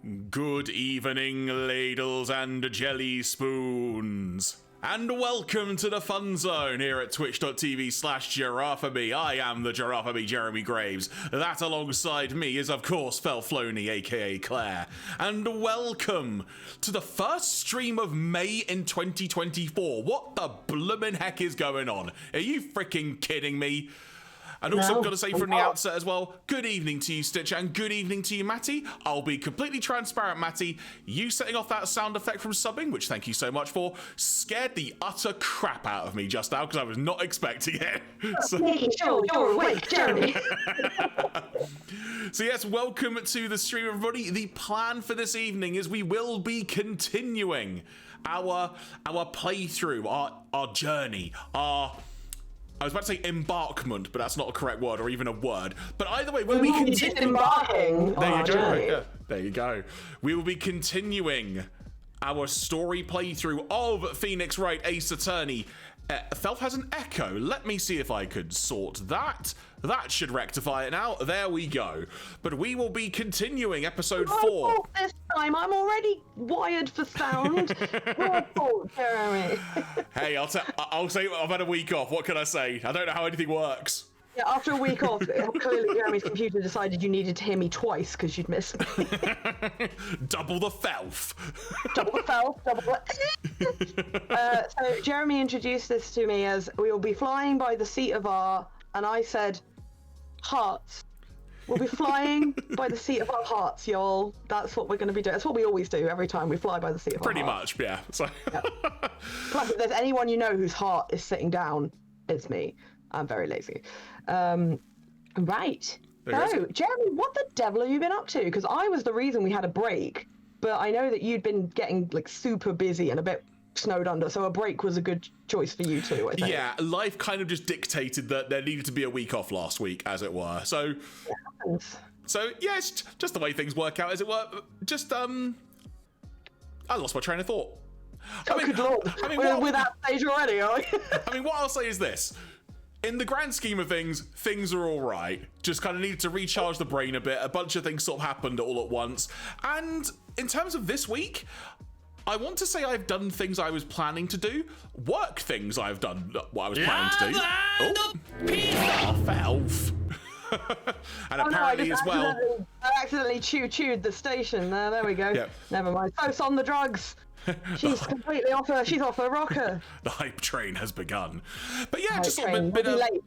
Good evening, ladles and jelly spoons. And welcome to the fun zone here at twitch.tv/Jeraffemy. I am the Jeraffemy Jeremy Graves. That alongside me is, of course, Felflowne, aka Claire. And welcome to the first stream of May in 2024. What the bloomin' heck is going on? Are you freaking kidding me? And also, I've got to say from the outset as well, good evening to you, Stitcher, and good evening to you, Matty. I'll be completely transparent, Matty. You setting off that sound effect from subbing, which thank you so much for, scared the utter crap out of me just now, because I was not expecting it. Making sure you're awake, Jeremy. So yes, welcome to the stream, everybody. The plan for this evening is we will be continuing our playthrough, our journey, I was about to say embarkment, but that's not a correct word or even a word. But either way, we'll be continuing. There you go. We will be continuing our story playthrough of Phoenix Wright Ace Attorney. Felf has an echo. Let me see if I could sort that. That should rectify it now. There we go. But we will be continuing episode 4. This time I'm already wired for sound. Your fault, Jeremy. Hey, I'll say I've had a week off. What can I say? I don't know how anything works. Yeah, after a week off, clearly Jeremy's computer decided you needed to hear me twice because you'd missed me. Double the Felf. Double the Felf, double the... So Jeremy introduced this to me as we will be flying by the seat of our... And I said, hearts. We'll be flying by the seat of our hearts, y'all. That's what we're going to be doing. That's what we always do every time we fly by the seat of our hearts. Pretty much, yeah. So... Yeah. Plus, if there's anyone you know whose heart is sitting down, it's me. I'm very lazy. Right. So, Jeremy, what the devil have you been up to? Because I was the reason we had a break, but I know that you'd been getting like super busy and a bit snowed under, so a break was a good choice for you too, I think. Yeah, life kind of just dictated that there needed to be a week off last week, as it were. So, yeah, it's just the way things work out, as it were. Just, I lost my train of thought. Good lord. We're that stage already, are we? I mean, what I'll say is this. In the grand scheme of things are all right. Just kind of needed to recharge the brain a bit. A bunch of things sort of happened all at once. And in terms of this week, I want to say I've done things I was planning to do. Work things I've done what I was planning to do. Oh, Felf. And apparently as well... I accidentally chewed the station there. There we go. Yep. Never mind. Folks on the drugs. She's completely off her. She's off her rocker. The hype train has begun. But yeah, hype just sort of been late.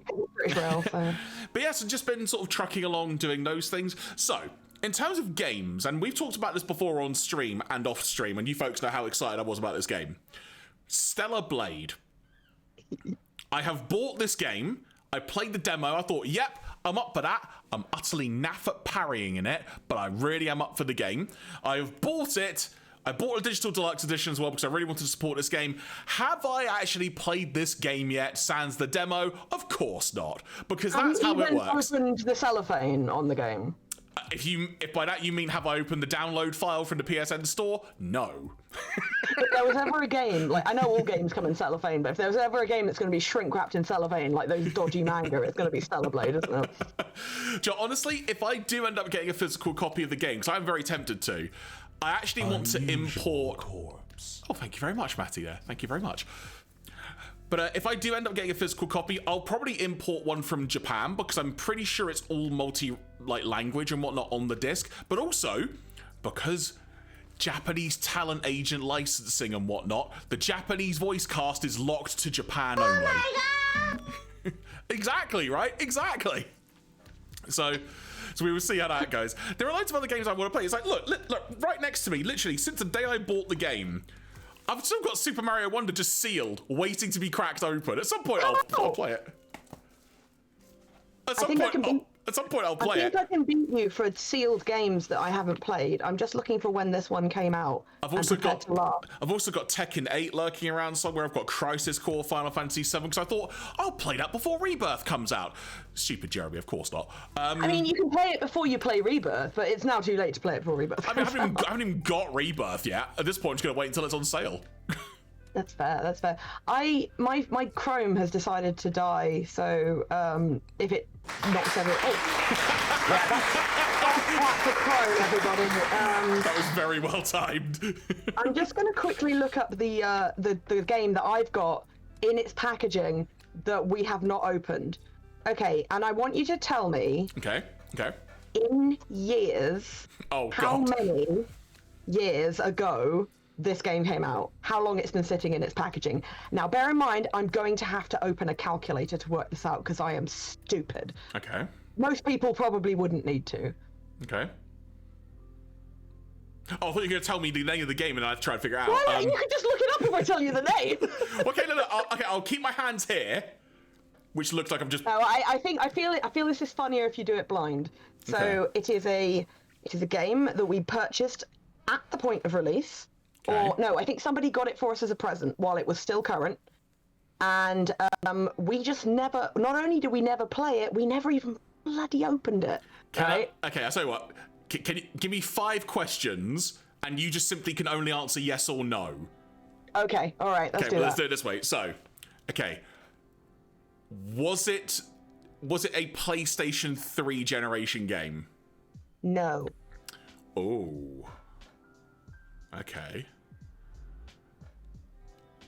Well, so. But yeah, so just been sort of trucking along doing those things. So, in terms of games, and we've talked about this before on stream and off stream, and you folks know how excited I was about this game. Stellar Blade. I have bought this game. I played the demo. I thought, yep, I'm up for that. I'm utterly naff at parrying in it, but I really am up for the game. I have bought it. I bought a digital deluxe edition as well because I really wanted to support this game. Have I actually played this game yet, sans the demo? Of course not, because that's how it works. Have you opened the cellophane on the game? If by that you mean have I opened the download file from the PSN store? No. If there was ever a game, like I know all games come in cellophane, but if there was ever a game that's going to be shrink wrapped in cellophane, like those dodgy manga, it's going to be Stellar Blade, isn't it? Joe, honestly, if I do end up getting a physical copy of the game, because I'm very tempted to, I actually want to import... Corpse. Oh, thank you very much, Matty, there. Thank you very much. But if I do end up getting a physical copy, I'll probably import one from Japan, because I'm pretty sure it's all language and whatnot on the disc. But also, because Japanese talent agent licensing and whatnot, the Japanese voice cast is locked to Japan only. Oh my God! Exactly, right? Exactly. So we will see how that goes. There are loads of other games I want to play. It's like, look, right next to me, literally, since the day I bought the game, I've still got Super Mario Wonder just sealed, waiting to be cracked open. At some point, I'll play it. At some point, I'll play it. I think I can beat you for sealed games that I haven't played. I'm just looking for when this one came out. I've also got Tekken 8 lurking around somewhere. I've got Crisis Core, Final Fantasy 7, because I thought I'll play that before Rebirth comes out. Stupid Jeremy, of course not. I mean, you can play it before you play Rebirth, but it's now too late to play it before Rebirth. I mean, I haven't even got Rebirth yet. At this point, I'm just going to wait until it's on sale. That's fair. That's fair. My Chrome has decided to die, so if it knocks everything, clap for Crow, everybody. That was very well timed. I'm just going to quickly look up the game that I've got in its packaging that we have not opened. Okay, and I want you to tell me. Okay. In years. Oh, how God. many years ago this game came out? How long it's been sitting in its packaging? Now, bear in mind, I'm going to have to open a calculator to work this out because I am stupid. Okay. Most people probably wouldn't need to. Okay. Oh, I thought you were going to tell me the name of the game and I have to try and figure it out. Why not? You could just look it up if I tell you the name. Okay, no. I'll keep my hands here, which looks like I'm just. No, I feel this is funnier if you do it blind. So Okay. it is a game that we purchased at the point of release, Okay. or no, I think somebody got it for us as a present while it was still current, and we just never. Not only did we never play it, we never even bloody opened it. Right? Okay, I'll tell you what. Can you give me 5 questions and you just simply can only answer yes or no? Okay, all right, let's do Let's that. do it this way. So, okay. Was it a PlayStation 3 generation game? No. Oh. Okay.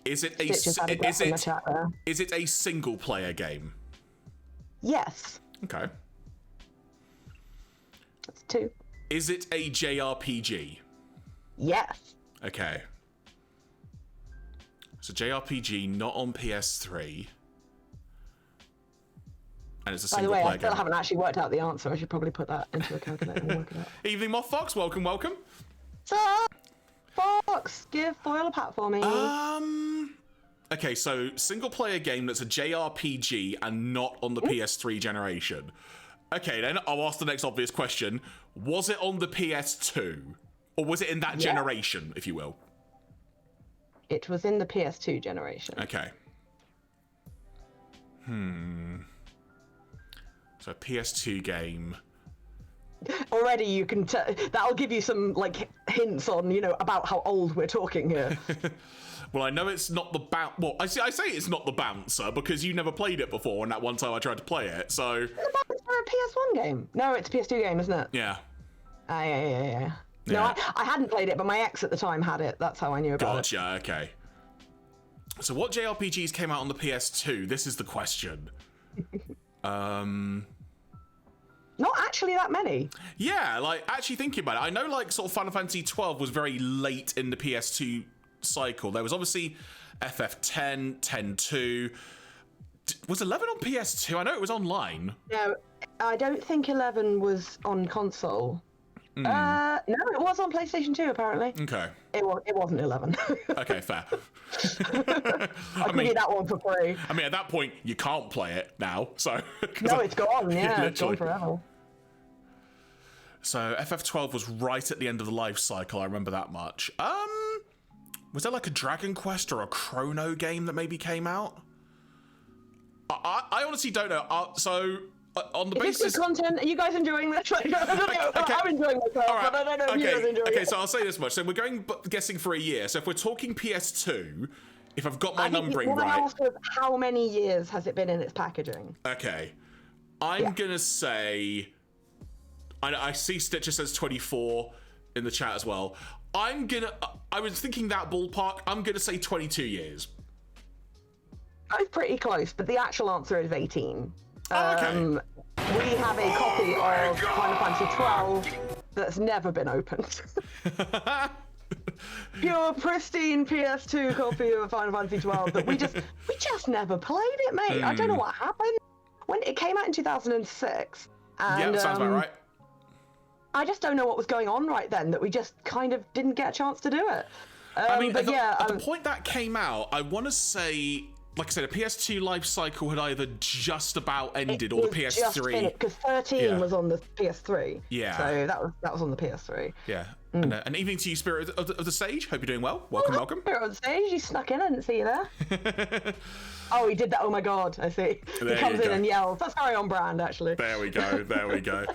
Is it Stitch just had a guess in the chat there. is it a single player game? Yes. Okay. That's 2. Is it a JRPG? Yes. Okay. So JRPG not on PS3. And it's a By the single way, I player still game. haven't actually worked out the answer. I should probably put that into a calculator and work it out. Evening Moth Fox, welcome. So, Fox, give Foil a pat for me. Okay, so single player game that's a JRPG and not on the PS3 generation. Okay, then I'll ask the next obvious question. Was it on the PS2? Or was it in that generation, if you will? It was in the PS2 generation. Okay. So PS2 game. Already you can that'll give you some like hints on, about how old we're talking here. Well, I know it's not the Well, I say it's not the Bouncer because you never played it before, and that one time I tried to play it, so... It's for a PS1 game. No, it's a PS2 game, isn't it? Yeah. Yeah. No, Yeah. I hadn't played it, but my ex at the time had it. That's how I knew about it. Gotcha, okay. So what JRPGs came out on the PS2? This is the question. Not actually that many. Yeah, like, actually thinking about it, I know, like, sort of Final Fantasy 12 was very late in the PS2 cycle. There was obviously FF10, 10-2. Was 11 on PS2? I know it was online. No, I don't think 11 was on console. No, it was on PlayStation 2, apparently. Okay. It wasn't 11. Okay, fair. I'll give you that one for free. I mean, at that point, you can't play it now, so... No, it's gone, yeah. It's Literally. gone forever. So, FF12 was right at the end of the life cycle, I remember that much. Was there like a Dragon Quest or a Chrono game that maybe came out? I honestly don't know. On the Is basis... this good content? Are you guys enjoying this? I don't know. Okay. I'm enjoying myself, All right. but I don't know if you guys enjoy it. Okay, so I'll say this much. So we're guessing for a year. So if we're talking PS2, if I've got my numbering what I right... asked was, how many years has it been in its packaging? Okay. I'm going to say... I see Stitcher says 24 in the chat as well. I was thinking that ballpark. I'm going to say 22 years. I was pretty close, but the actual answer is 18. Okay. We have a copy of Final Fantasy 12 that's never been opened. Pure, pristine PS2 copy of Final Fantasy 12 that we just never played it, mate. I don't know what happened. When it came out in 2006. And, Yeah, sounds about right. I just don't know what was going on right then that we just kind of didn't get a chance to do it. I mean, but at the point that came out, I want to say, like I said, the PS2 life cycle had either just about ended or the PS3. Because 13 was on the PS3. Yeah. So that was on the PS3. Yeah. And evening to you, Spirit of the Stage. Hope you're doing well. Welcome. Spirit on stage, he snuck in. I didn't see you there. Oh, he did that. Oh my God, I see. There He comes you in go. and yells. That's very on brand, actually. There we go.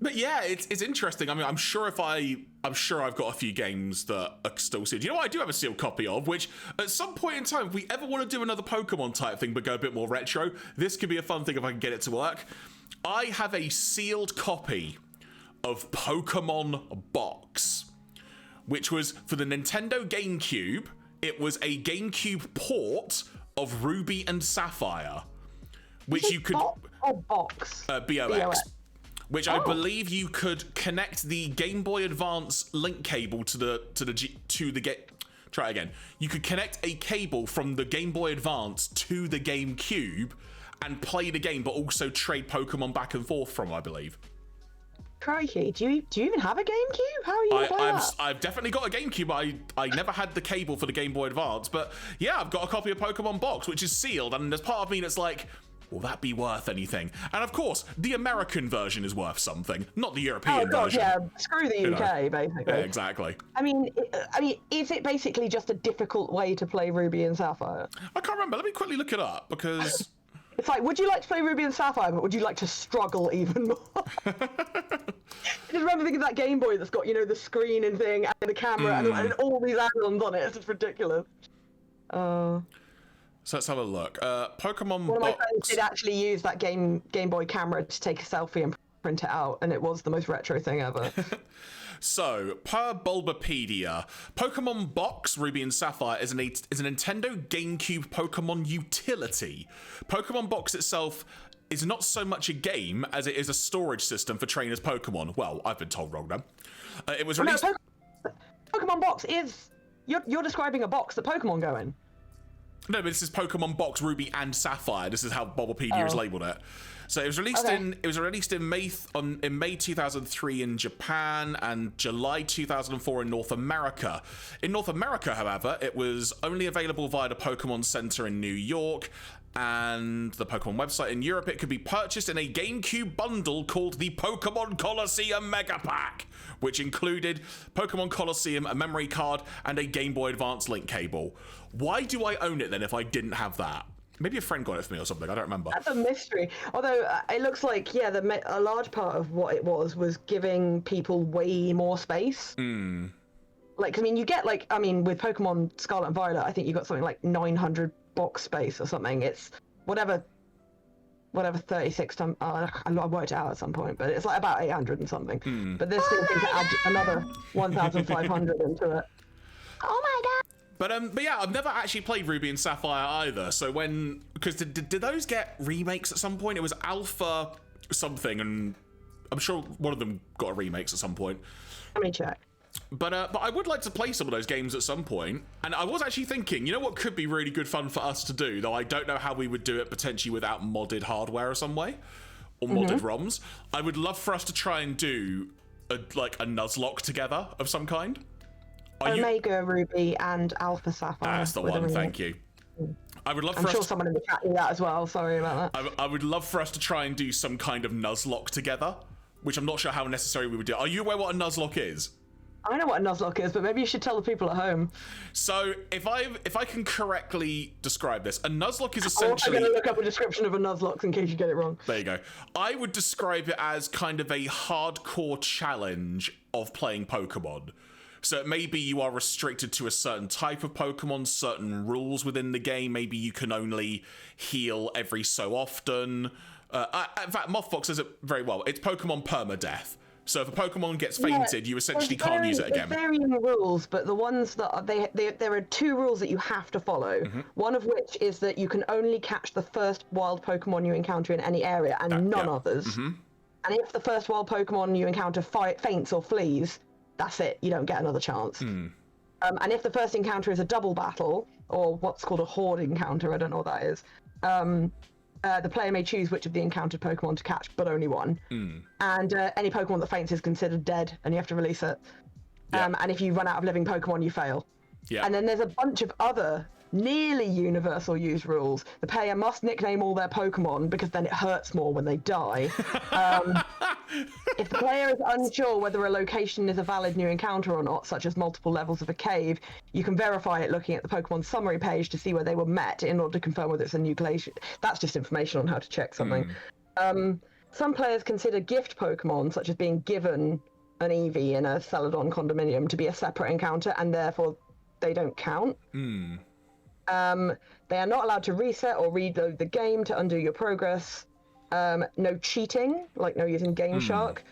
But yeah, it's interesting. I mean, I'm sure I've got a few games that are still sealed. You know what? I do have a sealed copy of, which at some point in time, if we ever want to do another Pokemon type thing, but go a bit more retro, this could be a fun thing if I can get it to work. I have a sealed copy of Pokemon Box, which was for the Nintendo GameCube. It was a GameCube port of Ruby and Sapphire, which you could box BOX, which I believe you could connect the Game Boy Advance link cable Try again. You could connect a cable from the Game Boy Advance to the GameCube and play the game, but also trade Pokemon back and forth from, I believe. Crikey, do you even have a GameCube? How are you gonna play that? I've definitely got a GameCube. I never had the cable for the Game Boy Advance, but yeah, I've got a copy of Pokemon Box, which is sealed, and there's part of me that's like, will that be worth anything? And of course, the American version is worth something, not the European version. Yeah, screw the UK, basically. Yeah, exactly. I mean, is it basically just a difficult way to play Ruby and Sapphire? I can't remember. Let me quickly look it up, because... It's like, would you like to play Ruby and Sapphire, but would you like to struggle even more? I just remember thinking of that Game Boy that's got, the screen and thing, and the camera, and all these add-ons on it. It's just ridiculous. So let's have a look. Pokemon Box. One of my friends did actually use that Game Boy camera to take a selfie and print it out, and it was the most retro thing ever. So, per Bulbapedia, Pokemon Box Ruby and Sapphire is a Nintendo GameCube Pokemon utility. Pokemon Box itself is not so much a game as it is a storage system for trainers' Pokemon. Well, I've been told wrong then. It was released... Pokemon Box is... You're describing a box that Pokemon go in. No, but this is Pokemon Box Ruby and Sapphire. This is how Bulbapedia has labelled it. So it was released in May 2003 in Japan and July 2004 in North America. In North America, however, it was only available via the Pokemon Center in New York and the Pokemon website. In Europe, it could be purchased in a GameCube bundle called the Pokemon Colosseum Mega Pack, which included Pokemon Colosseum, a memory card, and a Game Boy Advance link cable. Why do I own it then if I didn't have that? Maybe a friend got it for me or something, I don't remember. That's a mystery. Although it looks like, yeah, a large part of what it was giving people way more space. Like, I mean, you get with Pokemon Scarlet and Violet, I think you got something like 900 box space or something. It's whatever 36 times, I worked it out at some point, but it's like about 800 and something. But this thing to add another 1,500 into it. Oh my god! But yeah, I've never actually played Ruby and Sapphire either. So because did those get remakes at some point? It was Alpha something, and I'm sure one of them got a remakes at some point. Let me check. But I would like to play some of those games at some point. And I was actually thinking, you know what could be really good fun for us to do, though I don't know how we would do it potentially without modded hardware or some way, or modded ROMs. I would love for us to try and do a Nuzlocke together of some kind. Omega Ruby and Alpha Sapphire. That's the one, thank you. I would love for I'm sure someone in the chat knew that as well, sorry about that. I would love for us to try and do some kind of Nuzlocke together, which I'm not sure how necessary we would do. Are you aware what a Nuzlocke is? I know what a Nuzlocke is, but maybe you should tell the people at home. So, if I can correctly describe this, a Nuzlocke is essentially... I'm going to look up a description of a Nuzlocke in case you get it wrong. There you go. I would describe it as kind of a hardcore challenge of playing Pokemon. So maybe you are restricted to a certain type of Pokemon, certain rules within the game. Maybe you can only heal every so often. In fact, Mothbox says it very well. It's Pokemon permadeath. So if a Pokemon gets fainted, you essentially can't use it again. There's varying rules, but the ones that are, there are two rules that you have to follow. One of which is that you can only catch the first wild Pokemon you encounter in any area, and none others. And if the first wild Pokemon you encounter faints or flees, that's it. You don't get another chance. And if the first encounter is a double battle, or what's called a horde encounter, I don't know what that is, the player may choose which of the encountered Pokemon to catch, but only one. And any Pokemon that faints is considered dead, and you have to release it. And if you run out of living Pokemon, you fail. And then there's a bunch of other nearly universal use rules. The player must nickname all their Pokemon, because then it hurts more when they die. If the player is unsure whether a location is a valid new encounter or not, such as multiple levels of a cave, you can verify it looking at the Pokemon summary page to see where they were met in order to confirm whether it's a new location. That's just information on how to check something. Some players consider gift Pokemon, such as being given an Eevee in a Celadon condominium, to be a separate encounter, and therefore they don't count. They are not allowed to reset or reload the game to undo your progress. No cheating, like no using Game Shark.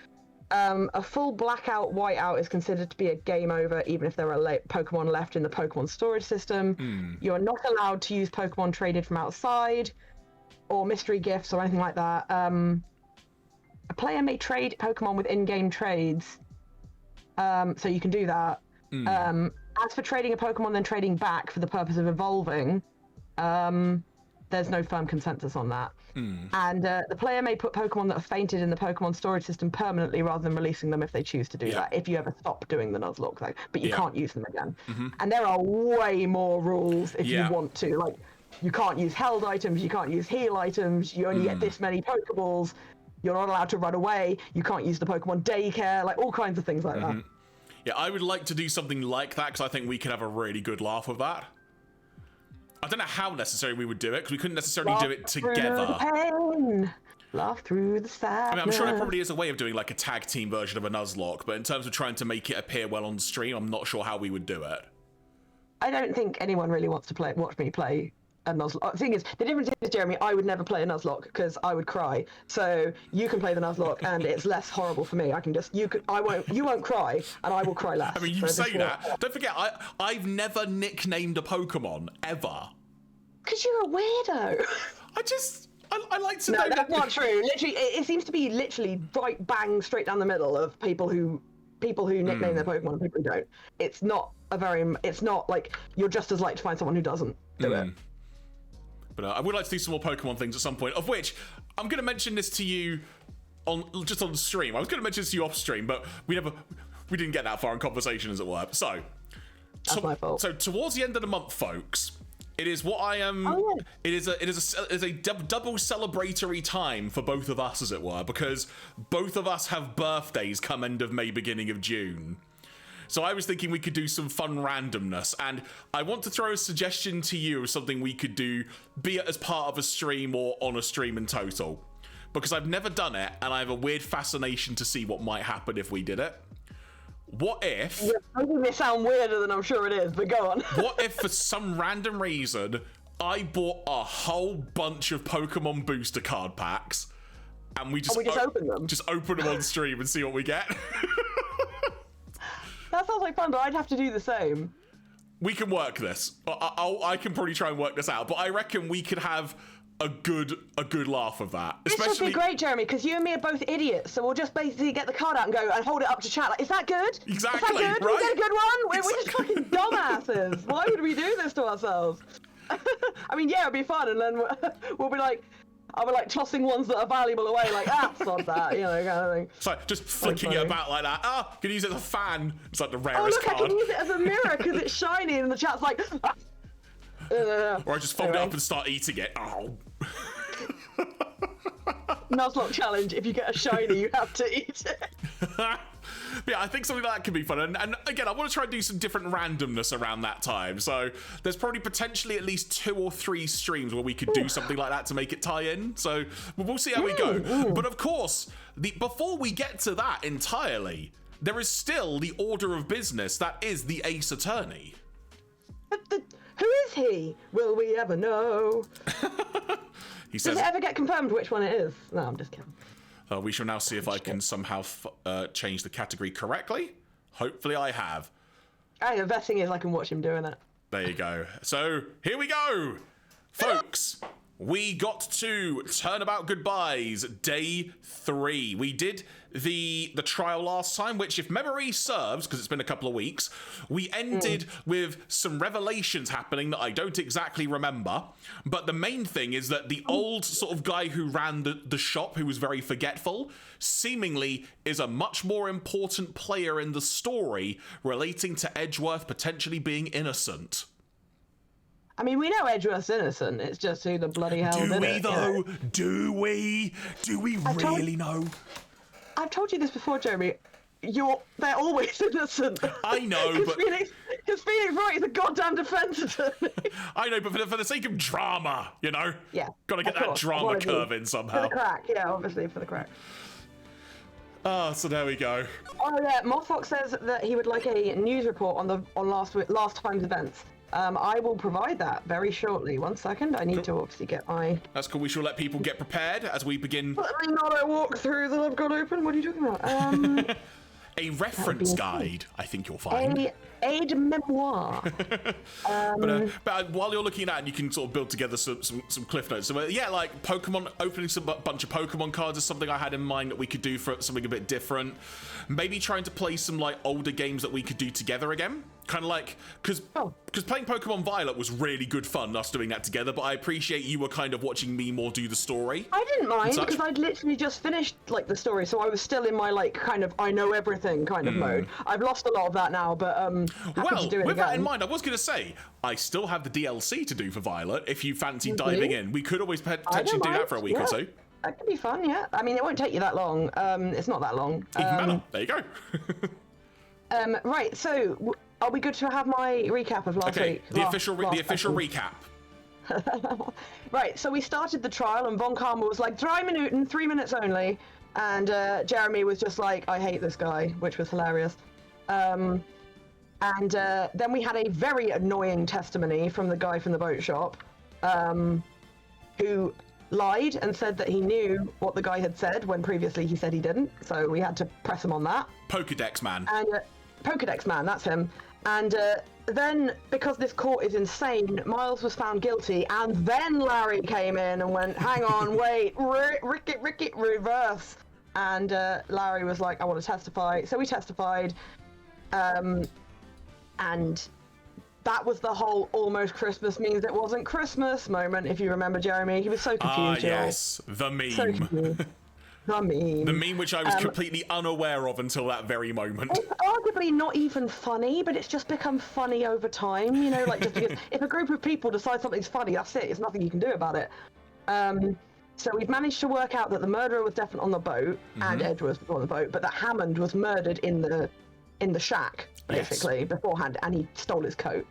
A full blackout, whiteout is considered to be a game over, even if there are Pokemon left in the Pokemon storage system. You're not allowed to use Pokemon traded from outside, or mystery gifts, or anything like that. A player may trade Pokemon with in-game trades, so you can do that. As for trading a Pokemon, then trading back for the purpose of evolving, there's no firm consensus on that. And the player may put Pokemon that have fainted in the Pokemon storage system permanently rather than releasing them if they choose to do that, if you ever stop doing the Nuzlocke thing. But you can't use them again. And there are way more rules if you want to. Like, you can't use held items, you can't use heal items, you only get this many Pokeballs, you're not allowed to run away, you can't use the Pokemon daycare, like all kinds of things like that. Yeah, I would like to do something like that because I think we could have a really good laugh with that. I don't know how necessary we would do it because we couldn't necessarily do it together. Laugh through the sadness. I mean, I'm sure there probably is a way of doing like a tag team version of a Nuzlocke, but in terms of trying to make it appear well on stream, I'm not sure how we would do it. I don't think anyone really wants to watch me play a Nuzlocke. The thing is, the difference is, Jeremy, I would never play a Nuzlocke because I would cry. So you can play the Nuzlocke, and it's less horrible for me. I can just you won't cry, and I will cry less. I mean, you say that. Don't forget, I've never nicknamed a Pokemon ever. Because you're a weirdo. I like to know that. No, that's not true. Literally, it seems to be literally right bang straight down the middle of people who nickname their Pokemon and people who don't. It's not like you're just as likely to find someone who doesn't do it. But I would like to do some more Pokemon things at some point, of which I'm going to mention this to you on stream. I was going to mention this to you off stream, but we didn't get that far in conversation, as it were. So, that's my fault. So towards the end of the month, folks, it is what I am. Oh, yeah. It is a double celebratory time for both of us, as it were, because both of us have birthdays come end of May, beginning of June. So I was thinking we could do some fun randomness, and I want to throw a suggestion to you of something we could do, be it as part of a stream or on a stream in total, because I've never done it, and I have a weird fascination to see what might happen if we did it. What if... You're making me sound weirder than I'm sure it is, but go on. What if, for some random reason, I bought a whole bunch of Pokemon booster card packs, and we just open them? Just open them on stream and see what we get? That sounds like fun, but I'd have to do the same. We can work this. I can probably try and work this out, but I reckon we could have a good laugh with that. This would be great, Jeremy, because you and me are both idiots, so we'll just basically get the card out and go and hold it up to chat. Like, is that good? Exactly. Is that good? Right? We get a good one? Exactly. We're just fucking dumbasses. Why would we do this to ourselves? I mean, yeah, it'd be fun, and then we'll be like, I'll be like tossing ones that are valuable away, like, sod that, you know, kind of thing. It's like just flicking it about like that. Can use it as a fan. It's like the rarest card. I can use it as a mirror because it's shiny, and the chat's like. Or I just fold it up and start eating it. Oh. Nuzlocke challenge: if you get a shiny, you have to eat it. But yeah, I think something like that could be fun. And again, I want to try and do some different randomness around that time. So there's probably potentially at least 2 or 3 streams where we could do something like that to make it tie in. So we'll see how we go. But of course, before we get to that entirely, there is still the order of business that is the Ace Attorney. Who is he? Will we ever know? He says, does it ever get confirmed which one it is? No, I'm just kidding. We shall now see if I can somehow change the category correctly. Hopefully I have. The best thing is I can watch him doing it. There you go. So, here we go. Folks, we got to Turnabout Goodbyes, day 3. We did the trial last time, which, if memory serves, because it's been a couple of weeks, we ended with some revelations happening that I don't exactly remember. But the main thing is that the old sort of guy who ran the shop, who was very forgetful, seemingly is a much more important player in the story relating to Edgeworth potentially being innocent. I mean, we know Edgeworth's innocent. It's just who the bloody hell did it. Do we, though? Do we? Do we really know? I've told you this before, Jeremy. They're always innocent. I know, but... Because Phoenix Wright is a goddamn defense attorney. I know, but for the sake of drama, you know? Yeah. Gotta get that drama curve in somehow. For the crack, yeah, obviously, for the crack. So there we go. Oh, yeah, Mothfox says that he would like a news report on last time's events. I will provide that very shortly. 1 second. I need to obviously get my... That's cool. We shall let people get prepared as we begin. Let me not walk through that I've got open. What are you talking about? A reference guide, I think you'll find. A aid memoir. But while you're looking at it, and you can sort of build together some cliff notes. So yeah, like Pokemon, opening some bunch of Pokemon cards is something I had in mind that we could do for something a bit different. Maybe trying to play some like older games that we could do together again. Kind of like, because playing Pokemon Violet was really good fun, us doing that together, but I appreciate you were kind of watching me more do the story. I didn't mind, because I'd literally just finished, like, the story, so I was still in my, like, kind of, I know everything kind of mode. I've lost a lot of that now, but, happy to do it with again. that in mind, I was going to say, I still have the DLC to do for Violet, if you fancy diving in. We could always potentially do that for a week or two. That could be fun, yeah. I mean, it won't take you that long. It's not that long. Even better. There you go. Right, so... Are we good to have my recap of last week? The official recap. Right, so we started the trial, and Von Karma was like, 3 minutes only. And Jeremy was just like, I hate this guy, which was hilarious. And then we had a very annoying testimony from the guy from the boat shop, who lied and said that he knew what the guy had said when previously he said he didn't. So we had to press him on that. Pokedex man. And Pokedex man, that's him. And then, because this court is insane, Miles was found guilty, and then Larry came in and went, hang on, wait, Ricky, reverse. And Larry was like, I want to testify. So we testified. And that was the whole almost Christmas means it wasn't Christmas moment, if you remember Jeremy. He was so confused. Yes, the meme. So confused. The meme. The meme which I was completely unaware of until that very moment. It's arguably not even funny, but it's just become funny over time, you know, like just because if a group of people decide something's funny, that's it. There's nothing you can do about it. So we've managed to work out that the murderer was definitely on the boat and Edgeworth was on the boat, but that Hammond was murdered in the shack, basically, beforehand, and he stole his coat.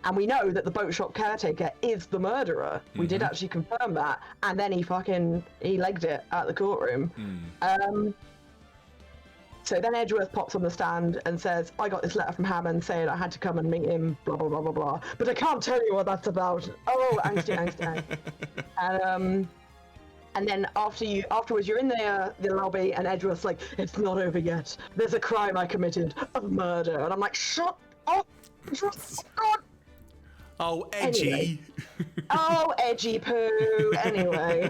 And we know that the boat shop caretaker is the murderer. We did actually confirm that. And then he legged it at the courtroom. So then Edgeworth pops on the stand and says, I got this letter from Hammond saying I had to come and meet him, blah, blah, blah, blah, blah. But I can't tell you what that's about. Oh, angsty. And then afterwards you're in the lobby and Edgeworth's like, it's not over yet. There's a crime I committed, a murder. And I'm like, shut up. God. Oh, edgy. Anyway. Oh, edgy poo. Anyway.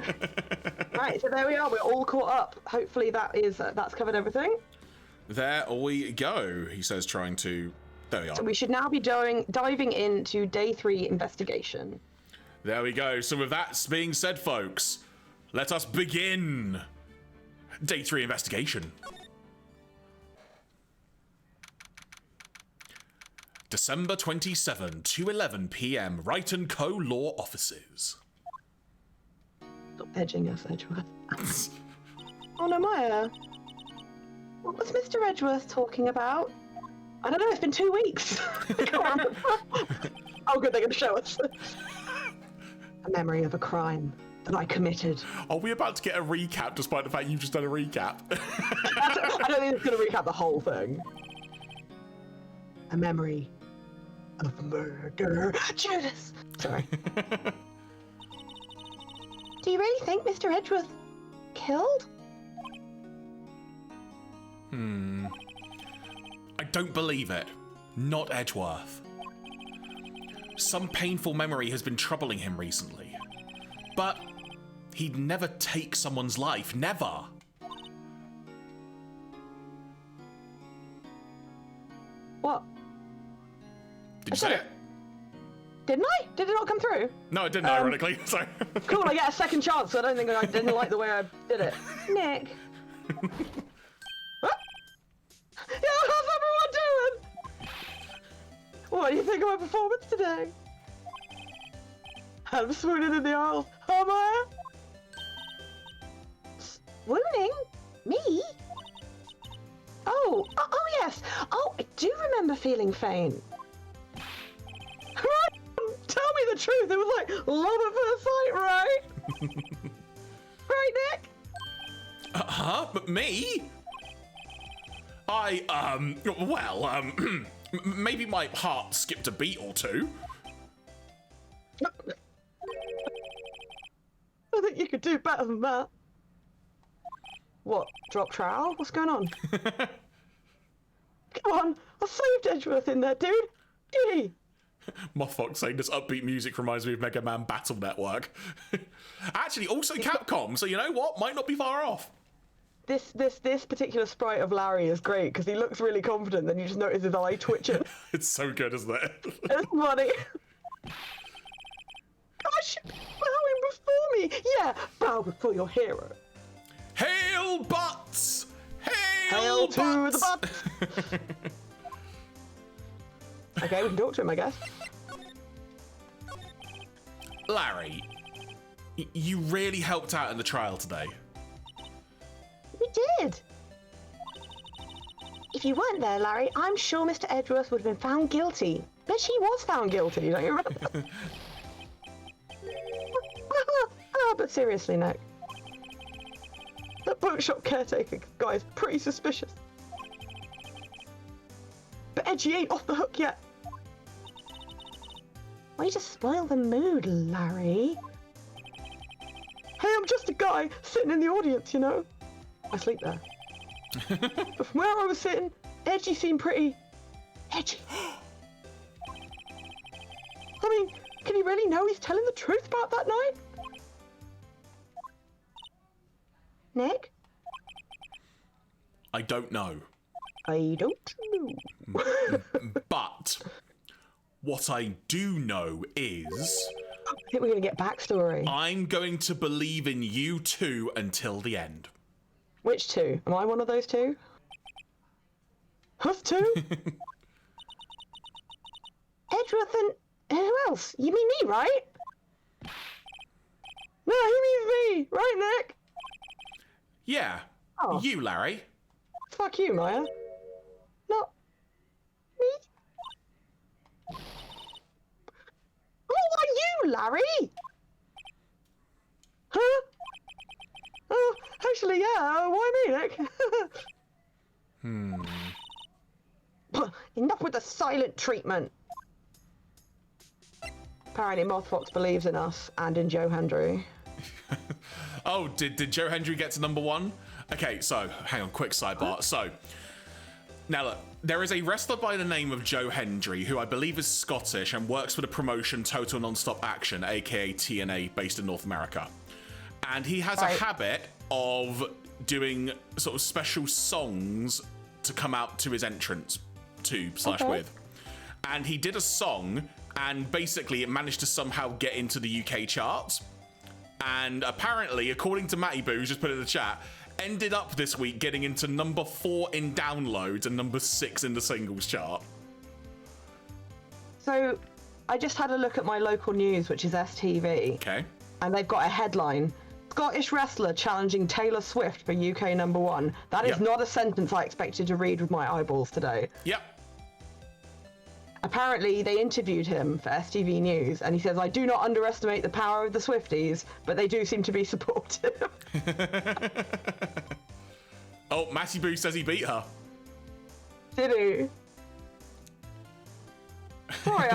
Right, so there we are. We're all caught up. Hopefully that's covered everything. There we go, he says, trying to... There we are. So we should now be diving into day 3 investigation. There we go. So with that being said, folks, let us begin day 3 investigation. December 27, 2:11 p.m. Wright & Co. Law Offices. Stop edging us, Edgeworth. Oh no, Maya. What was Mr. Edgeworth talking about? I don't know, it's been 2 weeks. I can't remember. Oh good, they're going to show us. A memory of a crime that I committed. Are we about to get a recap despite the fact you've just done a recap? I don't think it's going to recap the whole thing. A memory of murder. Judas! Sorry. Do you really think Mr. Edgeworth killed? I don't believe it. Not Edgeworth. Some painful memory has been troubling him recently. But he'd never take someone's life. Never. What? Did you say it? Didn't I? Did it not come through? No, it didn't, ironically. Sorry. Cool, I get a second chance, so I don't think I didn't like the way I did it. Nick. What? Yeah, how's everyone doing? What do you think of my performance today? I'm swooning in the aisles. Am I? Swooning? Me? Oh, yes. Oh, I do remember feeling faint. Tell me the truth. It was like love at first sight, right? Right, Nick? But me? Maybe my heart skipped a beat or two. I think you could do better than that. What? Drop trowel? What's going on? Come on, I saved Edgeworth in there, dude. Giddy. Mothfox saying this upbeat music reminds me of Mega Man Battle Network. Actually, also Capcom, so you know what? Might not be far off. This particular sprite of Larry is great because he looks really confident, then you just notice his eye twitching. It's so good, isn't it? It's funny. Gosh, bowing before me. Yeah, bow before your hero. Hail butts! Hail butts! to the butts! Okay, we can talk to him, I guess. Larry, you really helped out in the trial today. We did. If you weren't there, Larry, I'm sure Mr. Edgeworth would have been found guilty. Bet he was found guilty, don't you remember? But seriously, Nick. That bookshop caretaker guy is pretty suspicious. But Edgy ain't off the hook yet. Why you just spoil the mood, Larry? Hey, I'm just a guy sitting in the audience, you know? I sleep there. But from where I was sitting, Edgy seemed pretty... edgy. I mean, can he really know he's telling the truth about that night? Nick? I don't know. I don't know. But what I do know is... I think we're going to get backstory. I'm going to believe in you two until the end. Which two? Am I one of those two? Us two? Edgeworth and who else? You mean me, right? No, he means me, right, Nick? Yeah, you, Larry. Fuck you, Maya. Not me. Oh, why you, Larry? Huh? Oh, actually, yeah. Why me, Nick? Enough with the silent treatment. Apparently, Mothfox believes in us and in Joe Hendry. Oh, did Joe Hendry get to #1? Okay, so hang on, quick sidebar. So now look, there is a wrestler by the name of Joe Hendry who I believe is Scottish and works for the promotion Total Nonstop Action, aka TNA, based in North America. And he has a habit of doing sort of special songs to come out to his entrance to / with. And he did a song, and basically it managed to somehow get into the UK charts. And apparently, according to Matty Boo, who's just put it in the chat, ended up this week getting into #4 in downloads and #6 in the singles chart. So, I just had a look at my local news, which is STV. Okay. And they've got a headline: Scottish wrestler challenging Taylor Swift for UK #1. That is not a sentence I expected to read with my eyeballs today. Yep. Apparently, they interviewed him for STV News, and he says, I do not underestimate the power of the Swifties, but they do seem to be supportive. Oh, Matty Boo says he beat her. Did he? Sorry,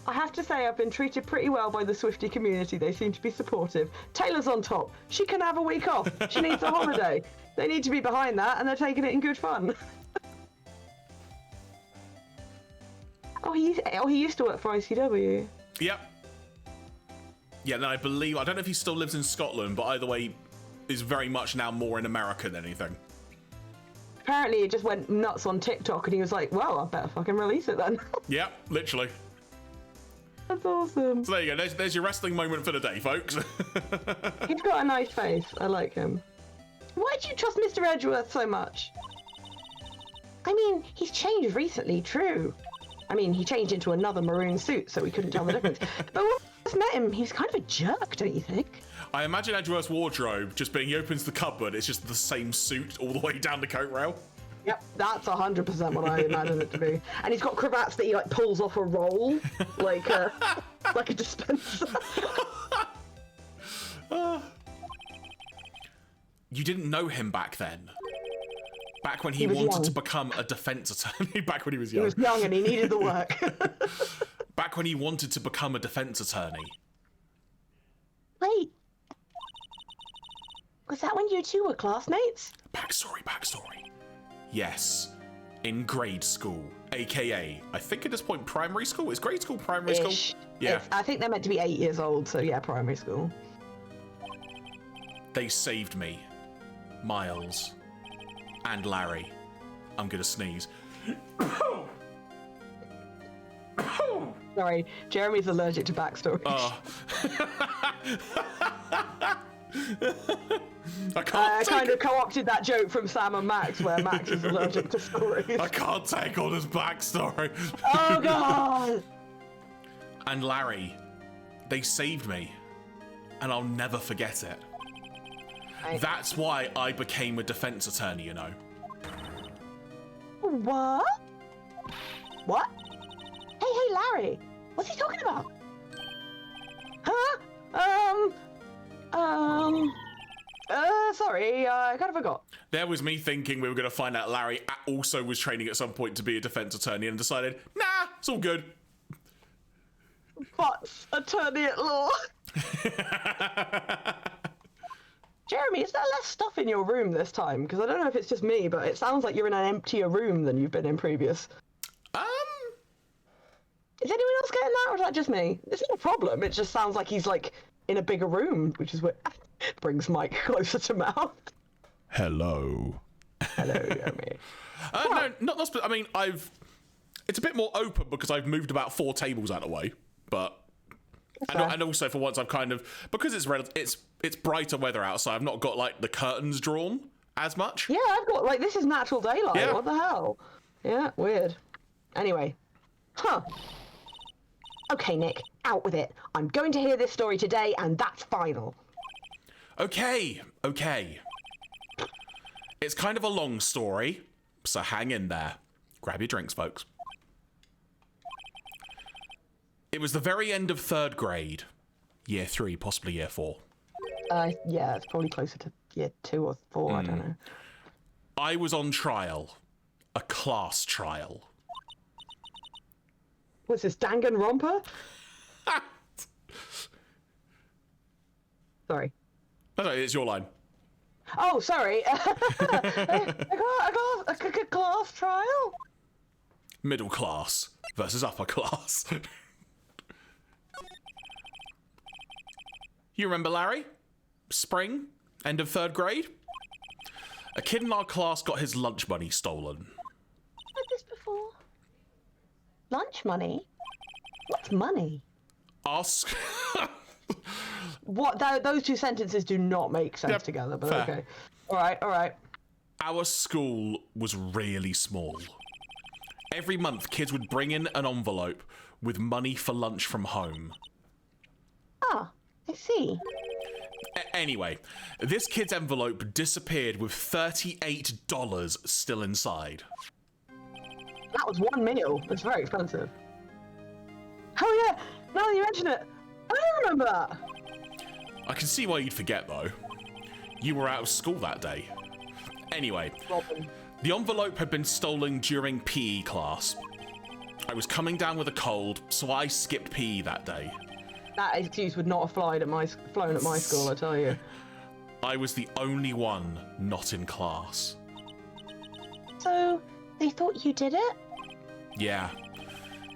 I have to say I've been treated pretty well by the Swiftie community. They seem to be supportive. Taylor's on top. She can have a week off. She needs a holiday. They need to be behind that, and they're taking it in good fun. Oh, he used to work for ICW. Yep. Yeah, then I don't know if he still lives in Scotland, but either way, is very much now more in America than anything. Apparently, it just went nuts on TikTok, and he was like, well, I better fucking release it then. Yep, literally. That's awesome. So there you go, there's your wrestling moment for the day, folks. He's got a nice face. I like him. Why do you trust Mr. Edgeworth so much? I mean, he's changed recently, true. I mean, he changed into another maroon suit, so we couldn't tell the difference. But when we first met him, he was kind of a jerk, don't you think? I imagine Edgeworth's wardrobe just being, he opens the cupboard, it's just the same suit all the way down the coat rail. Yep, that's 100% what I imagine it to be. And he's got cravats that he like pulls off a roll, like a dispenser. You didn't know him back then. Back when he was wanted young. to become a defense attorney. Back when he was young. He was young and he needed the work. Back when he wanted to become a defense attorney. Wait. Was that when you two were classmates? Backstory. Yes. In grade school. AKA, I think at this point, primary school? Is grade school primary school? Yeah. I think they're meant to be 8 years old, so yeah, primary school. They saved me. Miles. And Larry. I'm gonna sneeze. Sorry, Jeremy's allergic to backstory. I kind of co-opted that joke from Sam and Max, where Max is allergic to stories. I can't take all this backstory. Oh god! And Larry, they saved me, and I'll never forget it. That's why I became a defense attorney, you know. What? What? Hey, Larry, what's he talking about? Huh? Sorry, I kind of forgot. There was me thinking we were going to find out Larry also was training at some point to be a defense attorney and decided, nah, it's all good. But attorney at law. Jeremy, is there less stuff in your room this time? Because I don't know if it's just me, but it sounds like you're in an emptier room than you've been in previous. Is anyone else getting that, or is that just me? It's not a problem. It just sounds like he's like in a bigger room, which is what brings Mike closer to mouth. Hello. Hello, Jeremy. No, not. I mean, it's a bit more open because I've moved about 4 tables out of the way, but and also for once I've kind of because it's brighter weather outside. I've not got like the curtains drawn as much. Yeah, I've got like this is natural daylight. Yeah. What the hell? Yeah, weird. Anyway, Okay, Nick, out with it. I'm going to hear this story today, and that's final. Okay. It's kind of a long story, so hang in there. Grab your drinks, folks. It was the very end of 3rd grade. Year 3, possibly year 4. Yeah, it's probably closer to year 2 or 4, I don't know. I was on trial. A class trial. What's this, Danganronpa? Sorry. No, it's your line. Oh, sorry. A class trial? Middle class versus upper class. You remember Larry? Spring? End of 3rd grade? A kid in our class got his lunch money stolen. Heard this before. Lunch money? What's money? Ask... What? Those two sentences do not make sense together, but fair. okay. All right. Our school was really small. Every month, kids would bring in an envelope with money for lunch from home. Ah, I see. Anyway, this kid's envelope disappeared with $38 still inside. That was one meal. It's very expensive. Oh yeah, now that you mention it, I don't remember that. I can see why you'd forget, though. You were out of school that day. Anyway, Robin. the envelope had been stolen during PE class. I was coming down with a cold, so I skipped PE that day. That excuse would not have flown at my school, I tell you. I was the only one not in class. So, they thought you did it? Yeah.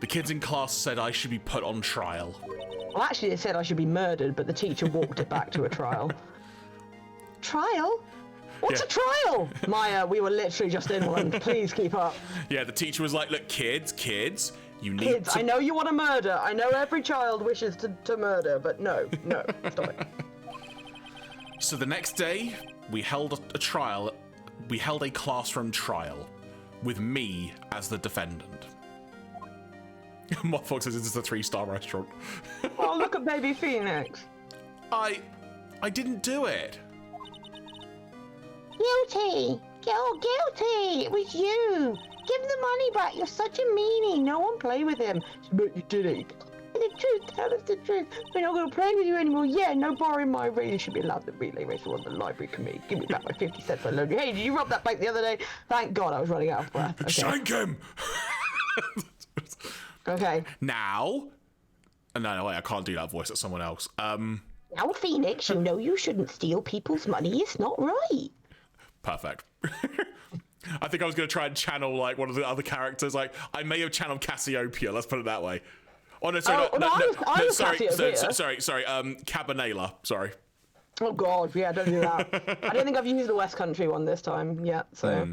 The kids in class said I should be put on trial. Well, actually, they said I should be murdered, but the teacher walked it back to a trial. Trial? What's a trial? Maya, we were literally just in one. Please keep up. Yeah, the teacher was like, look, kids, you need Kids, to... I know you want to murder. I know every child wishes to murder, but no, stop it. So the next day, we held a trial. We held a classroom trial with me as the defendant. Mothfox says this is a 3-star restaurant. Oh, look at baby Phoenix. I didn't do it. Guilty. Guilty. It was you. Give the money back. You're such a meanie. No one play with him. But you did it. me the truth. Tell us the truth. We're not going to play with you anymore. Yeah, no borrowing my relay. You should be allowed to relay race on the library committee. Give me back my 50 cents. I loaned you. Hey, did you rob that bank the other day? Thank God I was running out of breath. Okay. Shank him! Okay. Now... No, wait, I can't do that voice. That's someone else. Now, Phoenix, you know you shouldn't steal people's money. It's not right. Perfect. I think I was going to try and channel, like, one of the other characters. Like, I may have channeled Cassiopeia. Let's put it that way. Oh, no, sorry. I was sorry, Cassiopeia. sorry. Cabanela. Sorry. Oh, God. Yeah, don't do that. I don't think I've used the West Country one this time yet, so...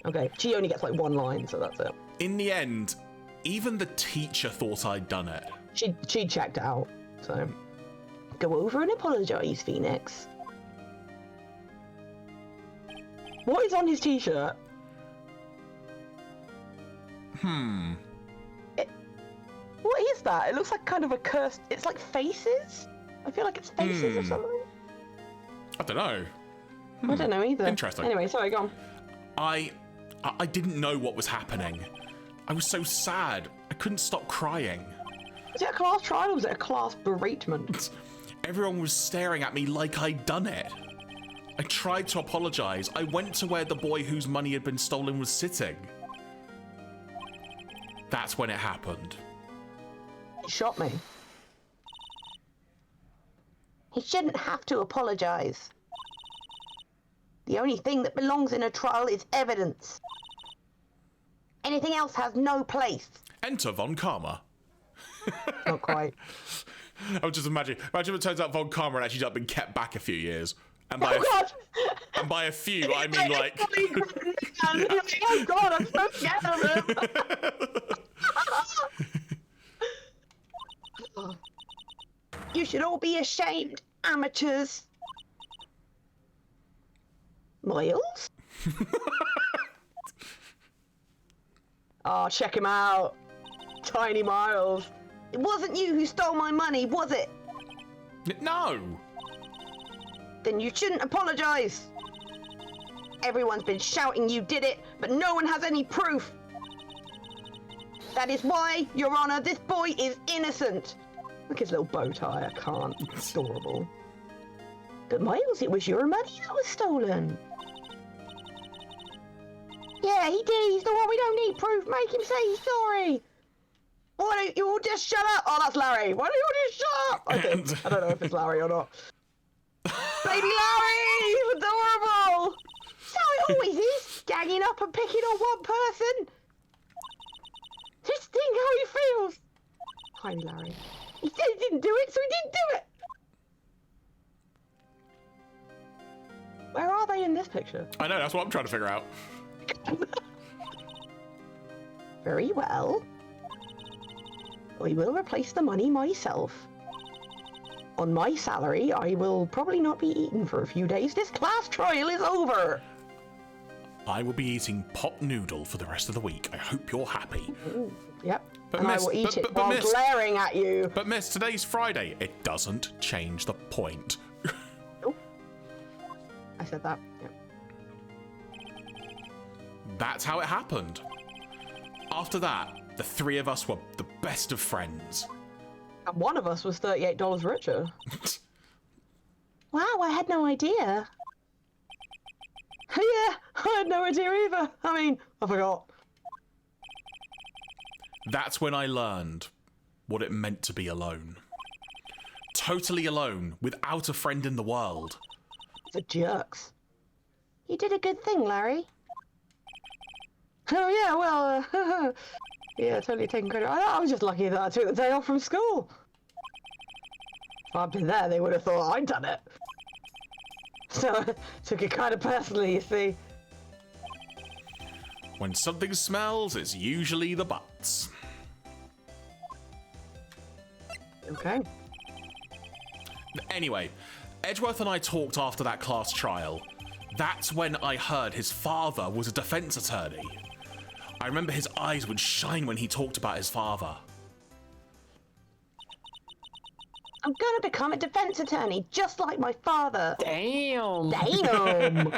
Okay, she only gets, like, one line, so that's it. In the end, even the teacher thought I'd done it. She checked out, so... Go over and apologise, Phoenix. What is on his t-shirt? Hmm. What is that? It looks like kind of a cursed... It's like faces? I feel like it's faces or something. I don't know. I don't know either. Interesting. Anyway, sorry, go on. I didn't know what was happening. I was so sad. I couldn't stop crying. Was it a class trial or was it a class beratement? Everyone was staring at me like I'd done it. I tried to apologise. I went to where the boy whose money had been stolen was sitting. That's when it happened. He shot me. He shouldn't have to apologise. The only thing that belongs in a trial is evidence. Anything else has no place. Enter Von Karma. Not quite. I was just imagine if it turns out Von Karma had actually been kept back a few years. And by God! And by a few, I mean like... Oh God, I'm so scared of him! You should all be ashamed, amateurs. Miles? Oh, check him out. Tiny Miles. It wasn't you who stole my money, was it? No! Then you shouldn't apologise. Everyone's been shouting you did it, but no one has any proof. That is why, Your Honour, this boy is innocent. Look at his little bow tie, I can't. It's adorable. But Miles, it was your money that was stolen. Yeah, he did. He's the one. We don't need proof. Make him say he's sorry. Why don't you all just shut up? Oh, that's Larry. Why don't you all just shut up? I think. I don't know if it's Larry or not. Baby Larry! He's adorable! So it always is. Ganging up and picking on one person. Just think how he feels. Hi, Larry. He said he didn't do it, so he didn't do it. Where are they in this picture? I know, that's what I'm trying to figure out. Very well. I will replace the money myself. On my salary, I will probably not be eating for a few days. This class trial is over. I will be eating pot noodle for the rest of the week. I hope you're happy. Yep. But and miss, I will eat it but while miss, glaring at you. But miss, today's Friday. It doesn't change the point. Nope. I said that. Yep. That's how it happened. After that, the three of us were the best of friends. And one of us was $38 richer. Wow, I had no idea. Yeah, I had no idea either. I mean, I forgot. That's when I learned what it meant to be alone. Totally alone, without a friend in the world. The jerks. You did a good thing, Larry. Oh yeah, well, yeah, totally taking credit. I was just lucky that I took the day off from school. If I'd been there, they would have thought I'd done it. So I took it kind of personally, you see. When something smells, it's usually the butts. Okay. Anyway, Edgeworth and I talked after that class trial. That's when I heard his father was a defense attorney. I remember his eyes would shine when he talked about his father. I'm gonna become a defense attorney, just like my father. Damn. Damn.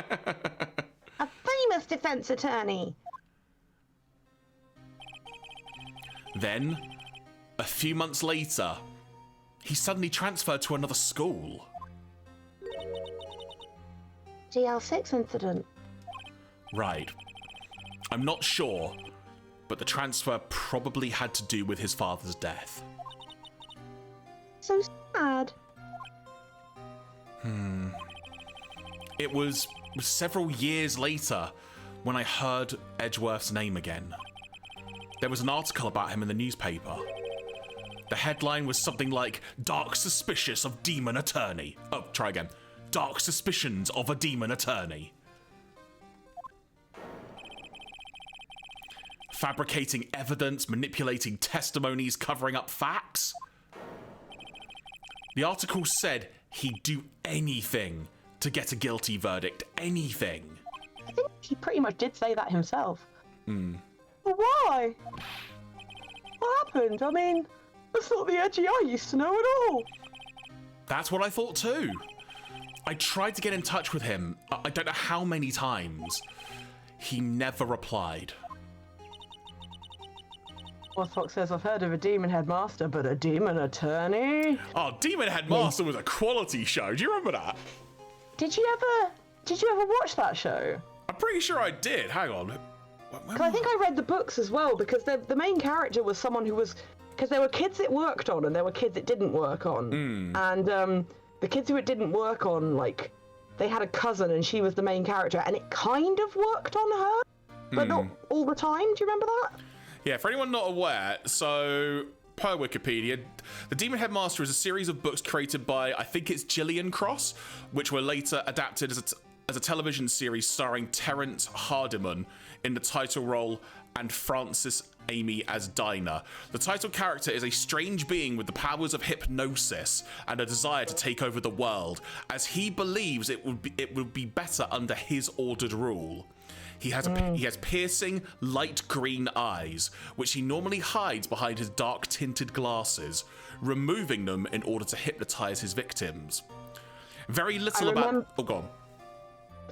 A famous defense attorney. Then, a few months later, he suddenly transferred to another school. GL6 incident. Right. I'm not sure, but the transfer probably had to do with his father's death. So sad. It was several years later when I heard Edgeworth's name again. There was an article about him in the newspaper. The headline was something like, Dark Suspicious of Demon Attorney. Oh, try again. Dark Suspicions of a Demon Attorney. Fabricating evidence, manipulating testimonies, covering up facts. The article said he'd do anything to get a guilty verdict. Anything. I think he pretty much did say that himself. But why? What happened? I mean, that's not the Edgy I used to know at all. That's what I thought too. I tried to get in touch with him. I don't know how many times. He never replied. Well, Fox says, I've heard of a demon headmaster, but a demon attorney? Oh, Demon Headmaster was a quality show. Do you remember that? Did you ever watch that show? I'm pretty sure I did. Hang on. Because I think I read the books as well, because the main character was someone who was... Because there were kids it worked on, and there were kids it didn't work on. And the kids who it didn't work on, like, they had a cousin, and she was the main character, and it kind of worked on her, but not all the time. Do you remember that? Yeah, for anyone not aware, so per Wikipedia, The Demon Headmaster is a series of books created by, I think it's Gillian Cross, which were later adapted as a television series starring Terence Hardiman in the title role and Frances Amy as Dinah. The title character is a strange being with the powers of hypnosis and a desire to take over the world, as he believes it would be better under his ordered rule. He has piercing, light green eyes, which he normally hides behind his dark tinted glasses, removing them in order to hypnotize his victims. Very little about... Oh, go on.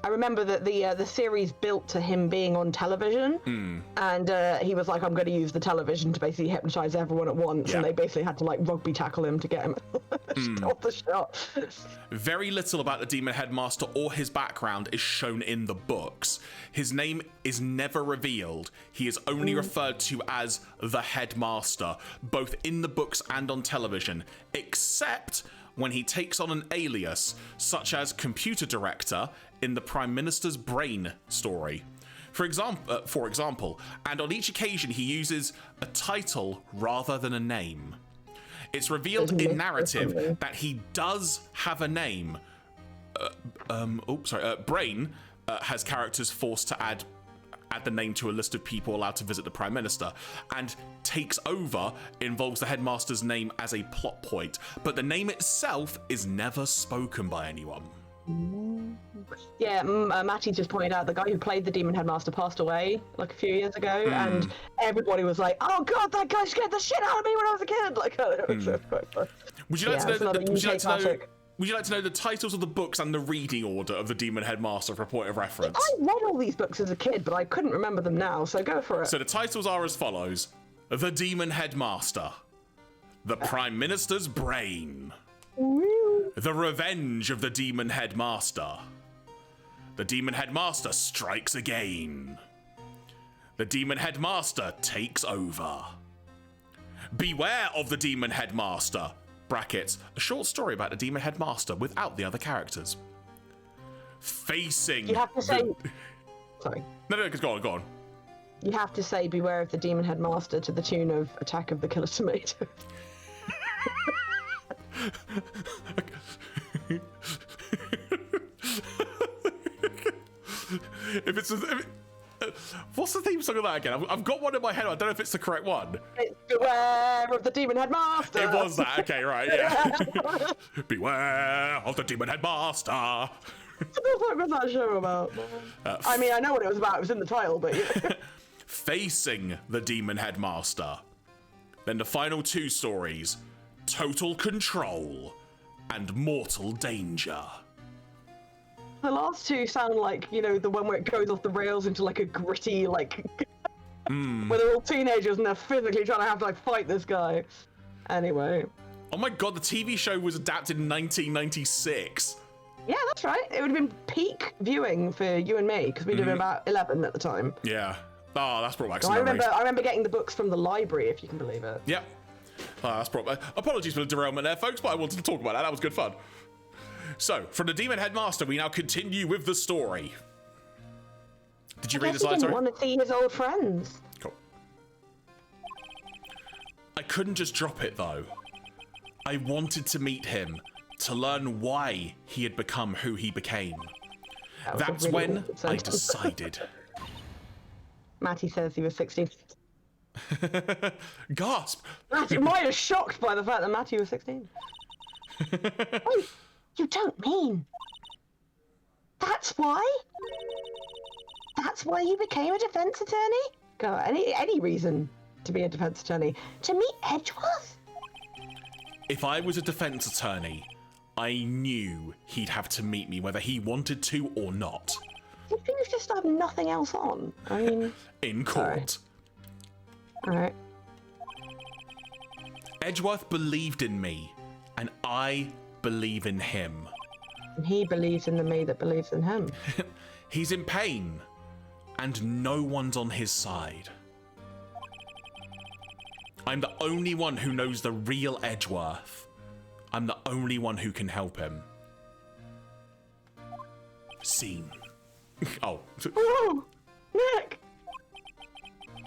I remember that the series built to him being on television, and he was like, I'm going to use the television to basically hypnotize everyone at once, and they basically had to like rugby tackle him to get him off the shot. Very little about the Demon Headmaster or his background is shown in the books. His name is never revealed. He is only referred to as the Headmaster, both in the books and on television, except when he takes on an alias, such as Computer Director in the Prime Minister's Brain story. For example, and on each occasion he uses a title rather than a name. It's revealed in narrative that he does have a name. Brain has characters forced to add the name to a list of people allowed to visit the Prime Minister, and Takes Over involves the Headmaster's name as a plot point, but the name itself is never spoken by anyone. Yeah, Matty just pointed out the guy who played the Demon Headmaster passed away like a few years ago, and everybody was like, "Oh God, that guy scared the shit out of me when I was a kid!" Like, it was quite fun. Would you like to know? Would you like to know the titles of the books and the reading order of the Demon Headmaster for a point of reference? I read all these books as a kid, but I couldn't remember them now, so go for it. So the titles are as follows: The Demon Headmaster, The Prime Minister's Brain, The Revenge of the Demon Headmaster, The Demon Headmaster Strikes Again, The Demon Headmaster Takes Over, Beware of the Demon Headmaster, brackets, a short story about the Demon Headmaster without the other characters. Facing... You have to say... Sorry. No, go on. You have to say Beware of the Demon Headmaster to the tune of Attack of the Killer Tomato. What's the theme song of that again? I've got one in my head. I don't know if it's the correct one. It's Beware of the Demon Headmaster. It was that. Okay, right, yeah. Beware of the Demon Headmaster. What the fuck was that show about? I mean, I know what it was about. It was in the title, but... Yeah. Facing the Demon Headmaster. Then the final two stories, Total Control and Mortal Danger. The last two sound like, you know, the one where it goes off the rails into like a gritty, like, where they're all teenagers and they're physically trying to have to like fight this guy. Anyway. Oh my god, the TV show was adapted in 1996. Yeah, that's right. It would have been peak viewing for you and me because we'd have been about 11 at the time. Yeah. Oh, that's brought back So some memories. I remember getting the books from the library, if you can believe it. Yep. That's brought back. Apologies for the derailment there, folks, but I wanted to talk about that. That was good fun. So, from the Demon Headmaster, we now continue with the story. Did you read the slide? He didn't want to see his old friends. Cool. I couldn't just drop it, though. I wanted to meet him, to learn why he had become who he became. That's really when I decided. Matty says he was 16. Gasp! Matty, Maya's shocked by the fact that Matty was 16. Wait, you don't mean... That's why? That's why you became a defense attorney? God, any reason to be a defense attorney? To meet Edgeworth? If I was a defense attorney, I knew he'd have to meet me whether he wanted to or not. You just have nothing else on. I mean... In court. Alright. Edgeworth believed in me, and I believe in him. And he believes in the me that believes in him. He's in pain, and no one's on his side. I'm the only one who knows the real Edgeworth. I'm the only one who can help him. Scene. Oh. Oh, Nick!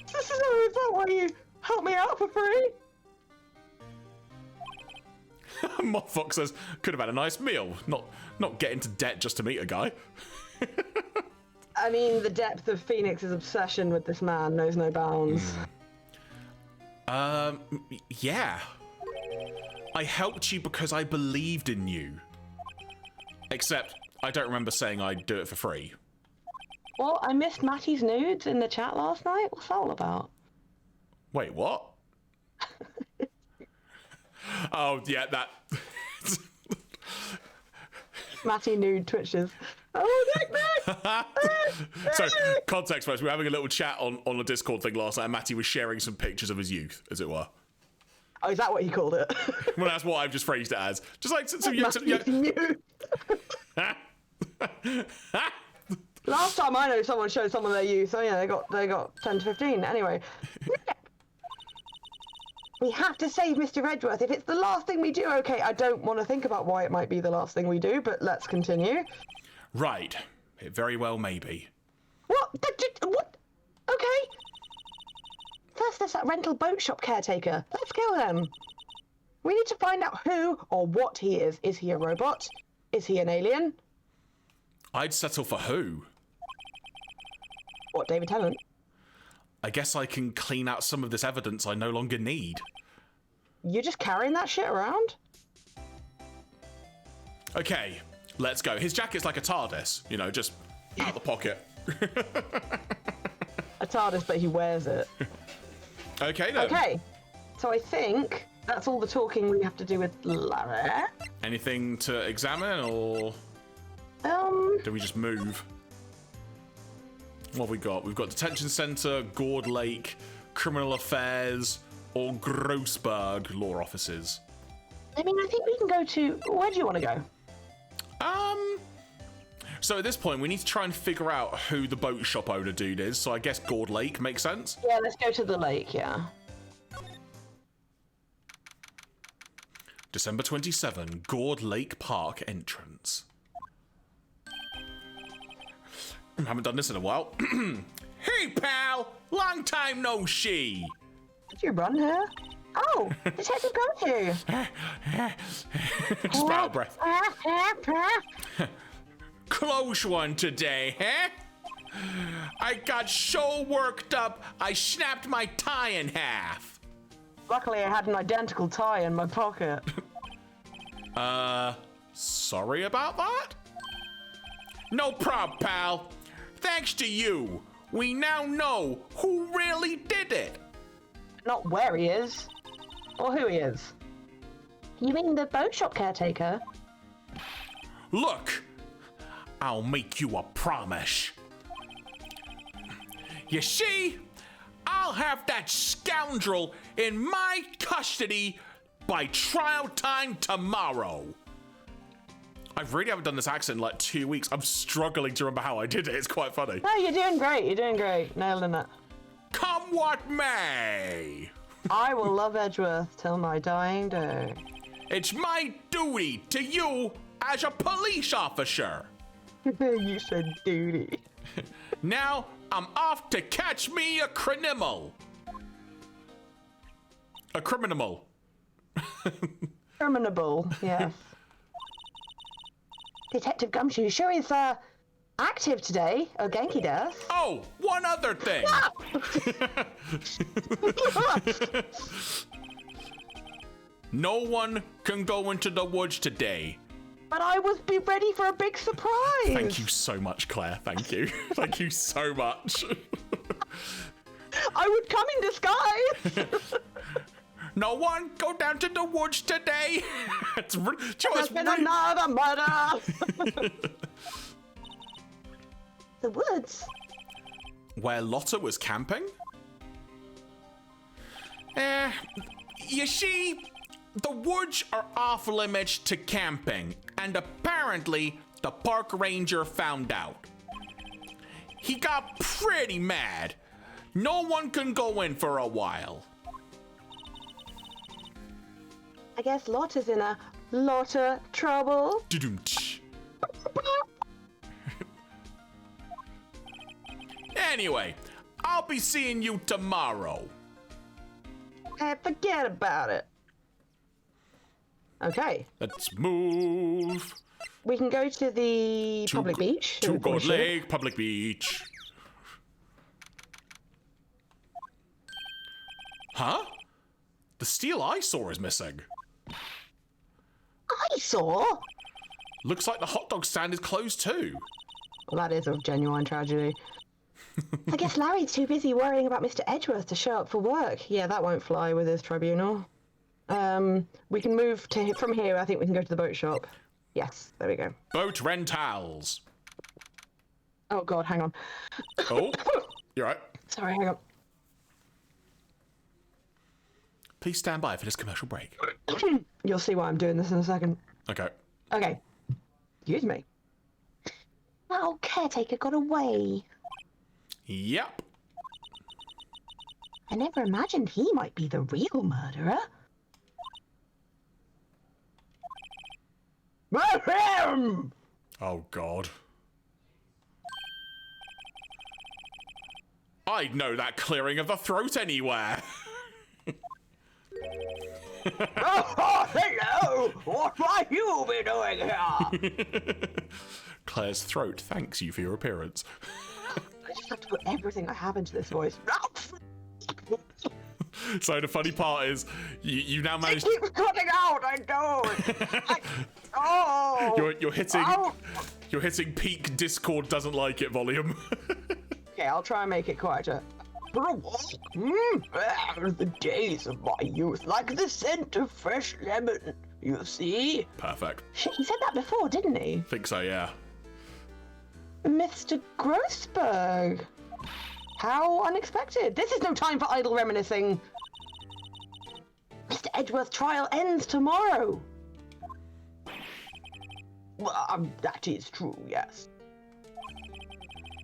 Is that why you help me out for free? Moth Fox says, could have had a nice meal. Not get into debt just to meet a guy. I mean, the depth of Phoenix's obsession with this man knows no bounds. Yeah. I helped you because I believed in you. Except, I don't remember saying I'd do it for free. Well, I missed Matty's nudes in the chat last night. What's that all about? Wait, what? Oh, yeah, that... Matty nude twitches. Oh, Nick! So, context first, we were having a little chat on a Discord thing last night, and Matty was sharing some pictures of his youth, as it were. Oh, is that what he called it? Well, that's what I've just phrased it as. Just like some nude. Last time I know someone showed someone their youth, so yeah, they got 10 to 15. Anyway. We have to save Mr. Edgeworth. If it's the last thing we do, okay, I don't want to think about why it might be the last thing we do, but let's continue. Right. It very well may be. What? What? Okay. First, there's that rental boat shop caretaker. Let's kill him. We need to find out who or what he is. Is he a robot? Is he an alien? I'd settle for who? What, David Tennant? I guess I can clean out some of this evidence I no longer need. You're just carrying that shit around? Okay, let's go. His jacket's like a TARDIS, you know, just out the pocket. A TARDIS, but he wears it. Okay, then. Okay, so I think that's all the talking we have to do with Larry. Anything to examine, or do we just move? What have we got? We've got Detention Center, Gord Lake, Criminal Affairs, or Grossberg Law Offices. I mean, I think we can go to... Where do you want to go? So at this point, we need to try and figure out who the boat shop owner dude is, so I guess Gord Lake makes sense? Yeah, let's go to the lake, yeah. December 27, Gord Lake Park entrance. Haven't done this in a while. Hey, pal! Long time no see! Did you run here? Oh, Detective Go-To! Just out of breath. Close one today, huh? I got so worked up, I snapped my tie in half. Luckily, I had an identical tie in my pocket. Sorry about that? No prob, pal. Thanks to you, we now know who really did it. Not where he is, or who he is. You mean the boat shop caretaker? Look, I'll make you a promise. You see, I'll have that scoundrel in my custody by trial time tomorrow. I really haven't done this accent in like 2 weeks. I'm struggling to remember how I did it. It's quite funny. No, you're doing great. You're doing great. Nailing it. Come what may. I will love Edgeworth till my dying day. It's my duty to you as a police officer. You said duty. Now I'm off to catch me a criminal. A criminal. Criminal, yes. Detective Gumshoe sure is active today. Oh, Genki does. Oh, one other thing. No one can go into the woods today. But I was be ready for a big surprise. Thank you so much, Claire. Thank you. Thank you so much. I would come in disguise. No one go down to the woods today. There's been another murder. The woods? Where Lotta was camping? You see, the woods are off limits to camping, and apparently the park ranger found out. He got pretty mad. No one can go in for a while. I guess Lotta's in a lot of trouble. Anyway, I'll be seeing you tomorrow. Forget about it. Okay. Let's move. We can go to the public beach. To Gold Lake Public Beach. Huh? The steel eyesore is missing. Eyesore? Looks like the hot dog stand is closed too. Well, that is a genuine tragedy. I guess Larry's too busy worrying about Mr. Edgeworth to show up for work. Yeah, that won't fly with his tribunal. We can move from here. I think we can go to the boat shop. Yes, there we go. Boat rentals. Oh, God, hang on. Oh, you're right. Sorry, hang on. Please stand by for this commercial break. You'll see why I'm doing this in a second. Okay. Okay. Excuse me. That old caretaker got away. Yep. I never imagined he might be the real murderer. Oh, God. I'd know that clearing of the throat anywhere. Oh, hello! What might you be doing here? Claire's throat thanks you for your appearance. I just have to put everything I have into this voice. So the funny part is, you now managed. It keeps cutting out. I don't. Oh. You're hitting peak Discord doesn't like it volume. Okay, I'll try and make it quieter. For a walk. The days of my youth, like the scent of fresh lemon. You see? Perfect. Shit, he said that before, didn't he? Think so, yeah. Mr. Grossberg. How unexpected. This is no time for idle reminiscing. Mr. Edgeworth's trial ends tomorrow. Well, that is true, yes.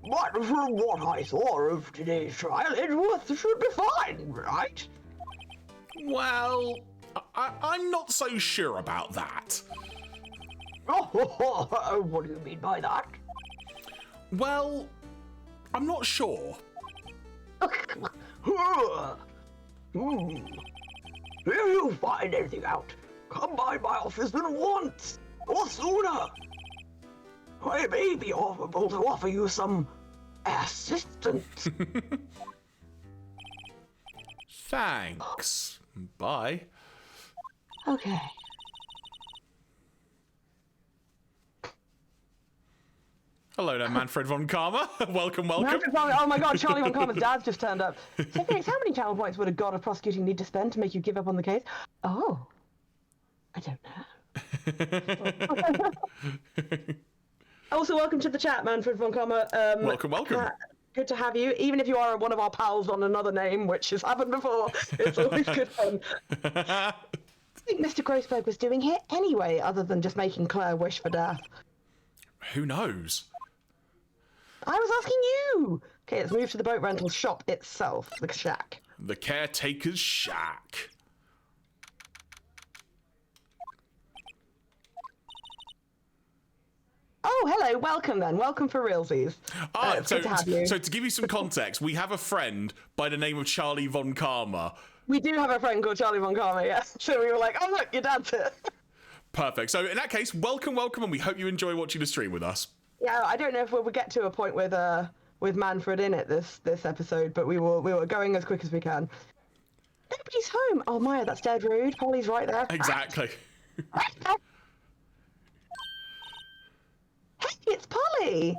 But from what I saw of today's trial, Edgeworth should be fine, right? Well, I'm not so sure about that. Oh, what do you mean by that? Well, I'm not sure. If you find anything out, come by my office at once, or sooner. I may be able to offer you some assistance. Thanks. Bye. Okay. Hello there, Manfred von Karma. Welcome. Oh my god, Charlie von Karma's dad's just turned up. So Felix, how many channel points would a god of prosecuting need to spend to make you give up on the case? Oh. I don't know. Also, welcome to the chat, Manfred von Karma. Welcome. Good to have you. Even if you are one of our pals on another name, which has happened before, it's always good fun. think Mr. Grossberg was doing here anyway, other than just making Claire wish for death? Who knows? I was asking you! Okay, let's move to the boat rental shop itself, the shack. The caretaker's shack. Oh, hello, welcome then. Welcome for realsies. So, good to have you. so to give you some context, we have a friend by the name of Charlie Von Karma. We do have a friend called Charlie Von Karma, yes. So we were like, oh look, your dad's here. Perfect. So in that case, welcome, and we hope you enjoy watching the stream with us. Yeah, I don't know if we'll get to a point with Manfred in it this episode, but we were going as quick as we can. Nobody's home. Oh Maya, that's dead rude. Polly's right there. Exactly. Hey, it's Polly!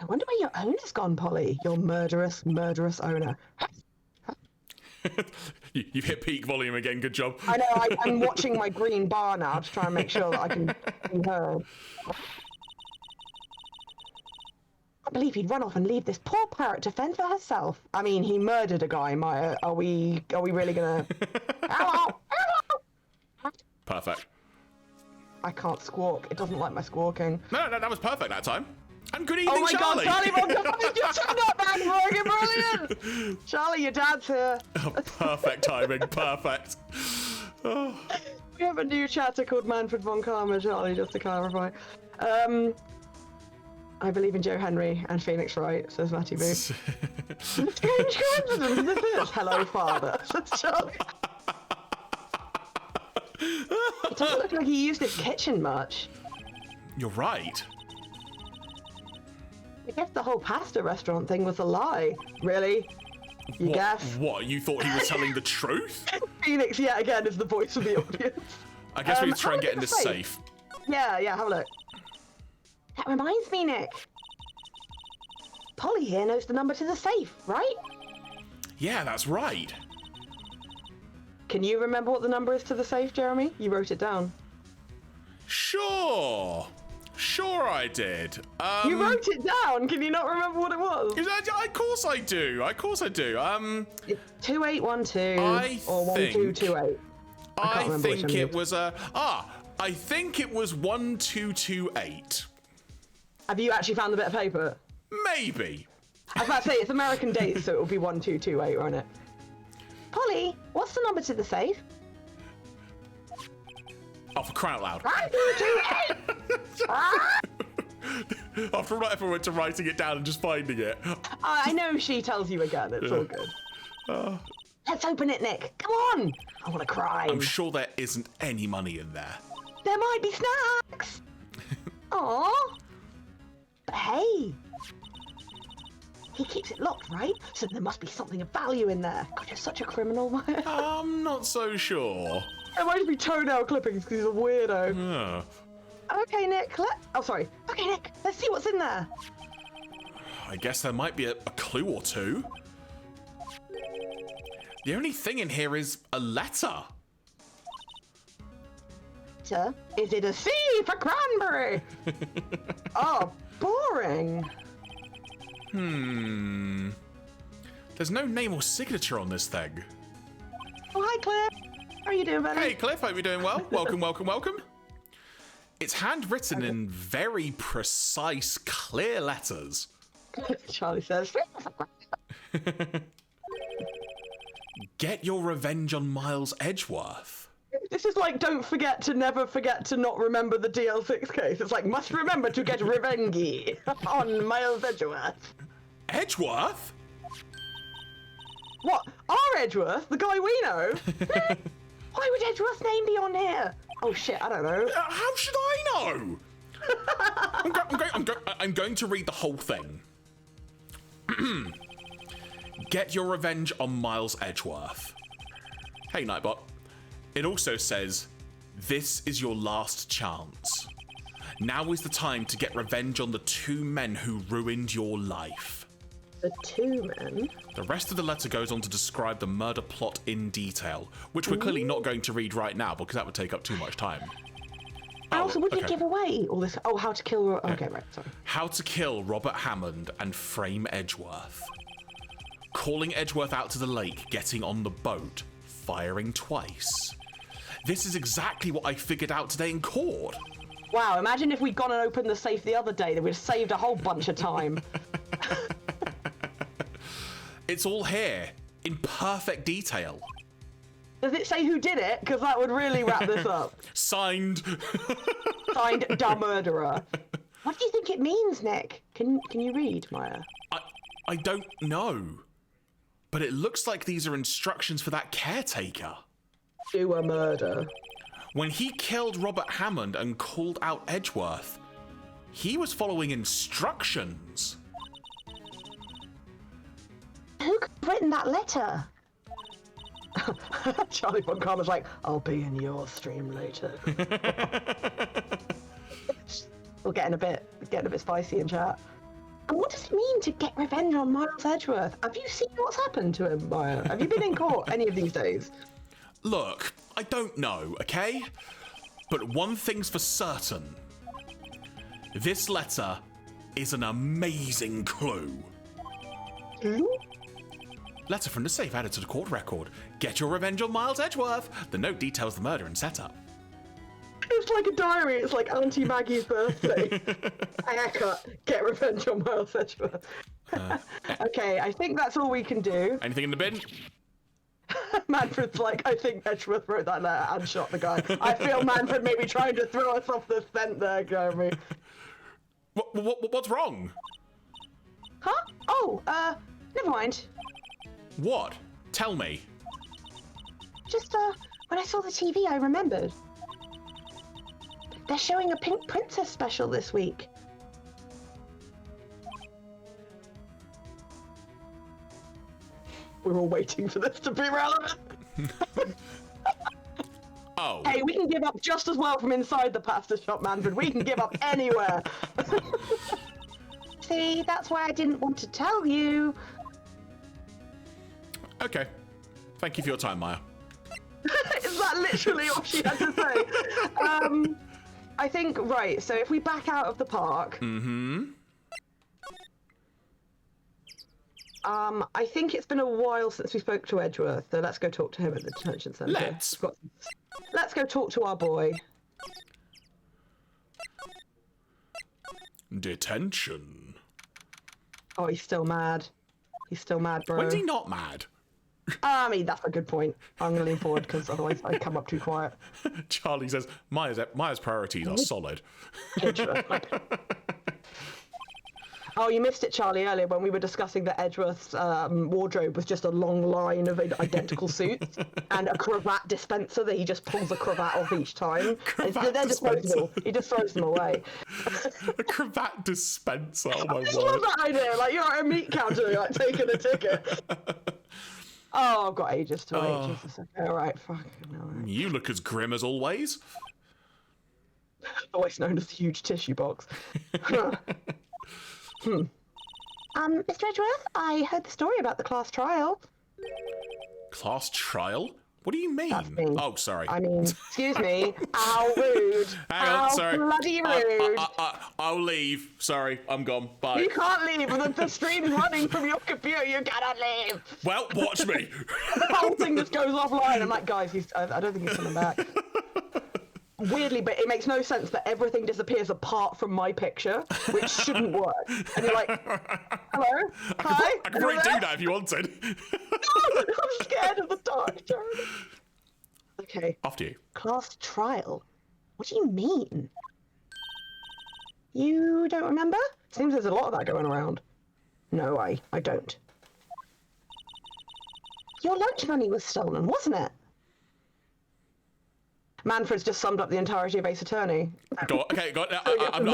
I wonder where your owner's gone, Polly. Your murderous owner. You've hit peak volume again, good job. I know, I'm watching my green bar now to try and make sure that I can be heard. I can't believe he'd run off and leave this poor parrot to fend for herself. I mean, he murdered a guy, Maya. Are we really gonna... Hello! Hello! Perfect. I can't squawk. It doesn't like my squawking. No, that was perfect that time. And good evening, Charlie. God, Charlie, you turned up, man. Fucking brilliant. Charlie, your dad's here. Oh, perfect timing. Perfect. Oh. We have a new chatter called Manfred Von Karma, Charlie, just to clarify. I believe in Joe Henry and Phoenix Wright, says Matty Boo. Strange coincidence this is. Hello, father, says Charlie. It doesn't look like he used his kitchen much. You're right. I guess the whole pasta restaurant thing was a lie. Really? You guess? What? You thought he was telling the truth? Phoenix, yet again, is the voice of the audience. I guess we need to try and get in this safe. Yeah, have a look. That reminds me, Nick. Polly here knows the number to the safe, right? Yeah, that's right. Can you remember what the number is to the safe, Jeremy? You wrote it down. Sure I did. You wrote it down. Can you not remember what it was? Of course I do. It's 2812 or 1228. I think it was I think it was 1228. Have you actually found the bit of paper? Maybe. I was about to say it's American dates, so it will be 1228, won't it? Polly, what's the number to the safe? Oh, for crying out loud. 1228! After all that effort went to writing it down and just finding it. I know she tells you again. It's all good. Let's open it, Nick. Come on. I want to cry. I'm sure there isn't any money in there. There might be snacks. Aww. But hey. He keeps it locked, right? So there must be something of value in there. God, you're such a criminal, Maya. I'm not so sure. It might be toenail clippings because he's a weirdo. Yeah. Okay, Nick. Okay, Nick. Let's see what's in there. I guess there might be a clue or two. The only thing in here is a letter. Is it a C for cranberry? Oh, boring. There's no name or signature on this thing. Oh, hi, Cliff. How are you doing, buddy? Hey, Cliff. Hope you're doing well. Welcome. It's handwritten in very precise, clear letters. Charlie says. Get your revenge on Miles Edgeworth. This is like, never forget to not remember the DL6 case. It's like, must remember to get revenge on Miles Edgeworth. Edgeworth? What? Our Edgeworth? The guy we know? Why would Edgeworth's name be on here? Oh shit, I don't know. How should I know? I'm going to read the whole thing. Get your revenge on Miles Edgeworth. Hey, Nightbot. It also says, this is your last chance. Now is the time to get revenge on the two men who ruined your life. The two men? The rest of the letter goes on to describe the murder plot in detail, which we're clearly not going to read right now because that would take up too much time. And also, would you give away all this? Oh, how to kill... Okay, right, sorry. How to kill Robert Hammond and frame Edgeworth. Calling Edgeworth out to the lake, getting on the boat, firing twice. This is exactly what I figured out today in court. Wow, imagine if we'd gone and opened the safe the other day, then we'd have saved a whole bunch of time. It's all here, in perfect detail. Does it say who did it? Because that would really wrap this up. Signed. Signed, Da Murderer. What do you think it means, Nick? Can you read, Maya? I don't know. But it looks like these are instructions for that caretaker. Do a murder. When he killed Robert Hammond and called out Edgeworth, he was following instructions. Who could have written that letter? Charlie Von Karma's like, I'll be in your stream later. We're getting a bit spicy in chat. And what does it mean to get revenge on Miles Edgeworth? Have you seen what's happened to him, Maya? Have you been in court any of these days? Look, I don't know, okay? But one thing's for certain. This letter is an amazing clue. Clue? Letter from the safe added to the court record. Get your revenge on Miles Edgeworth. The note details the murder and setup. It's like a diary. It's like Auntie Maggie's birthday. Haircut. Get revenge on Miles Edgeworth. Okay, I think that's all we can do. Anything in the bin? Manfred's like, I think Edgeworth wrote that letter and shot the guy. I feel Manfred may be trying to throw us off the scent there, Jeremy. What's wrong? Huh? Oh, never mind. What? Tell me. Just, when I saw the TV, I remembered. They're showing a Pink Princess special this week. We're all waiting for this to be relevant. Oh. Hey, we can give up just as well from inside the pasta shop, Manfred. We can give up anywhere. See, that's why I didn't want to tell you. Okay. Thank you for your time, Maya. Is that literally all she had to say? I think, right, so if we back out of the park... I think it's been a while since we spoke to Edgeworth, so let's go talk to him at the detention centre. Let's go talk to our boy. Detention. Oh, he's still mad. He's still mad, bro. When's he not mad? I mean, that's a good point. I'm going to lean forward because otherwise I'd come up too quiet. Charlie says, Maya's priorities are solid. Oh, you missed it, Charlie, earlier when we were discussing that Edgeworth's wardrobe was just a long line of identical suits and a cravat dispenser that he just pulls a cravat off each time. They're disposable. He just throws them away. A cravat dispenser, oh my word. I just love that idea. Like, you're at a meat counter, like, taking a ticket. Oh, I've got ages to wait. Just a second. All right, fucking hell. You look as grim as always. Always known as the huge tissue box. Mr. Edgeworth, I heard the story about the class trial. Class trial? What do you mean? That's me. Oh, sorry. I mean, excuse me. How rude. Hang on, sorry. Bloody rude. I'll leave. Sorry, I'm gone. Bye. You can't leave. The stream's running from your computer. You cannot leave. Well, watch me. The whole thing just goes offline. I'm like, guys, I don't think he's coming back. Weirdly, but it makes no sense that everything disappears apart from my picture, which shouldn't work. And you're like, hello? Hi? I could probably do that if you wanted. No, I'm scared of the dark, Jeremy. Okay. After you. Class trial? What do you mean? You don't remember? Seems there's a lot of that going around. No, I don't. Your lunch money was stolen, wasn't it? Manfred's just summed up the entirety of Ace Attorney. Go on. Okay, go on. I've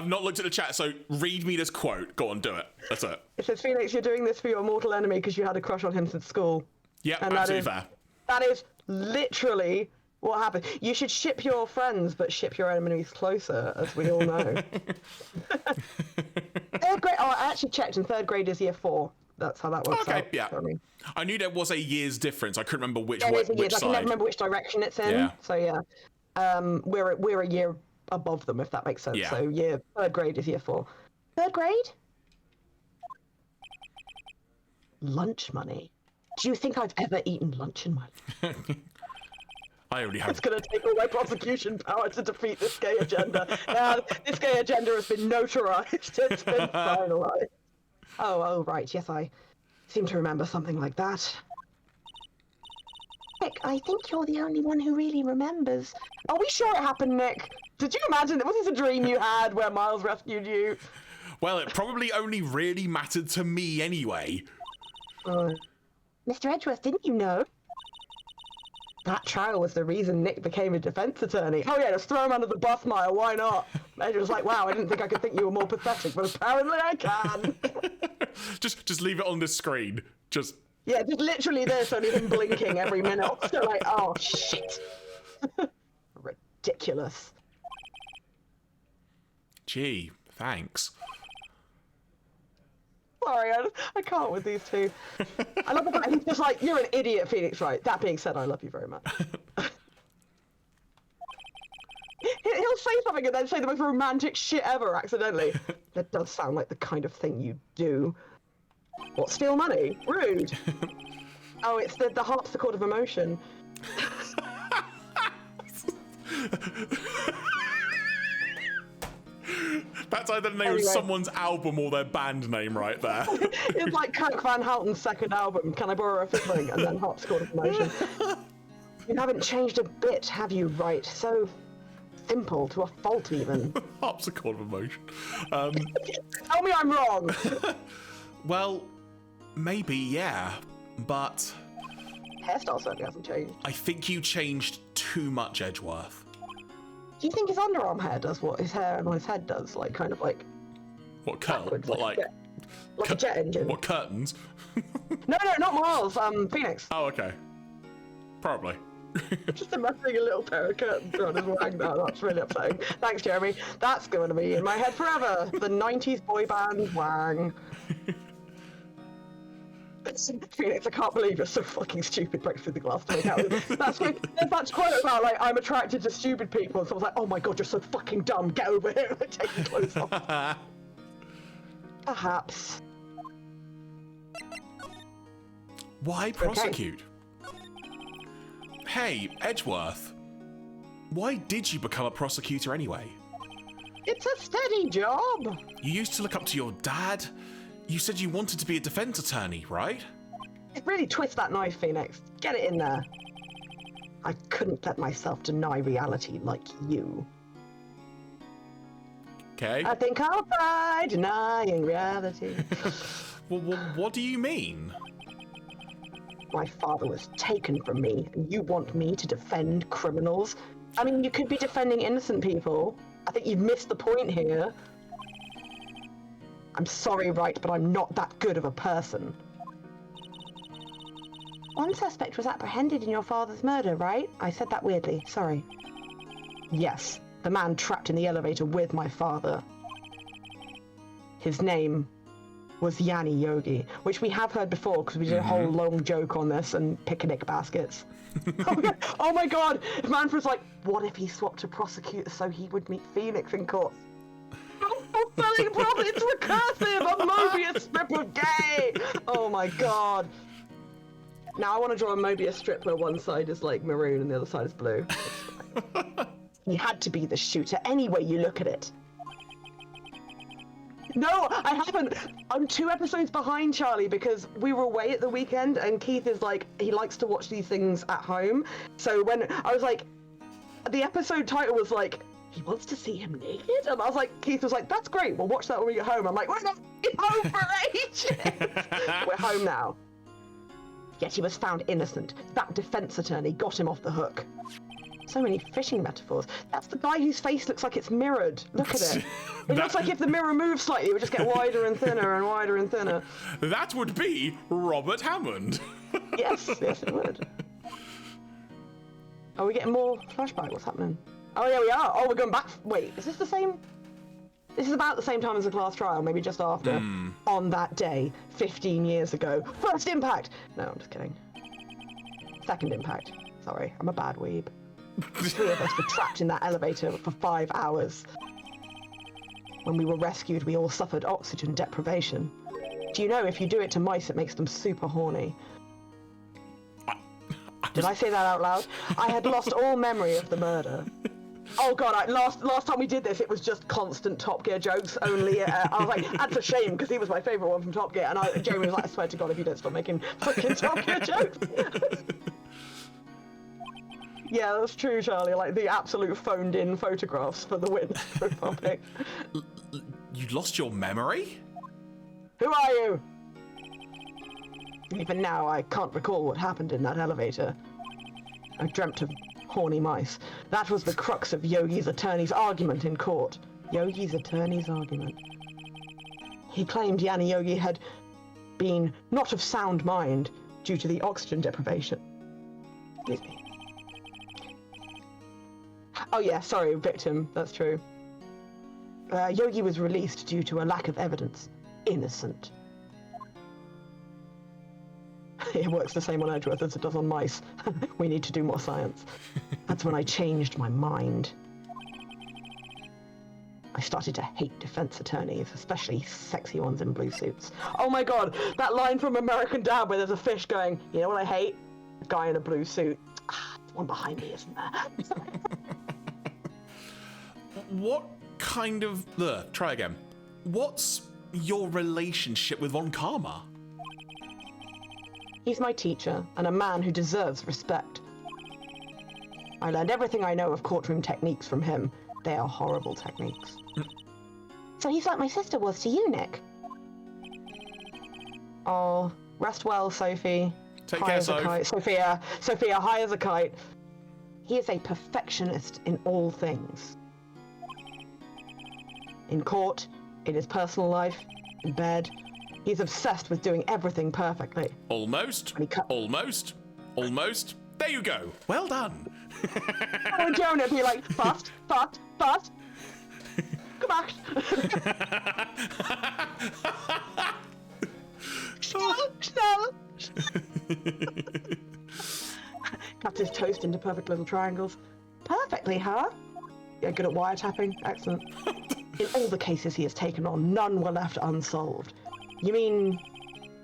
not looked at the chat, so read me this quote. Go on, do it. That's it. It says, Phoenix, you're doing this for your mortal enemy because you had a crush on him since school. Yep, And absolutely fair. That is literally what happened. You should ship your friends, but ship your enemies closer, as we all know. Third grade. Oh, I actually checked, and third grade is year 4. That's how that works out. Okay, yeah. I knew there was a year's difference. I couldn't remember which side. I can never side. remember which direction it's in. Yeah. So yeah, we're a year above them, if that makes sense. Yeah. So third grade is year 4. Third grade? Lunch money. Do you think I've ever eaten lunch in my life? I only have... It's going to take all my prosecution power to defeat this gay agenda. Now, this gay agenda has been notarized. It's been finalized. Oh, right. Yes, I seem to remember something like that. Nick, I think you're the only one who really remembers. Are we sure it happened, Nick? Did you imagine? Was this a dream you had where Miles rescued you? Well, it probably only really mattered to me anyway. Mr. Edgeworth, didn't you know? That trial was the reason Nick became a defense attorney. Oh yeah, just throw him under the bus, Mile, why not? Edge was like, wow, I didn't think I could think you were more pathetic, but apparently I can. just leave it on the screen. Yeah, just literally this, only him blinking every minute. So like, oh shit. Ridiculous. Gee, thanks. Sorry, I can't with these two. I love the fact he's just like, you're an idiot, Phoenix, right? That being said, I love you very much. He'll say something and then say the most romantic shit ever accidentally. That does sound like the kind of thing you do. What, steal money? Rude. Oh, it's the harpsichord of emotion. That's either the name of someone's album or their band name right there. It's like Kirk Van Houten's second album, Can I Borrow a Feeling? And then Harpsichord of Emotion. You haven't changed a bit, have you, right? So simple, to a fault even. Harpsichord of Emotion. Tell me I'm wrong! Well, maybe, yeah, but... Hairstyle certainly hasn't changed. I think you changed too much, Edgeworth. Do you think his underarm hair does what his hair on his head does? Like, kind of like... What, curl? What, like a jet engine. What, curtains? No, not Miles, Phoenix. Oh, okay. Probably. Just imagining a little pair of curtains on his wang now, that's really upsetting. Thanks, Jeremy. That's going to be in my head forever. The 90s boy band wang. Phoenix, I can't believe you're so fucking stupid, breaks through the glass to make out with it. That's quite about, like, I'm attracted to stupid people, and someone's like, oh my god, you're so fucking dumb, get over here, and take your clothes off. Perhaps. Why prosecute? Hey, Edgeworth, why did you become a prosecutor anyway? It's a steady job. You used to look up to your dad. You said you wanted to be a defense attorney, right? Really twist that knife, Phoenix. Get it in there. I couldn't let myself deny reality like you. Okay. I think I'll try denying reality. Well, what do you mean? My father was taken from me, and you want me to defend criminals? I mean, you could be defending innocent people. I think you've missed the point here. I'm sorry, right, but I'm not that good of a person. One suspect was apprehended in your father's murder, right? I said that weirdly, sorry. Yes, the man trapped in the elevator with my father. His name was Yanni Yogi, which we have heard before because we did a whole long joke on this and picnic baskets. Oh my god! If Manfred's like, what if he swapped a prosecutor so he would meet Phoenix in court? Fulfilling prophecy, it's recursive! A Mobius strip of gay! Oh my god. Now I want to draw a Mobius strip where one side is like maroon and the other side is blue. He had to be the shooter any way you look at it. No, I haven't. I'm 2 episodes behind Charlie because we were away at the weekend and Keith is like, he likes to watch these things at home. So when I was like, the episode title was like, he wants to see him naked? And I was like, Keith was like, that's great, we'll watch that when we get home. I'm like, we're not home for ages. We're home now. Yet he was found innocent. That defense attorney got him off the hook. So many fishing metaphors. That's the guy whose face looks like it's mirrored. Look at it. It looks like if the mirror moves slightly, it would just get wider and thinner and wider and thinner. That would be Robert Hammond. Yes, it would. Are we getting more flashback? What's happening? Oh, yeah, we are. Oh, we're going back. Wait, is this the same? This is about the same time as the class trial, maybe just after. On that day, 15 years ago. First impact! No, I'm just kidding. Second impact. Sorry, I'm a bad weeb. The 3 of us were trapped in that elevator for 5 hours. When we were rescued, we all suffered oxygen deprivation. Do you know if you do it to mice, it makes them super horny? Did I say that out loud? I had lost all memory of the murder. Oh god, last time we did this, it was just constant Top Gear jokes only. I was like, that's a shame, because he was my favourite one from Top Gear, and Jeremy was like, I swear to god if you don't stop making fucking Top Gear jokes. Yeah, that's true, Charlie, like the absolute phoned in photographs for the win profile pic. You lost your memory? Who are you? Even now, I can't recall what happened in that elevator. I dreamt of horny mice. That was the crux of Yogi's attorney's argument in court. Yogi's attorney's argument. He claimed Yanni Yogi had been not of sound mind due to the oxygen deprivation. Excuse me. Oh yeah, sorry, victim, that's true. Yogi was released due to a lack of evidence. Innocent. It works the same on Edgeworth as it does on mice. We need to do more science. That's when I changed my mind. I started to hate defense attorneys, especially sexy ones in blue suits. Oh my god, that line from American Dad where there's a fish going, you know what I hate? A guy in a blue suit. Ah, the one behind me, isn't there? What kind of... try again. What's your relationship with Von Karma? He's my teacher, and a man who deserves respect. I learned everything I know of courtroom techniques from him. They are horrible techniques. So he's like my sister was to you, Nick. Oh, rest well, Sophie. Take care, Sophie. Sophia, high as a kite. He is a perfectionist in all things. In court, in his personal life, in bed. He's obsessed with doing everything perfectly. Almost. Almost. Almost. There you go. Well done. And Jonah would be like, fast. Come back. Schnell. Cut his toast into perfect little triangles. Perfectly, huh? Yeah, good at wiretapping. Excellent. In all the cases he has taken on, none were left unsolved. You mean...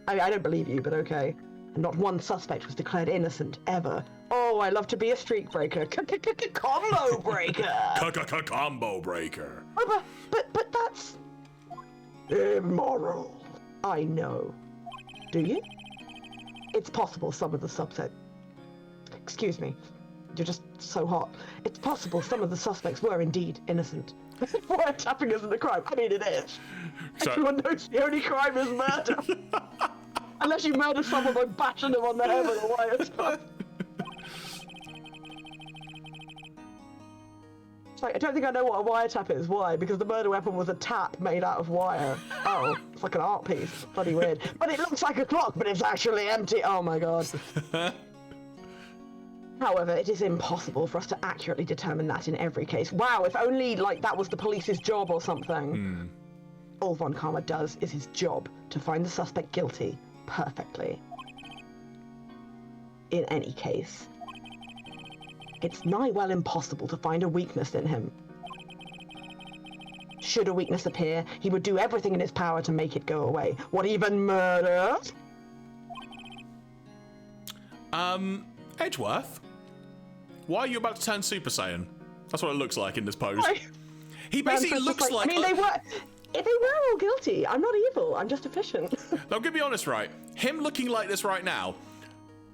I don't believe you, but okay. Not one suspect was declared innocent, ever. Oh, I love to be a streak breaker. Combo breaker! Combo breaker. Oh, but that's... immoral. I know. Do you? It's possible some of the suspects... Excuse me. You're just so hot. It's possible some of the suspects were indeed innocent. Wiretapping isn't a crime. I mean, it is. So... Everyone knows the only crime is murder. Unless you murder someone by bashing them on the head with a wiretap. It's like, I don't think I know what a wiretap is. Why? Because the murder weapon was a tap made out of wire. Oh, it's like an art piece. It's bloody weird. But it looks like a clock, but it's actually empty. Oh my god. However, it is impossible for us to accurately determine that in every case. Wow, if only, like, that was the police's job or something. All Von Karma does is his job, to find the suspect guilty perfectly. In any case, it's nigh well impossible to find a weakness in him. Should a weakness appear, he would do everything in his power to make it go away. What, even murder? Edgeworth? Why are you about to turn Super Saiyan? That's what it looks like in this pose. He basically looks like... I mean, they were all guilty. I'm not evil. I'm just efficient. Now, I'm gonna be honest, right? Him looking like this right now,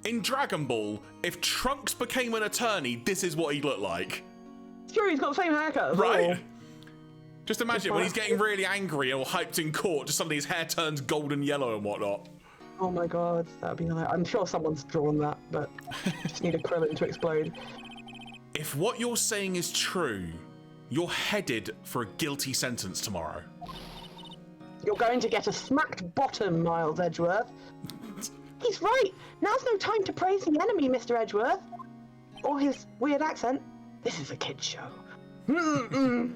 in Dragon Ball, if Trunks became an attorney, this is what he'd look like. Sure, he's got the same haircut. Right? Just imagine when he's getting really angry or hyped in court, just suddenly his hair turns golden yellow and whatnot. Oh my god, that'd be hilarious. I'm sure someone's drawn that, but just need a Krillin to explode. If what you're saying is true, you're headed for a guilty sentence tomorrow. You're going to get a smacked bottom, Miles Edgeworth. He's right. Now's no time to praise the enemy, Mr. Edgeworth. Or his weird accent. This is a kid's show. I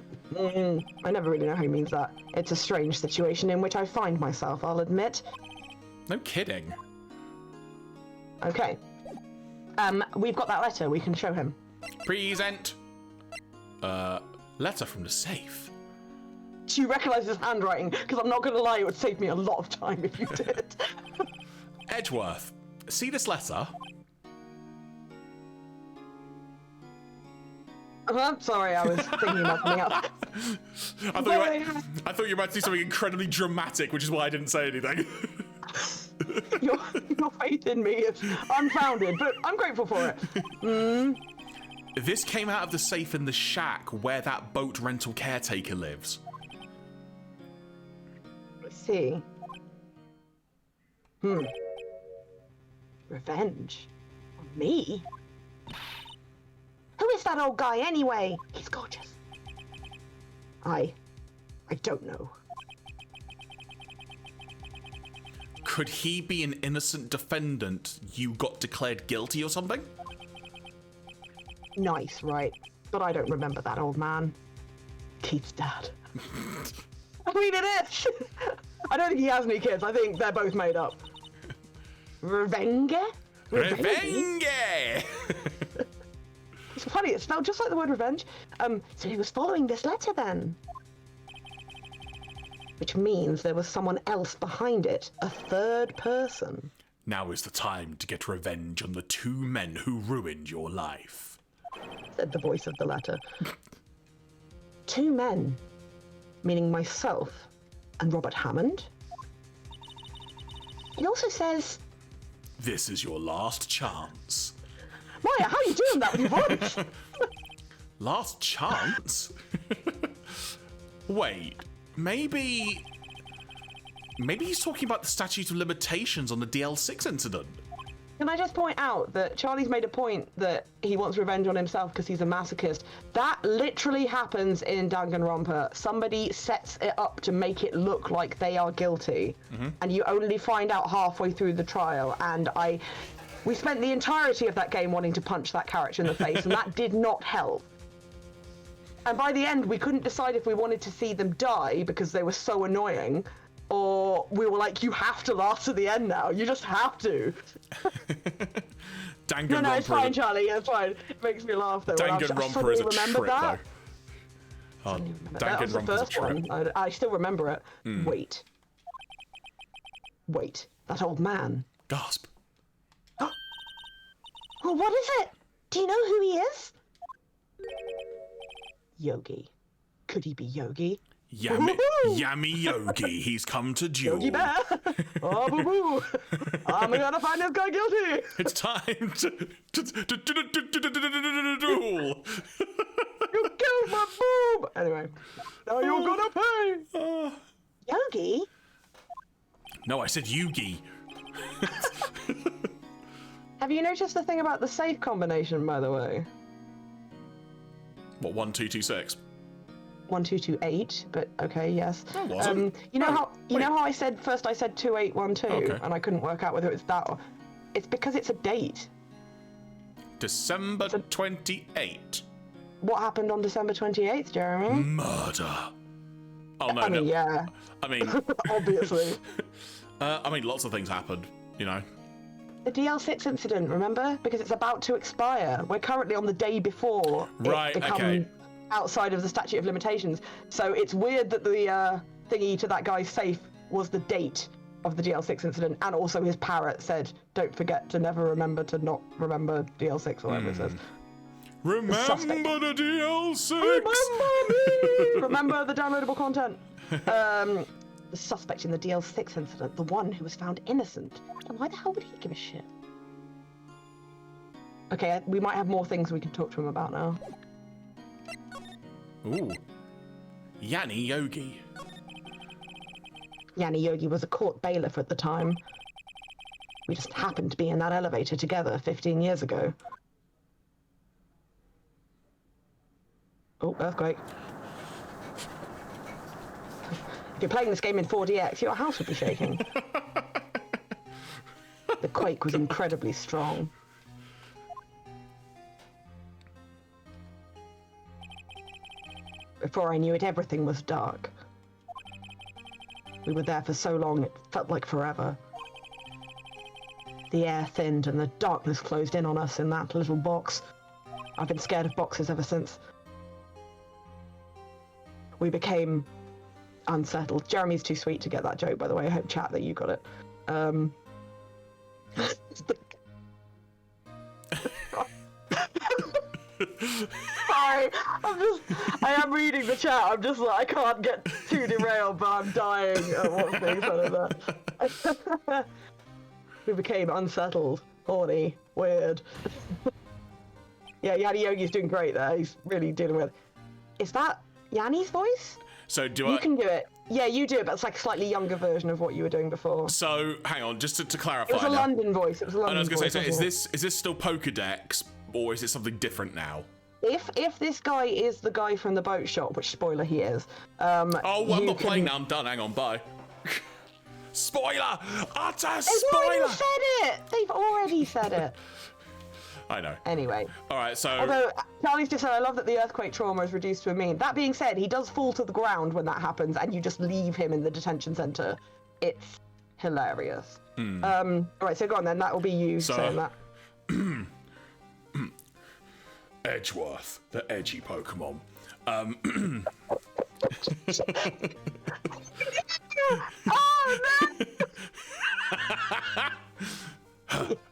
never really know how he means that. It's a strange situation in which I find myself, I'll admit. No kidding. Okay. We've got that letter. We can show him. Present. Letter from the safe. Do you recognise his handwriting? Because I'm not going to lie, it would save me a lot of time if you did. Edgeworth, see this letter? Sorry, I was thinking about something else. I thought you were about to do something incredibly dramatic, which is why I didn't say anything. Your faith in me is unfounded, but I'm grateful for it. This came out of the safe in the shack where that boat rental caretaker lives. Let's see. Revenge? On me? Who is that old guy anyway? He's gorgeous. I don't know. Could he be an innocent defendant you got declared guilty or something? Nice, right? But I don't remember that old man. Keith's dad. I mean, it is! I don't think he has any kids. I think they're both made up. Revenge? Revenge! It's funny, it's spelled just like the word revenge. So he was following this letter then. Which means there was someone else behind it, a third person. Now is the time to get revenge on the two men who ruined your life, said the voice of the letter. Two men, meaning myself and Robert Hammond. It also says, this is your last chance. Maya, how are you doing that with your voice? Last chance? Wait, maybe he's talking about the statute of limitations on the DL6 incident. Can I just point out that Charlie's made a point that he wants revenge on himself because he's a masochist. That literally happens in Danganronpa. Somebody sets it up to make it look like they are guilty, and you only find out halfway through the trial. And we spent the entirety of that game wanting to punch that character in the face, and that did not help. And by the end, we couldn't decide if we wanted to see them die because they were so annoying, or we were like, you have to last to the end now. You just have to. No, it's fine, Charlie. It's fine. It makes me laugh, though. Danganronpa is a trip, though. Oh, that was the first one. I still remember it. Wait. That old man. Gasp. Well, what is it? Do you know who he is? Yogi. Could he be Yogi? Yummy Yogi, he's come to duel. Yogi Bear! Oh, boo-boo! I'm gonna find this guy guilty! It's time to duel! You killed my boob! Anyway, now you're gonna pay! Yogi? No, I said Yugi. Have you noticed the thing about the safe combination, by the way? What, 1226? 1228, but okay, yes. Oh, wasn't. You know how I said 2812, okay, and I couldn't work out whether it's that or it's because it's a date. December 28. What happened on December 28th, Jeremy? Murder. Oh no, I mean, yeah. I mean, obviously. I mean, lots of things happened, you know. The DL6 incident, remember? Because it's about to expire. We're currently on the day before right, it becomes okay. outside of the statute of limitations. So it's weird that the thingy to that guy's safe was the date of the DL6 incident, and also his parrot said, "Don't forget to never remember to not remember DL6," or whatever it says. Remember the DL6. Remember me. Remember the downloadable content. The suspect in the DL6 incident, the one who was found innocent. And why the hell would he give a shit? Okay, we might have more things we can talk to him about now. Ooh. Yanni Yogi. Yanni Yogi was a court bailiff at the time. We just happened to be in that elevator together 15 years ago. Oh, earthquake. If you're playing this game in 4DX, your house would be shaking. The quake was incredibly strong. Before I knew it, everything was dark. We were there for so long, it felt like forever. The air thinned and the darkness closed in on us in that little box. I've been scared of boxes ever since. We became unsettled. Jeremy's too sweet to get that joke, by the way. I hope, chat, that you got it. Sorry, I am reading the chat. I'm just like, I can't get too derailed, but I'm dying at what's being said of that. We became unsettled, horny, weird. Yeah, Yanni Yogi's doing great there. He's really dealing with. Is that Yanni's voice? So You can do it. Yeah, you do it, but it's like a slightly younger version of what you were doing before. So, hang on, just to clarify. It was a now. London voice. It was a London voice. I was going to say, so is this still Pokedex, or is it something different now? If this guy is the guy from the boat shop, which spoiler he is. I'm not playing now. I'm done. Hang on. Bye. Spoiler! Utter spoiler! They've already said it. They've already said it. I know. Anyway. All right. So. Although Charlie's just said, I love that the earthquake trauma is reduced to a meme. That being said, he does fall to the ground when that happens, and you just leave him in the detention center. It's hilarious. All right. So go on then. That will be you saying that. Edgeworth, the edgy Pokemon. Oh no!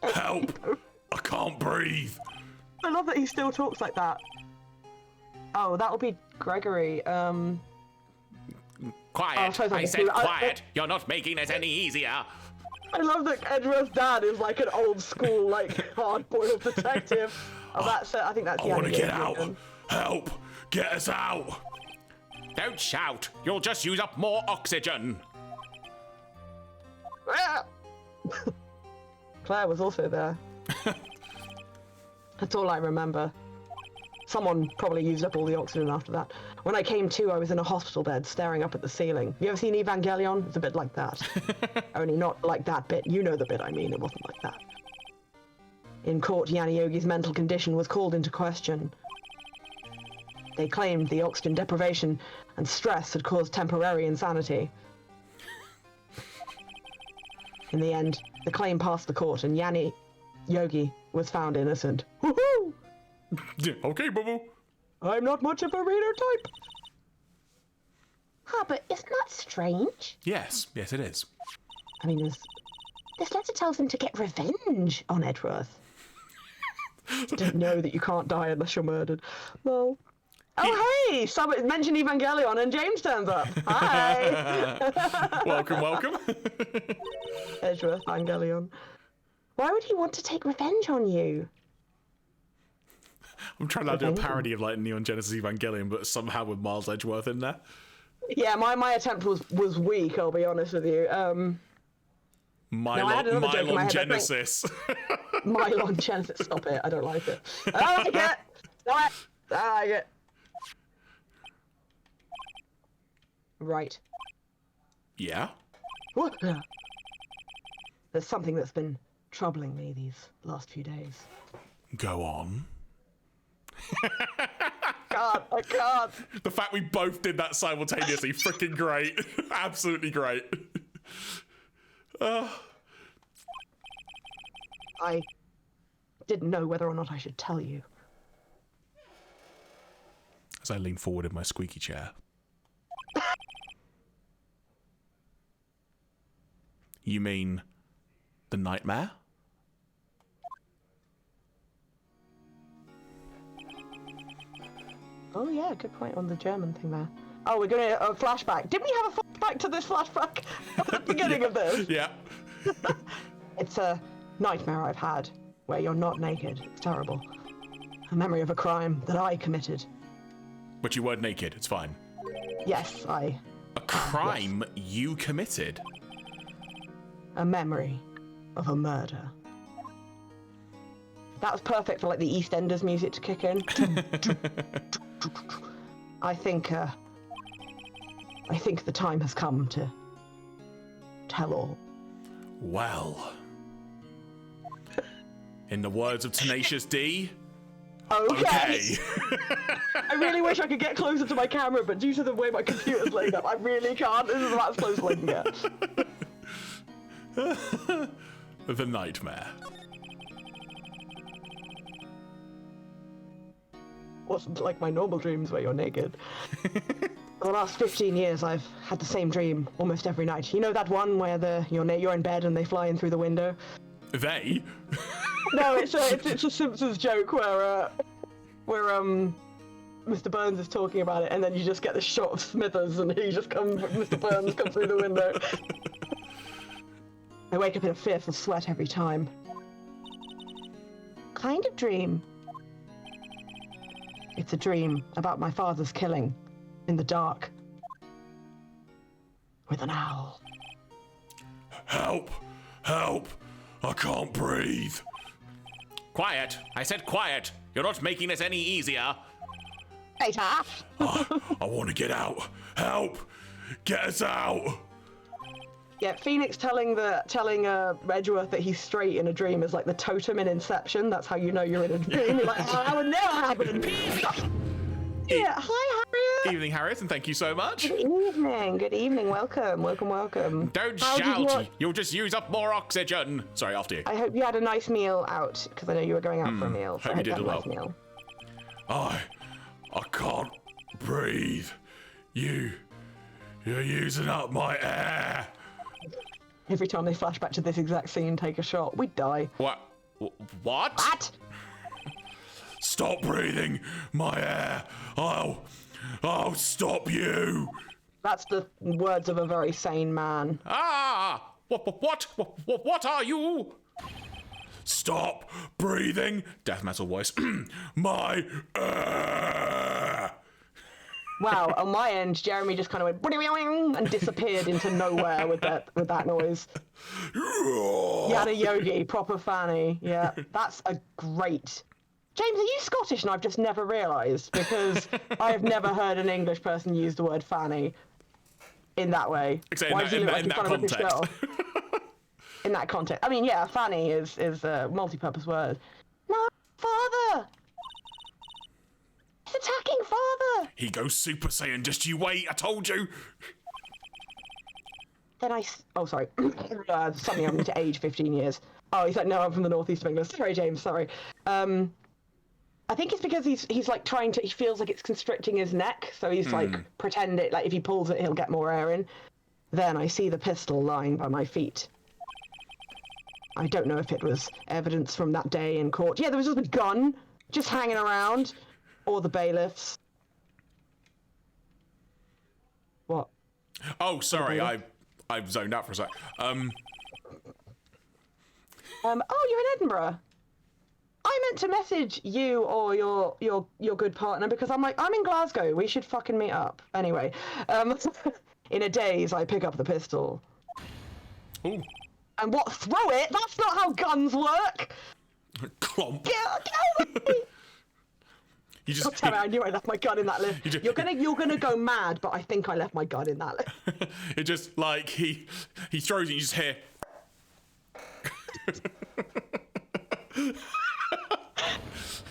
Help! I can't breathe. I love that he still talks like that. Oh, that'll be Gregory. Quiet! I said quiet! You're not making it any easier. I love that Edgeworth's dad is like an old school, like hard-boiled detective. Oh, that's I think that's. I want to get out. Help! Get us out! Don't shout. You'll just use up more oxygen. Claire was also there. That's all I remember. Someone probably used up all the oxygen after that. When I came to, I was in a hospital bed staring up at the ceiling. You ever seen Evangelion? It's a bit like that. Only not like that bit. You know the bit I mean. It wasn't like that. In court, Yanni Yogi's mental condition was called into question. They claimed the oxygen deprivation and stress had caused temporary insanity. In the end, the claim passed the court and Yanni Yogi was found innocent. Woohoo! Okay, boo-boo. I'm not much of a reader type. Ah, but isn't that strange? Yes, it is. I mean, this letter tells him to get revenge on Edgeworth. Didn't know that you can't die unless you're murdered. Well. Oh, hey! Someone mentioned Evangelion and James turns up. Hi! Welcome. Edgeworth Evangelion. Why would he want to take revenge on you? I'm trying to do a parody of like Neon Genesis Evangelion, but somehow with Miles Edgeworth in there. Yeah, my attempt was weak, I'll be honest with you. Mylon Genesis. Mylon Genesis, stop it, I don't like it. I like it! I like it. Right. Yeah? What? There's something that's been troubling me these last few days. Go on. I can't. The fact we both did that simultaneously, freaking great. Absolutely great. I didn't know whether or not I should tell you. As I lean forward in my squeaky chair. You mean the nightmare? Oh yeah, good point on the German thing there. Oh, we're going to flashback. Didn't we have a flashback to this flashback at the beginning of this? Yeah. It's a nightmare I've had where you're not naked. It's terrible. A memory of a crime that I committed. But you weren't naked, it's fine. Yes, A crime you committed? A memory of a murder. That was perfect for like the EastEnders music to kick in. I think the time has come to tell all. Well, in the words of Tenacious D, okay. I really wish I could get closer to my camera, but due to the way my computer's laid up, I really can't. This is about as close as I can get. The nightmare. Wasn't like my normal dreams where you're naked. For the last 15 years, I've had the same dream almost every night. You know that one where you're in bed and they fly in through the window? They? No, it's a Simpsons joke where where Mr. Burns is talking about it, and then you just get the shot of Smithers, and Mr. Burns comes through the window. I wake up in a fearful sweat every time. Kind of dream. It's a dream about my father's killing in the dark with an owl. Help! Help! I can't breathe. Quiet! I said quiet! You're not making this any easier. Peter! I want to get out. Help! Get us out! Yeah, Phoenix telling Edgeworth that he's straight in a dream is like the totem in Inception. That's how you know you're in a dream. You're like, oh, that would never happen. Yeah, hi, Harriet. Evening, Harriet, and thank you so much. Good evening. Good evening. Welcome. Welcome. Welcome. Don't shout. You'll just use up more oxygen. Sorry, after you. I hope you had a nice meal out, because I know you were going out for a meal. So hope you did a well. nice meal. I can't breathe. You're using up my air. Every time they flash back to this exact scene, take a shot, we'd die. What? What? Stop breathing my air. I'll stop you. That's the words of a very sane man. Ah! What are you? Stop breathing. Death metal voice. My air. Wow, on my end, Jeremy just kind of went and disappeared into nowhere with that noise. Yana Yogi, proper fanny. Yeah, that's a great. James, are you Scottish? And I've just never realised, because I have never heard an English person use the word fanny in that way. Except in that context. In that context. I mean, yeah, fanny is a multi-purpose word. No, father! He's attacking father! He goes Super Saiyan, just you wait, I told you! Then oh, sorry. Something I'm to age 15 years. Oh, he's like, no, I'm from the northeast of England. Sorry, James, sorry. I think it's because he's like he feels like it's constricting his neck, so he's like, pretending, like if he pulls it, he'll get more air in. Then I see the pistol lying by my feet. I don't know if it was evidence from that day in court. Yeah, there was just a gun, just hanging around. Or the bailiffs. What? Oh, sorry, I zoned out for a sec. Oh, you're in Edinburgh. I meant to message you or your good partner, because I'm like, I'm in Glasgow. We should fucking meet up. Anyway, in a daze, I pick up the pistol. Ooh. And what? Throw it? That's not how guns work. Clomp. Get away! You just. Damn it, I knew I left my gun in that lift. You're gonna go mad, but I think I left my gun in that lift. It just like he throws it, you just hear.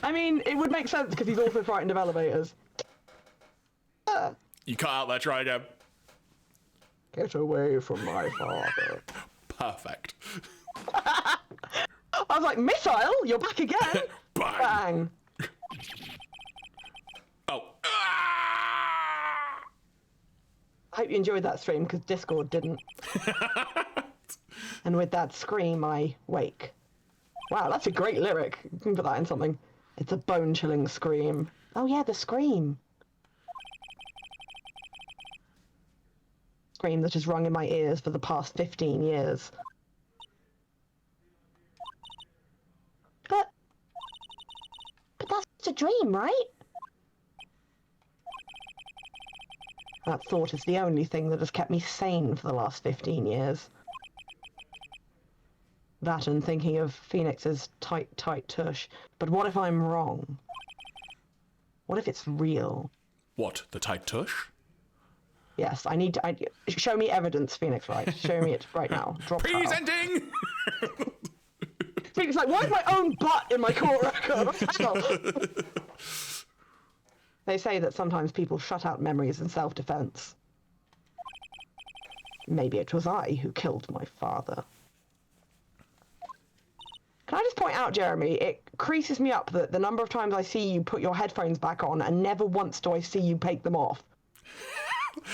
I mean, it would make sense because he's also frightened of elevators. You cut out there, try again. Get away from my father. Perfect. I was like, missile, you're back again. Bang. Bang. Oh. I hope you enjoyed that stream, because Discord didn't. And with that scream, I wake. Wow, that's a great lyric. You can put that in something. It's a bone-chilling scream. Oh yeah, the scream. Scream that has rung in my ears for the past 15 years. But that's a dream, right? That thought is the only thing that has kept me sane for the last 15 years. That and thinking of Phoenix's tight tush. But what if I'm wrong? What if it's real? What, the tight tush? Yes, I need to... show me evidence, Phoenix, right? Show me it right now. Drop Presenting! Phoenix like, why is my own butt in my court record? They say that sometimes people shut out memories in self-defense. Maybe it was I who killed my father. Can I just point out, Jeremy, it creases me up that the number of times I see you put your headphones back on and never once do I see you take them off.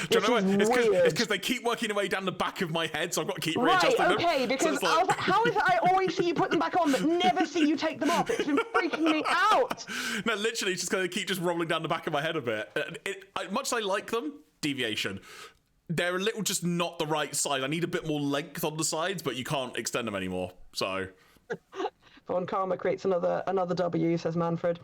Do you know what? It's because they keep working their way down the back of my head, so I've got to keep readjusting them. Right, okay, because I was like, how is it I always see you put them back on, but never see you take them off? It's been freaking me out. No, literally, it's just going to keep just rolling down the back of my head a bit. Much as I like them, deviation. They're a little just not the right size. I need a bit more length on the sides, but you can't extend them anymore, so... Von Karma creates another W, says Manfred.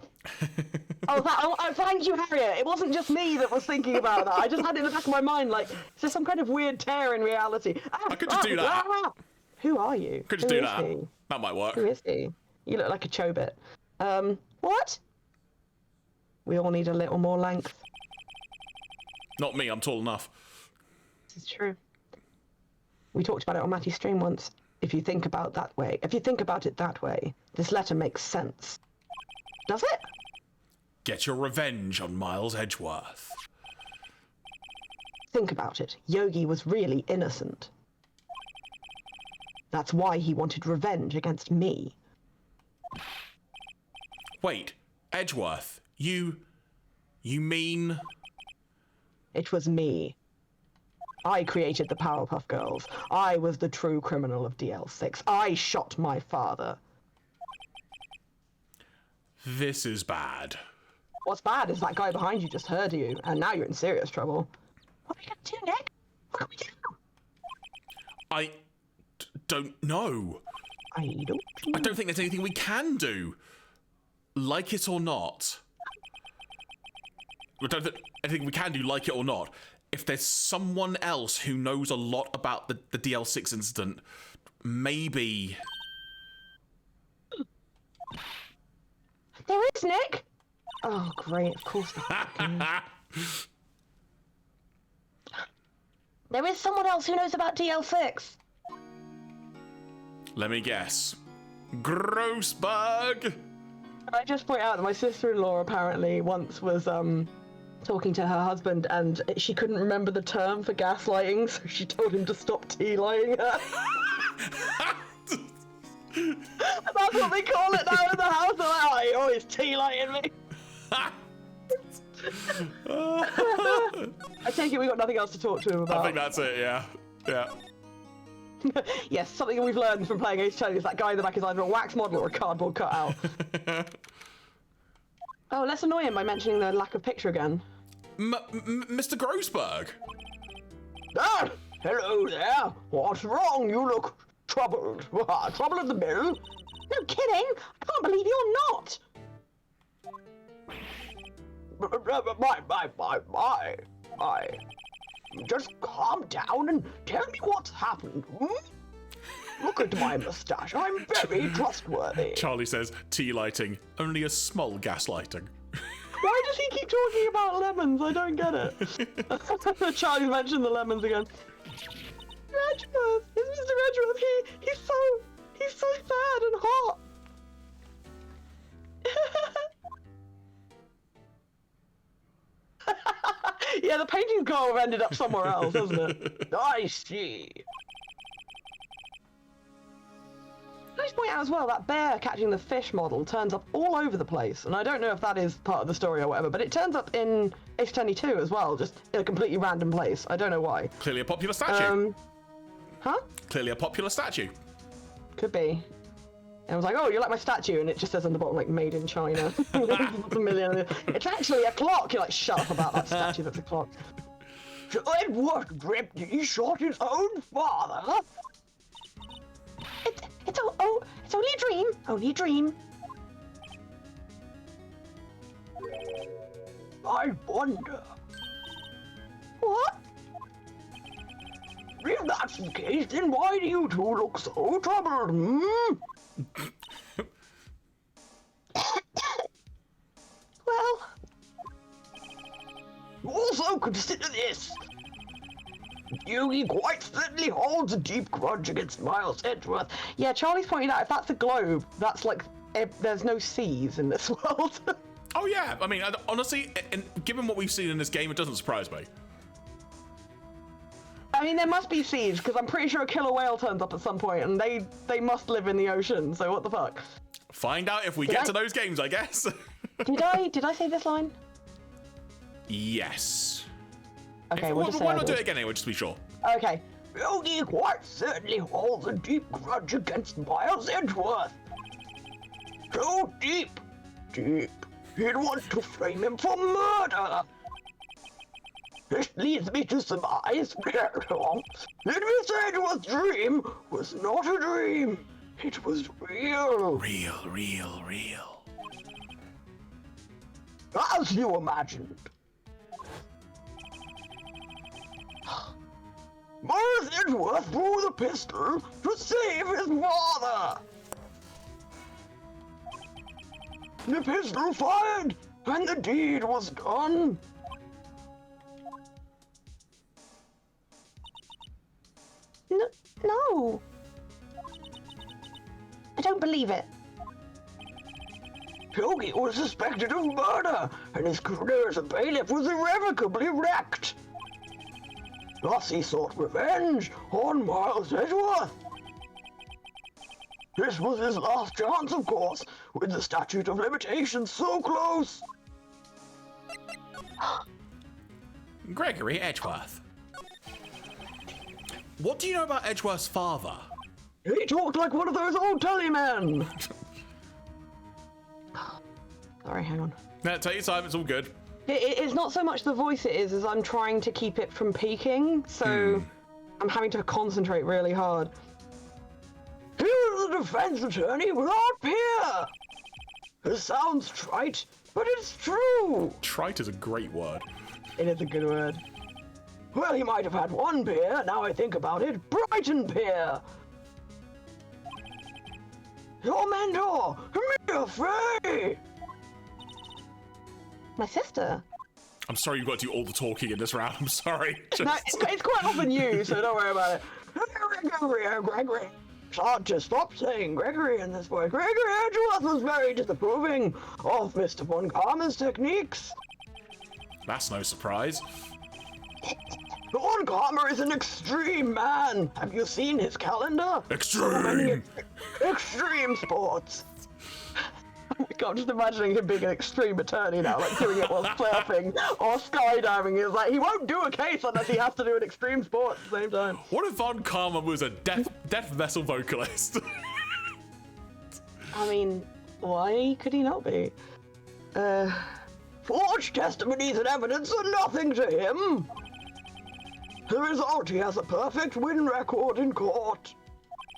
Oh, thank you, Harriet. It wasn't just me that was thinking about that. I just had it in the back of my mind, like, is there some kind of weird tear in reality? I could just do that. Who are you? Could just do that. He? That might work. Who is he? You look like a Chobit. What? We all need a little more length. Not me, I'm tall enough. This is true. We talked about it on Matty's stream once. If you think about it that way, this letter makes sense. Does it? Get your revenge on Miles Edgeworth. Think about it. Yogi was really innocent. That's why he wanted revenge against me. Wait, Edgeworth, you mean... It was me. I created the Powerpuff Girls. I was the true criminal of DL6. I shot my father. This is bad. What's bad is that guy behind you just heard you, and now you're in serious trouble. What are we gonna do, Nick? What can we do? I don't know. I don't think there's anything we can do. Like it or not. I don't think anything we can do, like it or not. If there's someone else who knows a lot about the DL6 incident, maybe... There is, Nick! Oh, great, of course not. There is someone else who knows about DL6. Let me guess. Grossberg! Can I just point out that my sister-in-law apparently once was, talking to her husband, and she couldn't remember the term for gaslighting, so she told him to stop tea-lighting her. That's what they call it now in the house. They're like, oh, he always tea-lighting me. I take it we got nothing else to talk to him about. I think that's it, yeah. Yeah. Yes, something we've learned from playing Ace Attorney is that guy in the back is either a wax model or a cardboard cutout. Oh, let's annoy him by mentioning the lack of picture again. Mr. Grossberg? Ah, hello there. What's wrong? You look troubled. Trouble at the mill? No kidding. I can't believe you're not. My. Just calm down and tell me what's happened. Look at my moustache. I'm very trustworthy. Charlie says, tea lighting, only a small gaslighting. Why does he keep talking about lemons? I don't get it. Charlie mentioned the lemons again. Edgeworth, it's Mr. Edgeworth. He's so sad and hot. Yeah, the painting's got to have ended up somewhere else, hasn't it? I see. Can I just point out as well, that bear catching the fish model turns up all over the place, and I don't know if that is part of the story or whatever, but it turns up in Ace Attorney 2 as well, just in a completely random place. I don't know why. Clearly a popular statue. Huh? Clearly a popular statue. Could be. And I was like, oh, you like my statue? And it just says on the bottom, like, made in China. It's actually a clock. You're like, shut up about that statue that's a clock. Edward Brepney shot his own father. It's only a dream. Only a dream. I wonder. What? If that's the case, then why do you two look so troubled, hmm? Well... Also consider this. Yogi quite certainly holds a deep grudge against Miles Edgeworth. Yeah, Charlie's pointing out, if that's a globe, that's like, there's no seas in this world. Oh yeah, I mean, honestly, given what we've seen in this game, it doesn't surprise me. I mean, there must be seas, because I'm pretty sure a killer whale turns up at some point, and they must live in the ocean, so what the fuck? Find out if we get to those games, I guess. Did I say this line? Yes. Okay, we'll just say why I not do did. it again anyway, just to be sure. Okay. Yogi quite certainly holds a deep grudge against Miles Edgeworth. So deep, he'd want to frame him for murder. This leads me to surmise that Miss Edgeworth's dream was not a dream. It was real. Real. As you imagined. Miles Edgeworth drew the pistol to save his father. The pistol fired, and the deed was done. No. I don't believe it. Yogi was suspected of murder, and his career as a bailiff was irrevocably wrecked. Thus he sought revenge on Miles Edgeworth. This was his last chance, of course, with the statute of limitations so close. Gregory Edgeworth. What do you know about Edgeworth's father? He talked like one of those old telly men. Sorry, hang on. No, take your time, it's all good. It's not so much the voice it is, as I'm trying to keep it from peaking, so I'm having to concentrate really hard. He was a defense attorney without peer. This sounds trite, but it's true. Trite is a great word. It is a good word. Well, he might have had one peer, now I think about it, Brighton peer. Your mentor, Mia Frey. My sister. I'm sorry you've got to do all the talking in this round, I'm sorry. No, it's quite often you, so don't worry about it. Gregory. It's hard to stop saying Gregory in this voice. Gregory Edgeworth was very disapproving of Mr. Von Karma's techniques. That's no surprise. Von Karma is an extreme man. Have you seen his calendar? Extreme! Extreme sports. Oh my god, just imagining him being an extreme attorney now, like doing it while surfing or skydiving. He's like, he won't do a case unless he has to do an extreme sport at the same time. What if Von Karma was a death vessel vocalist? I mean, why could he not be? Forged testimonies and evidence are nothing to him. The result, he has a perfect win record in court.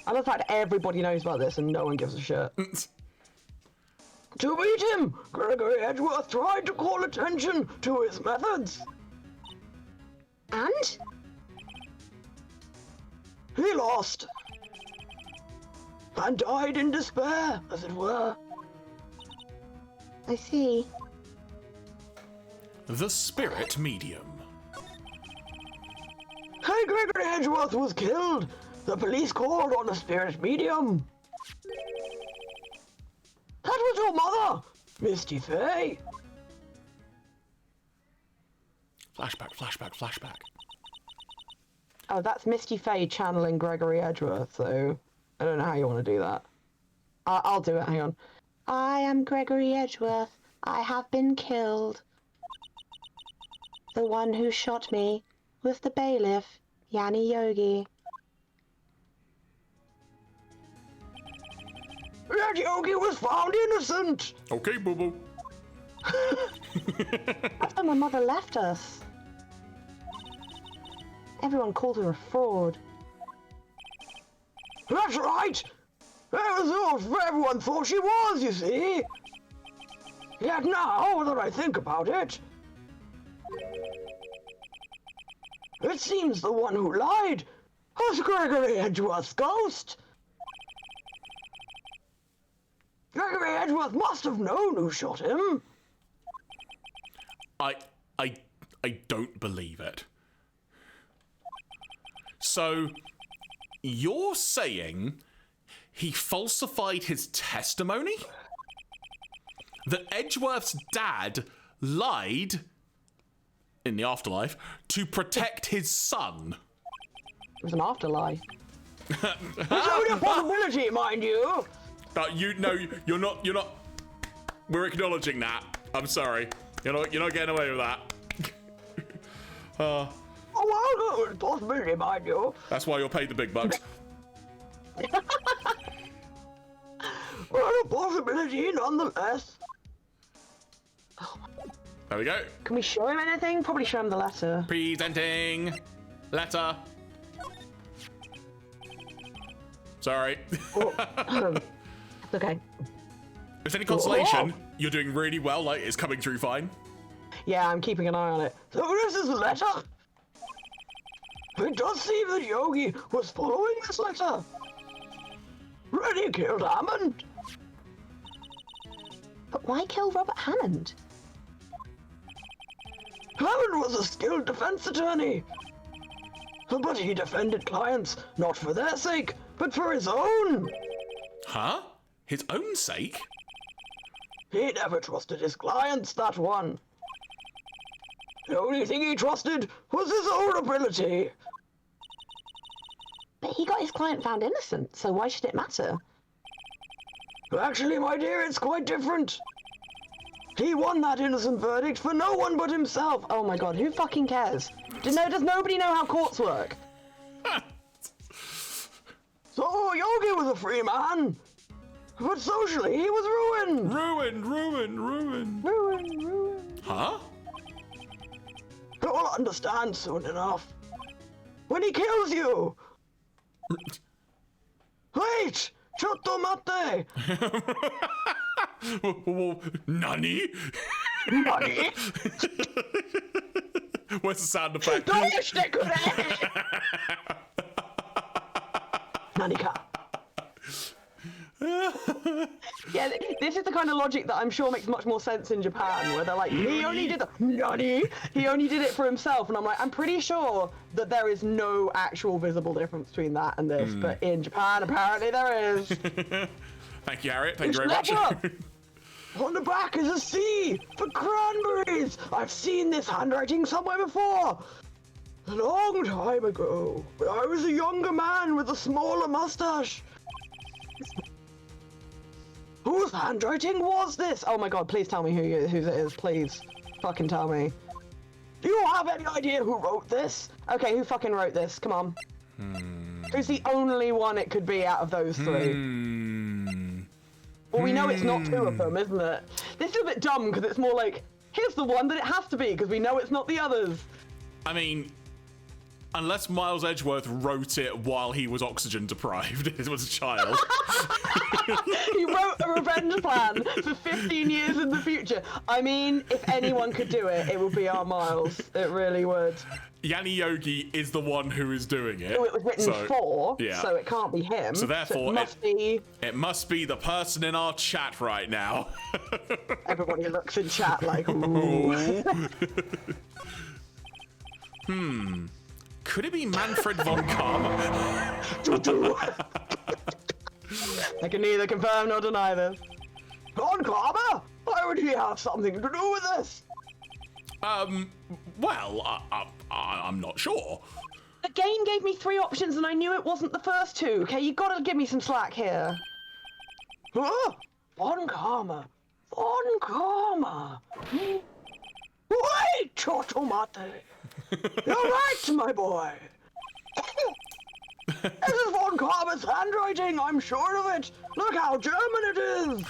And the fact everybody knows about this and no one gives a shit. To beat him, Gregory Edgeworth tried to call attention to his methods. And? He lost. And died in despair, as it were. I see. The spirit medium. Hey, Gregory Edgeworth was killed. The police called on a spirit medium. That was your mother, Misty Fey. Flashback. Oh, that's Misty Fey channeling Gregory Edgeworth, so I don't know how you want to do that. I'll do it, hang on. I am Gregory Edgeworth. I have been killed. The one who shot me was the bailiff, Yanni Yogi. That Yogi was found innocent! Okay, boo-boo. That's when my mother left us. Everyone called her a fraud. That's right! Everyone thought she was, you see. Yet now that I think about it, it seems the one who lied was Gregory Edgeworth's ghost. Gregory Edgeworth must have known who shot him. I don't believe it. So, you're saying he falsified his testimony? That Edgeworth's dad lied in the afterlife to protect his son? It was an afterlife. It's only a possibility, mind you. You're not. We're acknowledging that. I'm sorry. You're not getting away with that. well, it's possibility, mind you. That's why you're paid the big bucks. Well, a possibility nonetheless. There we go. Can we show him anything? Probably show him the letter. Presenting letter. Sorry. Oh, okay. If it's any consolation, you're doing really well. Like, it's coming through fine. Yeah, I'm keeping an eye on it. So this is the letter. It does seem that Yogi was following this letter. Ready killed Hammond. But why kill Robert Hammond? Hammond was a skilled defense attorney. But he defended clients not for their sake, but for his own. Huh? His own sake? He never trusted his clients, that one. The only thing he trusted was his own ability. But he got his client found innocent, so why should it matter? Actually, my dear, it's quite different. He won that innocent verdict for no one but himself. Oh my god, who fucking cares? Does nobody know how courts work? So, Yogi was a free man. But socially, he was ruined. Ruined. Huh? You'll understand soon enough. When he kills you. Wait! Chotomate! Nani? Nani? Where's the sound effect? Nani-ka. Yeah, this is the kind of logic that I'm sure makes much more sense in Japan, where they're like, he only did he only did it for himself, and I'm like, I'm pretty sure that there is no actual visible difference between that and this, but in Japan, apparently there is. Thank you, Harriet. Thank you very much. On the back is a C for cranberries. I've seen this handwriting somewhere before. A long time ago, when I was a younger man with a smaller mustache. Whose handwriting was this? Oh my god, please tell me whose it is, please. Fucking tell me. Do you have any idea who wrote this? Okay, who fucking wrote this? Come on. Who's the only one it could be out of those three? Well, we know it's not two of them, isn't it? This is a bit dumb, because it's more like, here's the one that it has to be, because we know it's not the others. I mean, unless Miles Edgeworth wrote it while he was oxygen deprived, it was a child. He wrote a revenge plan for 15 years in the future. I mean, if anyone could do it, it would be our Miles. It really would. Yanni Yogi is the one who is doing it. So it was written for, yeah. So it can't be him. So therefore, it must be the person in our chat right now. Everybody looks in chat like, ooh. Could it be Manfred von Karma? I can neither confirm nor deny this. Von Karma? Why would he have something to do with this? Well, I'm not sure. The game gave me 3 options and I knew it wasn't the first 2, okay? You gotta give me some slack here. Huh? Von Karma. Von Karma. Wait, Chotomate. You're right, my boy. This is Von Karma's handwriting, I'm sure of it. Look how German it is.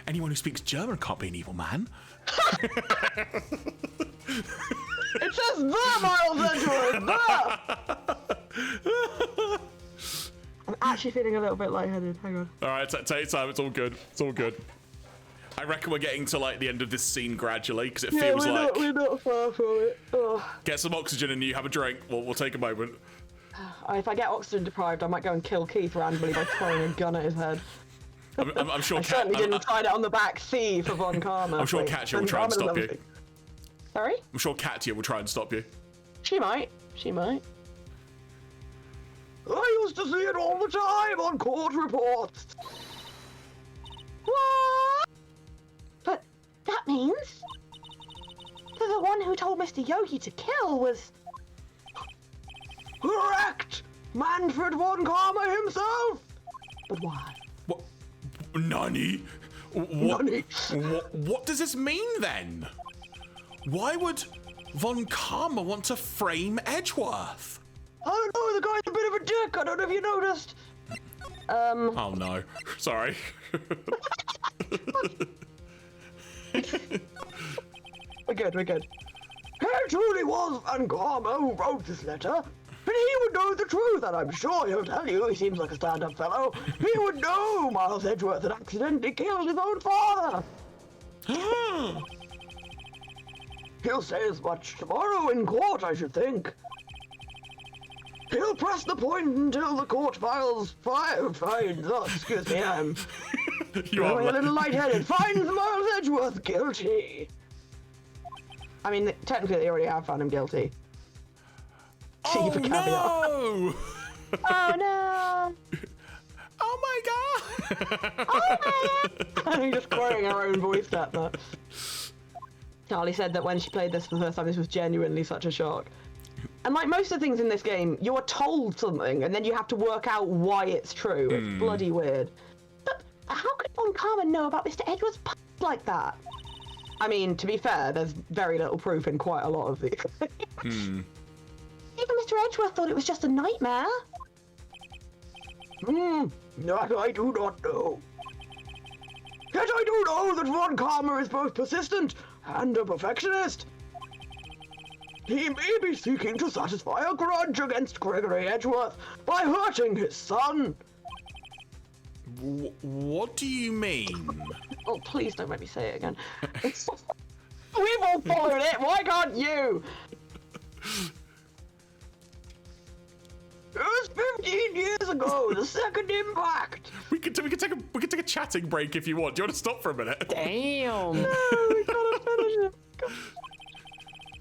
Anyone who speaks German can't be an evil man. It says the Miles Edgeworth, the! I'm actually feeling a little bit lightheaded, hang on. Alright, take your time, it's all good. It's all good. I reckon we're getting to like the end of this scene gradually, because it feels like... we're not far from it. Oh. Get some oxygen and you have a drink. We'll take a moment. If I get oxygen deprived, I might go and kill Keith randomly by throwing a gun at his head. I'm sure I certainly didn't find it on the back C for Von Karma. I'm sure Katya will try and stop you. Sorry? I'm sure Katya will try and stop you. She might. She might. I used to see it all the time on court reports. What? But that means that the one who told Mr. Yogi to kill was... Correct! Manfred Von Karma himself! But why? What? Nani? What does this mean then? Why would Von Karma want to frame Edgeworth. Oh no, the guy's a bit of a dick. I don't know if you noticed. Oh no, sorry. We're good. It truly was Von Karma who wrote this letter. And he would know the truth, and I'm sure he'll tell you. He seems like a stand-up fellow. He would know Miles Edgeworth had accidentally killed his own father. He'll say as much tomorrow in court, I should think. He'll press the point until the court finds, excuse me, I'm going a little lightheaded, finds Miles Edgeworth guilty. I mean, technically they already have found him guilty. Oh no! Oh no! Oh my god! Oh my god! I'm just quoting her own voice at that. Charlie said that when she played this for the first time, this was genuinely such a shock. And like most of the things in this game, you are told something and then you have to work out why it's true. It's bloody weird. But how could Von Karma know about Mr. Edgeworth's past like that? I mean, to be fair, there's very little proof in quite a lot of these. Even Mr. Edgeworth thought it was just a nightmare. That I do not know. Yet I do know that Von Karma is both persistent and a perfectionist. He may be seeking to satisfy a grudge against Gregory Edgeworth by hurting his son. What do you mean? Oh, please don't make me say it again. We've all followed it. Why can't you? It was 15 years ago, the second impact. We could take a chatting break if you want. Do you want to stop for a minute? Damn. No, we gotta finish it.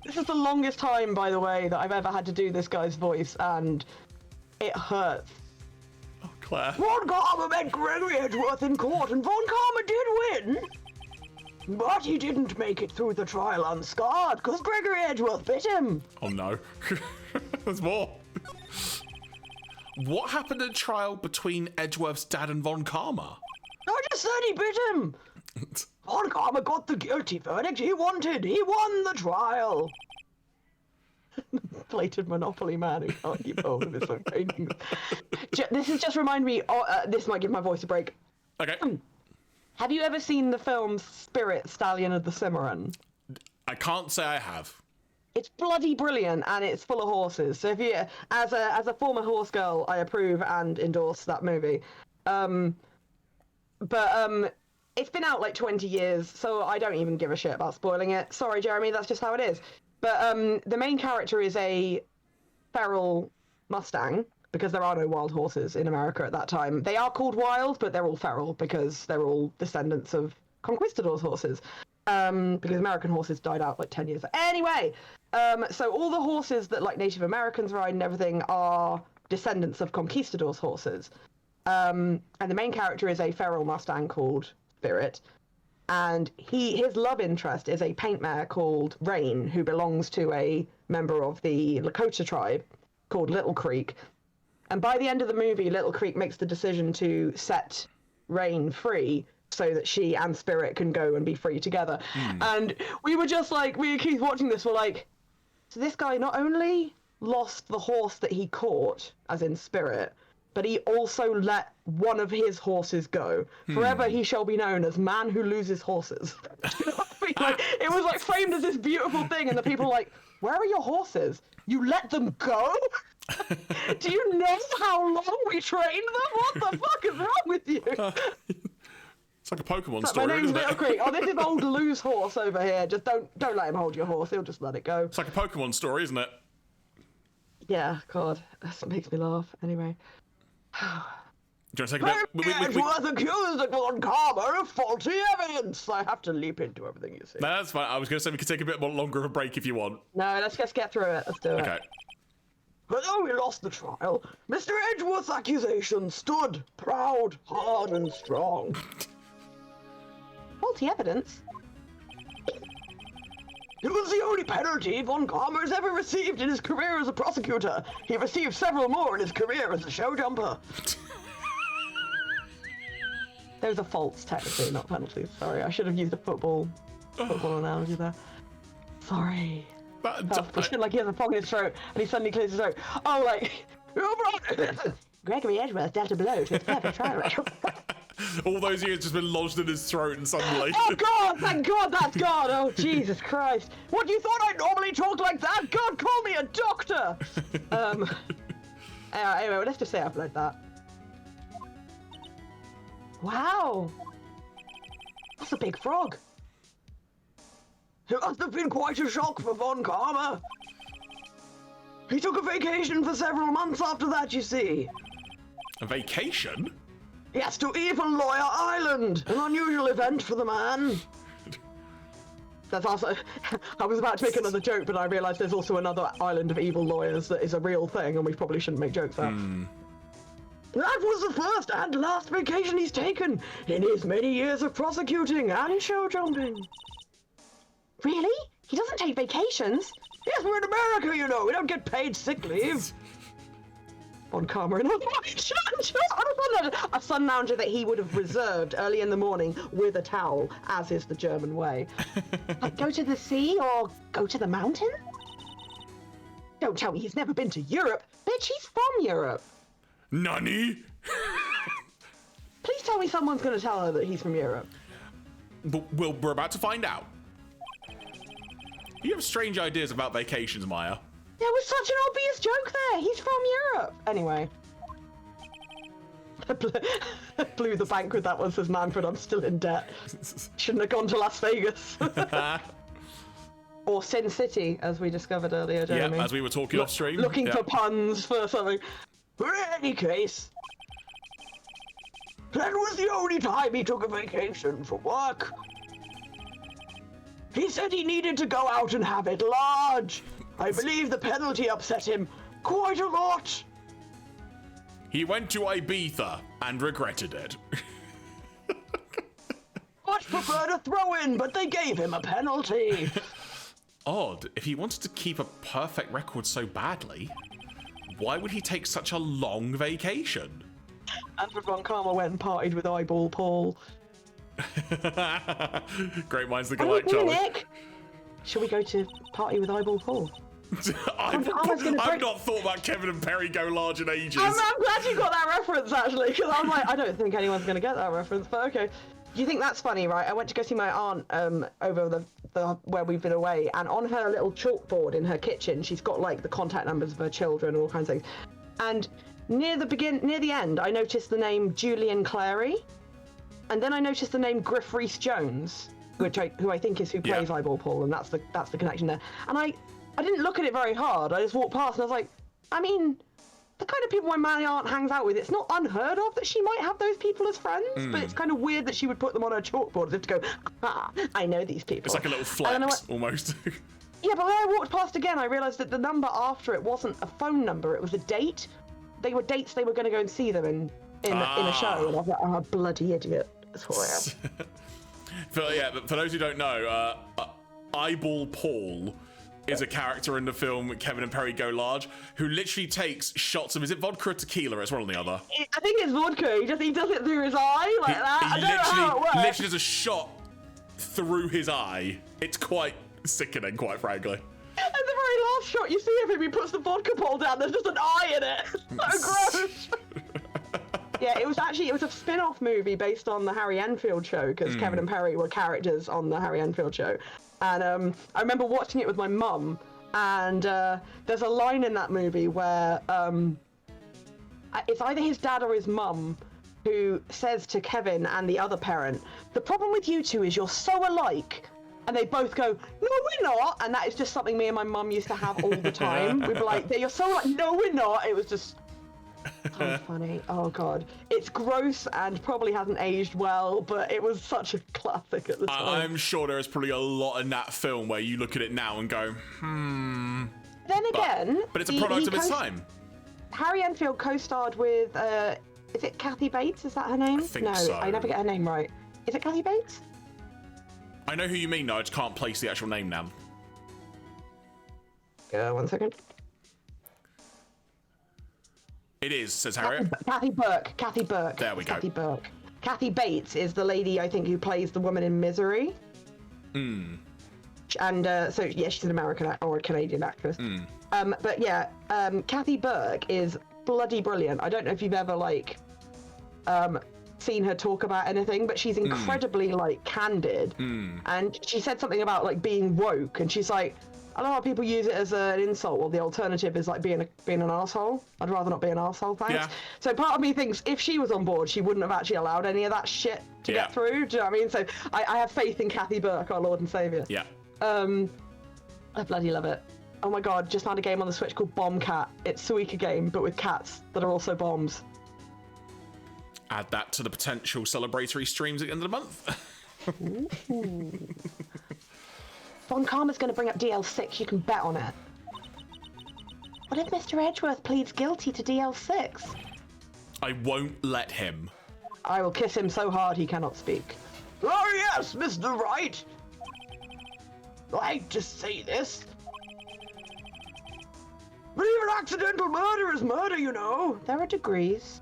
This is the longest time, by the way, that I've ever had to do this guy's voice, and it hurts. Oh, Claire. Von Karma met Gregory Edgeworth in court, and Von Karma did win. But he didn't make it through the trial unscarred, because Gregory Edgeworth bit him. Oh no. There's more. What happened at the trial between Edgeworth's dad and Von Karma? I just said he bit him. Von Karma got the guilty verdict he wanted. He won the trial. Blatant Monopoly man who can't keep hold of his own paintings. This has just reminded me, this might give my voice a break. Okay. Have you ever seen the film Spirit, Stallion of the Cimarron? I can't say I have. It's bloody brilliant, and it's full of horses. So if you, as a former horse girl, I approve and endorse that movie. It's been out like 20 years, so I don't even give a shit about spoiling it. Sorry, Jeremy, that's just how it is. But the main character is a feral Mustang, because there are no wild horses in America at that time. They are called wild, but they're all feral because they're all descendants of conquistadors' horses. Because American horses died out like 10 years ago. Anyway, so all the horses that like Native Americans ride and everything are descendants of conquistadors' horses. And the main character is a feral Mustang called Spirit. And his love interest is a paint mare called Rain, who belongs to a member of the Lakota tribe called Little Creek. And by the end of the movie, Little Creek makes the decision to set Rain free so that she and Spirit can go and be free together. And we were just like, we keep watching this, we're like, so this guy not only lost the horse that he caught, as in Spirit, but he also let one of his horses go. Forever he shall be known as man who loses horses. You know what I mean? Like, it was like framed as this beautiful thing, and the people were like, where are your horses? You let them go? Do you know how long we trained them? What the fuck is wrong with you? It's like a Pokemon Like, story, my name's isn't Little it? Creek. Oh, this is old loose horse over here. Just don't let him hold your horse. He'll just let it go. It's like a Pokemon story, isn't it? Yeah, God, that makes me laugh. Anyway. Do you want to take a bit? Edgeworth accused of Von Karma of faulty evidence. I have to leap into everything you say. No, that's fine. I was going to say we could take a bit more longer of a break if you want. No, let's just get through it. Let's do it. Okay. But though we lost the trial, Mr. Edgeworth's accusation stood proud, hard, and strong. Faulty evidence? It was the only penalty Von Karma has ever received in his career as a prosecutor. He received several more in his career as a show jumper. Those are faults, technically, not penalties. Sorry, I should have used a football analogy there. Sorry. Like he has a frog in his throat, and he suddenly clears his throat. Oh, like... Gregory Edgeworth dealt a blow to his perfect trial record. All those years just been lodged in his throat and suddenly... Oh, God! Thank God that's gone! Oh, Jesus Christ. What, you thought I normally talk like that? God, call me a doctor! Anyway, let's just say I upload that. Wow! That's a big frog. It must have been quite a shock for Von Karma. He took a vacation for several months after that, you see. A vacation? Yes, to Evil Lawyer Island. An unusual event for the man. That's also... I was about to make another joke, but I realised there's also another island of evil lawyers that is a real thing, and we probably shouldn't make jokes at. That was the first and last vacation he's taken in his many years of prosecuting and show jumping. Really? He doesn't take vacations? Yes, we're in America, you know. We don't get paid sick leave. On Karma and a sun lounger that he would have reserved early in the morning with a towel, as is the German way. Like, go to the sea or go to the mountain? Don't tell me he's never been to Europe. Bitch, he's from Europe. Nani? Please tell me someone's going to tell her that he's from Europe. But we're about to find out. You have strange ideas about vacations, Maya. There was such an obvious joke there. He's from Europe. Anyway. I blew the bank with that one, says Manfred. I'm still in debt. Shouldn't have gone to Las Vegas. Or Sin City, as we discovered earlier, Jeremy. Yeah, as we were talking off stream. Looking for puns for something. But in any case, that was the only time he took a vacation for work. He said he needed to go out and have it large. I believe the penalty upset him quite a lot. He went to Ibiza and regretted it. Much preferred a throw-in, but they gave him a penalty. Odd. If he wanted to keep a perfect record so badly, why would he take such a long vacation? Manfred von Karma went and partied with Eyeball Paul. Great minds think alike, Charlie. Nick? Shall we go to party with Eyeball Paul? I've not thought about Kevin and Perry Go Large in ages. I'm glad you got that reference, actually, because I'm like, I don't think anyone's going to get that reference, but okay. Do you think that's funny, right? I went to go see my aunt over the where we've been away, and on her little chalkboard in her kitchen, she's got like the contact numbers of her children and all kinds of things. And near the end, I noticed the name Julian Clary, and then I noticed the name Griff Rhys-Jones, who I think is who plays Eyeball Paul, and that's the connection there. And I didn't look at it very hard. I just walked past and I was like, I mean, the kind of people my aunt hangs out with, it's not unheard of that she might have those people as friends, but it's kind of weird that she would put them on her chalkboard as if to go, I know these people. It's like a little flex, almost. Yeah, but when I walked past again, I realised that the number after it wasn't a phone number, it was a date. They were dates they were going to go and see them in a show, and I was like, oh, bloody idiot. That's what I am. For those who don't know, Eyeball Paul is a character in the film Kevin and Perry Go Large who literally takes shots of, is it vodka or tequila? It's one or the other. I think it's vodka. He does it through his eye like that. I don't know how it works. Literally does a shot through his eye. It's quite sickening, quite frankly. And the very last shot you see of him, he puts the vodka bottle down. There's just an eye in it. So gross. Yeah, it was a spin-off movie based on the Harry Enfield show, because Kevin and Perry were characters on the Harry Enfield show. And I remember watching it with my mum, and there's a line in that movie where it's either his dad or his mum who says to Kevin and the other parent, the problem with you two is you're so alike. And they both go, no, we're not. And that is just something me and my mum used to have all the time. We'd be like, you're so like, no, we're not. It was just so funny. Oh, God. It's gross and probably hasn't aged well, but it was such a classic at the time. I'm sure there is probably a lot in that film where you look at it now and go, Then again... But it's a product of its time. Harry Enfield co-starred with, is it Kathy Bates? Is that her name? I think so. I never get her name right. Is it Kathy Bates? I know who you mean, though. I just can't place the actual name now. 1 second. It is, says Harriet. Kathy Burke. There we go. Kathy Burke. Kathy Bates is the lady, I think, who plays the woman in Misery. And so yeah, she's an American or a Canadian actress. But yeah, Kathy Burke is bloody brilliant. I don't know if you've ever like seen her talk about anything, but she's incredibly like candid. And she said something about like being woke, and she's like, I know how people use it as an insult. Well, the alternative is like being an arsehole. I'd rather not be an arsehole, thanks. Yeah. So part of me thinks if she was on board, she wouldn't have actually allowed any of that shit to get through. Do you know what I mean? So I have faith in Kathy Burke, our Lord and Saviour. Yeah. I bloody love it. Oh my god, just found a game on the Switch called Bomb Cat. It's a Suika game, but with cats that are also bombs. Add that to the potential celebratory streams at the end of the month. Von Karma's going to bring up DL6, you can bet on it. What if Mr. Edgeworth pleads guilty to DL6? I won't let him. I will kiss him so hard he cannot speak. Oh yes, Mr. Wright! I hate to say this, but even accidental murder is murder, you know. There are degrees.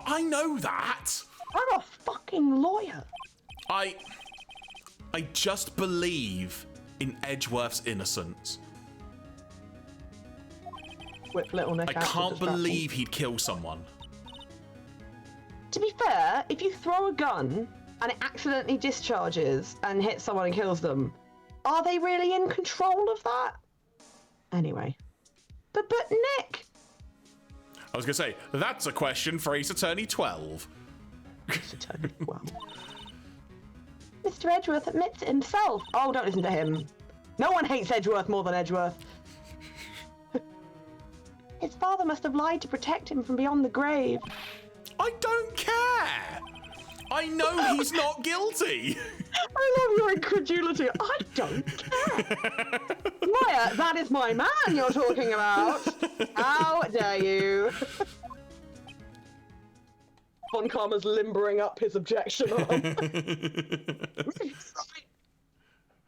I know that. I'm a fucking lawyer. I just believe in Edgeworth's innocence. Whip little Nick I can't believe he'd kill someone. To be fair, if you throw a gun and it accidentally discharges and hits someone and kills them, are they really in control of that? Anyway. But Nick! I was going to say, that's a question for Ace Attorney 12. Ace Attorney 12. Mr. Edgeworth admits it himself. Oh, don't listen to him. No one hates Edgeworth more than Edgeworth. His father must have lied to protect him from beyond the grave. I don't care. I know he's not guilty. I love your incredulity. I don't care. Maya, that is my man you're talking about. How dare you? Von Karma's limbering up his objection arm.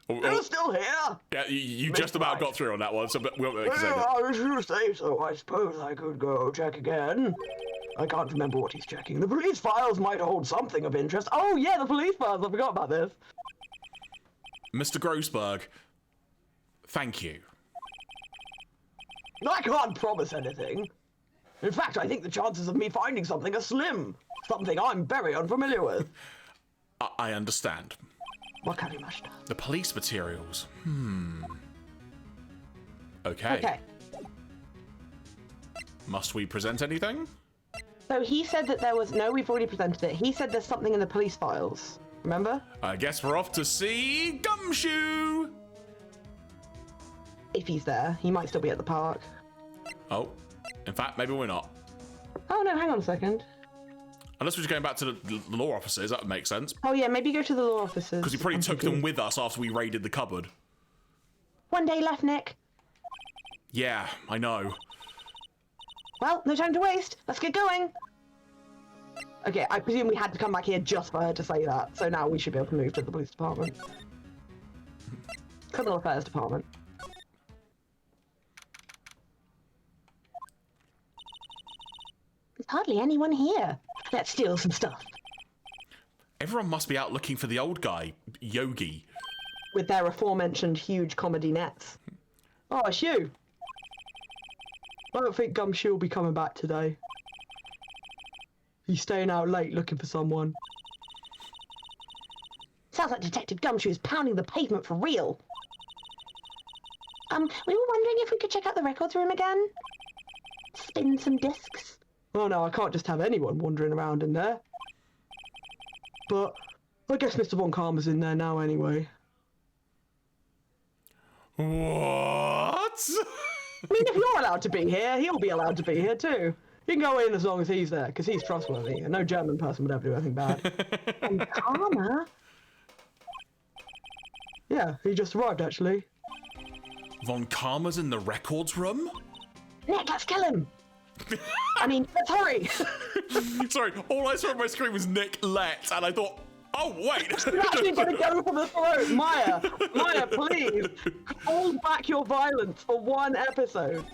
You're still here. Yeah, you just about got through on that one, so we won't make a second. I was going to say so. I suppose I could go check again. I can't remember what he's checking. The police files might hold something of interest. Oh yeah, the police files. I forgot about this. Mr. Grossberg, thank you. I can't promise anything. In fact, I think the chances of me finding something are slim. Something I'm very unfamiliar with. I understand. Wakarimashita. The police materials. Okay. Must we present anything? So he said that there was... No, we've already presented it. He said there's something in the police files. Remember? I guess we're off to see Gumshoe! If he's there. He might still be at the park. Oh. In fact, maybe we're not. Oh, no, hang on a second. Unless we're just going back to the law offices, that would make sense. Oh, yeah, maybe go to the law offices. Because we probably took them with us after we raided the cupboard. One day left, Nick. Yeah, I know. Well, no time to waste. Let's get going. Okay, I presume we had to come back here just for her to say that. So now we should be able to move to the police department. Criminal Affairs Department. There's hardly anyone here. Let's steal some stuff. Everyone must be out looking for the old guy, Yogi. With their aforementioned huge comedy nets. Oh, it's you. I don't think Gumshoe will be coming back today. He's staying out late looking for someone. Sounds like Detective Gumshoe is pounding the pavement for real. We were wondering if we could check out the records room again? Spin some discs? Oh no, I can't just have anyone wandering around in there. But I guess Mr. Von Karma's in there now anyway. What? I mean, if you're allowed to be here, he'll be allowed to be here too. You can go in as long as he's there, because he's trustworthy, and no German person would ever do anything bad. Von Karma? Yeah, he just arrived, actually. Von Karma's in the records room? Nick, let's kill him! I mean, let's hurry! Sorry, all I saw on my screen was Nick let, and I thought, oh, wait! You're actually going to go for the throat! Maya, please! Hold back your violence for one episode.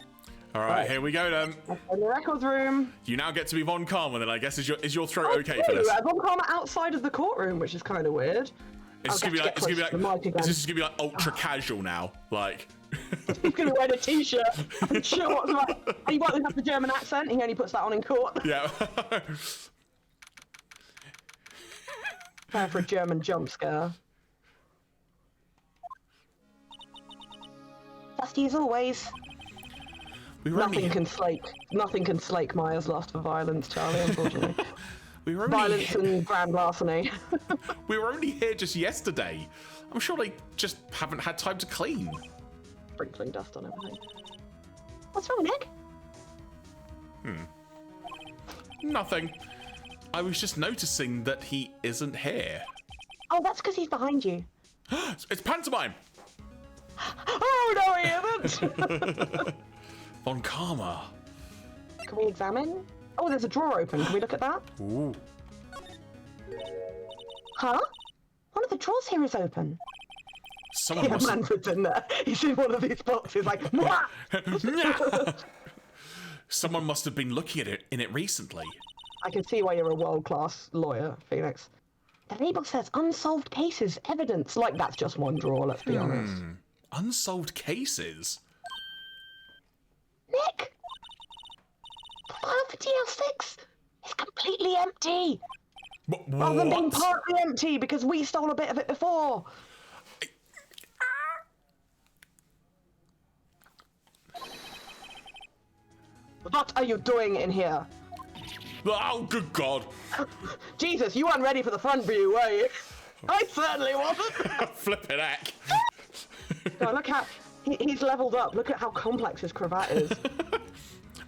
All right, here we go then. In the records room. You now get to be Von Karma then, I guess. Is your throat okay for this? Von Karma outside of the courtroom, which is kind of weird. It's gonna be like, this is gonna be like ultra casual now. Like, he's gonna wear a t-shirt and show what's like. And he won't have the German accent. He only puts that on in court. Yeah. Prepare for a German jump scare. Dusty as always. Nothing can slake Maya's lust for violence, Charlie, unfortunately. Violence and grand larceny. We were only here just yesterday. I'm sure they just haven't had time to clean. Sprinkling dust on everything. What's wrong, Nick? Nothing. I was just noticing that he isn't here. Oh, that's because he's behind you. It's pantomime! Oh, no, he isn't! Von Karma. Can we examine? Oh, there's a drawer open. Can we look at that? Ooh. Huh? One of the drawers here is open. Someone must... Manfred's in there. He's in one of these boxes like, Someone must have been looking at it in it recently. I can see why you're a world-class lawyer, Phoenix. The label says unsolved cases, evidence. Like, that's just one drawer, let's be honest. Unsolved cases? Nick! The file for DL6 is completely empty. What? Rather than being partly empty because we stole a bit of it before. What are you doing in here? Oh, good God. Jesus, you weren't ready for the front view, were you? I certainly wasn't. Flippin' heck. No, look how he's leveled up. Look at how complex his cravat is.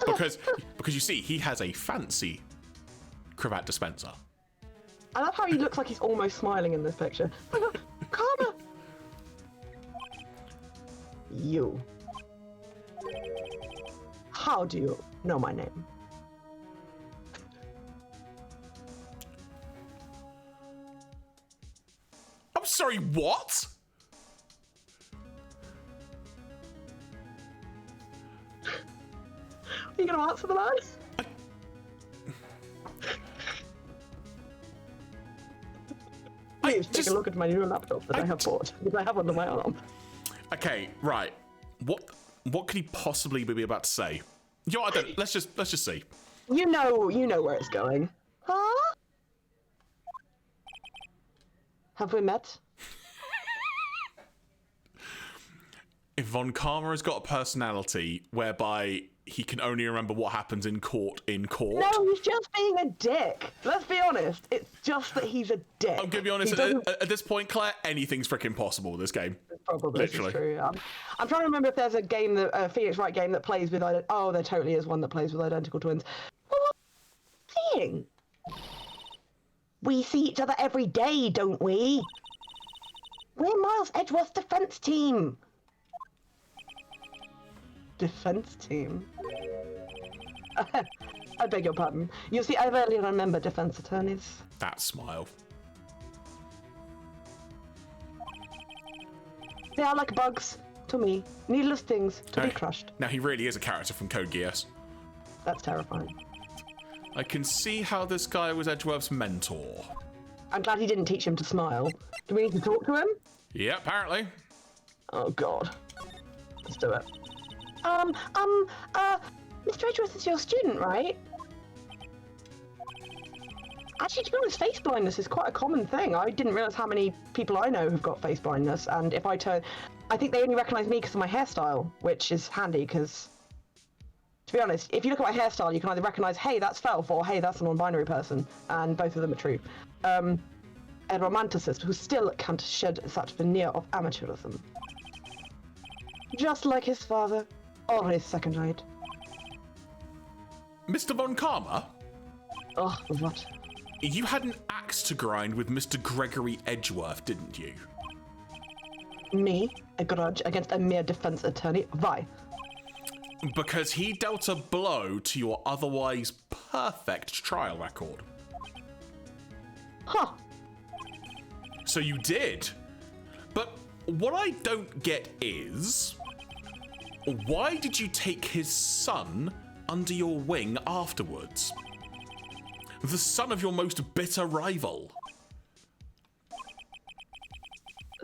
because you see, he has a fancy cravat dispenser. I love how he looks like he's almost smiling in this picture. Karma. You. How do you know my name? I'm sorry, what? Are you going to answer the line? Please take a look at my new laptop that I have bought, because I have under my arm. Okay, right. What could he possibly be about to say? Yo, I don't. Let's just see. You know where it's going. Huh? Have we met? If Von Karma has got a personality whereby he can only remember what happens in court. No, he's just being a dick. Let's be honest. It's just that he's a dick. I'm gonna be honest. At this point, Claire, anything's freaking possible in this game. Probably, literally. True. I'm trying to remember if there's a game that Phoenix Wright game that plays with. Oh, there totally is one that plays with identical twins. Well, what are you seeing? We see each other every day, don't we? We're Miles Edgeworth's defense team. Defense team? I beg your pardon. You see, I rarely remember defense attorneys. That smile. They are like bugs to me. Needless things to be crushed. Now he really is a character from Code Geass. That's terrifying. I can see how this guy was Edgeworth's mentor. I'm glad he didn't teach him to smile. Do we need to talk to him? Yeah, apparently. Oh, God. Let's do it. Mr. Edgeworth is your student, right? Actually, to be honest, face blindness is quite a common thing. I didn't realise how many people I know who've got face blindness, and if I turn... I think they only recognise me because of my hairstyle, which is handy, because... To be honest, if you look at my hairstyle, you can either recognise, hey, that's Felf, or hey, that's a non-binary person, and both of them are true. A romanticist who still can't shed such veneer of amateurism. Just like his father, always second-rate. Mr. Von Karma? Oh, what? You had an axe to grind with Mr. Gregory Edgeworth, didn't you? Me? A grudge against a mere defense attorney? Why? Because he dealt a blow to your otherwise perfect trial record. Huh. So you did. But what I don't get is... why did you take his son under your wing afterwards? The son of your most bitter rival.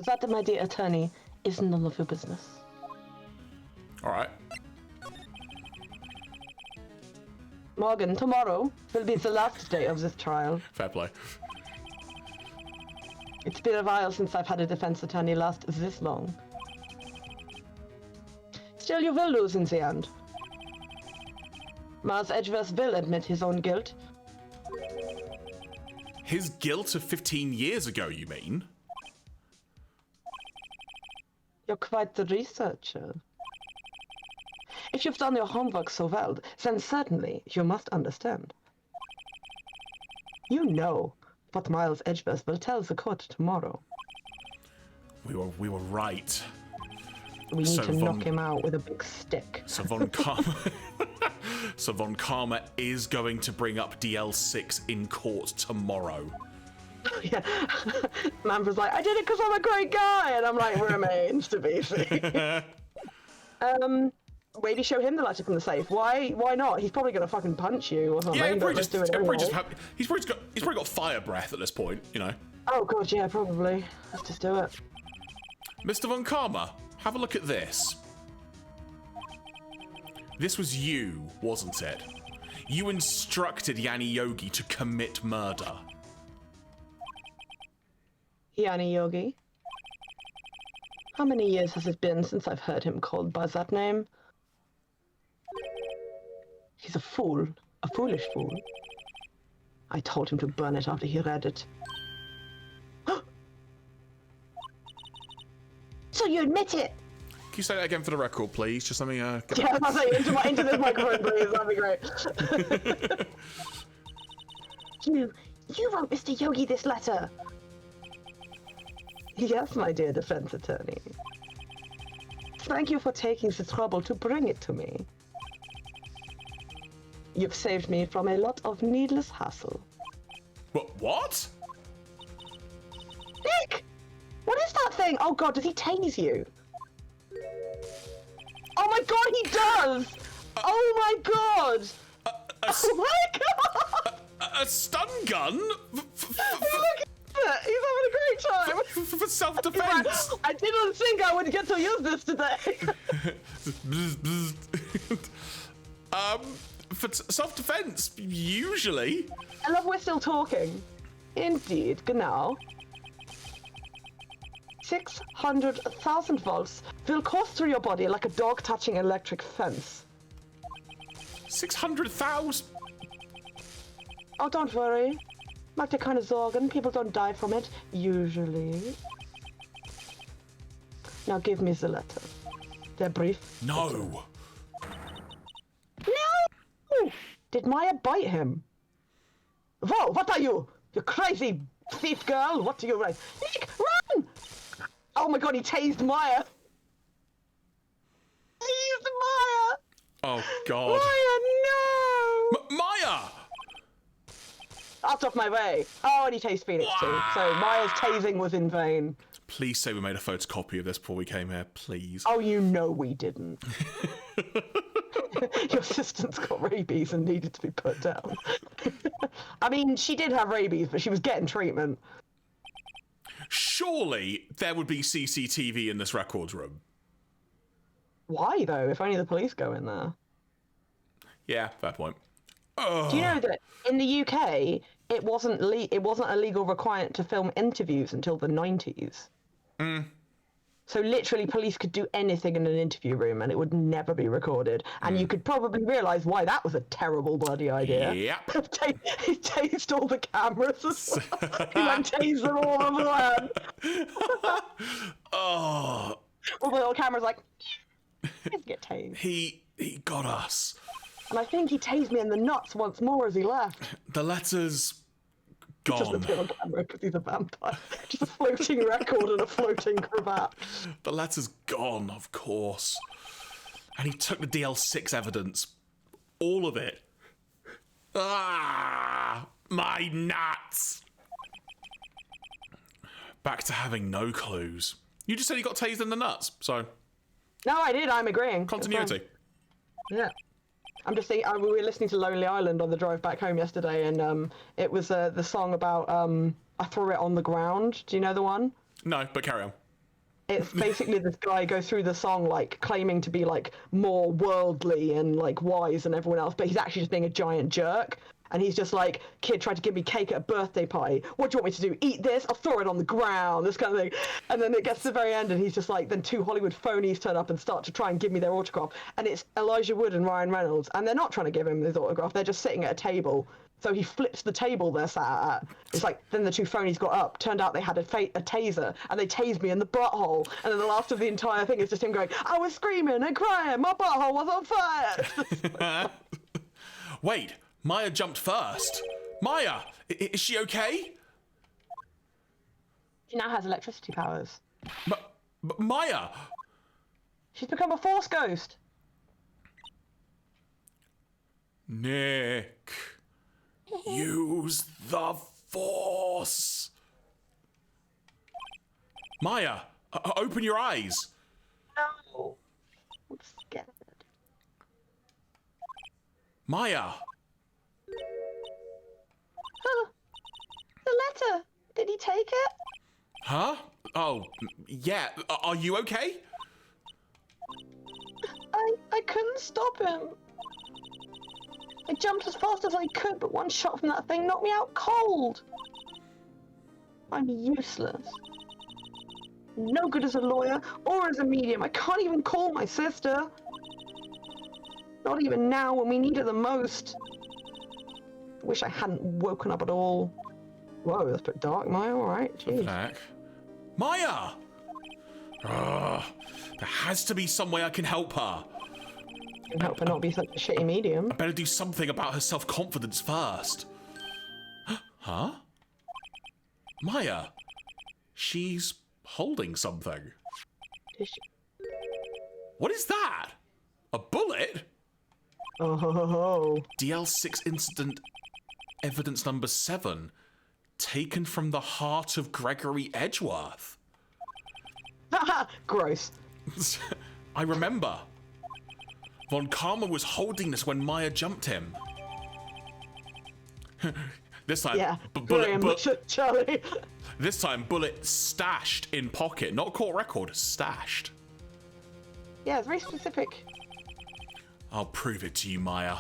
That, my dear attorney, is none of your business. All right. Morgan, tomorrow will be the last day of this trial. Fair play. It's been a while since I've had a defense attorney last this long. Still, you will lose in the end. Miles Edgeworth will admit his own guilt. His guilt of 15 years ago, you mean? You're quite the researcher. If you've done your homework so well, then certainly you must understand. You know what Miles Edgeworth will tell the court tomorrow. We were right. We need to knock him out with a big stick. So Von Karma... So Von Karma is going to bring up DL6 in court tomorrow. Yeah. Manfred's like, I did it because I'm a great guy, and I'm like, remains to be seen. Maybe show him the letter from the safe. Why not? He's probably gonna fucking punch you or something. Yeah, he's probably got fire breath at this point, you know. Oh god, yeah, probably. Let's just do it. Mr. Von Karma, have a look at this. This was you, wasn't it? You instructed Yanni Yogi to commit murder. Yanni Yogi? How many years has it been since I've heard him called by that name? He's a fool. A foolish fool. I told him to burn it after he read it. So you admit it? Can you say that again for the record, please? Just let me get Yeah, I'll say into this microphone, please. That'd be great. You wrote Mr. Yogi this letter. Yes, my dear defense attorney. Thank you for taking the trouble to bring it to me. You've saved me from a lot of needless hassle. What? Nick! What is that thing? Oh god, does he tase you? Oh my god, he does! Oh my god! Oh my god! A stun gun? He's having a great time! For self-defense! I didn't think I would get to use this today! For self-defense, usually. I love we're still talking. Indeed, genau. 600,000 volts will course through your body like a dog touching an electric fence. 600,000? Oh, don't worry. Mag dir keine Sorgen, people don't die from it, usually. Now give me the letter. The brief. No! No! Did Maya bite him? Whoa, what are you? You crazy thief girl? What do you write? Nick, run! Oh my god, he tased Maya! Tased Maya! Oh god. Maya, no! Maya! Out of my way! Oh, and he tased Phoenix too. So Maya's tasing was in vain. Please say we made a photocopy of this before we came here, please. Oh, you know we didn't. Your assistant's got rabies and needed to be put down. I mean, she did have rabies, but she was getting treatment. Surely there would be CCTV in this records room. Why, though? If only the police go in there. Yeah, fair point. Do you know that in the UK, it wasn't a legal requirement to film interviews until the 90s? So literally, police could do anything in an interview room, and it would never be recorded. And you could probably realise why that was a terrible bloody idea. Yeah. He tased all the cameras as well. He like tased them all over the land. Oh. All the little cameras like, get tased. He got us. And I think he tased me in the nuts once more as he left. The letter's gone. Just a bit on camera because he's a vampire. Just a floating record and a floating cravat. The letter's gone, of course. And he took the DL6 evidence. All of it. Ah! My nuts! Back to having no clues. You just said he got tased in the nuts, so... No, I did. I'm agreeing. Continuity. Yeah. I'm just thinking, we were listening to Lonely Island on the drive back home yesterday, and it was the song about I threw it on the ground. Do you know the one? No, but carry on. It's basically this guy goes through the song like claiming to be like more worldly and like wise than everyone else, but he's actually just being a giant jerk. And he's just like, kid tried to give me cake at a birthday party. What do you want me to do? Eat this? I'll throw it on the ground. This kind of thing. And then it gets to the very end, and he's just like, then two Hollywood phonies turn up and start to try and give me their autograph. And it's Elijah Wood and Ryan Reynolds, and they're not trying to give him his autograph. They're just sitting at a table. So he flips the table they're sat at. It's like, then the two phonies got up. Turned out they had a taser, and they tased me in the butthole. And then the last of the entire thing is just him going, I was screaming and crying. My butthole was on fire. Wait, Maya jumped first. Maya, is she okay? She now has electricity powers. But Maya! She's become a force ghost. Nick, use the force. Maya, open your eyes. No. I'm scared. Maya. The letter. Did he take it? Huh? Oh, yeah. Are you okay? I couldn't stop him. I jumped as fast as I could, but one shot from that thing knocked me out cold. I'm useless. No good as a lawyer or as a medium. I can't even call my sister. Not even now when we need her the most. Wish I hadn't woken up at all. Whoa, that's a bit dark, Maya. All right, jeez. Black. Maya! There has to be some way I can help her. Can help her not be such a shitty medium. I better do something about her self-confidence first. Huh? Maya, she's holding something. Is she? What is that? A bullet? Oh. DL6 incident evidence number 7. Taken from the heart of Gregory Edgeworth. Gross. I remember. Von Karma was holding this when Maya jumped him. This time, Yeah. Charlie. This time, bullet stashed in pocket, not court record, stashed. Yeah, it's very specific. I'll prove it to you, Maya.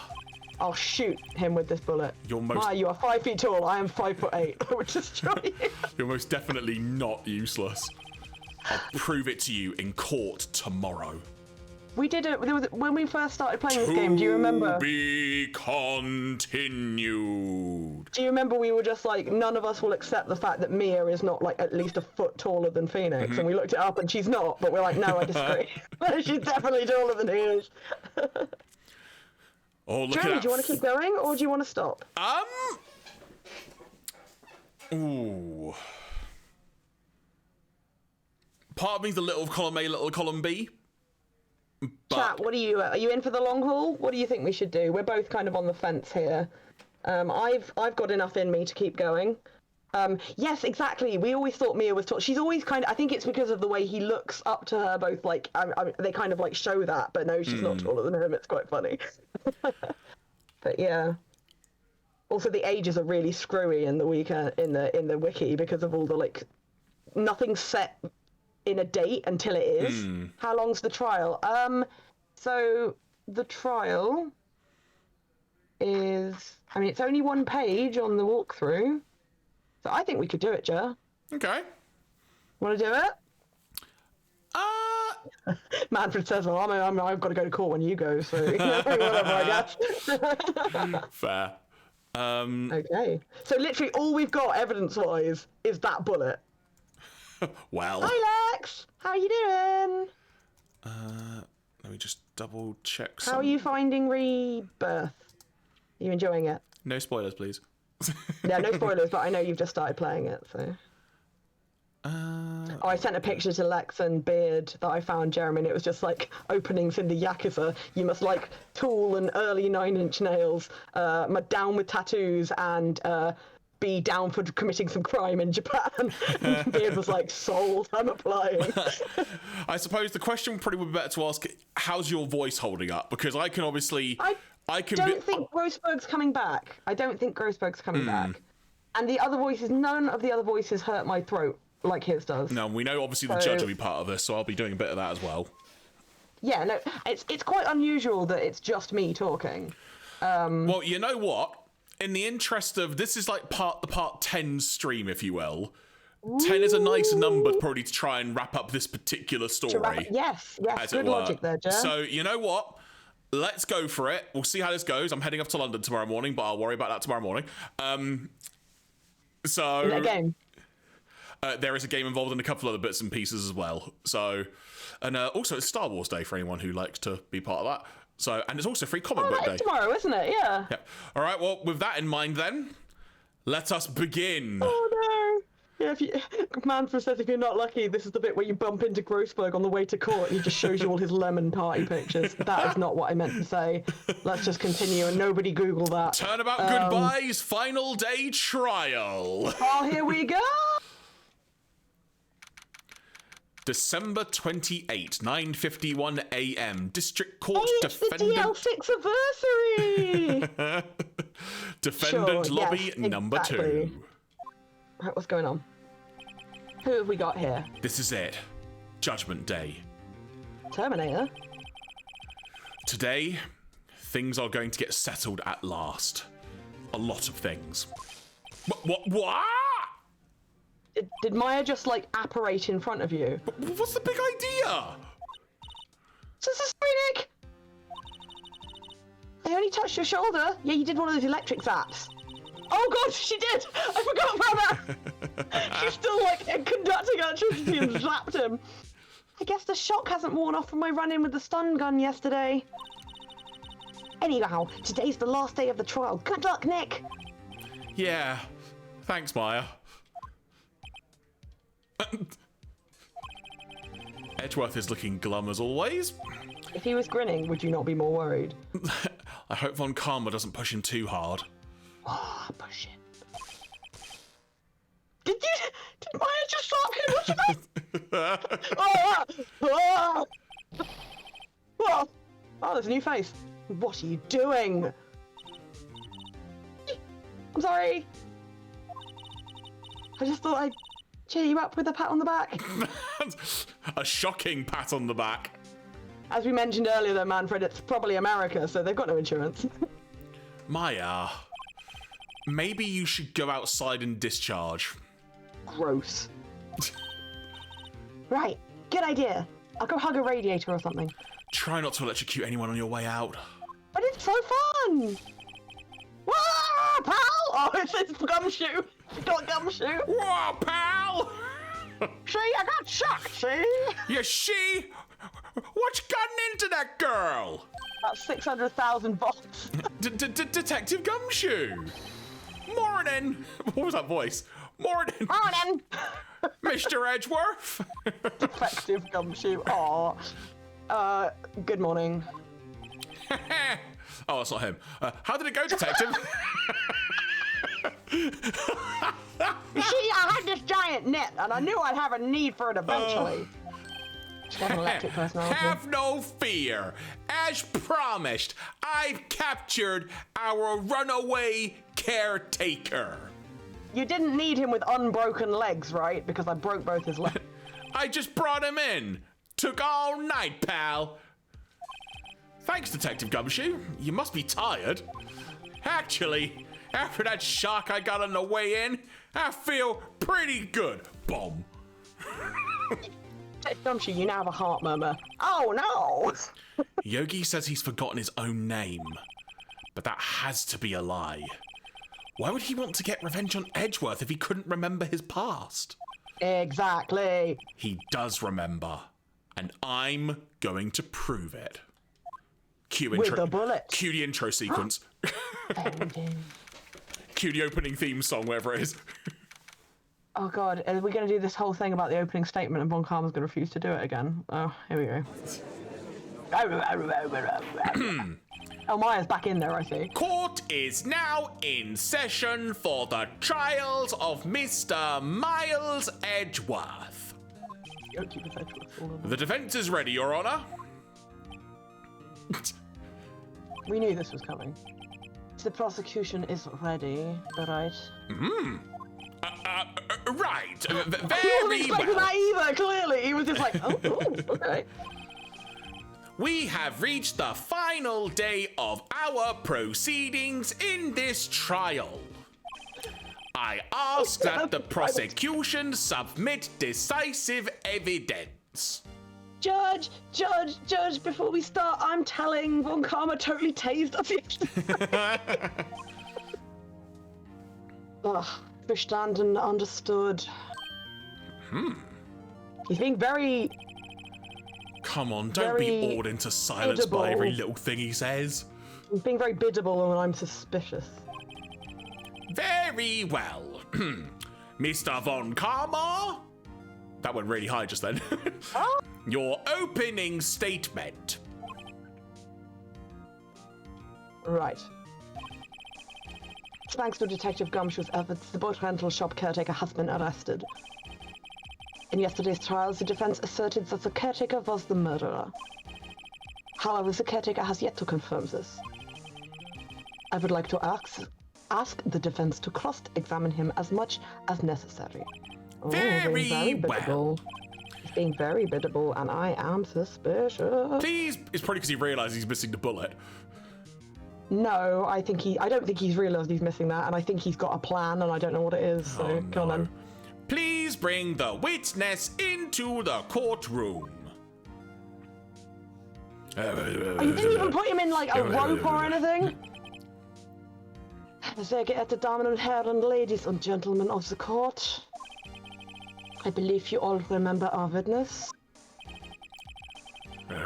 I'll shoot him with this bullet. Maya, you are 5 feet tall. I am 5'8". I would destroy you. You're most definitely not useless. I'll prove it to you in court tomorrow. We did it when we first started playing this game. Do you remember? To be continued. Do you remember we were just like, none of us will accept the fact that Mia is not like at least a foot taller than Phoenix, and we looked it up and she's not. But we're like, no, I disagree. She's definitely taller than he is. Oh, look Jeremy, at that. do you want to keep going or do you want to stop? Ooh. Part of me's a little column A, little column B. But... Chat, what are you in for the long haul? What do you think we should do? We're both kind of on the fence here. I've got enough in me to keep going. Yes, exactly. We always thought Mia was tall. She's always kind of, I think it's because of the way he looks up to her, both like, they kind of like show that, but no, she's not taller than him. It's quite funny. But yeah. Also, the ages are really screwy in the in the wiki because of all the like, nothing's set in a date until it is. How long's the trial? So the trial is, I mean, it's only one page on the walkthrough. So I think we could do it, Jer. Okay. Want to do it? Manfred says, well, I've got to go to court when you go, so whatever, I guess. Fair. Okay. So literally all we've got evidence-wise is that bullet. Well. Hi, Lex! How are you doing? Let me just double check. How are you finding Rebirth? Are you enjoying it? No spoilers, please. Yeah, no spoilers, but I know you've just started playing it, so. I sent a picture to Lex and Beard that I found, Jeremy, and it was just like openings in the Yakuza. You must like Tool and early 9 Inch Nails, down with tattoos, and be down for committing some crime in Japan. And Beard was like, sold, I'm applying. I suppose the question probably would be better to ask, how's your voice holding up? Because I can obviously... I don't think Grossberg's coming back. I don't think Grossberg's coming back. And the other voices, none of the other voices hurt my throat like his does. No, we know obviously the judge will be part of this, so I'll be doing a bit of that as well. Yeah, no, it's quite unusual that it's just me talking. Well, you know what? In the interest of this is like the part 10 stream, if you will. 10 is a nice number probably to try and wrap up this particular story. Yes, good logic there, Jer. So, you know what? Let's go for it. We'll see how this goes. I'm heading off to London tomorrow morning, but I'll worry about that tomorrow morning. So... Is that a game? There is a game involved in a couple other bits and pieces as well. So... And also, it's Star Wars Day for anyone who likes to be part of that. So, and it's also free comic book day. Tomorrow, isn't it? Yeah. All right, well, with that in mind then, let us begin. Oh, no. Yeah, Manfred says if you're not lucky, this is the bit where you bump into Grossberg on the way to court and he just shows you all his lemon party pictures. That is not what I meant to say. Let's just continue and nobody Google that. Turnabout Goodbyes final day trial. Oh, here we go. December 28, 9:51 a.m. District Court Defendant... Defendant... the DL6 anniversary! Defendant Lobby number 2. Right, what's going on? Who have we got here? This is it. Judgment Day. Terminator? Today, things are going to get settled at last. A lot of things. What? Did Maya just, like, apparate in front of you? What's the big idea? This is Nick! I only touched your shoulder. Yeah, you did one of those electric zaps. Oh god, she did! I forgot about that! She's still, like, conducting electricity and zapped him. I guess the shock hasn't worn off from my run-in with the stun gun yesterday. Anyhow, today's the last day of the trial. Good luck, Nick! Yeah. Thanks, Maya. Edgeworth is looking glum as always. If he was grinning, would you not be more worried? I hope Von Karma doesn't push him too hard. Oh, push him. Did Maya just slap him? What's that? Oh, there's a new face. What are you doing? I'm sorry. I just thought I'd cheer you up with a pat on the back. A shocking pat on the back. As we mentioned earlier though, Manfred, it's probably America, so they've got no insurance. Maya, maybe you should go outside and discharge. Gross. Right, good idea. I'll go hug a radiator or something. Try not to electrocute anyone on your way out. But it's so fun! Whoa, pal! Oh, it's gumshoe. You got gumshoe. Whoa, pal! See, I got shocked, see? You see? What's gotten into that girl? About 600,000 volts. Detective Gumshoe. Morning. What was that voice? Morning. Morning. Mr. Edgeworth. Detective Gumshoe. Aw. Good morning. Oh, that's not him. How did it go, Detective? You see, I had this giant net, and I knew I'd have a need for it eventually. Have no fear. As promised, I've captured our runaway caretaker. You didn't need him with unbroken legs, right? Because I broke both his legs. I just brought him in. Took all night, pal. Thanks, Detective Gumshoe. You must be tired. Actually, after that shock I got on the way in, I feel pretty good. Boom. Gumshoe, you now have a heart murmur. Oh no! Yogi says he's forgotten his own name, but that has to be a lie. Why would he want to get revenge on Edgeworth if he couldn't remember his past? Exactly. He does remember, and I'm going to prove it. Cue With a bullet. Cue the intro sequence. Cue the opening theme song, whatever it is. Oh god, are we going to do this whole thing about the opening statement and Von Karma's going to refuse to do it again? Oh, here we go. Oh, Maya's back in there, I see. Court is now in session for the trials of Mr. Miles Edgeworth. The defense is ready, Your Honor. We knew this was coming. The prosecution is ready, right? Right, He wasn't very expecting well. that either, clearly. He was just like, oh, okay. We have reached the final day of our proceedings in this trial. I ask that the prosecution submit decisive evidence. Judge, before we start, I'm telling Von Karma totally tased us yesterday. Ugh, verstanden, understood. He's being very... Come on, don't be Very awed into silence by every biddable. little thing he says. He's being very biddable and I'm suspicious. Very well. Mr. Von Karma? That went really high just then. Oh. Your opening statement. Right. Thanks to Detective Gumshoe's efforts, the boat rental shop caretaker has been arrested. In yesterday's trials, the defense asserted that the caretaker was the murderer. However, the caretaker has yet to confirm this. I would like to ask the defense to cross-examine him as much as necessary. Oh, Very being well. biddable. He's being very biddable, and I am suspicious. Please, it's probably because he realised he's missing the bullet. No, I don't think he's realised he's missing that, and I think he's got a plan, and I don't know what it is, so come on then. Please bring the witness into the courtroom. Oh, you didn't even put him in, like, a rope or anything? Sehr geehrte Damen und Herren, ladies and gentlemen of the court. I believe you all remember our witness.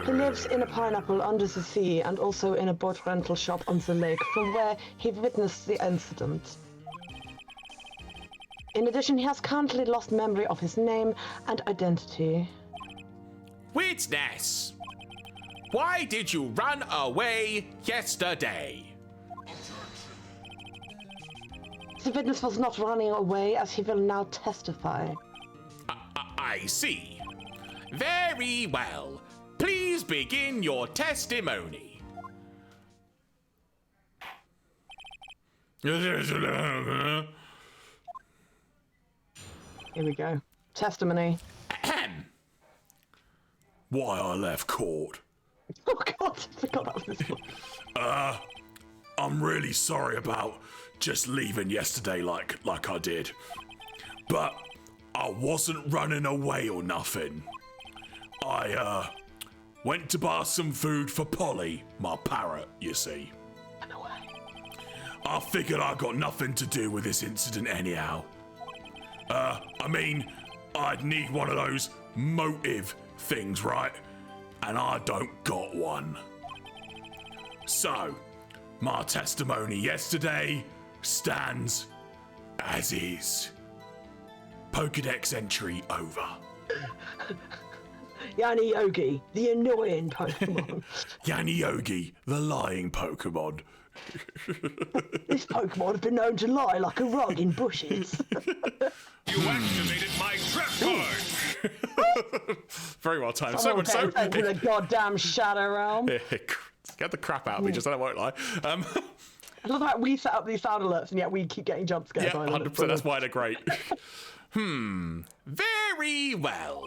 He lives in a pineapple under the sea and also in a boat rental shop on the lake from where he witnessed the incident. In addition, he has currently lost memory of his name and identity. Witness! Why did you run away yesterday? The witness was not running away, as he will now testify. I see. Very well. Please begin your testimony. Here we go. Testimony. Ahem. Why I left court. Oh god, I forgot that was this one. I'm really sorry about just leaving yesterday like I did. But I wasn't running away or nothing. I went to buy some food for Polly, my parrot, you see. No way. I figured I got nothing to do with this incident anyhow. I mean, I'd need one of those motive things, right? And I don't got one. So, my testimony yesterday stands as is. Pokédex entry over. Yanni Yogi, the annoying Pokemon. Yanni Yogi, the lying Pokemon. This Pokemon has been known to lie like a rug in bushes. You activated my trap card! Very well timed. Someone So much so. pay attention to the goddamn Shadow Realm. Get the crap out of me, just I won't lie. I love how we set up these sound alerts and yet we keep getting jump scares. Yeah, 100%. That's why they're great. Very well.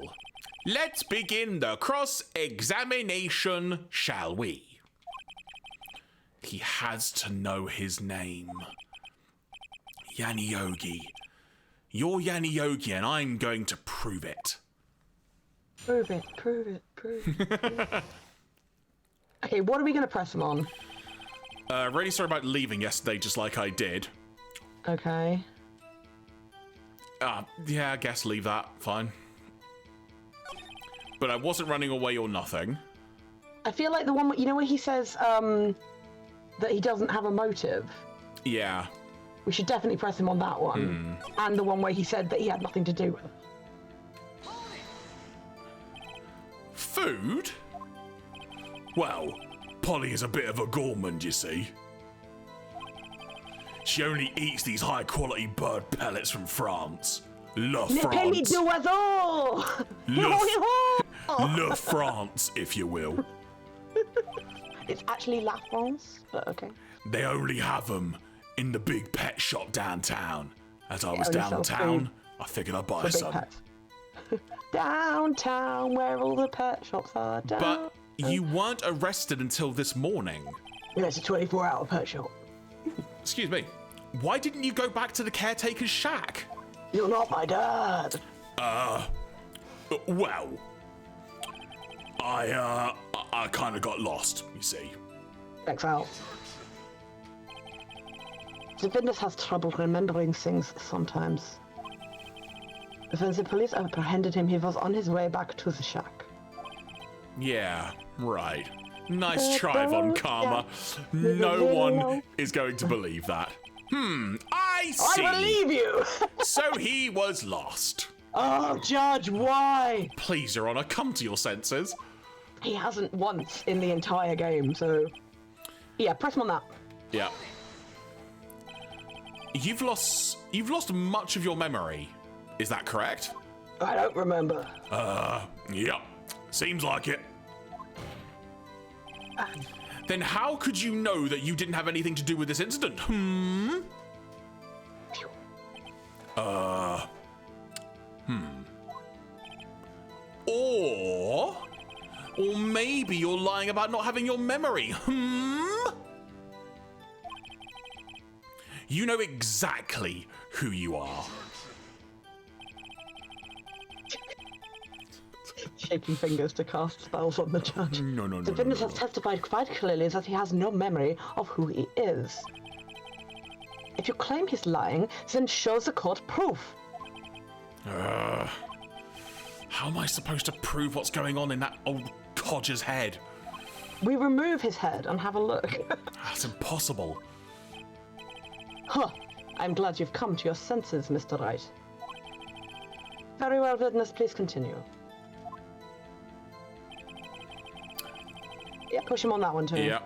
Let's begin the cross-examination, shall we? He has to know his name. Yanni Yogi. You're Yanni Yogi, and I'm going to prove it. Prove it, prove it, prove it. Okay, what are we going to press him on? Really sorry about leaving yesterday, just like I did. Okay. Yeah, I guess leave that. Fine. But I wasn't running away or nothing. I feel like the one, you know, where he says that he doesn't have a motive. Yeah. We should definitely press him on that one. And the one where he said that he had nothing to do with it. Food? Well, Polly is a bit of a gourmand, you see. She only eats these high-quality bird pellets from France. La France. Le France, if you will. It's actually La France, but okay. They only have them in the big pet shop downtown. As I was only sells downtown, food. I figured I'd buy For big some. pets. Downtown, where all the pet shops are. Down. But you weren't arrested until this morning. Yeah, it's a 24-hour pet shop. Excuse me. Why didn't you go back to the caretaker's shack? You're not my dad. Well, I kind of got lost, you see. Checks out. The witness has trouble remembering things sometimes. When the police apprehended him, he was on his way back to the shack. Yeah, right. Nice try, Von Karma. No one is going to believe that. I see. I believe you! So he was lost. Oh, Judge, why? Please, Your Honor, come to your senses. He hasn't once in the entire game, so... Yeah, press him on that. Yeah. You've lost much of your memory. Is that correct? I don't remember. Yep. Seems like it. Then how could you know that you didn't have anything to do with this incident? Or maybe you're lying about not having your memory. You know exactly who you are. Shaking fingers to cast spells on the judge. No. The witness has testified quite clearly that he has no memory of who he is. If you claim he's lying, then show the court proof. How am I supposed to prove what's going on in that old codger's head? We remove his head and have a look. That's impossible. Huh. I'm glad you've come to your senses, Mr. Wright. Very well, witness, please continue. Yeah, push him on that one too. Yeah.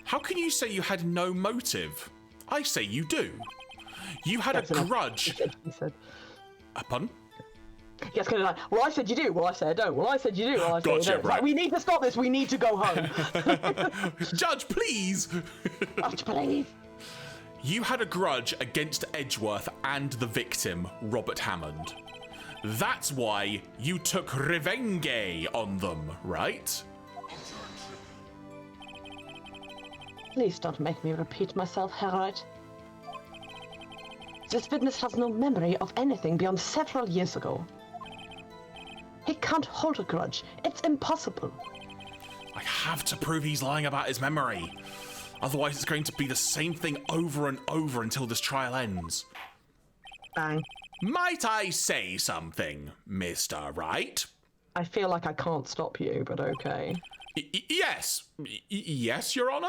How can you say you had no motive? I say you do. You had a grudge. He said. Pardon? Yes, kind of like, well, I said you do. Well, I said I don't. Well, I said you do. Well, I said Gotcha, you don't. right. Like, we need to stop this. We need to go home. Judge, please! Judge, please. You had a grudge against Edgeworth and the victim, Robert Hammond. That's why you took revenge on them, right? Please don't make me repeat myself, Herr Wright. This witness has no memory of anything beyond several years ago. He can't hold a grudge. It's impossible. I have to prove he's lying about his memory. Otherwise, it's going to be the same thing over and over until this trial ends. Bang. Might I say something, Mr. Wright? I feel like I can't stop you, but okay. Yes. Yes, Your Honor?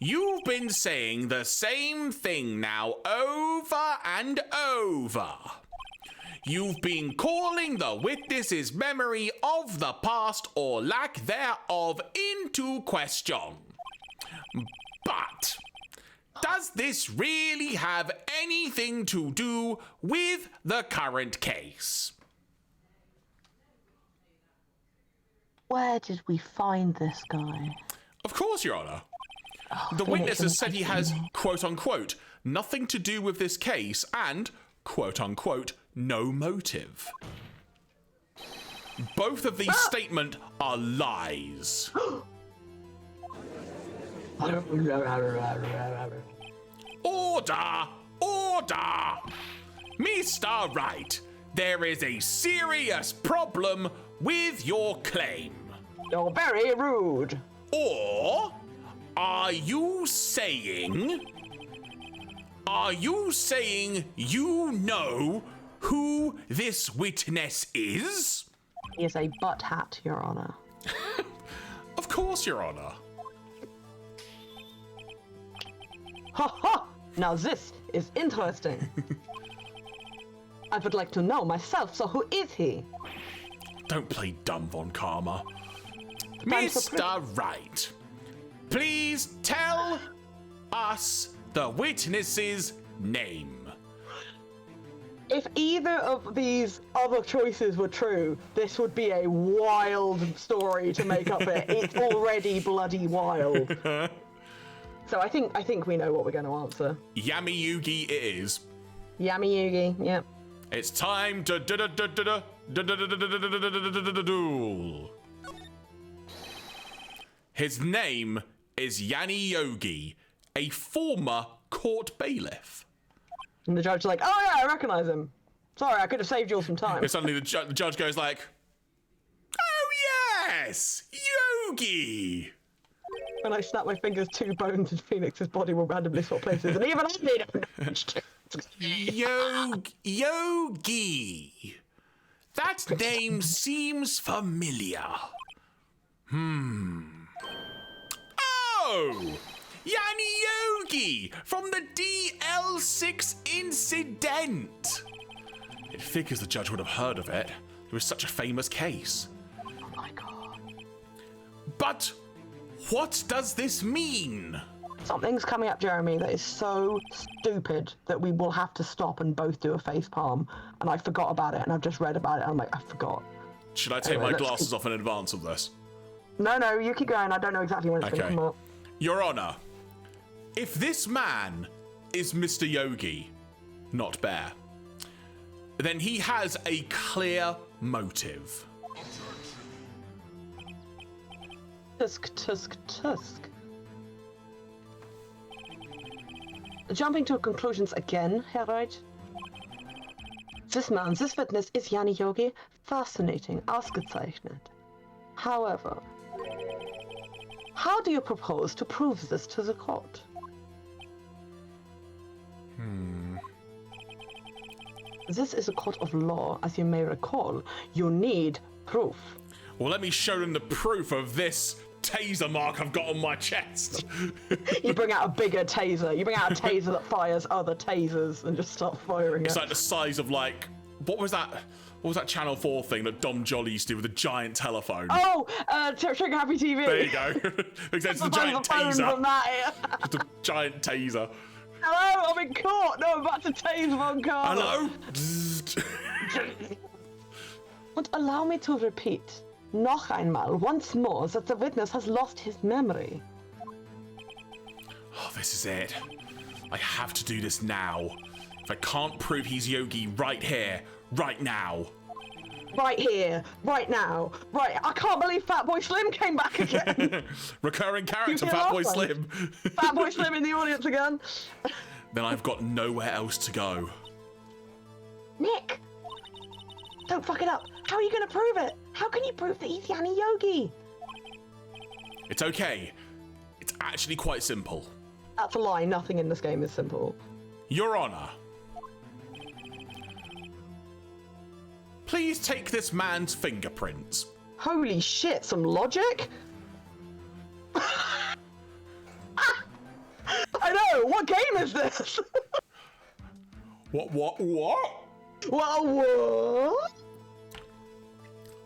You've been saying the same thing now over and over. You've been calling the witness's memory of the past or lack thereof into question. But does this really have anything to do with the current case? Where did we find this guy? Of course, Your Honor. The witness has said he has, quote-unquote, nothing to do with this case and, quote-unquote, no motive. Both of these statements are lies. Order! Order! Mr. Wright, there is a serious problem with your claim. You're very rude. Or are you saying you know who this witness is? He is a butt hat, Your Honor. Of course, Your Honor. Ha ha! Now this is interesting. I would like to know myself, so who is he? Don't play dumb, Von Karma. Time for Mr. Wright, please tell us the witness's name. If either of these other choices were true, this would be a wild story to make up it. It's already bloody wild. So I think we know what we're going to answer. Yami Yugi it is. Yami Yugi, yeah. It's time to duel. His name is Yanni Yogi, a former court bailiff. And the judge is like, oh yeah, I recognise him. Sorry, I could have saved you all some time. And suddenly the judge goes like, oh yes, Yogi. When I snap my fingers, 2 bones in Phoenix's body will randomly swap places, and even I need Yogi. That name seems familiar. Oh! Yanni Yogi from the DL6 incident. It figures the judge would have heard of it. It was such a famous case. Oh my god. But what does this mean? Something's coming up, Jeremy, that is so stupid that we will have to stop and both do a face palm. And I forgot about it, and I've just read about it, and I'm like, I forgot. Should I take my glasses off in advance of this? No, you keep going. I don't know exactly when it's going to come up. Your Honor, if this man is Mr. Yogi, not Bear, then he has a clear motive. Tusk. Jumping to conclusions again, Herr Wright. This witness is Yanni Yogi. Fascinating, ausgezeichnet. However, how do you propose to prove this to the court? This is a court of law, as you may recall. You need proof. Well, let me show them the proof of this taser mark I've got on my chest. You bring out a bigger taser. You bring out a taser that fires other tasers and just start firing it. It's like the size of like, what was that Channel 4 thing that Dom Jolly used to do with a giant telephone? Oh, Trigger Happy TV. There you go. Because it's a giant taser. Just a giant taser. Hello, I'm in court. No, I'm about to tase Von Carver. Hello? But allow me to repeat, noch einmal, once more, that the witness has lost his memory. Oh, this is it. I have to do this now. If I can't prove he's Yogi right here, right now. Right here, right now, right. I can't believe Fatboy Slim came back again. Recurring character, Fatboy Slim. Fatboy Slim in the audience again. Then I've got nowhere else to go. Nick, don't fuck it up. How are you going to prove it? How can you prove that he's Yanni Yogi? It's okay. It's actually quite simple. That's a lie. Nothing in this game is simple. Your Honor, please take this man's fingerprints. Holy shit, some logic? I know, what game is this? What? What?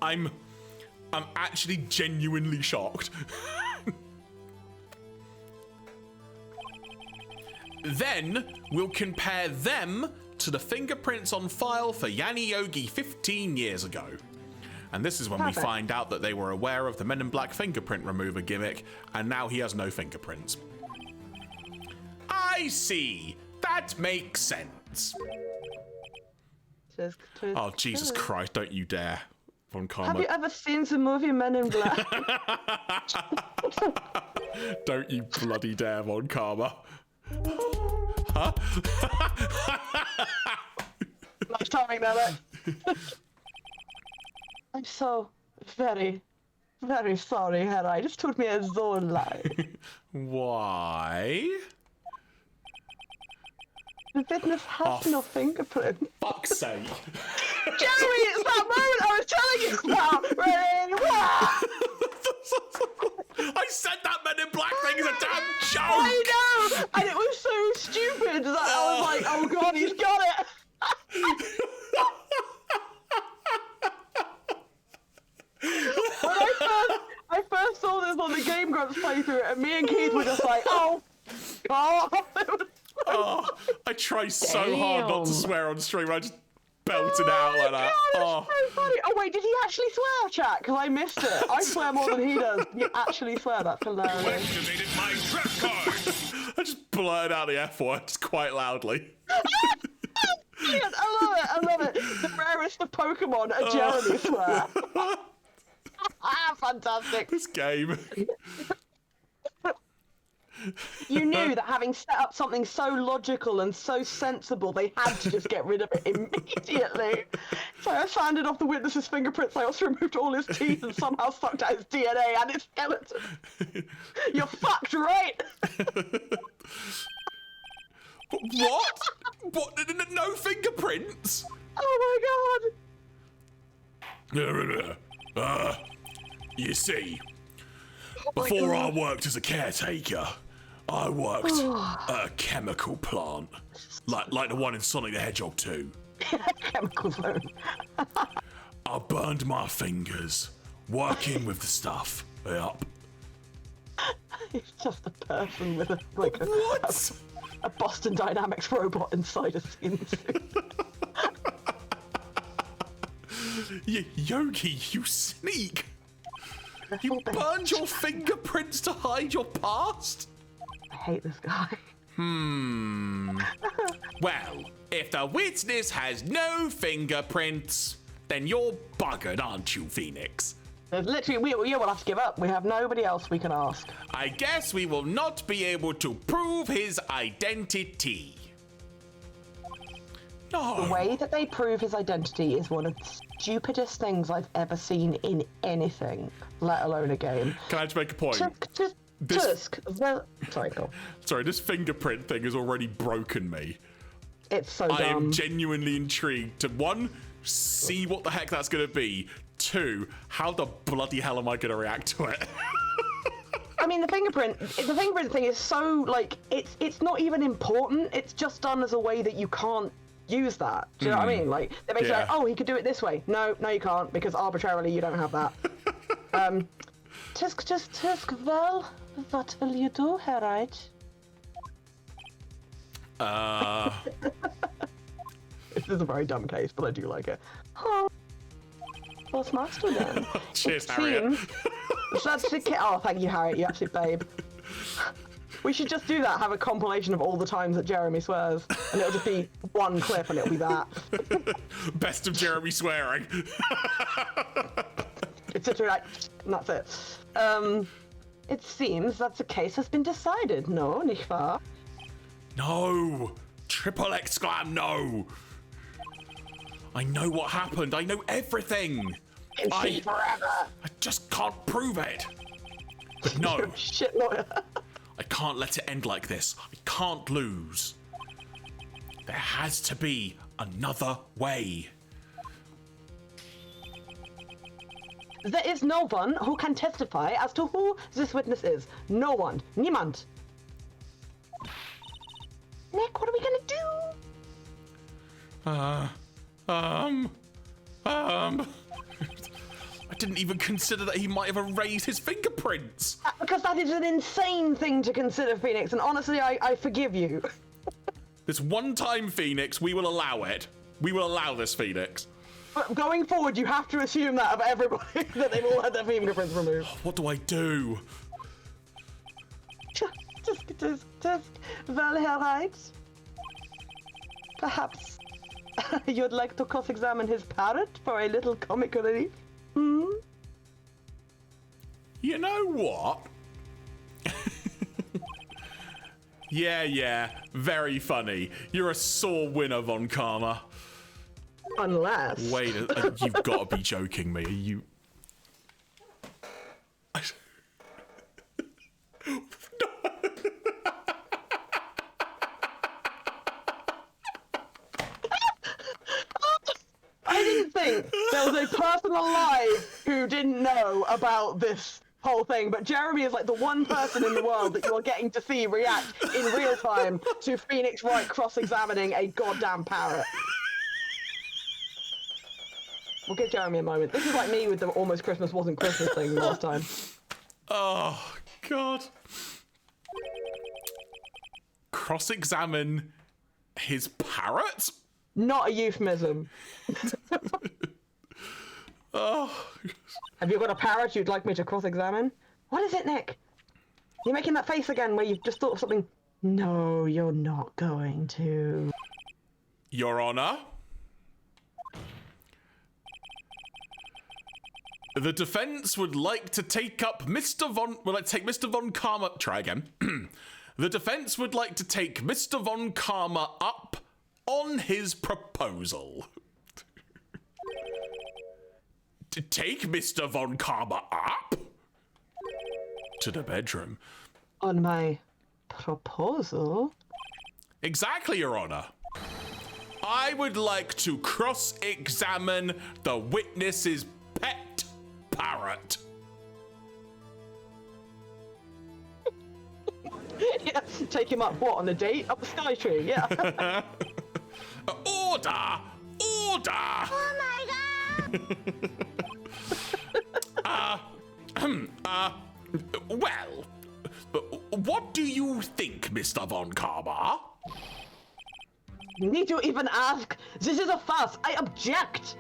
I'm actually genuinely shocked. Then we'll compare them to the fingerprints on file for Yanni Yogi 15 years ago. And this is when we find out that they were aware of the Men in Black fingerprint remover gimmick, and now he has no fingerprints. I see. That makes sense. Oh, Jesus Christ, don't you dare. Von Karma. Have you ever seen the movie Men in Black? Don't you bloody dare, Von Karma. Huh? Nice timing, that. I'm so very, very sorry, Herr. I just took me a so leid. Why? The witness has no fingerprint. Fuck's sake. Jeremy, it's that moment I was telling you about! I said that Men in Black thing is a damn joke! I know! And it was so stupid that I was like, oh god, he's got it! I first saw this on the Game Grumps playthrough, and me and Keith were just like, oh god! Oh, I try so hard not to swear on stream. I just belted out like that. God, so funny. Oh wait, did he actually swear, chat? Because I missed it. I swear more than he does. You actually swear. That's hilarious. Activated my trap card. blurted out the F word quite loudly. Brilliant. I love it. The rarest of Pokemon, a Jeremy swear. Fantastic. This game. You knew that having set up something so logical and so sensible, they had to just get rid of it immediately. So I sanded off the witness's fingerprints. I also removed all his teeth and somehow sucked out his DNA and his skeleton. You're fucked, right? What? What? No fingerprints? Oh my God. You see, before I worked as a caretaker, I worked at a chemical plant, like the one in Sonic the Hedgehog 2. Chemical zone. I burned my fingers working with the stuff. Yup. It's just a person with a Boston Dynamics robot inside a skin suit. Yogi, you sneak! You burned your fingerprints to hide your past? I hate this guy. Well, if the witness has no fingerprints, then you're buggered, aren't you, Phoenix? There's literally, we will have to give up. We have nobody else we can ask. I guess we will not be able to prove his identity. No. The way that they prove his identity is one of the stupidest things I've ever seen in anything, let alone a game. Can I just make a point? Sorry, go. Sorry, this fingerprint thing has already broken me. It's so dumb. I am genuinely intrigued to, one, see what the heck that's going to be. Two, how the bloody hell am I going to react to it? I mean, the fingerprint thing is so, like, it's not even important. It's just done as a way that you can't use that. Do you know what I mean? Like, they're basically like, oh, he could do it this way. No, you can't, because arbitrarily you don't have that. Tisk, well, what will you do, Herite? This is a very dumb case, but I do like it. Oh, what's master then? Cheers, Harriet. Oh, thank you, Harriet, you absolute babe. We should just do that, have a compilation of all the times that Jeremy swears, and it'll just be one clip and it'll be that. Best of Jeremy swearing. It's just like, and that's it. It seems that the case has been decided, no, nicht wahr? No! Triple exclam no! I know what happened, I know everything! It's forever! I just can't prove it! But no! You're a shit lawyer. I can't let it end like this. I can't lose. There has to be another way. There is no one who can testify as to who this witness is. No one. Niemand. Nick, what are we gonna do? I didn't even consider that he might have erased his fingerprints. Because that is an insane thing to consider, Phoenix, and honestly, I forgive you. This one time, Phoenix, we will allow it. We will allow this, Phoenix. But going forward, you have to assume that of everybody, that they've all had their fingerprints removed. What do I do? Just, well, Herite. Perhaps you'd like to cross-examine his parrot for a little comic relief? Hmm? You know what? Yeah, very funny. You're a sore winner, Von Karma. Unless... Wait, you've got to be joking me. Are you... I didn't think there was a person alive who didn't know about this whole thing, but Jeremy is like the one person in the world that you're getting to see react in real time to Phoenix Wright cross-examining a goddamn parrot. We'll give Jeremy a moment. This is like me with the almost Christmas wasn't Christmas thing last time. Oh, God. Cross-examine his parrot? Not a euphemism. Oh. Have you got a parrot you'd like me to cross-examine? What is it, Nick? You're making that face again where you've just thought of something No, you're not going to. Your Honor, the defense would like to take up Mr. Von Karma. Try again. The defense would like to take Mr. Von Karma up on his proposal. To take Mr. Von Karma up to the bedroom. On my proposal? Exactly, Your Honor. I would like to cross-examine the witness's pet parrot. Yeah, take him up, what, on a date? Up the sky tree, yeah. Order! Order! Oh my god! Well, what do you think, Mr. Von Karma? Need you even ask? This is a farce. I object.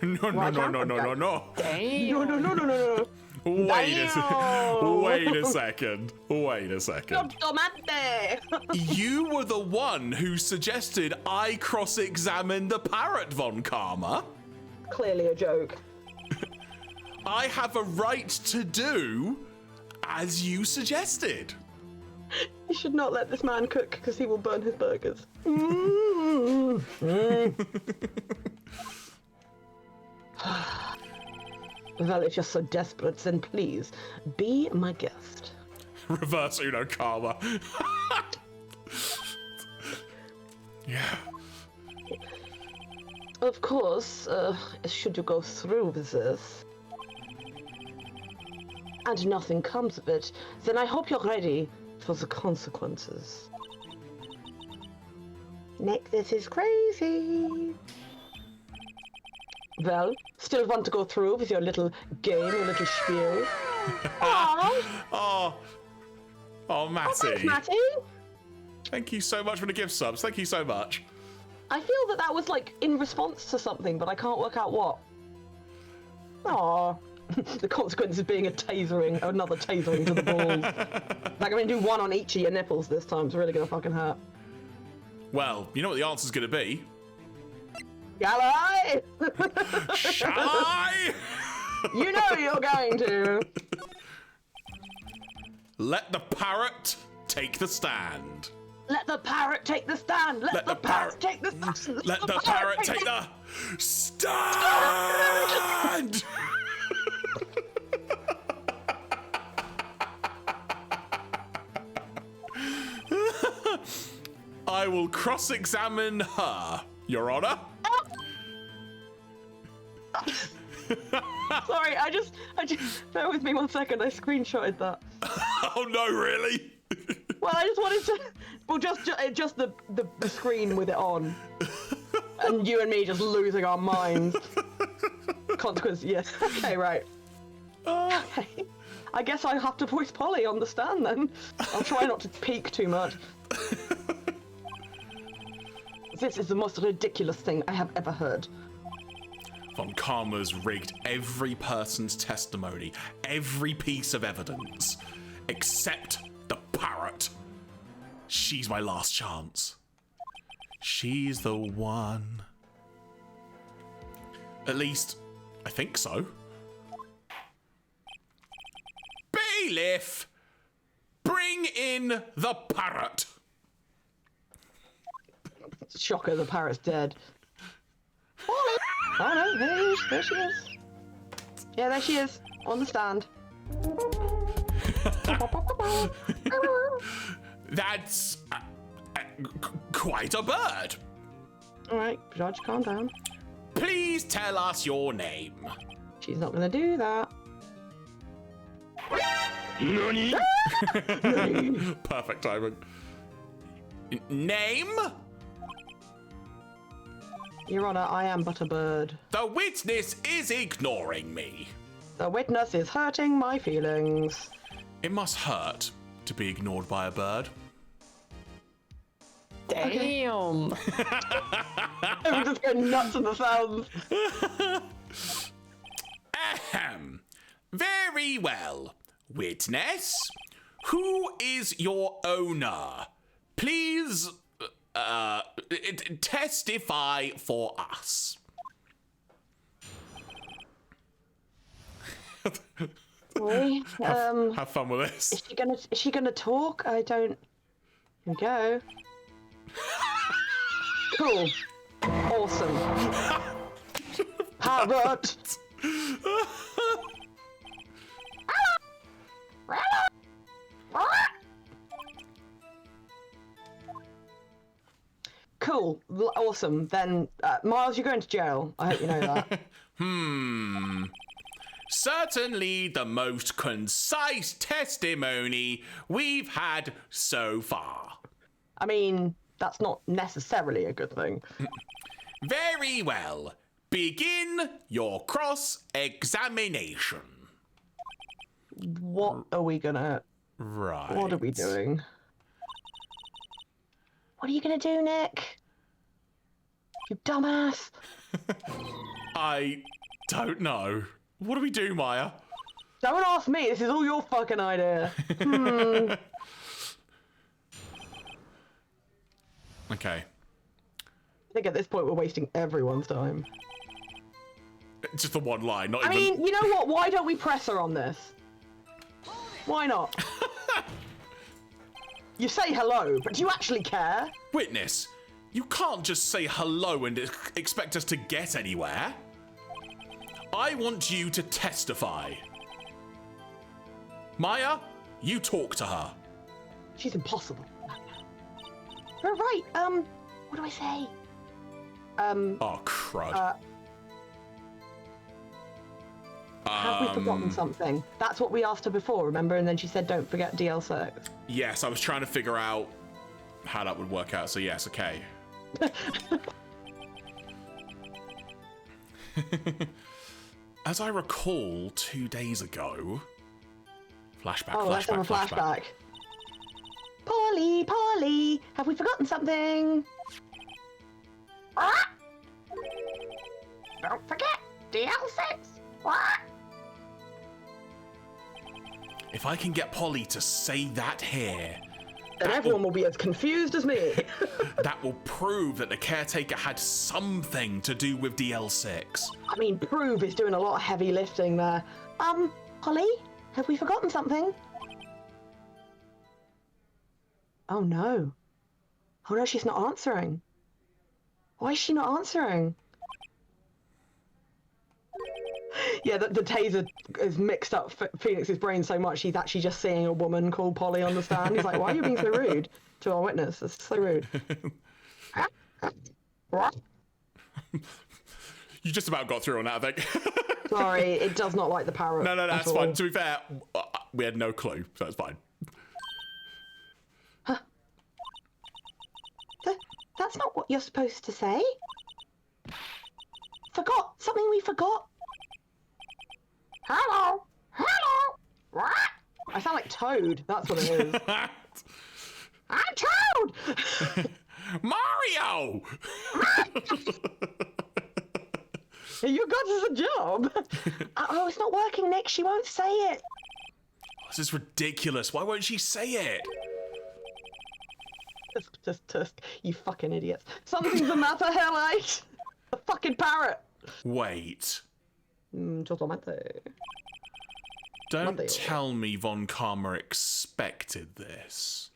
No. No. No. No. Wait a second. Tomate. You were the one who suggested I cross-examine the parrot, Von Karma. Clearly a joke. I have a right to do as you suggested. You should not let this man cook because he will burn his burgers. Well, if you're so desperate, then please be my guest. Reverse Uno Karma. Yeah. Of course, should you go through with this, and nothing comes of it, then I hope you're ready for the consequences. Nick, this is crazy. Well, still want to go through with your little game, your little spiel? Oh, Matty. Thanks, Matty. Thank you so much for the gift subs. Thank you so much. I feel that was like in response to something, but I can't work out what. Aww. The consequence of being another tasering to the balls. Like, I'm gonna do one on each of your nipples this time. It's really gonna fucking hurt. Well, you know what the answer's gonna be. Shall I? Shall I? You know you're going to. Let the parrot take the stand. Let the parrot take the stand. Let the parrot take the stand. Let the parrot take the stand. I will cross-examine her, Your Honor. Sorry, I just, bear with me 1 second. I screenshotted that. Oh no, really? Well, I just wanted to, well, just the screen with it on, and you and me just losing our minds. Consequence, yes. Okay, right. Okay. I guess I have to voice Polly on the stand then. I'll try not to peek too much. This is the most ridiculous thing I have ever heard. Von Karma's rigged every person's testimony, every piece of evidence, except the parrot. She's my last chance. She's the one. At least, I think so. Bailiff, bring in the parrot. Shocker, the parrot's dead. Oh no, there she is. Yeah, there she is, on the stand. That's quite a bird. Alright, Judge, calm down. Please tell us your name. She's not gonna do that. Nani? Perfect timing. Name? Your Honor, I am but a bird. The witness is ignoring me. The witness is hurting my feelings. It must hurt to be ignored by a bird. Damn. I'm just going nuts in the sounds. Ahem. Very well. Witness, Who is your owner? Please, testify for us. Sorry. Have fun with this. Is she gonna talk? I don't. Here we go. Cool. Awesome. Parrot. Cool. Awesome. Then, Miles, you're going to jail. I hope you know that. Certainly the most concise testimony we've had so far. I mean, that's not necessarily a good thing. Very well. Begin your cross-examination. What are we gonna... Right. What are we doing? What are you gonna do, Nick? You dumbass. I don't know. What do we do, Maya? Don't ask me. This is all your fucking idea. Okay. I think at this point we're wasting everyone's time. Just the one line, not I even... mean, you know what? Why don't we press her on this? Why not? You say hello, but do you actually care? Witness, you can't just say hello and expect us to get anywhere. I want you to testify. Maya, you talk to her. She's impossible. You're right. What do I say? Oh, crud. Have we forgotten something? That's what we asked her before, remember? And then she said, don't forget DL6. Yes, I was trying to figure out how that would work out, so yes, okay. As I recall, 2 days ago... Flashback, Oh, let's have a flashback. Polly, Polly, have we forgotten something? Ah! Don't forget, DL6. What? If I can get Polly to say that here... Then everyone will be as confused as me. That will prove that the caretaker had something to do with DL6. I mean, prove is doing a lot of heavy lifting there. Polly, have we forgotten something? Oh no. Oh no, she's not answering. Why is she not answering? Yeah, the taser has mixed up Phoenix's brain so much he's actually just seeing a woman called Polly on the stand. He's like, why are you being so rude to our witness? That's so rude. What? You just about got through on that, I think. Sorry, it does not like the parrot. No, that's fine. To be fair, we had no clue, so that's fine. Huh? That's not what you're supposed to say. Forgot. Something we forgot. Hello. Hello. What? I sound like Toad. That's what it is. I'm Toad. Mario! You got us a job. Oh, it's not working, Nick. She won't say it. This is ridiculous. Why won't she say it? Tusk. You fucking idiots. Something's the matter, Hellite. The fucking parrot. Wait. Totalmente. Don't tell me Von Karma expected this.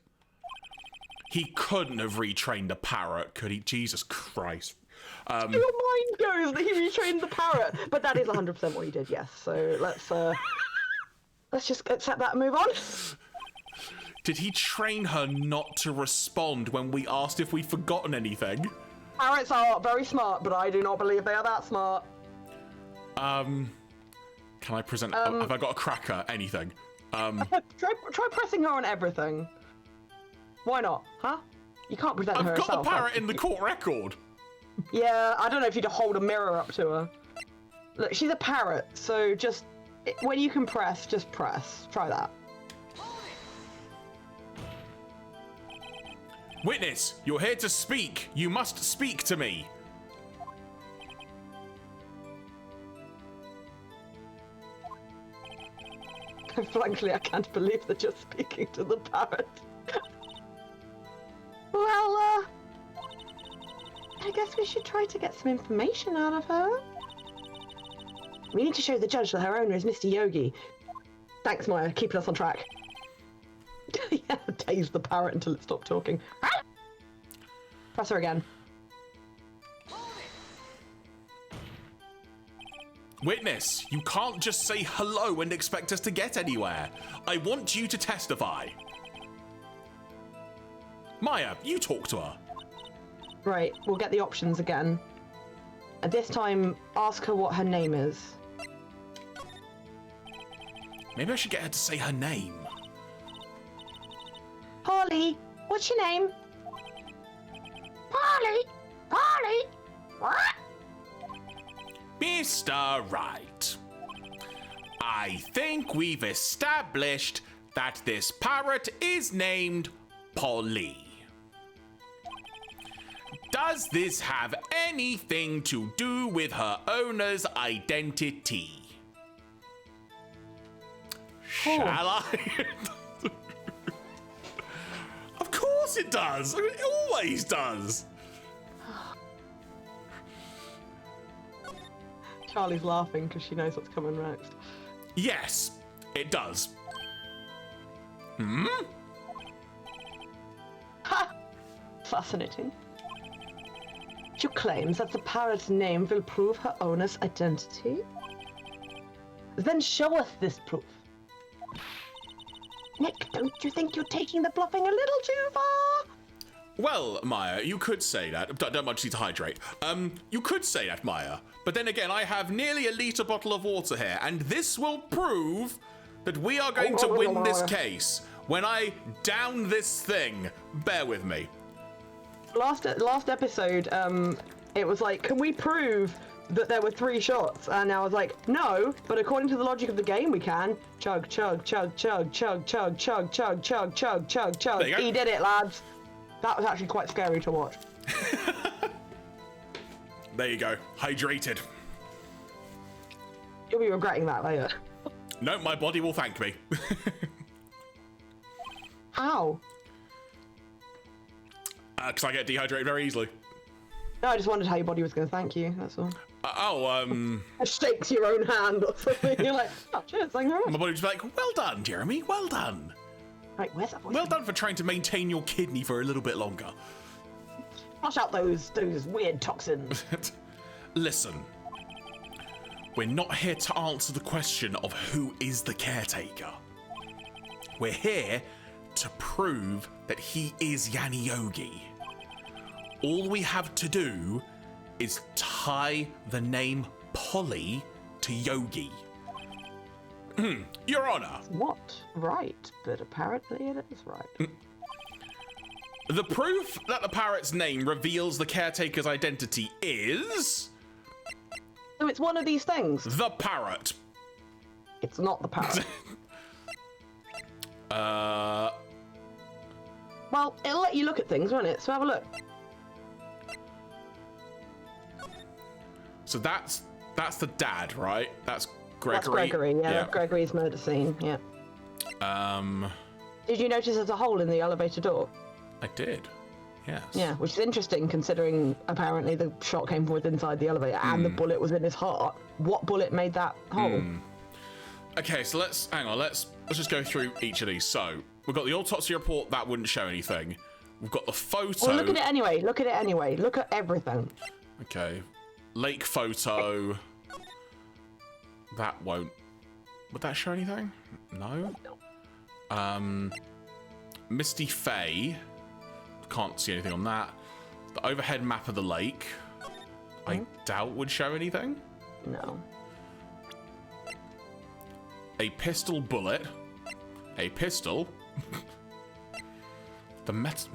He couldn't have retrained a parrot, could he? Jesus Christ. Your mind goes that he retrained the parrot, but that is 100% what he did, yes. So let's just accept that and move on. Did he train her not to respond when we asked if we'd forgotten anything? Parrots are very smart, but I do not believe they are that smart. Can I present? Have I got a cracker? Anything? Try pressing her on everything. Why not? Huh? You can't present her I've got herself. the parrot in the court record. Yeah, I don't know if you'd hold a mirror up to her. Look, she's a parrot, so just when you can press, just press. Try that. Witness, you're here to speak. You must speak to me. Frankly, I can't believe that you're speaking to the parrot. Well, I guess we should try to get some information out of her. We need to show the judge that her owner is Mr. Yogi. Thanks, Maya, keeping us on track. Yeah, tase the parrot until it stopped talking. Press her again. Witness, you can't just say hello and expect us to get anywhere. I want you to testify. Maya, you talk to her. Right, we'll get the options again. And this time, ask her what her name is. Maybe I should get her to say her name. Polly, what's your name? Polly? Polly? What? Mr. Right. I think we've established that this parrot is named Polly. Does this have anything to do with her owner's identity? Shall I? Of course it does. I mean, it always does. Charlie's laughing because she knows what's coming next. Yes, it does. Ha! Fascinating. She claims that the parrot's name will prove her owner's identity? Then show us this proof. Nick, don't you think you're taking the bluffing a little too far? Well, Maya, you could say that. Don't much need to hydrate. You could say that, Maya. But then again, I have nearly a litre bottle of water here, and this will prove that we are going to win this case. When I down this thing, bear with me. Last episode, it was like, can we prove that there were 3 shots? And I was like, no, but according to the logic of the game, we can. Chug, chug, chug, chug, chug, chug, chug, chug, chug, chug, chug, chug. He did it, lads. That was actually quite scary to watch. There you go. Hydrated. You'll be regretting that later. No, my body will thank me. How? Because I get dehydrated very easily. No, I just wondered how your body was going to thank you, that's all. Shakes your own hand or something. You're like, oh, cheers, thank you very much. My body was like, well done, Jeremy, well done. Right, where's that voice? Well done for trying to maintain your kidney for a little bit longer. Flush out those weird toxins. Listen, we're not here to answer the question of who is the caretaker. We're here to prove that he is Yanni Yogi. All we have to do is tie the name Polly to Yogi. Your Honor. What? Right, but apparently it is right. The proof that the parrot's name reveals the caretaker's identity is... So it's one of these things? The parrot. It's not the parrot. Well, it'll let you look at things, won't it? So have a look. So that's the dad, right? That's Gregory. That's Gregory, yeah. Gregory's murder scene, yeah. Did you notice there's a hole in the elevator door? I did, yes. Yeah, which is interesting considering apparently the shot came from within inside the elevator and the bullet was in his heart. What bullet made that hole? Okay, so let's just go through each of these. So we've got the autopsy report, that wouldn't show anything. We've got the photo. Well, look at it anyway. Look at it anyway. Look at everything. Okay, lake photo. That won't. Would that show anything? No. Misty Faye. Can't see anything on that. The overhead map of the lake. I doubt would show anything. No. A pistol bullet. A pistol. The metal.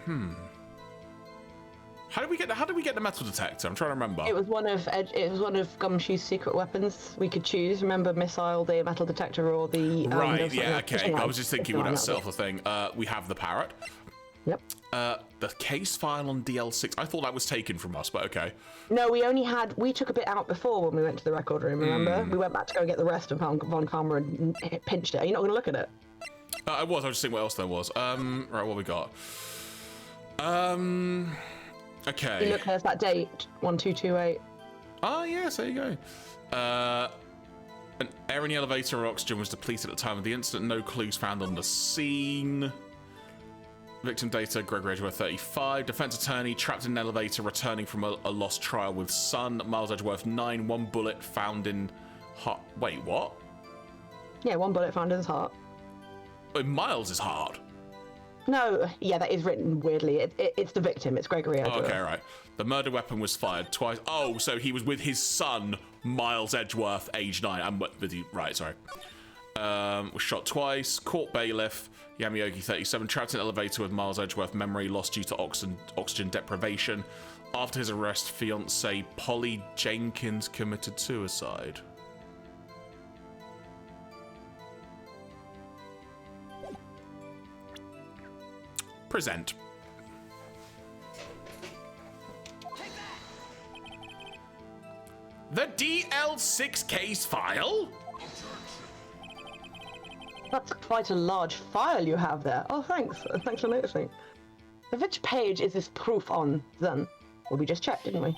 How did we get the metal detector? I'm trying to remember. It was one of Gumshoe's secret weapons. We could choose. Remember, missile, the metal detector, or the right. Yeah. Okay. I was just thinking, would that set off a thing? We have the parrot. Yep. The case file on DL6. I thought that was taken from us, but okay. No, we took a bit out before when we went to the record room, remember? We went back to go get the rest of Von Karma and pinched it. Are you not going to look at it? I was just thinking what else there was. Right, what we got? Okay. You look, there's that date, 1228. Ah, yes, there you go. An air in the elevator or oxygen was depleted at the time of the incident. No clues found on the scene. Victim data, Gregory Edgeworth, 35. Defense attorney trapped in an elevator returning from a lost trial with son. Miles Edgeworth, 9. 1 bullet found in heart. Wait, what? Yeah, 1 bullet found in his heart. In Miles' heart? No, yeah, that is written weirdly. It's the victim. It's Gregory Edgeworth. Okay, right. The murder weapon was fired twice. Oh, so he was with his son, Miles Edgeworth, age 9. I'm with you. Right, sorry. Was shot twice. Court bailiff. Yamayogi, 37. Trapped in an elevator with Miles Edgeworth. Memory lost due to oxygen deprivation. After his arrest, fiancée Polly Jenkins committed suicide. Present. The DL6 case file? That's quite a large file you have there. Oh, thanks. Thanks for noticing. Which page is this proof on, then? Well, we just checked, didn't we?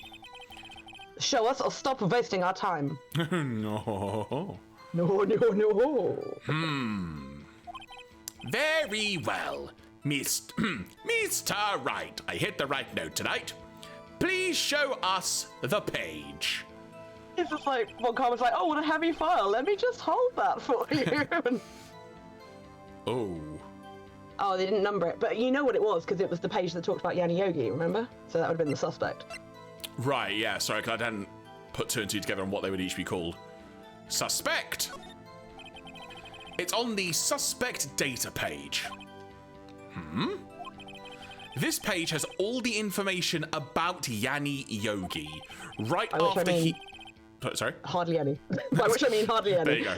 Show us or stop wasting our time. No. No. Very well. Mr. Wright, I hit the right note tonight. Please show us the page. It's just like, Von Karma's like, oh, what a heavy file. Let me just hold that for you. Oh, they didn't number it. But you know what it was, because it was the page that talked about Yanni Yogi, remember? So that would have been the suspect. Right, yeah, sorry, because I hadn't put 2 and 2 together on what they would each be called. Suspect. It's on the suspect data page. This page has all the information about Yanni Yogi. Right after he... Sorry? Hardly any. By which I mean hardly any. There you go.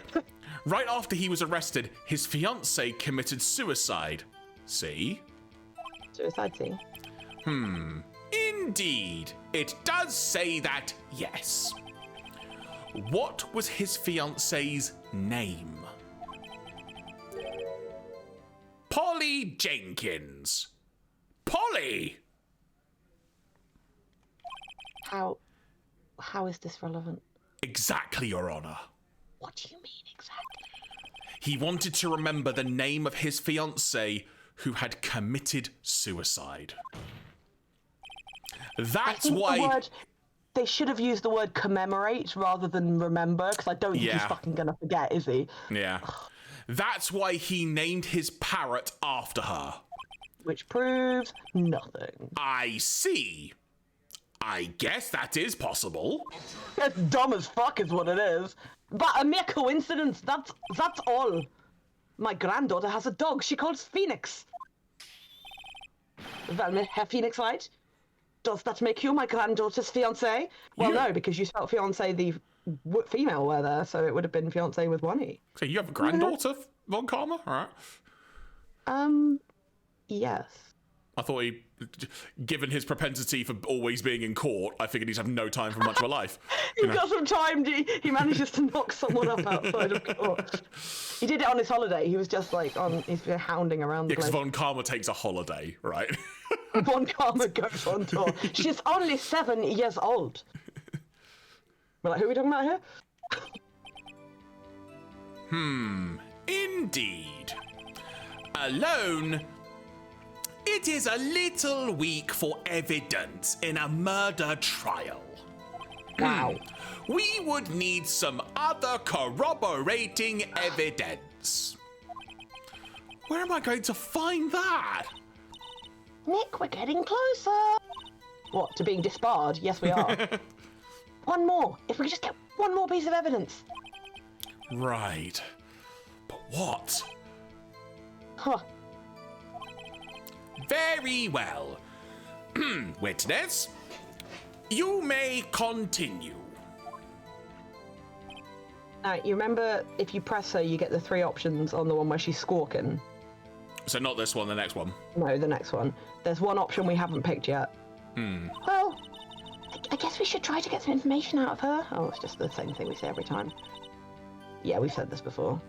Right after he was arrested, his fiancée committed suicide. See? Suicide scene. Indeed. It does say that, yes. What was his fiancée's name? Polly Jenkins. Polly! How is this relevant? Exactly, Your Honor. What do you mean exactly? He wanted to remember the name of his fiancée who had committed suicide. That's why... They should have used the word commemorate rather than remember, because I don't think he's fucking gonna forget, is he? Yeah. That's why he named his parrot after her. Which proves nothing. I see. I guess that is possible. It's dumb as fuck is what it is. But a mere coincidence, that's all. My granddaughter has a dog she calls Phoenix. Well, Herr Phoenix, right? Does that make you my granddaughter's fiancé? Well, no, because you spelled fiancé the female were there, so it would have been fiancé with one E. So you have a granddaughter, Von Karma? All right. Yes. I thought he, given his propensity for always being in court, I figured he'd have no time for much of a life. He's got some time. He manages to knock someone up outside of court. He did it on his holiday. He was just like he's been hounding around the place. Because Von Karma takes a holiday, right? Von Karma goes on tour. She's only 7 years old. We're like, who are we talking about here? Indeed. Alone, it is a little weak for evidence in a murder trial. Wow. We would need some other corroborating evidence. Where am I going to find that? Nick, we're getting closer. What, to being disbarred? Yes, we are. One more. If we could just get one more piece of evidence. Right. But what? Huh. Very well. Witness, you may continue. Now, you remember if you press her, you get the 3 options on the one where she's squawking? So not this one, the next one. No, the next one. There's one option we haven't picked yet. Well, I guess we should try to get some information out of her. Oh, it's just the same thing we say every time. Yeah, we've said this before.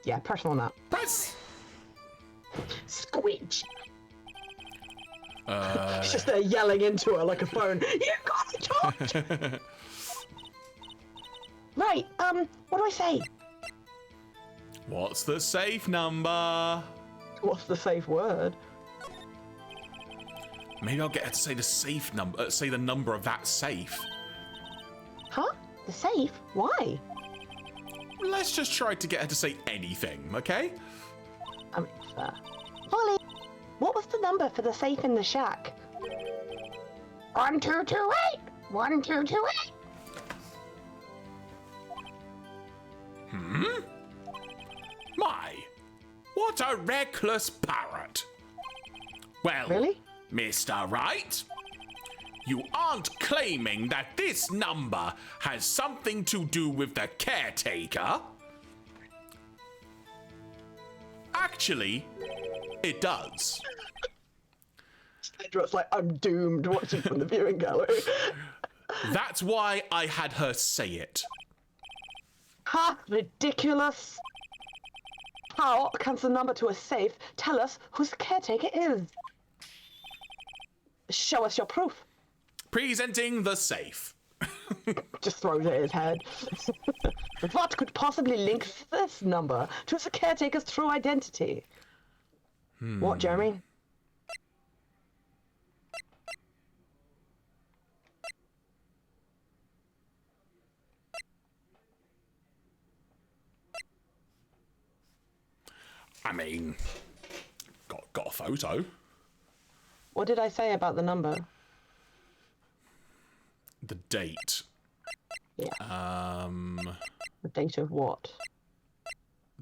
Yeah, press on that. Press! Squeech! It's just there yelling into her like a phone. You gotta talk! Right, what do I say? What's the safe number? What's the safe word? Maybe I'll get her to say the safe number, say the number of that safe. Huh? The safe? Why? Let's just try to get her to say anything, okay? I mean, fair. Polly, what was the number for the safe in the shack? 1228! 1228! My, what a reckless parrot. Well, Really? Mr. Wright, you aren't claiming that this number has something to do with the caretaker? Actually, it does. It's like, I'm doomed watching from the viewing gallery. That's why I had her say it. Ha! Ridiculous! How can the number to a safe tell us who the caretaker is? Show us your proof. Presenting the safe. Just throws it at his head. What could possibly link this number to the caretaker's true identity? What, Jeremy? I mean, got a photo. What did I say about the number? The date. Yeah. The date of what?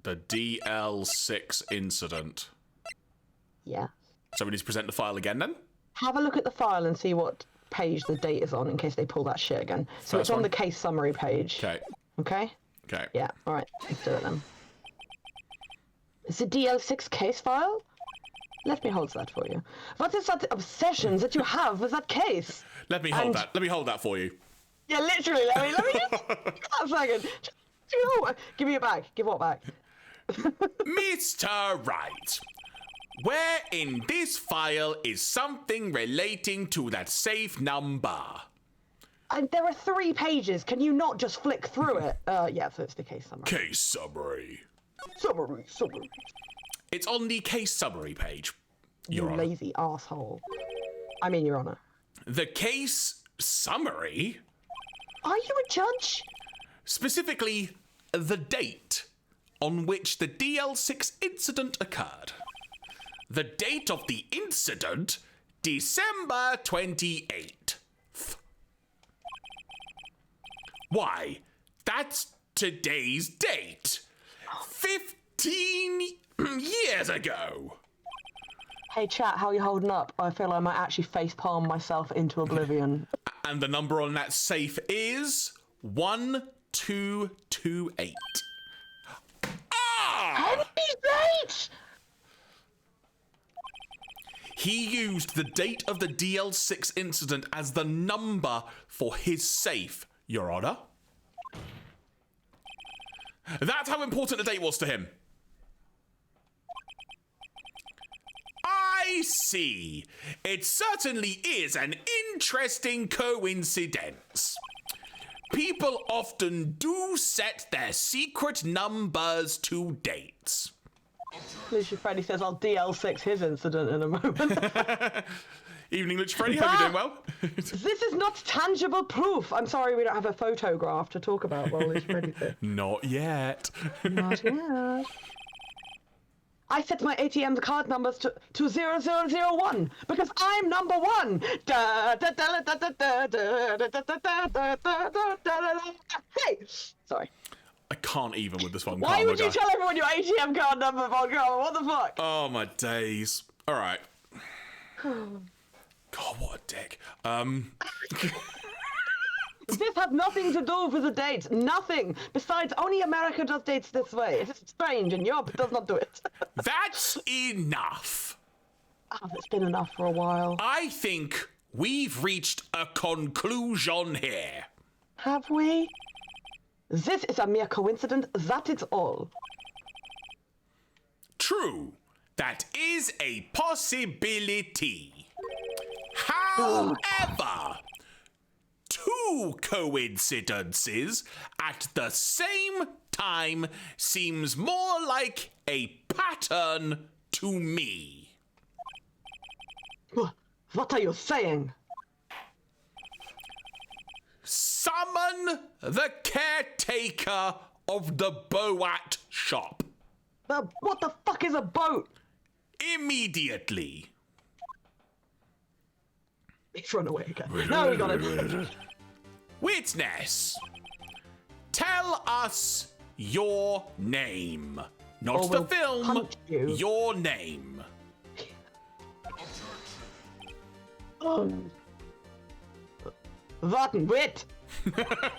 The DL6 incident. Yeah. So we need to present the file again then? Have a look at the file and see what page the date is on in case they pull that shit again. So First it's on one? the case summary page. Okay. Okay? Okay. Yeah, alright. Let's do it then. It's a DL6 case file? Let me hold that for you. What is that obsession that you have with that case? Let me hold that. Let me hold that for you. Yeah, literally. Let me just a second. Give me it back. Give what back? Mr. Wright, where in this file is something relating to that safe number? There are 3 pages. Can you not just flick through it? Yeah, so it's the case summary. Case summary. Summary. It's on the case summary page, You Your Honor. lazy asshole. I mean, Your Honor. The case summary? Are you a judge? Specifically, the date on which the DL6 incident occurred. The date of the incident, December 28th. Why, that's today's date. 15 years ago. Hey chat, how you holding up? I feel I might actually facepalm myself into oblivion. And the number on that safe is 1228. Ah! Henry's He used the date of the DL6 incident as the number for his safe, Your Honor. That's how important the date was to him. I see. It certainly is an interesting coincidence. People often do set their secret numbers to dates. Lucia Freddy says I'll DL6 his incident in a moment. Evening, Luch Freddy. Hope you're doing well. This is not tangible proof. I'm sorry we don't have a photograph to talk about while Lucia Freddy's here. Not yet. Not yet. I set my ATM card numbers to 0001 because I'm number 1. Hey, sorry. I can't even with this one. Why would you tell everyone your ATM card number, Volker? What the fuck? Oh my days. All right. God, what a dick. This has nothing to do with the dates. Nothing. Besides, only America does dates this way. It is strange, and Europe does not do it. That's enough. Oh, it's been enough for a while. I think we've reached a conclusion here. Have we? This is a mere coincidence, that is all. True. That is a possibility. However, two coincidences at the same time seems more like a pattern to me. What are you saying? Summon the caretaker of the Boat shop. What the fuck is a boat? Immediately. He's run away again. No, we got it. Witness, tell us your name. Not the we'll film, punch you. your name. Warten, wait!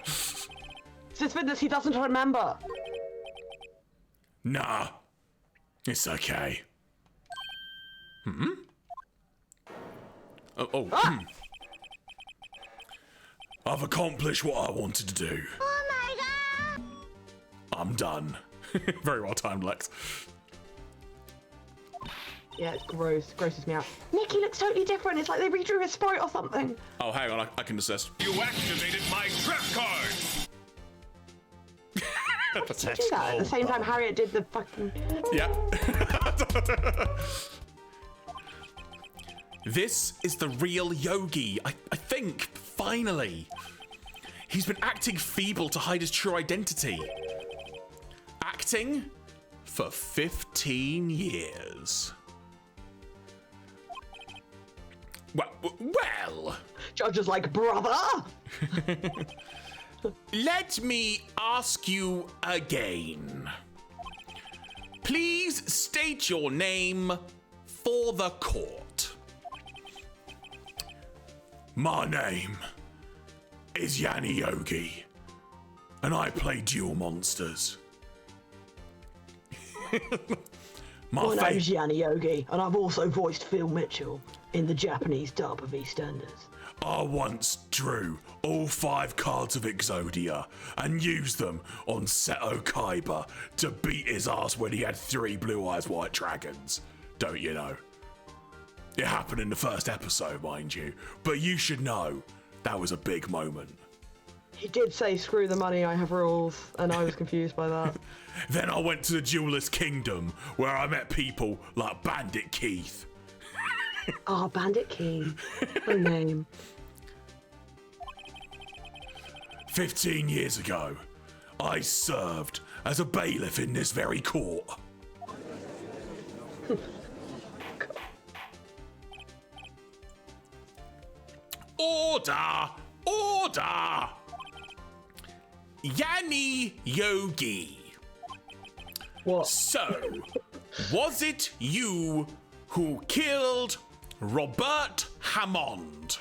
Since witness, he doesn't remember. Nah, it's okay. I've accomplished what I wanted to do. Oh my god! I'm done. Very well timed, Lex. Yeah, it's gross. Grosses me out. Nicky looks totally different. It's like they redrew his sprite or something. Oh, hang on, I can assist. You activated my trap card! Do that at the same time Harriet did the fucking... Yeah. This is the real Yogi, I think, finally. He's been acting feeble to hide his true identity. Acting for 15 years. Well. Judge is like, brother! Let me ask you again. Please state your name for the court. My name is Yanni Yogi, and I play Duel Monsters. My name's Yanni Yogi, and I've also voiced Phil Mitchell in the Japanese dub of EastEnders. I once drew all 5 cards of Exodia and used them on Seto Kaiba to beat his ass when he had 3 Blue Eyes White Dragons. Don't you know? It happened in the first episode, mind you, but you should know that was a big moment. He did say, screw the money, I have rules, and I was confused by that. Then I went to the Duelist Kingdom, where I met people like Bandit Keith. Oh, Bandit King. What a name. 15 years ago, I served as a bailiff in this very court. Order! Order! Yanni Yogi. What? So, was it you who killed Robert Hammond?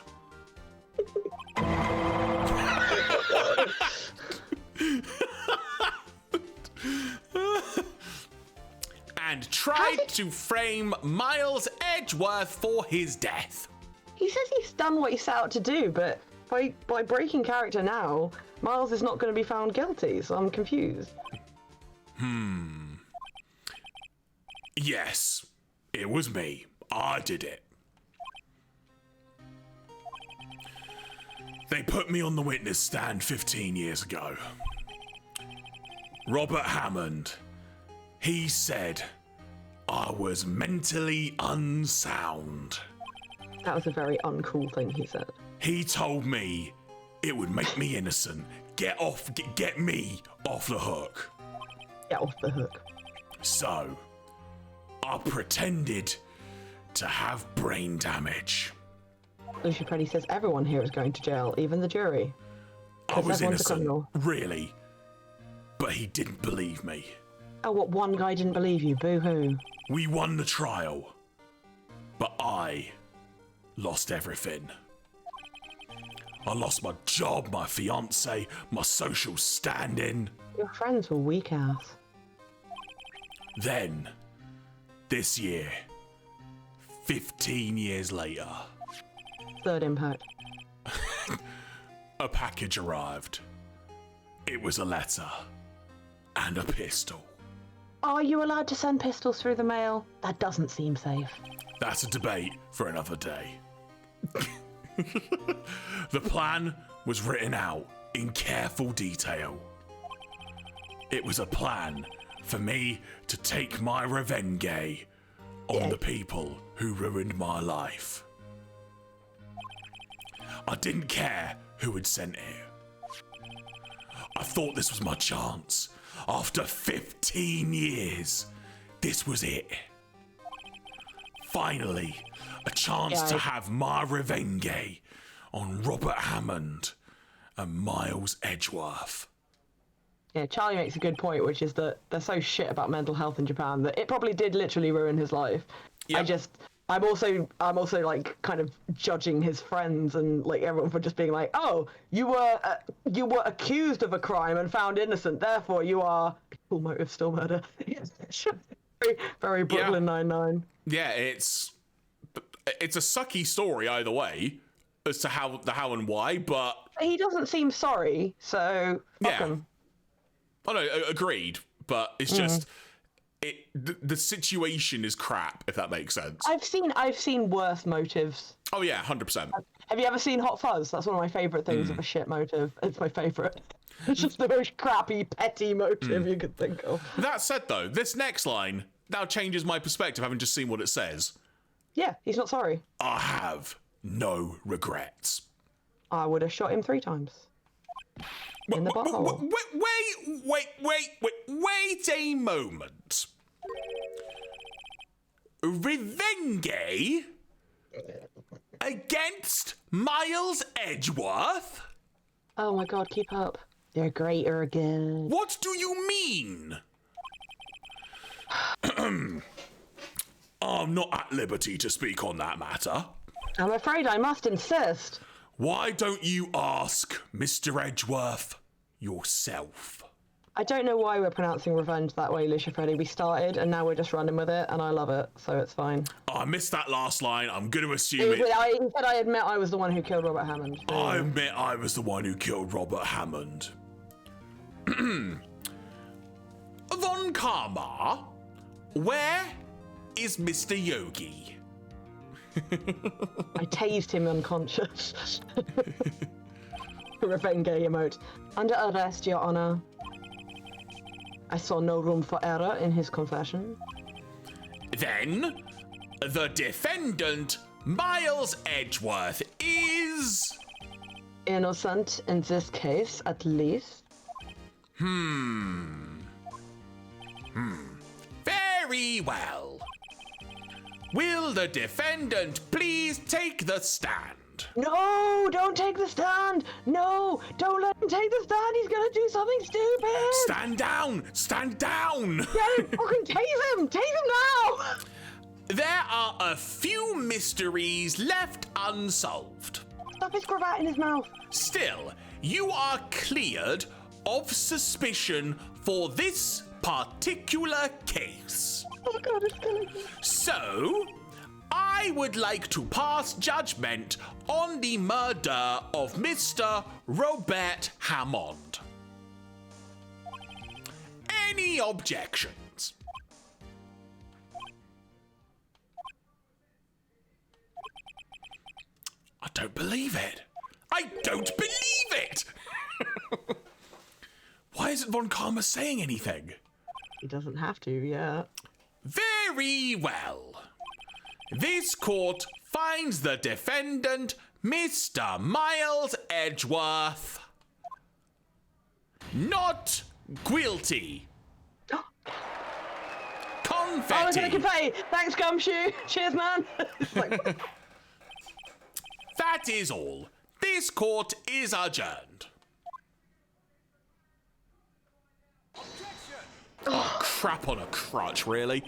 And tried to frame Miles Edgeworth for his death. He says he's done what he set out to do, but by breaking character now, Miles is not going to be found guilty, so I'm confused. Yes, it was me. I did it. They put me on the witness stand 15 years ago. Robert Hammond, he said I was mentally unsound. That was a very uncool thing he said. He told me it would make me innocent. Get me off the hook. Get off the hook. So, I pretended to have brain damage. Lucia Preddy says everyone here is going to jail, even the jury. I was everyone's a innocent, criminal. really. But he didn't believe me. Oh, what, one guy didn't believe you? Boo-hoo. We won the trial, but I lost everything. I lost my job, my fiance, my social standing. Your friends were weak ass. Then, this year, 15 years later, Third impact. a package arrived. It was a letter and a pistol. Are you allowed to send pistols through the mail? That doesn't seem safe. That's a debate for another day. The plan was written out in careful detail. It was a plan for me to take my revenge on the people who ruined my life. I didn't care who had sent it. I thought this was my chance. After 15 years, this was it. Finally, a chance to have my revenge on Robert Hammond and Miles Edgeworth. Yeah, Charlie makes a good point, which is that they're so shit about mental health in Japan that it probably did literally ruin his life. Yep. I'm also like kind of judging his friends and like everyone for just being like, oh, you were accused of a crime and found innocent, therefore you are full motive still murder. very, very Brooklyn Nine-Nine. Yeah, it's a sucky story either way as to how and why, but he doesn't seem sorry, so fuck him. Oh no, agreed. But it's just the situation is crap, if that makes sense. I've seen worse motives. Oh yeah, 100%. Have you ever seen Hot Fuzz? That's one of my favourite things of a shit motive. It's my favourite. It's just the most crappy, petty motive you could think of. That said, though, this next line now changes my perspective, having just seen what it says. Yeah, he's not sorry. I have no regrets. I would have shot him 3 times. In the butthole. Wait a moment. Revenge against Miles Edgeworth? Oh my god, keep up. They're greater again. What do you mean? I'm not at liberty to speak on that matter. I'm afraid I must insist. Why don't you ask Mr. Edgeworth yourself? I don't know why we're pronouncing revenge that way, Lucia Freddy. We started and now we're just running with it, and I love it, so it's fine. Oh, I missed that last line. I'm going to assume he said I admit I was the one who killed Robert Hammond. I admit I was the one who killed Robert Hammond. Von Karma, where is Mr. Yogi? I tased him unconscious. Revenge emote. Under arrest, Your Honor. I saw no room for error in his confession. Then, the defendant, Miles Edgeworth, is... innocent in this case, at least. Very well. Will the defendant please take the stand? No, don't take the stand. No, don't let him take the stand. He's gonna do something stupid. Stand down! Stand down! Get him, fucking tase him! Tase him now! There are a few mysteries left unsolved. Stuff his cravat in his mouth. Still, you are cleared of suspicion for this particular case. Oh god, it's killing me. So, I would like to pass judgment on the murder of Mr. Robert Hammond. Any objections? I don't believe it. I don't believe it! Why isn't Von Karma saying anything? He doesn't have to, yeah. Very well. This court finds the defendant, Mr. Miles Edgeworth, not guilty. Confetti. I was gonna confetti. Thanks, Gumshoe. Cheers, man. That is all. This court is adjourned. Oh, crap on a crutch, really.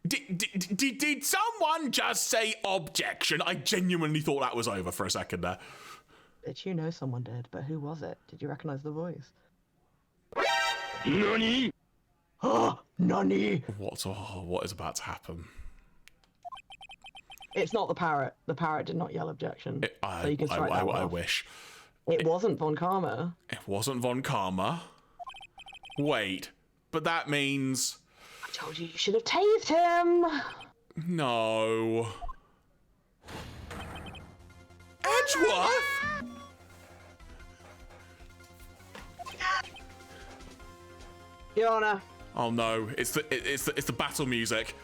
Did someone just say objection? I genuinely thought that was over for a second there. Did you know someone did? But who was it? Did you recognize the voice? Nani? Oh, Nani! What is about to happen? It's not the parrot. The parrot did not yell objection. So you can strike that one I off. wish. It wasn't Von Karma. It wasn't Von Karma. Wait, but that means... I told you should have tased him. No. Edgeworth? Your Honor. Oh no, it's the battle music.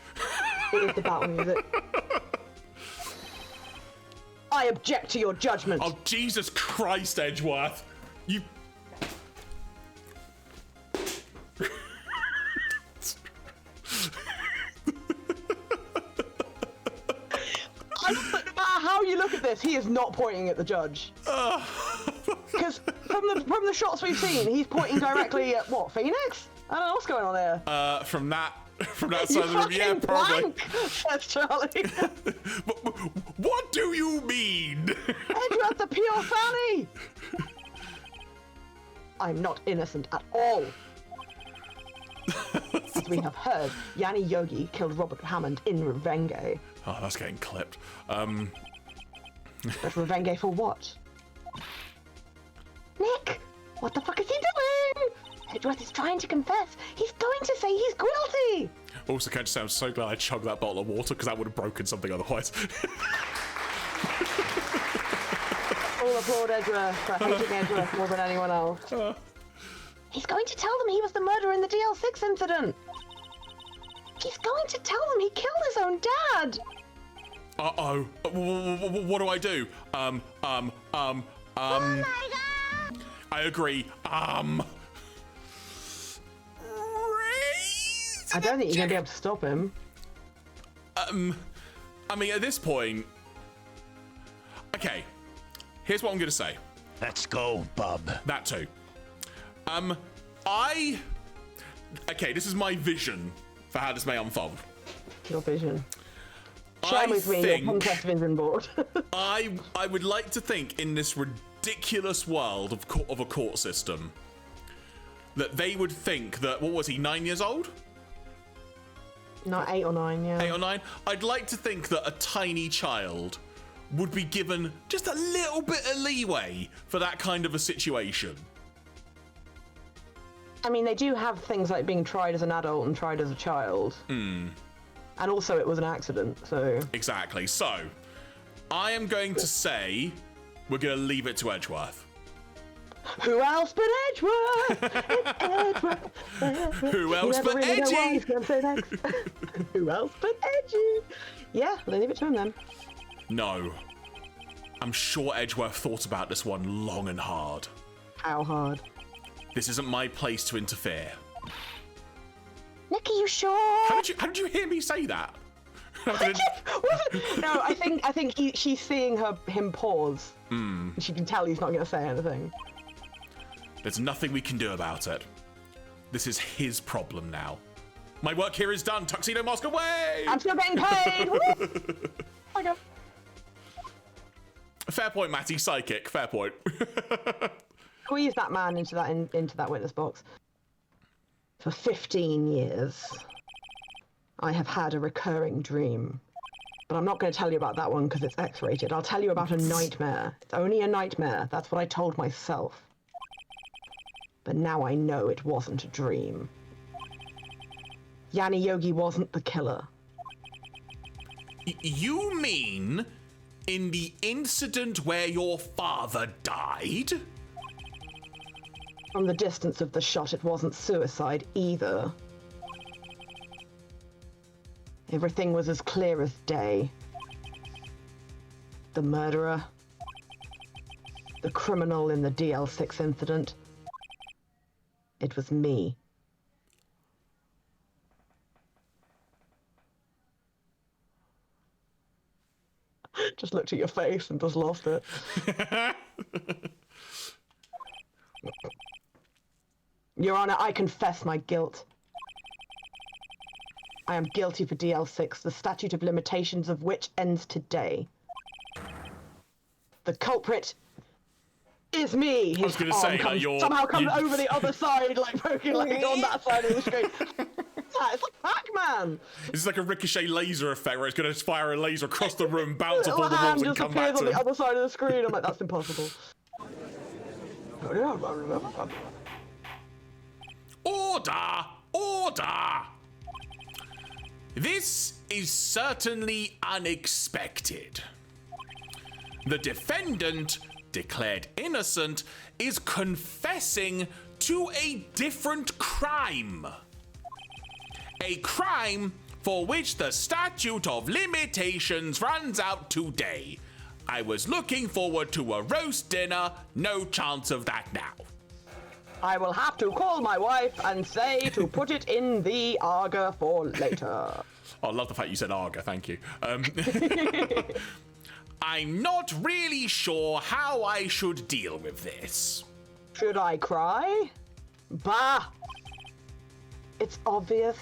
It is the battle music. I object to your judgment. Oh Jesus Christ, Edgeworth! You... No matter how you look at this, he is not pointing at the judge. Because from the shots we've seen, he's pointing directly at what, Phoenix? I don't know what's going on there. From that side of the room, yeah, probably. That's Charlie. What do you mean? Edgeworth, the pure fanny. I'm not innocent at all. As we have heard, Yanni Yogi killed Robert Hammond in Revenge. Oh, that's getting clipped. But Revenge for what? Nick, what the fuck is he doing? Edgeworth is trying to confess. He's going to say he's guilty. Also, can I just say I'm so glad I chugged that bottle of water because that would have broken something otherwise. All applaud Edgeworth for hating Edgeworth more than anyone else. He's going to tell them he was the murderer in the DL6 incident. He's going to tell them he killed his own dad. Uh-oh. What do I do? Oh my god! I agree. I don't think you're gonna be able to stop him. I mean, at this point... Okay. Here's what I'm gonna say. Let's go, bub. That too. Okay, this is my vision for how this may unfold. Your vision. Share with me your contest vision board. I would like to think in this ridiculous world of a court system that they would think that, what was he, 9 years old? No, 8 or 9, yeah. 8 or 9? I'd like to think that a tiny child would be given just a little bit of leeway for that kind of a situation. I mean, they do have things like being tried as an adult and tried as a child. And also it was an accident, so... Exactly. So, I am going to say we're going to leave it to Edgeworth. Who else but Edgeworth? It's Edgeworth. Who else but really know what Edgy? he's gonna say next. Who else but Edgy? Yeah, we'll leave it to him then. No. I'm sure Edgeworth thought about this one long and hard. How hard? This isn't my place to interfere. Nick, are you sure? How did you hear me say that? No, I think she's seeing him pause. And she can tell he's not going to say anything. There's nothing we can do about it. This is his problem now. My work here is done. Tuxedo mask away! I'm still getting paid! Woo! I go. Fair point, Matty. Psychic. Fair point. Squeeze that man into that witness box. For 15 years, I have had a recurring dream. But I'm not going to tell you about that one because it's X-rated. I'll tell you about a nightmare. It's only a nightmare. That's what I told myself. But now I know it wasn't a dream. Yanni Yogi wasn't the killer. You mean in the incident where your father died? From the distance of the shot, it wasn't suicide either. Everything was as clear as day. The murderer, the criminal in the DL6 incident, it was me. Just looked at your face and just lost it. Your Honor, I confess my guilt. I am guilty for DL6, the statute of limitations of which ends today. The culprit is me. I was going to say, like, somehow comes over the other side, like poking like on that side of the screen. Yeah, it's like Pac-Man. It's like a ricochet laser effect where it's going to fire a laser across the room, bounce off all the hand walls, and just come back appears to on the him. other side of the screen. I'm like, that's impossible. Order! Order! This is certainly unexpected. The defendant, declared innocent, is confessing to a different crime. A crime for which the statute of limitations runs out today. I was looking forward to a roast dinner, no chance of that now. I will have to call my wife and say to put it in the Arga for later. I love the fact you said Arga, thank you. I'm not really sure how I should deal with this. Should I cry? Bah! It's obvious.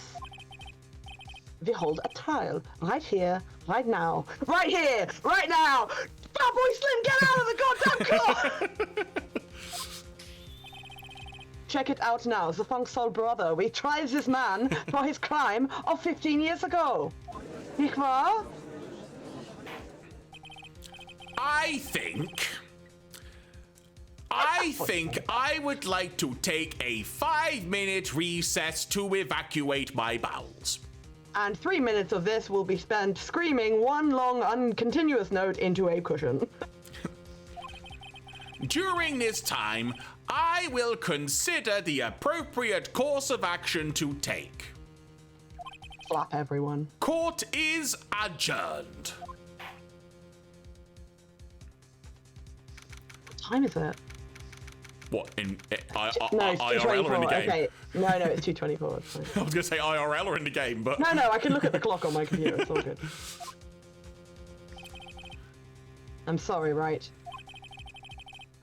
Behold a trial. Right here, right now. Right here, right now! Fatboy Slim, get out of the goddamn court! Check it out now. The Funk Soul brother. We tried this man for his crime of 15 years ago. Nicht wahr? I think I would like to take a 5-minute recess to evacuate my bowels. And 3 minutes of this will be spent screaming one long, uncontinuous note into a cushion. During this time, I will consider the appropriate course of action to take. Slap everyone. Court is adjourned. What time is it? What, in No, it's IRL or in the 2:24. game? Okay. No, it's 2:24. It's fine. I was going to say IRL or in the game, but... No, I can look at the clock on my computer. It's all good. I'm sorry, right?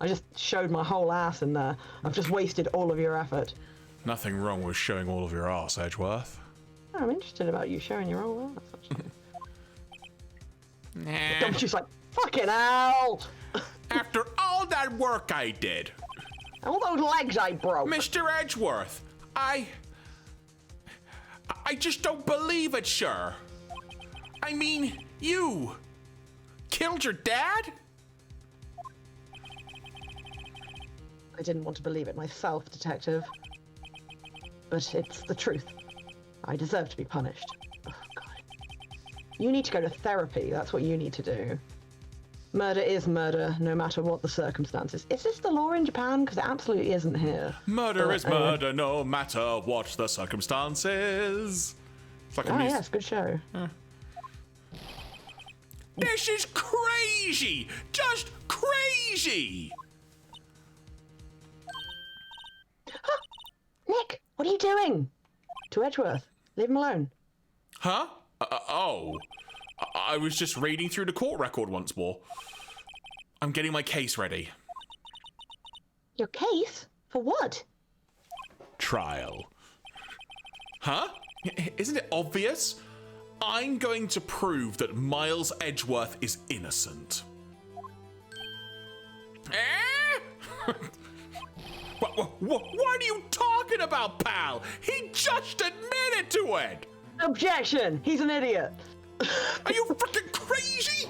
I just showed my whole ass in there. I've just wasted all of your effort. Nothing wrong with showing all of your arse, Edgeworth. Oh, I'm interested about you showing your whole ass, actually. Nah. She's like, fucking hell! After all that work I did, All those legs I broke. Mr. Edgeworth, I just don't believe it, sure. I mean, you killed your dad? I didn't want to believe it myself, Detective. But it's the truth. I deserve to be punished. Oh, God. You need to go to therapy. That's what you need to do. Murder is murder, no matter what the circumstances. Is this the law in Japan? Because it absolutely isn't here. Murder is murder, no matter what the circumstances. It's like yes, good show. This is crazy! Just crazy! Nick, what are you doing? To Edgeworth. Leave him alone. Huh? I was just reading through the court record once more. I'm getting my case ready. Your case? For what? Trial. Huh? Isn't it obvious? I'm going to prove that Miles Edgeworth is innocent. Eh? What are you talking about, pal? He just admitted to it! Objection! He's an idiot. Are you freaking crazy?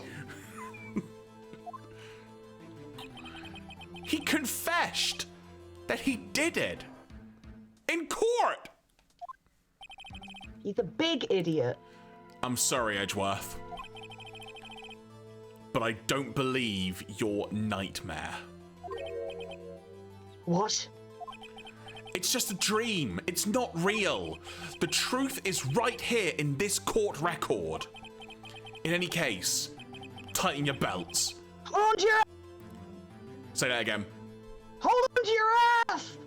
He confessed that he did it. In court! He's a big idiot. I'm sorry, Edgeworth. But I don't believe your nightmare. What? It's just a dream. It's not real. The truth is right here in this court record. In any case, tighten your belts. Hold your... Say that again. Hold on to your ass!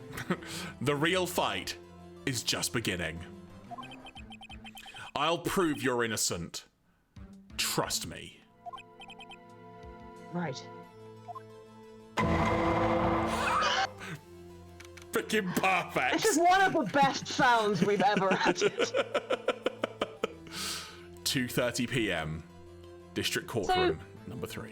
The real fight is just beginning. I'll prove you're innocent. Trust me. Right. Freaking perfect. This is one of the best sounds we've ever added. 2:30 p.m. District Courtroom, number 3.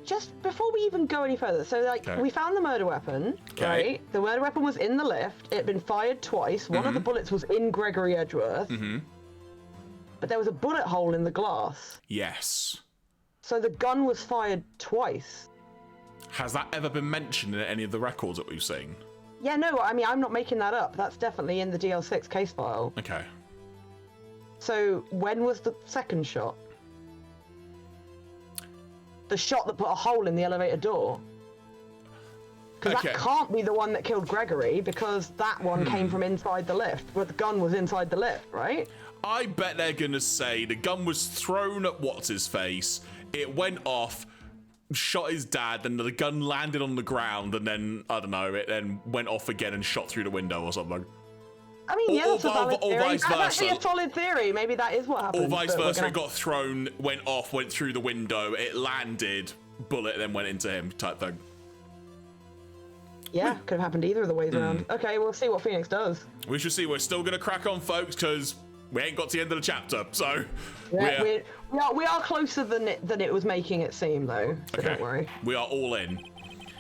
Just before we even go any further, so like we found the murder weapon, right? The murder weapon was in the lift. It had been fired twice. One of the bullets was in Gregory Edgeworth. But there was a bullet hole in the glass. Yes. So the gun was fired twice. Has that ever been mentioned in any of the records that we've seen? Yeah, no, I mean, I'm not making that up. That's definitely in the DL6 case file. Okay. So when was the second shot? The shot that put a hole in the elevator door. Because that can't be the one that killed Gregory, because that one came from inside the lift, but the gun was inside the lift, right? I bet they're gonna say the gun was thrown at what's-his-face, it went off, shot his dad, then the gun landed on the ground, and then, I don't know, it then went off again and shot through the window or something. I mean, yeah, that's a valid theory. Vice versa. That's actually a solid theory. Maybe that is what happened. Or vice versa, it got thrown, went off, went through the window, it landed, bullet then went into him, type thing. Yeah, could have happened either of the ways around. Okay, we'll see what Phoenix does. We shall see. We're still going to crack on, folks, because we ain't got to the end of the chapter, so... Yeah, we are closer than it was making it seem, though, so don't worry. We are all in.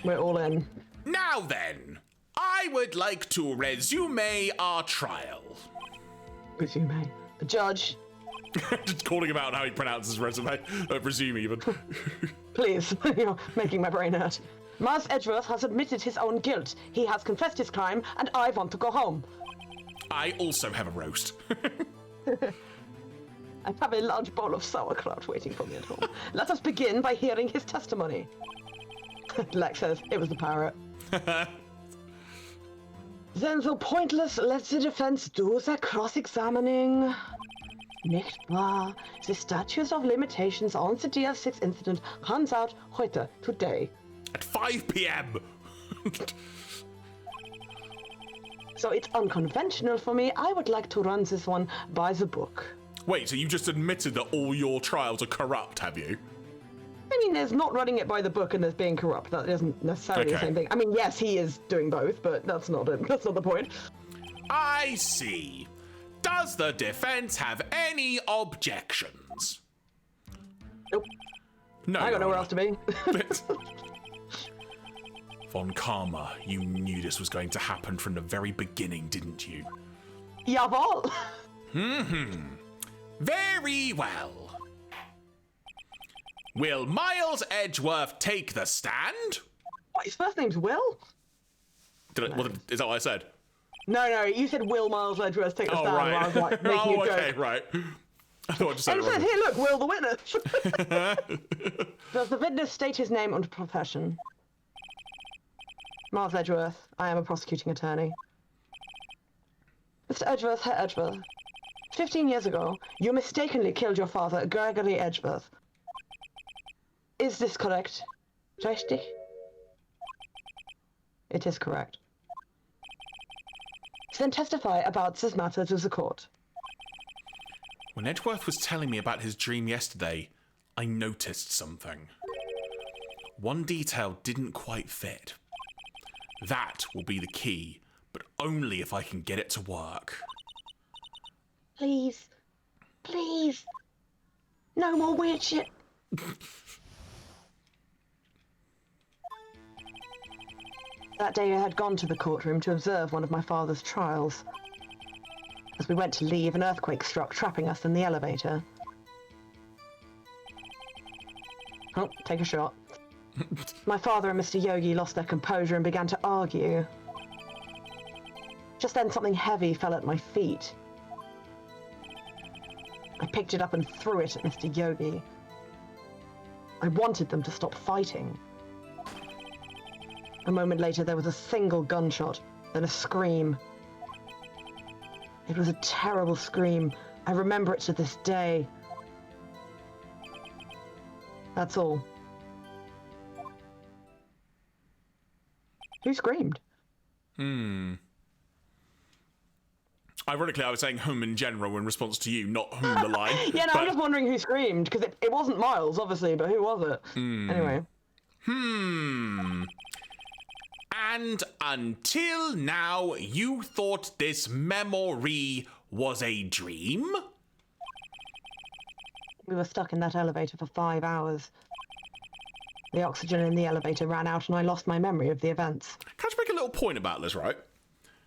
We're all in. Now then, I would like to resume our trial. Resume. The judge. Just calling him out on how he pronounces resume. Resume, even. Please, you're making my brain hurt. Miles Edgeworth has admitted his own guilt. He has confessed his crime, and I want to go home. I also have a roast. I have a large bowl of sauerkraut waiting for me at home. Let us begin by hearing his testimony. Lex says, it was the parrot. Then so pointless, let the defense do their cross-examining. Nicht wahr? The statute of limitations on the DL6 incident runs out heute, today. At 5 p.m. So it's unconventional for me. I would like to run this one by the book. Wait, so you just admitted that all your trials are corrupt, have you? I mean, there's not running it by the book and there's being corrupt. That isn't necessarily the same thing. I mean, yes, he is doing both, but that's not it. That's not the point. I see. Does the defense have any objections? Nope. No. I got nowhere else to be. Von Karma, you knew this was going to happen from the very beginning, didn't you? Jawohl. Very well. Will Miles Edgeworth take the stand? What, his first name's Will? Is that what I said? No, you said Will Miles Edgeworth take the stand. Right. I was like, making a joke. Okay, right. I thought I just said it wrong. Here, look, Will the witness. Does the witness state his name and profession? Miles Edgeworth. I am a prosecuting attorney. Mr. Edgeworth, Herr Edgeworth. 15 years ago, you mistakenly killed your father, Gregory Edgeworth. Is this correct? Richtig? It is correct. Then testify about this matter to the court. When Edgeworth was telling me about his dream yesterday, I noticed something. One detail didn't quite fit. That will be the key, but only if I can get it to work. Please. Please. No more weird shit. That day I had gone to the courtroom to observe one of my father's trials. As we went to leave, an earthquake struck, trapping us in the elevator. Oh, take a shot. My father and Mr. Yogi lost their composure and began to argue. Just then something heavy fell at my feet. I picked it up and threw it at Mr. Yogi. I wanted them to stop fighting. A moment later, there was a single gunshot, then a scream. It was a terrible scream. I remember it to this day. That's all. Who screamed? Ironically, I was saying whom in general in response to you, not whom the line. Yeah, no, I'm just wondering who screamed, because it wasn't Miles, obviously, but who was it? Anyway. And until now, you thought this memory was a dream? We were stuck in that elevator for 5 hours. The oxygen in the elevator ran out and I lost my memory of the events. Can I just make a little point about this, right?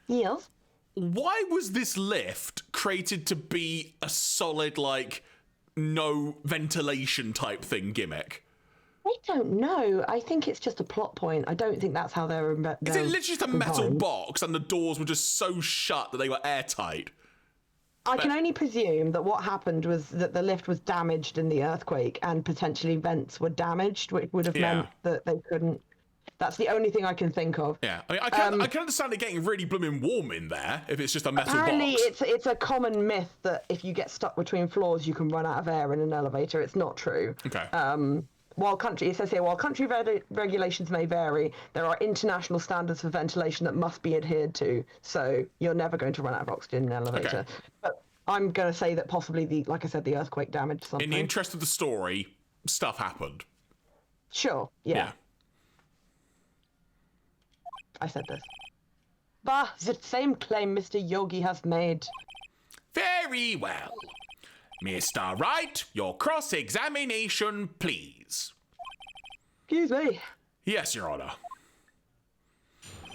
Yes? Why was this lift created to be a solid, like, no ventilation type thing gimmick? I don't know. I think it's just a plot point. I don't think that's how they're... Is it literally just a metal box and the doors were just so shut that they were airtight? I can only presume that what happened was that the lift was damaged in the earthquake and potentially vents were damaged, which would have meant that they couldn't... That's the only thing I can think of. Yeah, I mean, I can understand it getting really blooming warm in there if it's just a metal Apparently, box. it's a common myth that if you get stuck between floors, you can run out of air in an elevator. It's not true. Okay. It says here, while country regulations may vary, there are international standards for ventilation that must be adhered to. So you're never going to run out of oxygen in an elevator. Okay. But I'm going to say that possibly like I said, the earthquake damaged something. In the interest of the story, stuff happened. Sure. Yeah. I said this. Bah, the same claim Mr. Yogi has made. Very well. Mr. Wright, your cross-examination, please. Excuse me. Yes, Your Honor.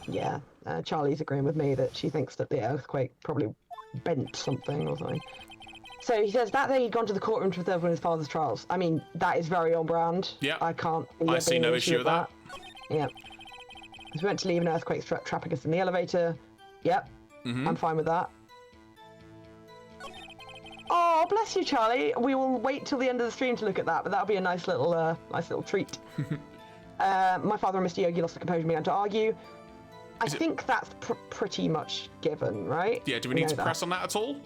Yeah, Charlie's agreeing with me that she thinks that the earthquake probably bent something or something. So he says that he'd gone to the courtroom to observe one of his father's trials. I mean, that is very on brand. Yeah. I see no issue with that. Yeah. He went to leave an earthquake trapping us in the elevator. Yep. I'm fine with that. Oh, bless you, Charlie. We will wait till the end of the stream to look at that, but that'll be a nice little treat. My father and Mr. Yogi lost their composure and began to argue. I think that's pretty much given, right? Yeah, do we need to press on that at all?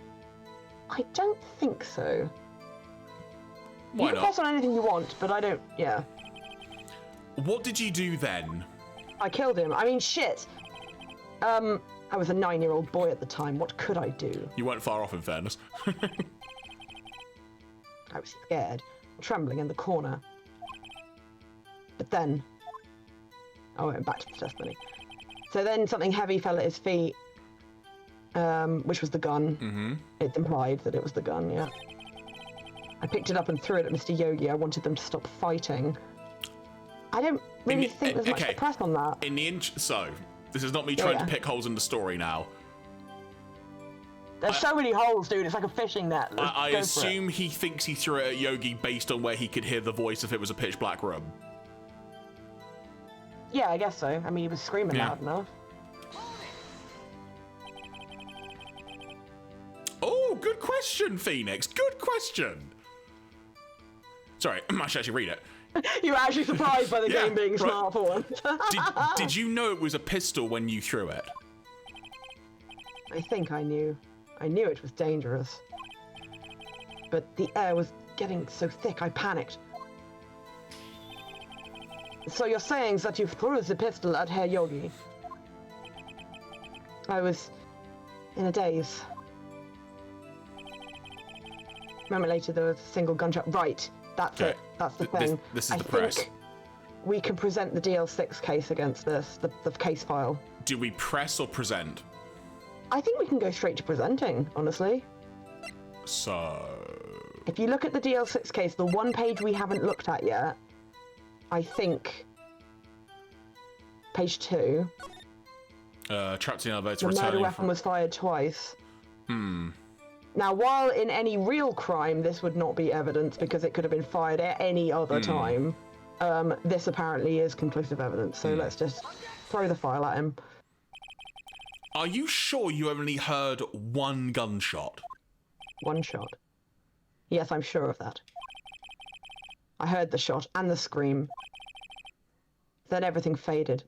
I don't think so. Why you can not? press on anything you want, but I don't, yeah. What did you do then? I killed him. I mean, shit. I was a 9-year-old boy at the time. What could I do? You weren't far off, in fairness. I was scared, trembling in the corner. But then... I went back to the testimony. So then something heavy fell at his feet, which was the gun. It's implied that it was the gun, yeah. I picked it up and threw it at Mr. Yogi. I wanted them to stop fighting. I don't really think there's much to press on that. So, this is not me trying to pick holes in the story now. There's so many holes, dude. It's like a fishing net. I assume he thinks he threw it at Yogi based on where he could hear the voice if it was a pitch black room. Yeah, I guess so. I mean, he was screaming loud enough. Oh, good question, Phoenix. Good question. Sorry, I should actually read it. You were actually surprised by the game being smart for once. Did you know it was a pistol when you threw it? I think I knew. I knew it was dangerous. But the air was getting so thick, I panicked. So you're saying that you threw the pistol at Herr Yogi? I was in a daze. A moment later, there was a single gunshot. Right, that's it. That's the thing. This is the press. We can present the DL6 case against this, the case file. Do we press or present? I think we can go straight to presenting, honestly. So... If you look at the DL6 case, the one page we haven't looked at yet, I think... Page 2. Trapped in the elevator, the murder weapon was fired twice. Now, while in any real crime this would not be evidence because it could have been fired at any other time, this apparently is conclusive evidence. So let's just throw the file at him. Are you sure you only heard one gunshot? One shot. Yes, I'm sure of that. I heard the shot and the scream. Then everything faded.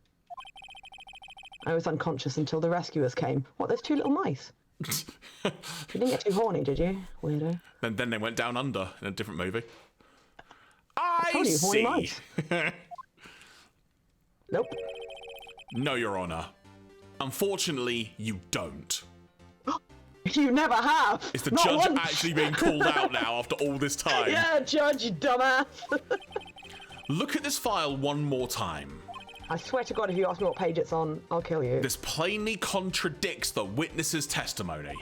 I was unconscious until the rescuers came. What, those two little mice? You didn't get too horny, did you, weirdo? Then they went down under in a different movie. I told you, horny see. mice. Nope. No, Your Honor. Unfortunately, you don't. You never have. Is the Not judge once. actually being called out now after all this time? Yeah, judge, you dumbass. Look at this file one more time. I swear to God, if you ask me what page it's on, I'll kill you. This plainly contradicts the witness's testimony.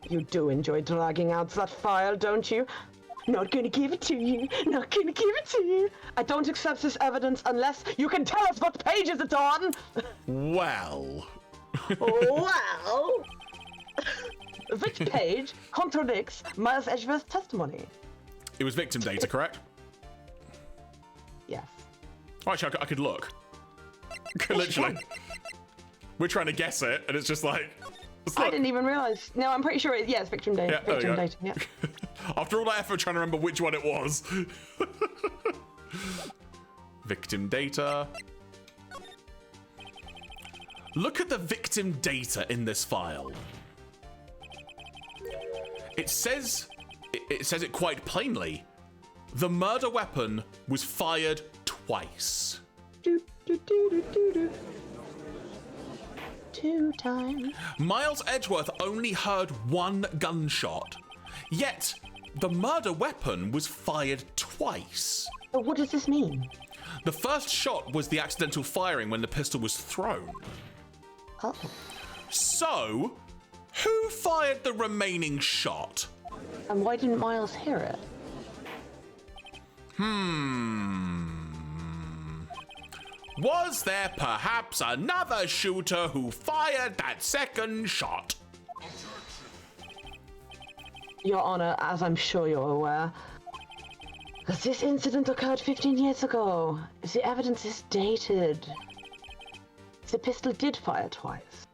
You do enjoy dragging out that file, don't you? Not gonna give it to you. Not gonna give it to you. I don't accept this evidence unless you can tell us what pages it's on. Well. Well. Which page contradicts Miles Edgeworth's testimony? It was victim data, correct? Yes. Actually, I could look. Literally. We're trying to guess it, and it's just like... I didn't even realise. No, I'm pretty sure it's victim data. Yeah, victim data, yeah. After all that effort trying to remember which one it was. Victim data. Look at the victim data in this file. It says it quite plainly. The murder weapon was fired twice. Do, do, do, do, do, do. 2 times. Miles Edgeworth only heard 1 gunshot, yet the murder weapon was fired twice. But what does this mean? The first shot was the accidental firing when the pistol was thrown. Oh. So, who fired the remaining shot? And why didn't Miles hear it? Was there perhaps another shooter who fired that second shot? Your Honor, as I'm sure you're aware, this incident occurred 15 years ago. The evidence is dated. The pistol did fire twice.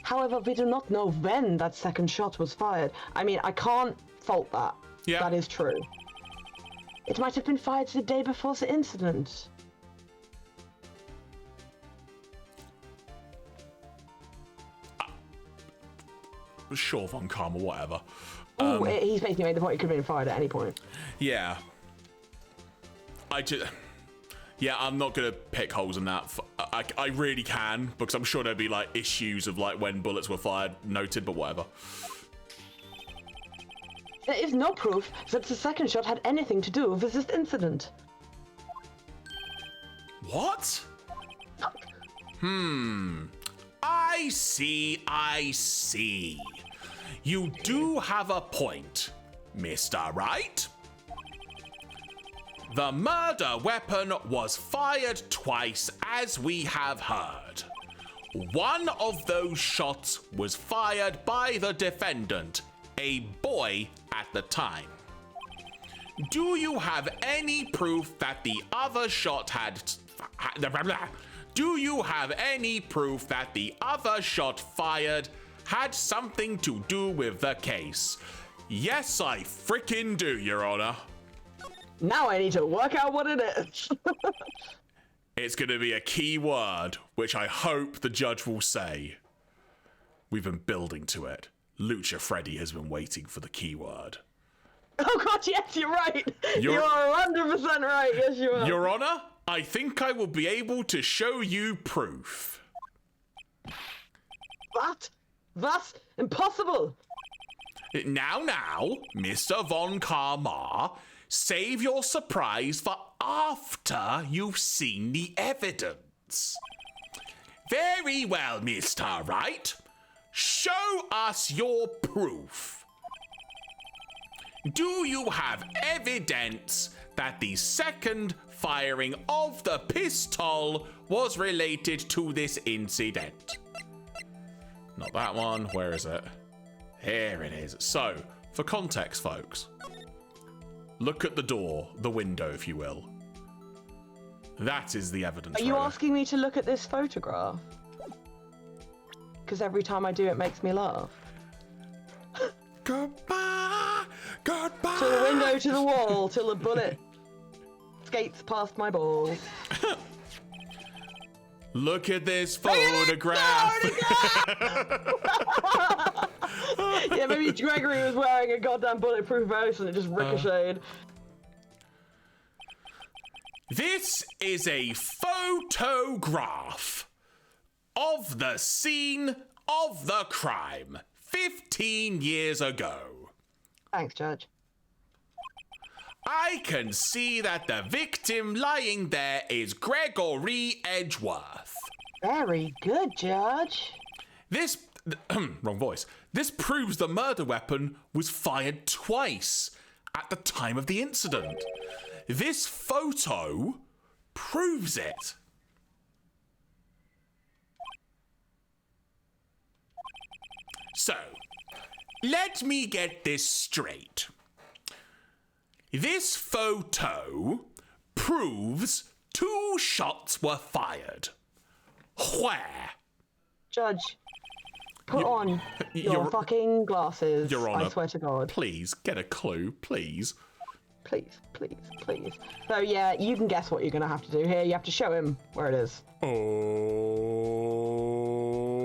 However, we do not know when that second shot was fired. I mean, I can't fault that. Yeah. That is true. It might have been fired the day before the incident. Sure, Von Karma, whatever. Oh, he's basically made the point it could have been fired at any point. Yeah. Yeah, I'm not going to pick holes in that. I really can, because I'm sure there'd be, like, issues of, like, when bullets were fired noted, but whatever. There is no proof that the second shot had anything to do with this incident. What? I see. You do have a point, Mr. Wright. The murder weapon was fired twice, as we have heard. One of those shots was fired by the defendant, a boy at the time. Do you have any proof that the other shot Do you have any proof that the other shot fired had something to do with the case? Yes, I frickin' do, Your Honor. Now I need to work out what it is. It's gonna be a key word, which I hope the judge will say. We've been building to it. Lucha Freddy has been waiting for the key word. Oh god, yes, you're right. You are 100% right. Yes, you are. Your Honor, I think I will be able to show you proof. What? That's impossible. Now, Mr. Von Karma, save your surprise for after you've seen the evidence. Very well, Mr. Wright. Show us your proof. Do you have evidence that the second firing of the pistol was related to this incident? Not that one. Where is it? Here it is. So, for context, folks, look at the door, the window, if you will. That is the evidence. Are you asking me to look at this photograph? Because every time I do, it makes me laugh. Goodbye! Goodbye! To the window, to the wall, till the bullet skates past my balls. Look at this photograph! Yeah, maybe Gregory was wearing a goddamn bulletproof vest and it just ricocheted. This is a photograph of the scene of the crime 15 years ago. Thanks, Judge. I can see that the victim lying there is Gregory Edgeworth. Very good, Judge. This Wrong voice. This proves the murder weapon was fired twice at the time of the incident. This photo proves it. So, let me get this straight. This photo proves 2 shots were fired. Where? Judge, put on your fucking glasses. Your Honor, I swear to God. Please, get a clue, please. Please, please, please. So yeah, you can guess what you're going to have to do here. You have to show him where it is. Oh.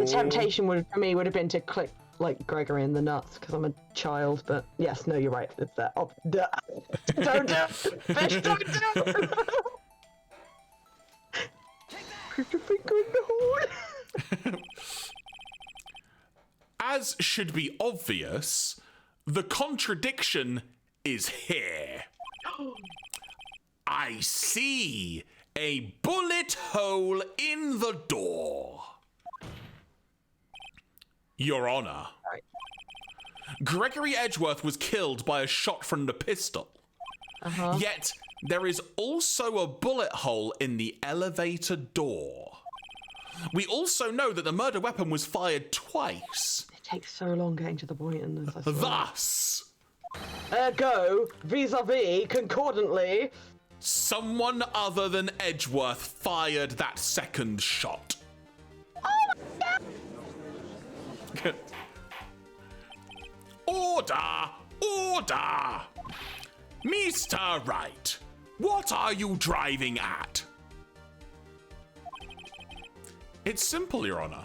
The temptation for me would have been to click like Gregory in the nuts because I'm a child, but yes, no, you're right. It's there. Oh, don't do it! Fish, don't do it! Put your finger in the hole. As should be obvious, the contradiction is here. I see a bullet hole in the door. Your Honor, Right. Gregory Edgeworth was killed by a shot from the pistol. Yet, there is also a bullet hole in the elevator door. We also know that the murder weapon was fired twice. It takes so long getting to the point in this. I swear. Thus, Ergo, vis-a-vis, concordantly. someone other than Edgeworth fired that second shot. Order! Order! Mr. Wright, what are you driving at? It's simple, Your Honor.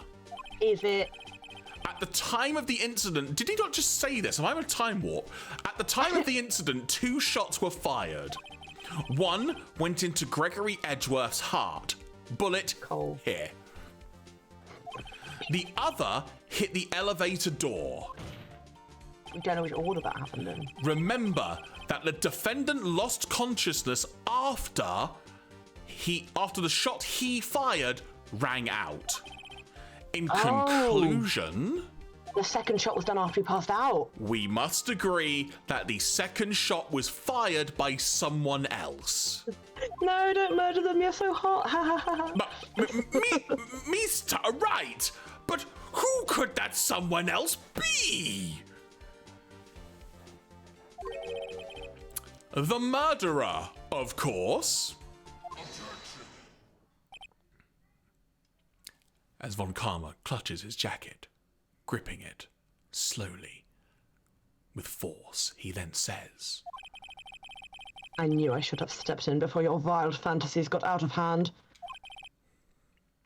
Is it? At the time of the incident, did he not just say this? Am I in a time warp? At the time of the incident, 2 shots were fired. One went into Gregory Edgeworth's heart. Bullet Cool. here. The other hit the elevator door. We don't know which order that happened in. Remember that the defendant lost consciousness after the shot he fired rang out. In conclusion, The second shot was done after he passed out. we must agree that the second shot was fired by someone else. No, don't murder them. You're so hot. Ha ha ha ha. But, Mr. Wright, but who could that someone else be? The murderer, of course. As Von Karma clutches his jacket, gripping it slowly, with force, he then says, I knew I should have stepped in before your wild fantasies got out of hand.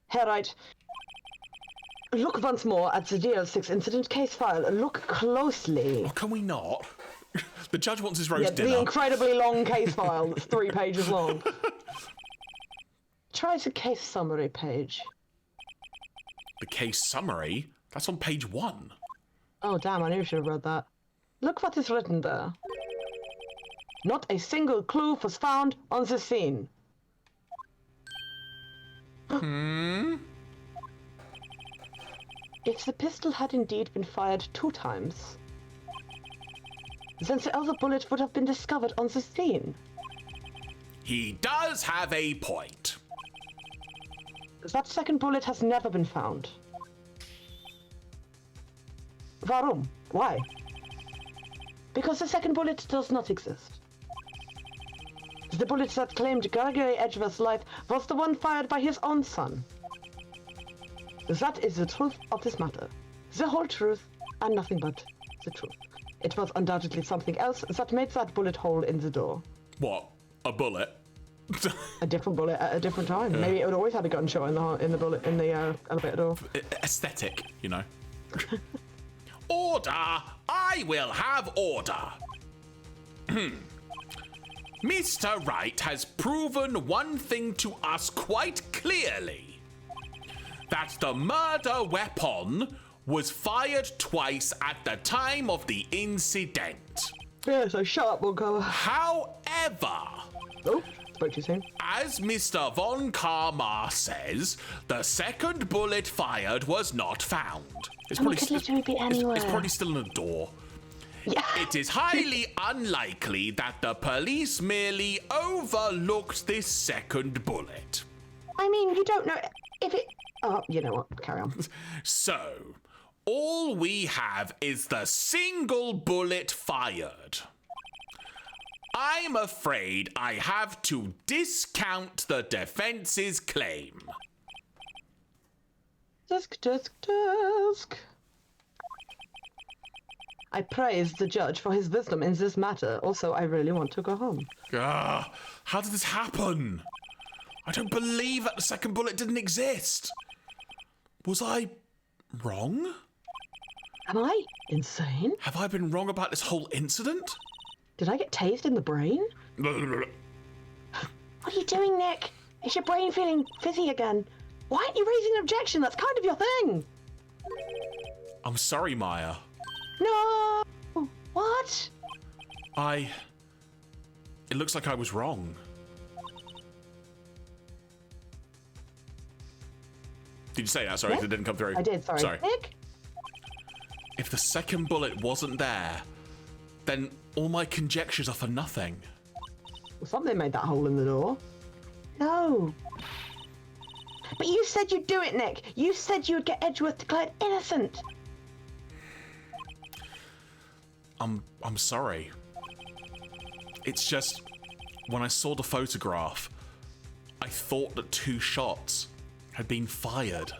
Herr Wright, look once more at the DL6 incident case file. Look closely. "Oh, can we not? The judge wants his roast Yeah, dinner." the incredibly long case file that's 3 pages long. Try the case summary page. The case summary? That's on page 1. Oh, damn, I knew I should have read that. Look what is written there. Not a single clue was found on the scene. If the pistol had indeed been fired 2 times, then the other bullet would have been discovered on the scene. He does have a point. That second bullet has never been found. Warum? Why? Because the second bullet does not exist. The bullet that claimed Gregory Edgeworth's life was the one fired by his own son. That is the truth of this matter. The whole truth, and nothing but the truth. It was undoubtedly something else that made that bullet hole in the door. What? A bullet? A different bullet at a different time. Maybe it would always had a gunshot in the elevator door. Aesthetic, you know. Order! I will have order! Mr. Wright has proven one thing to us quite clearly. That the murder weapon was fired twice at the time of the incident. Yeah, so shut up, Montgomery. However, Oh. Spoke too soon. As Mr. Von Karma says, the second bullet fired was not found. It's It could literally be anywhere. It's probably still in a door. Yeah. It is highly unlikely that the police merely overlooked this second bullet. I mean, you don't know if it... Oh, you know what? Carry on. So, all we have is the single bullet fired. I'm afraid I have to discount the defense's claim. Dusk. I praise the judge for his wisdom in this matter. Also, I really want to go home. How did this happen? I don't believe that the second bullet didn't exist. Was I wrong? Am I insane? Have I been wrong about this whole incident? Did I get tased in the brain? What are you doing, Nick? Is your brain feeling fizzy again? Why aren't you raising an objection? That's kind of your thing. I'm sorry, Maya. No! What? It looks like I was wrong. Did you say that? Sorry, Yeah? it didn't come through. I did, sorry. Nick? If the second bullet wasn't there, then all my conjectures are for nothing. Well, something made that hole in the door. No. But you said you'd do it, Nick. You said you would get Edgeworth declared innocent. I'm sorry. It's just, when I saw the photograph, I thought that 2 shots had been fired.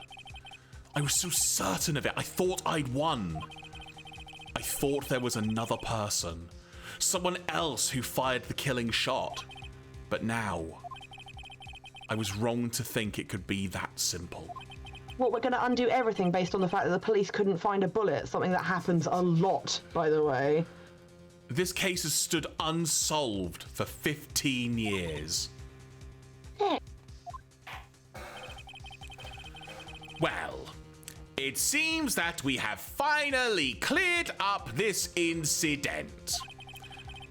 I was so certain of it. I thought I'd won. I thought there was another person. Someone else who fired the killing shot. But now, I was wrong to think it could be that simple. What, we're going to undo everything based on the fact that the police couldn't find a bullet? Something that happens a lot, by the way. This case has stood unsolved for 15 years. Nick. Well, it seems that we have finally cleared up this incident.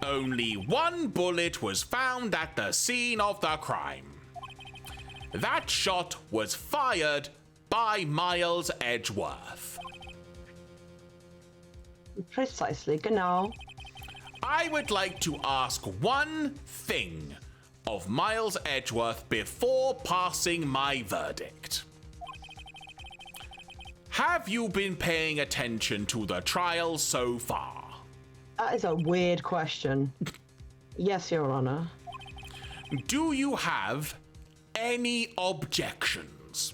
Only 1 bullet was found at the scene of the crime. That shot was fired by Miles Edgeworth. Precisely, genau. I would like to ask one thing of Miles Edgeworth before passing my verdict. Have you been paying attention to the trial so far? That is a weird question. Yes, Your Honor. Do you have any objections?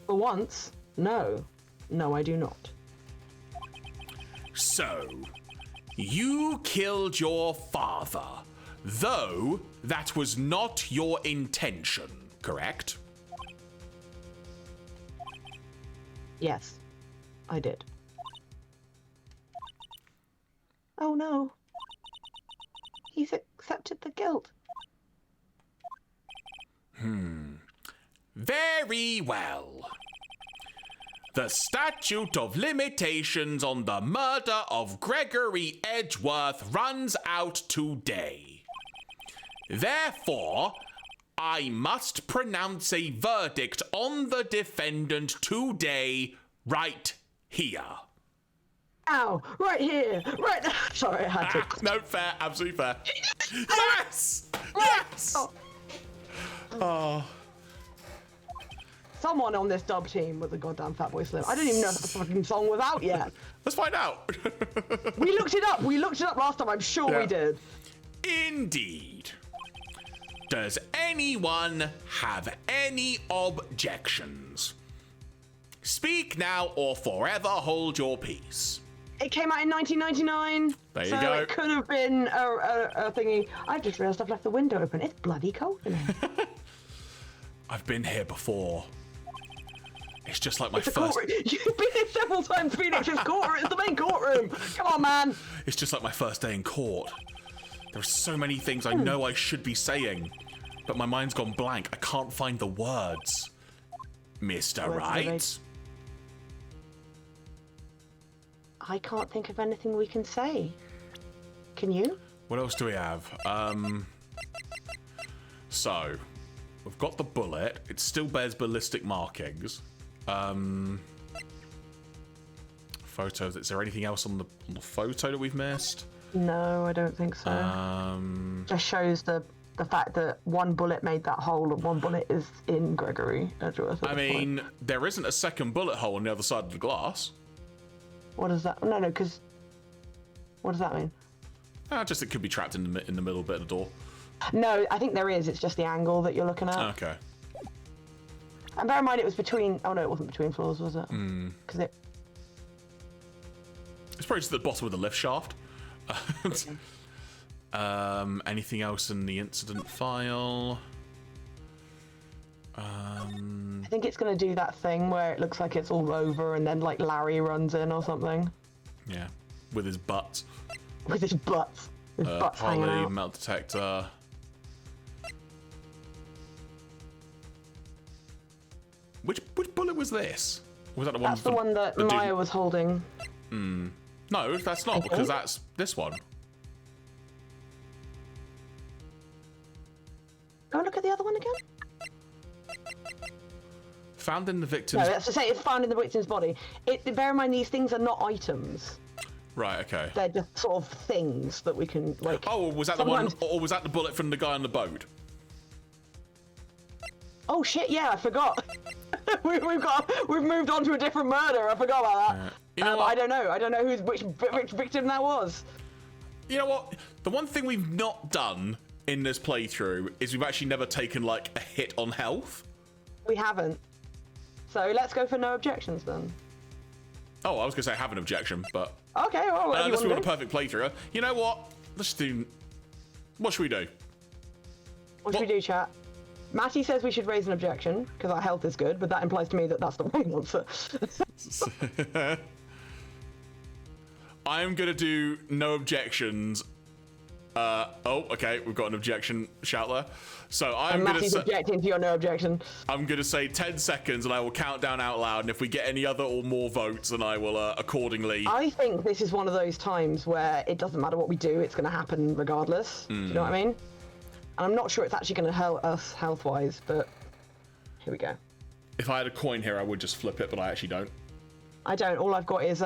For once, no. No, I do not. So, you killed your father, though that was not your intention, correct? Yes, I did. Oh no. He's accepted the guilt. Very well. The statute of limitations on the murder of Gregory Edgeworth runs out today. Therefore, I must pronounce a verdict on the defendant today, right here. Ow! Right here! Right there! Sorry, I had to. No, fair, absolutely fair. Yes! Yes! Oh. Someone on this dub team was a goddamn Fatboy Slim. I don't even know if the fucking song was out yet. Let's find out. We looked it up. We looked it up last time. I'm sure we did. Indeed. Does anyone have any objections? Speak now or forever hold your peace. It came out in 1999. There you so go. It could have been a thingy. I've just realised I've left the window open. It's bloody cold in here. I've been here before. It's just like my It's a first... courtroom. You've been here several times, Phoenix. It's courtroom. It's the main courtroom. Come on, man. It's just like my first day in court. There are so many things I know I should be saying, but my mind's gone blank. I can't find the words. Mr. Words Right? I can't think of anything we can say. Can you? What else do we have? So, we've got the bullet. It still bears ballistic markings. Photos. Is there anything else on the photo that we've missed? No, I don't think so. Just shows the fact that one bullet made that hole and one bullet is in Gregory Edgeworth. I mean, there isn't a second bullet hole on the other side of the glass. What does that? No, because. What does that mean? Just it could be trapped in the middle bit of the door. No, I think there is. It's just the angle that you're looking at. Okay. And bear in mind, it was between. Oh no, it wasn't between floors, was it? Because it. It's probably just at the bottom of the lift shaft. Anything else in the incident file? I think it's going to do that thing where it looks like it's all over and then like Larry runs in or something. Yeah, with his butt. With his butt. His butt's hanging Poly, out. melt detector. Which bullet was this? Was that the one? That's the one that Maya was holding. No, that's not, because that's this one. Go look at the other one again. Found in the victim's... No, that's to say it's found in the victim's body. Bear in mind, these things are not items. Right, okay. They're just sort of things that we can, like... Oh, was that sometimes... the one, or was that the bullet from the guy on the boat? Oh shit, yeah, I forgot. we've moved on to a different murder. I forgot about that. You know what? I don't know which victim that was. You know what? The one thing we've not done in this playthrough is we've actually never taken like a hit on health. We haven't. So let's go for no objections then. Oh, I was gonna say I have an objection, but okay. Well, unless we want a perfect playthrough. You know what? Let's do. What should we do? What should we do, chat? Matty says we should raise an objection because our health is good, but that implies to me that that's the wrong answer. I'm gonna do no objections. Oh, okay, we've got an objection shout there. So I'm gonna Matty's objecting to your no objection. I'm gonna say 10 seconds, and I will count down out loud. And if we get any other or more votes, then I will accordingly. I think this is one of those times where it doesn't matter what we do; it's going to happen regardless. Do you know what I mean? And I'm not sure it's actually going to help us health-wise, but here we go. If I had a coin here, I would just flip it, but I actually don't. I don't. All I've got is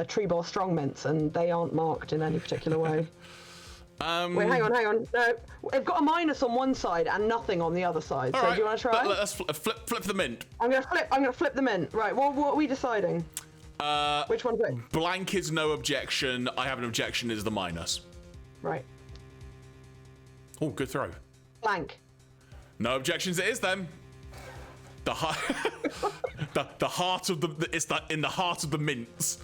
tree ball strong mints, and they aren't marked in any particular way. Wait, hang on. No, they've got a minus on one side and nothing on the other side. So right, do you want to try? Let's flip the mint. I'm gonna flip the mint. Right. What are we deciding? Which one's it? Blank is no objection. I have an objection is the minus. Right. Oh, good throw. Blank. No objections. It is then. The heart of the it's in the heart of the mints.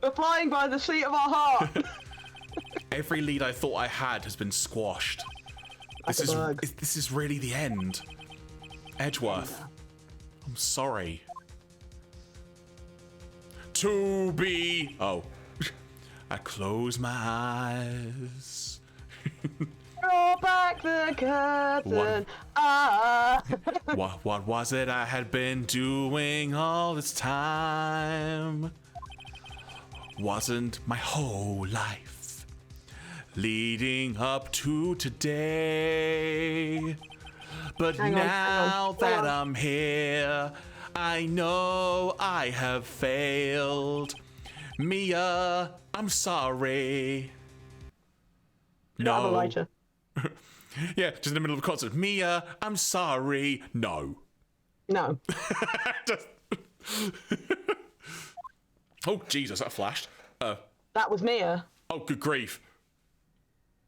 We're flying by the seat of our heart. Every lead I thought I had has been squashed. This is really the end. Edgeworth. I'm sorry. To be. Oh. I close my eyes. Roll back the curtain. What was it I had been doing all this time? Wasn't my whole life leading up to today? But now that I'm here, I know I have failed. Mia, I'm sorry. No. Elijah. Yeah, just in the middle of a concert. Mia, I'm sorry. No. No. Oh, Jesus, that flashed. That was Mia. Oh, good grief.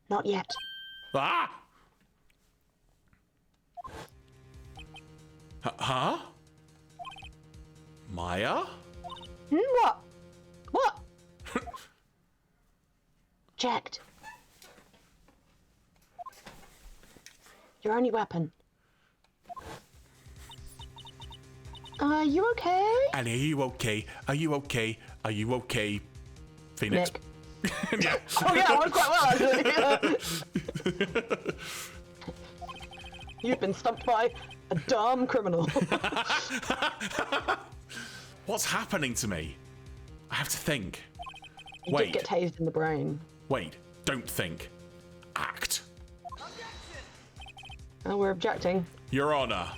Not yet. Ah! Huh? Maya? What? What? Checked. Your only weapon. Are you okay? And are you okay? Are you okay? Are you okay, Phoenix? Nick. Yeah. Oh yeah, I was quite well actually. You've been stumped by a dumb criminal. What's happening to me? I have to think. You did get tased in the brain. Wait, don't think. Act. Oh, we're objecting. Your Honor,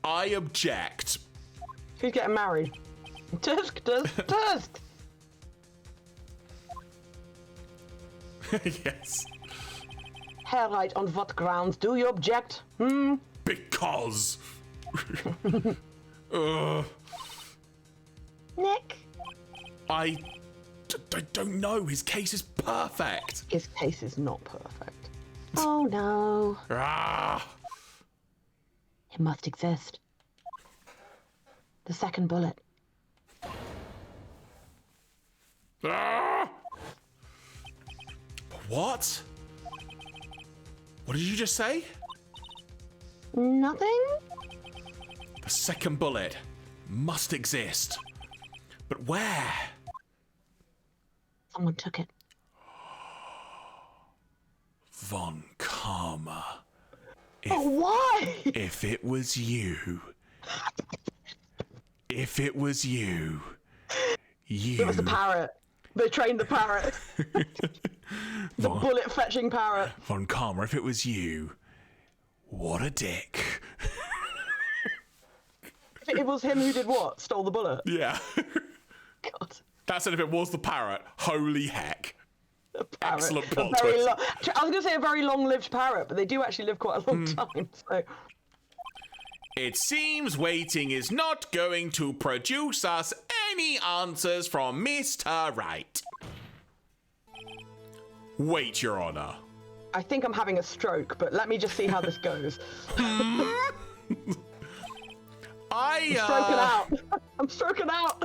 I object. Who's getting married? Tusk. Yes. Hair right, on what grounds do you object? Because. Nick? I don't know. His case is perfect. His case is not perfect. Oh no. Ah. It must exist. The second bullet. Ah. What? What did you just say? Nothing? The second bullet must exist. But where? Someone took it. Von Karma. But why? If it was you. If it was you. It was the parrot. They trained the parrot. The bullet fetching parrot. Von Karma, if it was you. What a dick. It was him who did what? Stole the bullet? Yeah. God. That's it if it was the parrot. Holy heck. Excellent plot I twist. was going to say a very long-lived parrot, but they do actually live quite a long time, so... It seems waiting is not going to produce us any answers from Mr. Right. Wait, Your Honor. I think I'm having a stroke, but let me just see how this goes. I'm stroking out. I'm stroking out.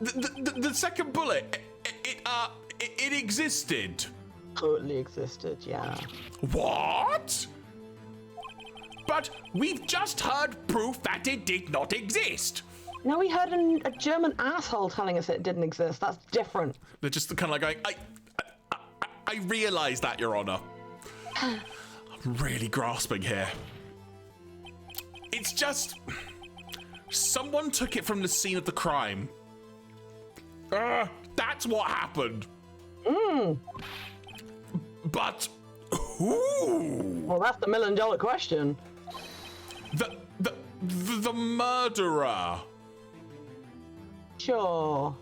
The second bullet, it existed. Totally existed, yeah. What? But we've just heard proof that it did not exist. No, we heard a German asshole telling us it didn't exist. That's different. They're just kind of like going, I realise that, Your Honour. I'm really grasping here. It's just... someone took it from the scene of the crime. That's what happened. But who? Well, that's the $1 million question. The murderer. Sure.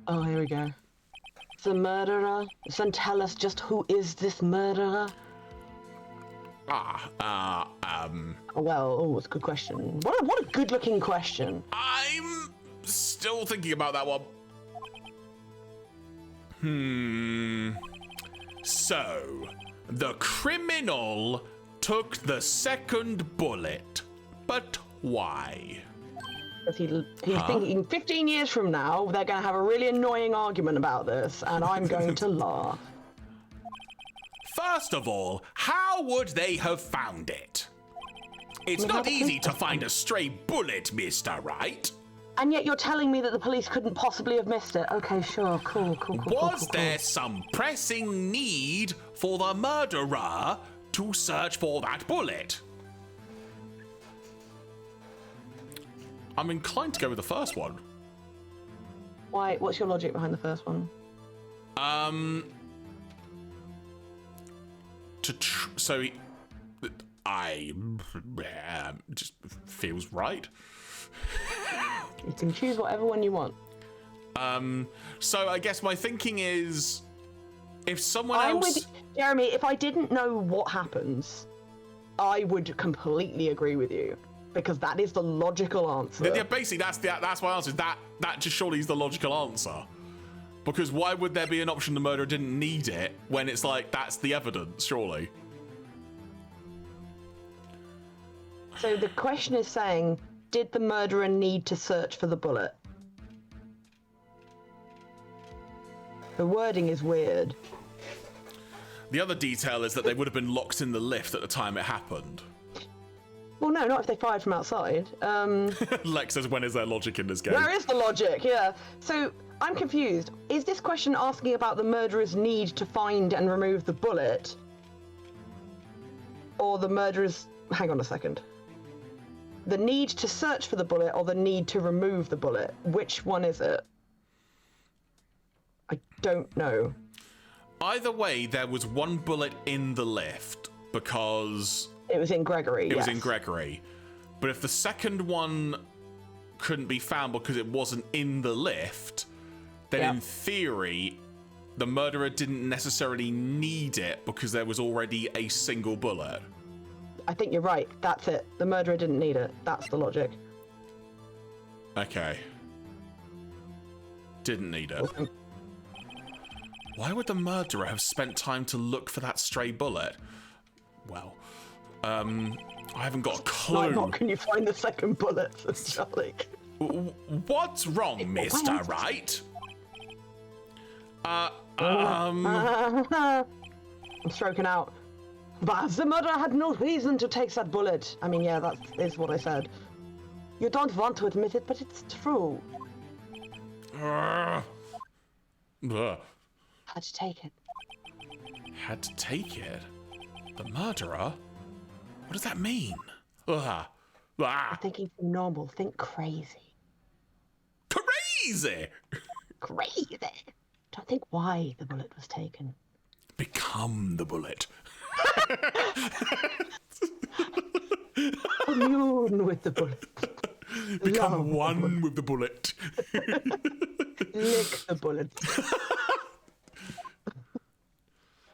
Oh, here we go. The murderer? Then tell us just who is this murderer? Well, it's a good question. What a good-looking question. I'm still thinking about that one. So, the criminal took the second bullet, but why? Because he's thinking 15 years from now, they're going to have a really annoying argument about this, and I'm going to laugh. First of all, how would they have found it? It's not easy to find a stray bullet, Mr. Right? And yet you're telling me that the police couldn't possibly have missed it. Okay, sure, cool. Was there some pressing need for the murderer to search for that bullet? I'm inclined to go with the first one. Why? What's your logic behind the first one? Just feels right. You can choose whatever one you want. So I guess my thinking is, if someone I'm else... with Jeremy, if I didn't know what happens, I would completely agree with you. Because that is the logical answer. Yeah, basically, that's my answer. That just surely is the logical answer. Because why would there be an option the murderer didn't need it when it's like, that's the evidence, surely? So the question is saying, did the murderer need to search for the bullet? The wording is weird. The other detail is that they would have been locked in the lift at the time it happened. Well, no, not if they fired from outside. Lex says, when is there logic in this game? Where is the logic? Yeah. So I'm confused. Is this question asking about the murderer's need to find and remove the bullet? Or the murderer's... Hang on a second. The need to search for the bullet or the need to remove the bullet? Which one is it? I don't know. Either way, there was one bullet in the lift because It was in Gregory. it was in Gregory. But if the second one couldn't be found because it wasn't in the lift, then in theory, the murderer didn't necessarily need it because there was already a single bullet. I think you're right. That's it. The murderer didn't need it. That's the logic. Okay. Didn't need it. Why would the murderer have spent time to look for that stray bullet? Well, I haven't got a clue. Like, what can you find the second bullet, Charlie? What's wrong, Mr. Right? I'm stroking out. But the murderer had no reason to take that bullet. I mean, yeah, that is what I said. You don't want to admit it, but it's true. Ugh. Had to take it. Had to take it? The murderer? What does that mean? Ah. Thinking normal, think crazy. Crazy! Crazy! Don't think why the bullet was taken. Become the bullet. Commune with the bullet. Become one with the bullet. Lick the bullet.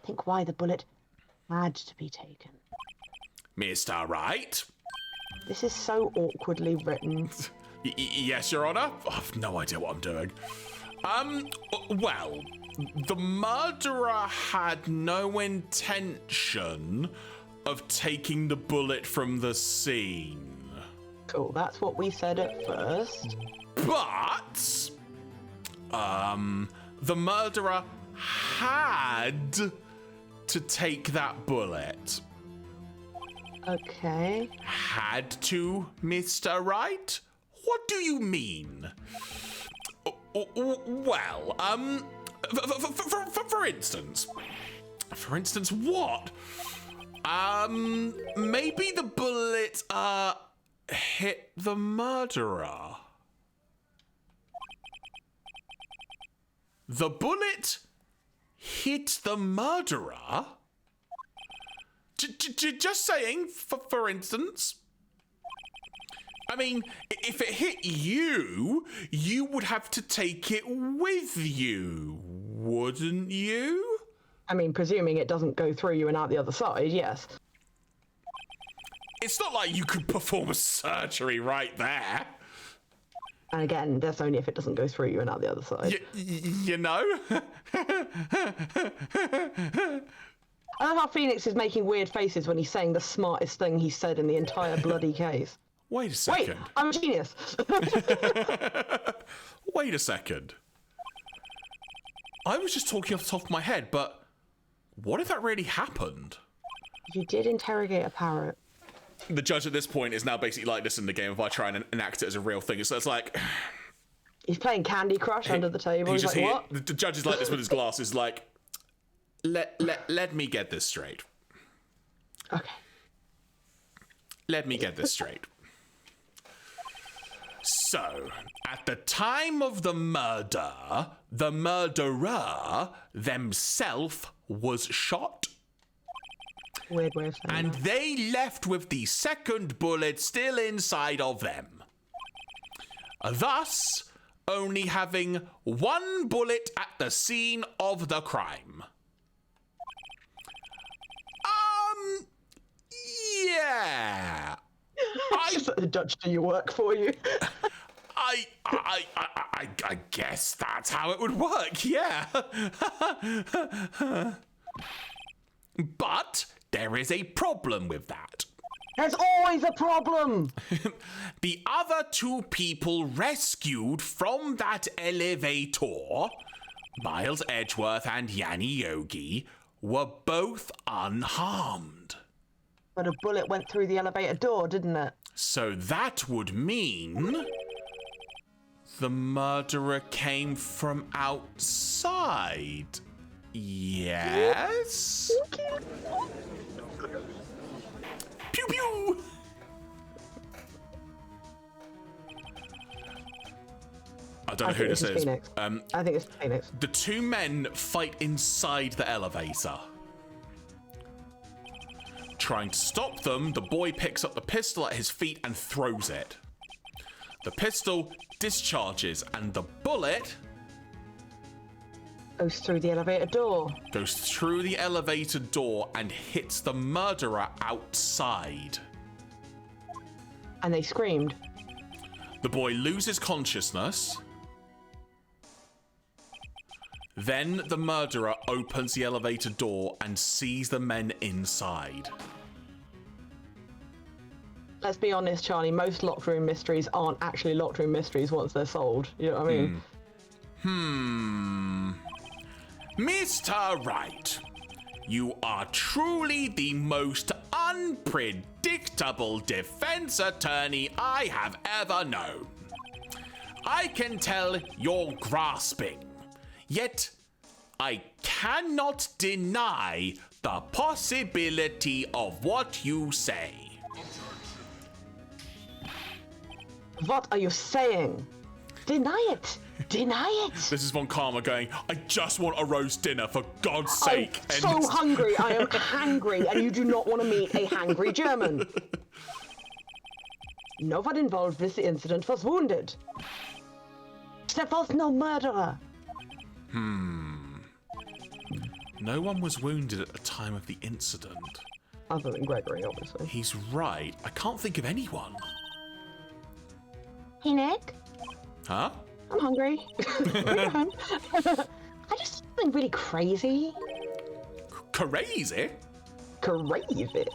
Think why the bullet had to be taken. Mr. Right? This is so awkwardly written. Yes, Your Honor. I've no idea what I'm doing. Well, the murderer had no intention of taking the bullet from the scene. Cool, that's what we said at first. But, the murderer had to take that bullet. Okay. Had to, Mr. Right? What do you mean? Well, for instance. For instance, what? Maybe the bullet, hit the murderer. The bullet hit the murderer? Just saying, for instance. I mean, if it hit you, you would have to take it with you, wouldn't you? I mean, presuming it doesn't go through you and out the other side, yes. It's not like you could perform a surgery right there. And again, that's only if it doesn't go through you and out the other side. You know? I love how Phoenix is making weird faces when he's saying the smartest thing he said in the entire bloody case. Wait a second. Wait, I'm a genius. Wait a second. I was just talking off the top of my head, but what if that really happened? You did interrogate a parrot. The judge at this point is now basically like this in the game if I try and enact it as a real thing. So it's like... He's playing Candy Crush under the table. He's like, what? The judge is like this with his glasses, like, let me get this straight. Okay. Let me get this straight. So, at the time of the murder, the murderer themself was shot. Weird way of saying And that. they left with the second bullet still inside of them. Thus, only having one bullet at the scene of the crime. Yeah. Just let the judge do your work for you. I guess that's how it would work, yeah. But there is a problem with that. There's always a problem. The other two people rescued from that elevator, Miles Edgeworth and Yanni Yogi, were both unharmed. But a bullet went through the elevator door, didn't it? So that would mean the murderer came from outside. Yes? Pew pew! I don't know who this is. Phoenix. I think it's Phoenix. The two men fight inside the elevator. Trying to stop them, the boy picks up the pistol at his feet and throws it. The pistol discharges and the bullet Goes through the elevator door. Goes through the elevator door and hits the murderer outside. And they screamed. The boy loses consciousness. Then the murderer opens the elevator door and sees the men inside. Let's be honest, Charlie, most locked room mysteries aren't actually locked room mysteries once they're solved. You know what I mean? Mr. Wright, you are truly the most unpredictable defense attorney I have ever known. I can tell you're grasping, yet I cannot deny the possibility of what you say. What are you saying? Deny it! Deny it! This is Von Karma going, I just want a roast dinner, for God's sake. I'm so hungry, I am hangry, and you do not want to meet a hangry German. No one involved in this incident was wounded. There was no murderer. No one was wounded at the time of the incident. Other than Gregory, obviously. He's right. I can't think of anyone. Hey, Nick. Huh? I'm hungry. I just something really crazy. Crazy? Crazy.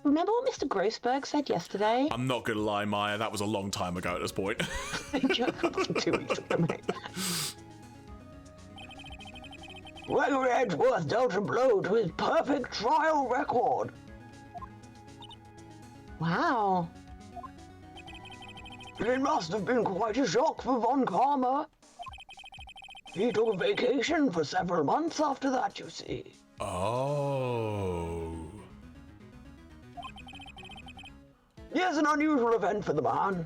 Remember what Mr. Grossberg said yesterday? I'm not gonna lie, Maya, that was a long time ago at this point. 2 weeks ago, mate. Gregory Edgeworth dealt a blow to his perfect trial record. Wow. It must have been quite a shock for Von Karma. He took a vacation for several months after that, you see. Oh. Yes, an unusual event for the man.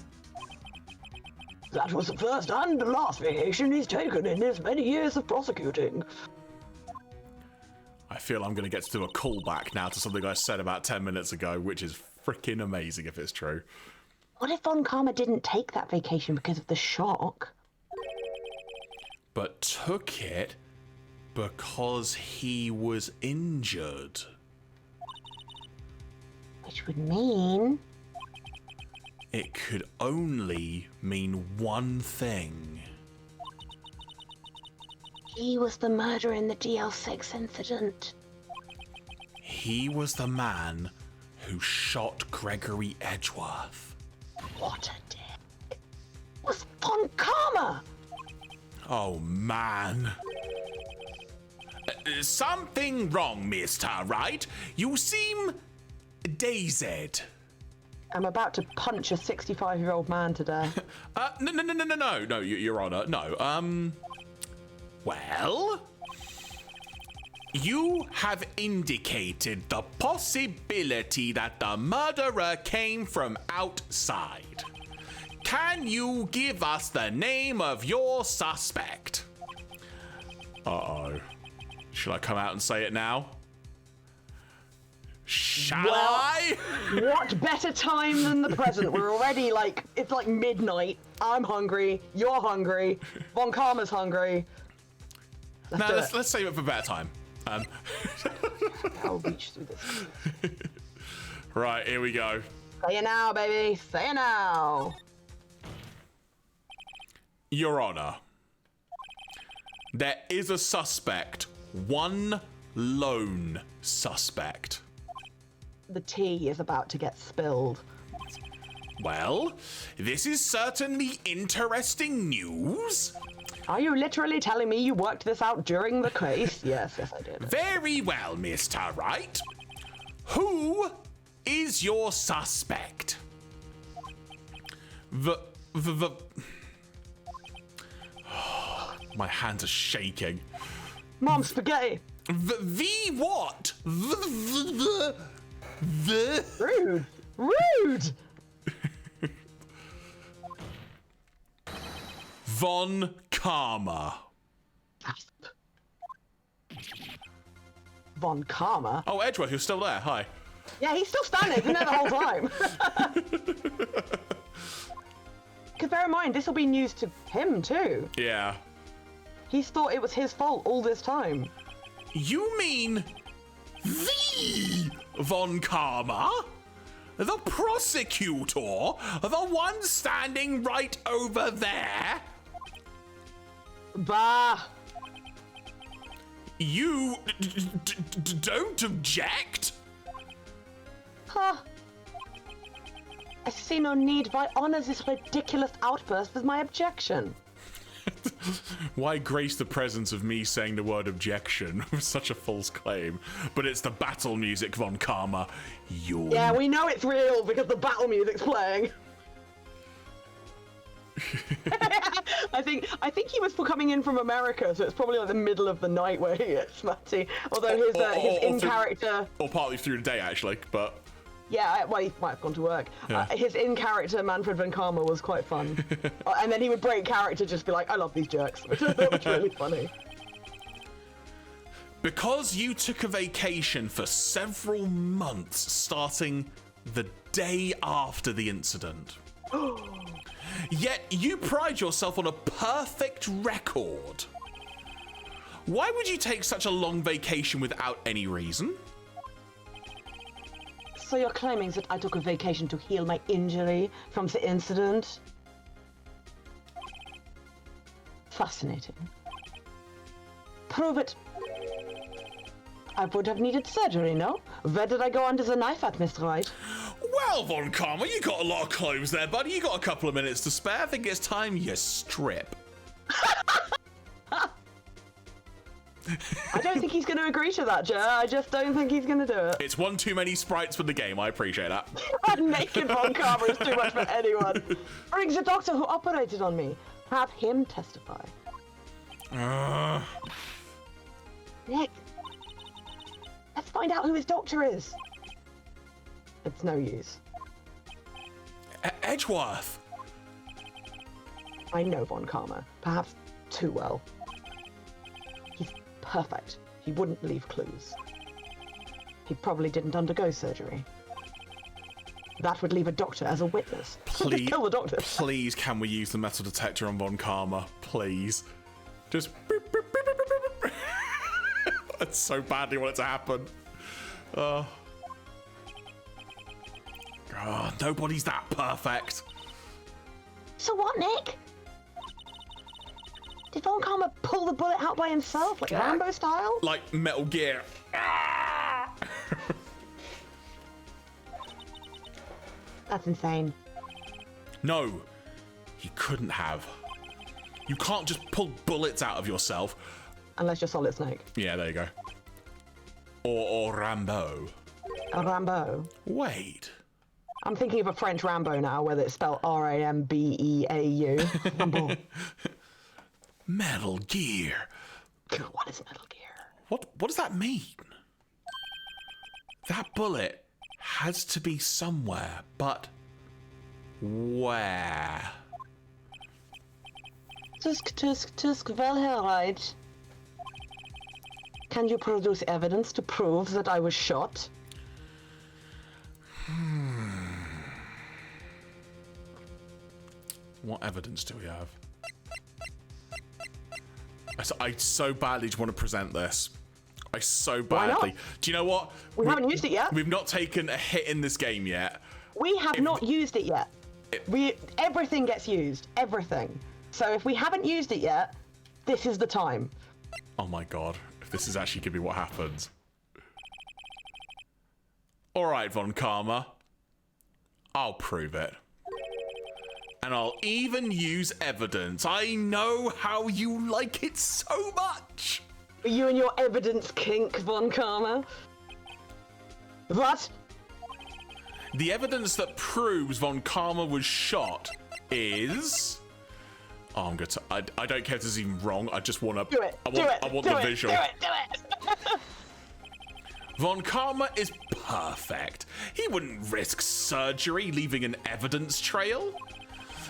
That was the first and last vacation he's taken in his many years of prosecuting. I feel I'm going to get to do a callback now to something I said about 10 minutes ago, which is freaking amazing if it's true. What if Von Karma didn't take that vacation because of the shock? But took it because he was injured. Which would mean... It could only mean one thing. He was the murderer in the DL6 incident. He was the man who shot Gregory Edgeworth. What a dick. It was Von Karma! Oh, man. Something wrong, Mr. Wright. You seem dazed. I'm about to punch a 65-year-old man to death. No, Your Honor, no. Well, you have indicated the possibility that the murderer came from outside. Can you give us the name of your suspect? Uh-oh. Should I come out and say it now? Shall I? What better time than the present? We're already it's like midnight. I'm hungry. You're hungry. Von Karma's hungry. Let's save it for better time. I'll reach through this. Right, here we go. Say it now, baby. Say it now. Your Honor, there is a suspect. One lone suspect. The tea is about to get spilled. Well, this is certainly interesting news. Are you literally telling me you worked this out during the case? Yes, I did. Very well, Mr. Wright. Who is your suspect? My hands are shaking. Mom, spaghetti. The what? The Rude. Rude. Von Karma. Von Karma? Oh, Edgeworth, you're still there. Hi. Yeah, he's still standing. He's been there the whole time. Because bear in mind, this will be news to him too. Yeah. He's thought it was his fault all this time. You mean the Von Karma? The prosecutor? The one standing right over there? Bah. You don't object? Huh. I see no need. Why honor this ridiculous outburst with my objection? Why grace the presence of me saying the word objection with such a false claim? But it's the battle music, Von Karma. Yeah, we know it's real because the battle music's playing. I think he was coming in from America, so it's probably like the middle of the night where he is, Matty. Although his in-character... Or partly through the day, actually, but... Yeah, well, he might have gone to work. Yeah. His in-character, Manfred von Karma, was quite fun. And then he would break character, just be like, I love these jerks, which I thought was really funny. Because you took a vacation for several months, starting the day after the incident. Yet you pride yourself on a perfect record. Why would you take such a long vacation without any reason? So you're claiming that I took a vacation to heal my injury from the incident? Fascinating. Prove it. I would have needed surgery, no? Where did I go under the knife at, Mr. Wright? Well, Von Karma, you got a lot of clothes there, buddy. You got a couple of minutes to spare. I think it's time you strip. I don't think he's going to agree to that, Jer. I just don't think he's going to do it. It's one too many sprites for the game. I appreciate that. Naked Von Karma is too much for anyone. Bring the doctor who operated on me. Have him testify. Nick, let's find out who his doctor is. It's no use. Edgeworth. I know Von Karma, perhaps too well. He's perfect. He wouldn't leave clues. He probably didn't undergo surgery. That would leave a doctor as a witness. Please, just kill the doctor. Please, can we use the metal detector on Von Karma? Please. Just boop, boop, boop, boop, boop, boop. I so badly want it to happen. Oh, nobody's that perfect. So what, Nick? Did Von Karma pull the bullet out by himself, like Rambo style? Like Metal Gear. That's insane. No, he couldn't have. You can't just pull bullets out of yourself. Unless you're Solid Snake. Yeah, there you go. Or Rambo. A Rambo. Wait. I'm thinking of a French Rambo now, whether it's spelled R-A-M-B-E-A-U. Rambo. Metal Gear. What is Metal Gear? What does that mean? That bullet has to be somewhere, but where? Tusk, well, Herr Wright. Can you produce evidence to prove that I was shot? What evidence do we have? I so badly want to present this. I so badly. Why not? Do you know what? We haven't used it yet. We've not taken a hit in this game yet. We have not used it yet. Everything gets used. Everything. So if we haven't used it yet, this is the time. Oh my god. If this is actually going to be what happens. Alright, Von Karma. I'll prove it. And I'll even use evidence. I know how you like it so much. You and your evidence kink, Von Karma. What? The evidence that proves Von Karma was shot is... Oh, I'm good to... I don't care if this is even wrong. I just want to... Do it. I want the visual. Do it. Von Karma is perfect. He wouldn't risk surgery leaving an evidence trail.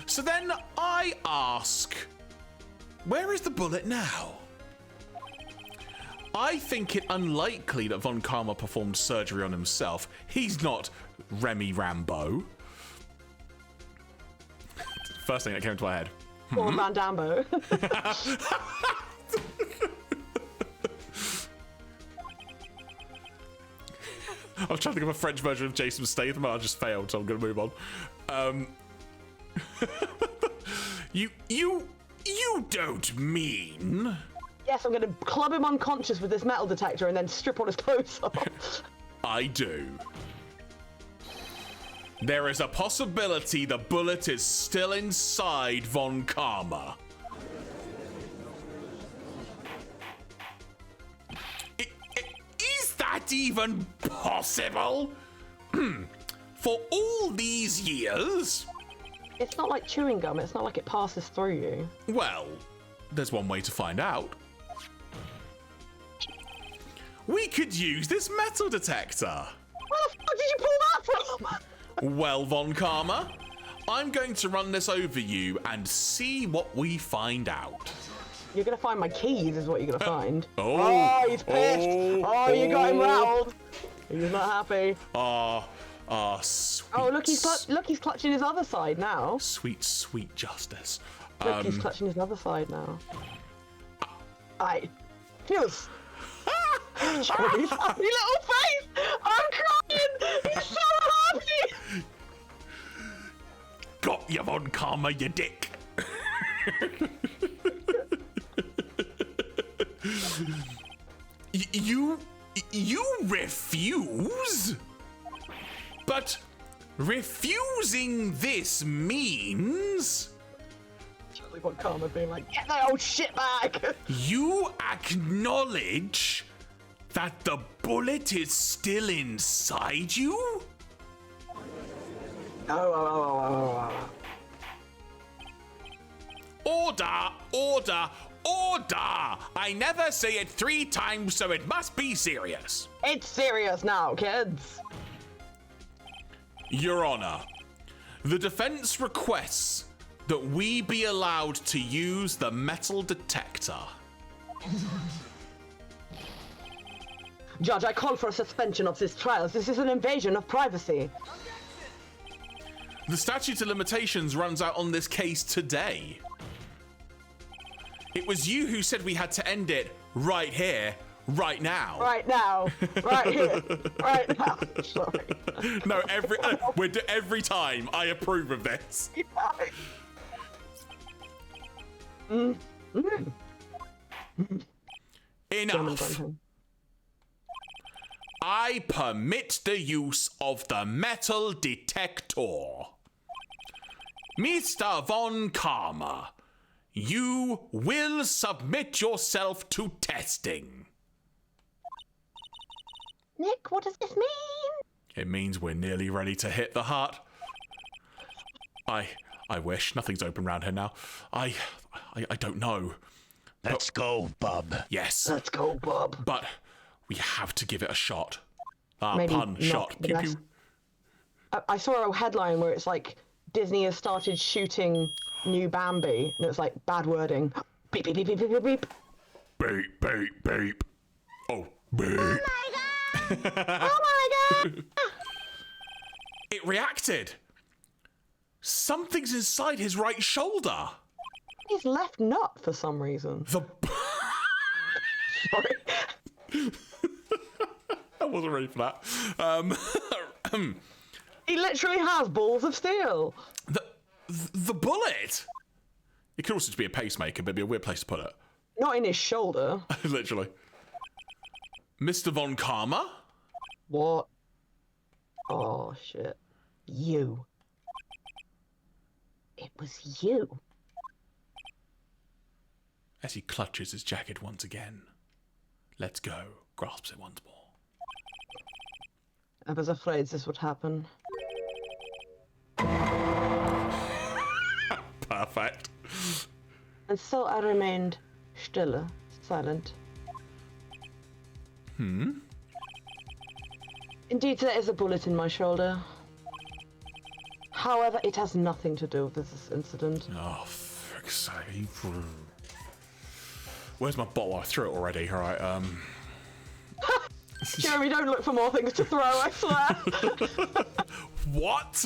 So then I ask, Where is the bullet now? I think it unlikely that Von Karma performed surgery on himself. He's not Remy Rambo. First thing that came to my head. Or Van Dambo. I was trying to think of a French version of Jason Statham, I just failed, so I'm going to move on. You don't mean... Yes, I'm going to club him unconscious with this metal detector and then strip all his clothes off. I do. There is a possibility the bullet is still inside Von Karma. Is that even possible? For all these years? It's not like chewing gum. It's not like it passes through you. Well, there's one way to find out. We could use this metal detector. Where the fuck did you pull that from? Well, Von Karma, I'm going to run this over you and see what we find out. You're going to find my keys is what you're going to find. Oh, he's pissed. Oh, you got him rattled. He's not happy. Sweet. Oh, look, he's clutching his other side now. Sweet, sweet justice. Look, he's clutching his other side now. Feels. His happy little face! I'm crying! He's so happy! Got you, Von Karma, you dick. You refuse? But refusing this means... Charlie Von Karma being like, get that old shit back! You acknowledge that the bullet is still inside you? Order, order, order! I never say it 3 times, so it must be serious. It's serious now, kids. Your Honor, the defense requests that we be allowed to use the metal detector. Judge, I call for a suspension of this trial. This is an invasion of privacy. The statute of limitations runs out on this case today. It was you who said we had to end it right here, right now. Right now. Right here. Right now. Sorry. No, every time I approve of this. Enough. I permit the use of the metal detector. Mr. Von Karma, you will submit yourself to testing. Nick, what does this mean? It means we're nearly ready to hit the heart. I wish. Nothing's open around here now. I don't know. Let's go, bub. Yes. Let's go, bub. But we have to give it a shot. Maybe Pun, not shot. the Pew, best. pew. I saw a headline where it's like, Disney has started shooting new Bambi, and it's like, bad wording. Beep, beep, beep, beep, beep, beep, beep. Beep, beep, beep. Oh, beep. Oh my god! Oh my god! It reacted. Something's inside his right shoulder. His left nut for some reason. The... Sorry. I wasn't ready for that. He literally has balls of steel. The bullet? It could also just be a pacemaker, but it'd be a weird place to put it. Not in his shoulder. Literally. Mr. Von Karma? What? Oh, shit. You. It was you. As he clutches his jacket once again. Let's go. Grasps it once more. I was afraid this would happen. Perfect. And so I remained still, silent. Indeed, there is a bullet in my shoulder. However, it has nothing to do with this incident. Oh, frick's sake. Where's my bottle? I threw it already. All right. Jeremy, don't look for more things to throw, I swear. What?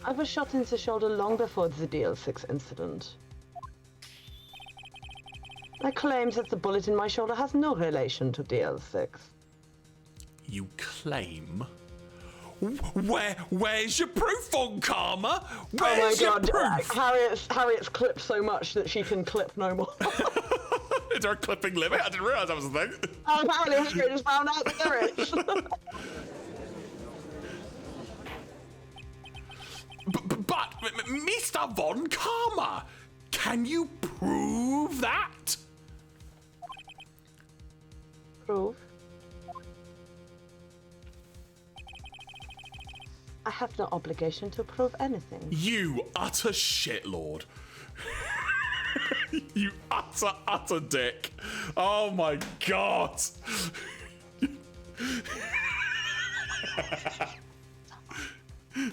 I was shot in the shoulder long before the DL6 incident. I claim that the bullet in my shoulder has no relation to DL6. You claim? Where's your proof on Karma? Where's your proof? Harriet's clipped so much that she can clip no more. Is there a clipping limit? I didn't realise that was a thing. Apparently Harriet just found out that there is. But Mr. Von Karma, can you prove that? Prove? I have no obligation to prove anything. You utter shitlord. You utter dick. Oh my god. I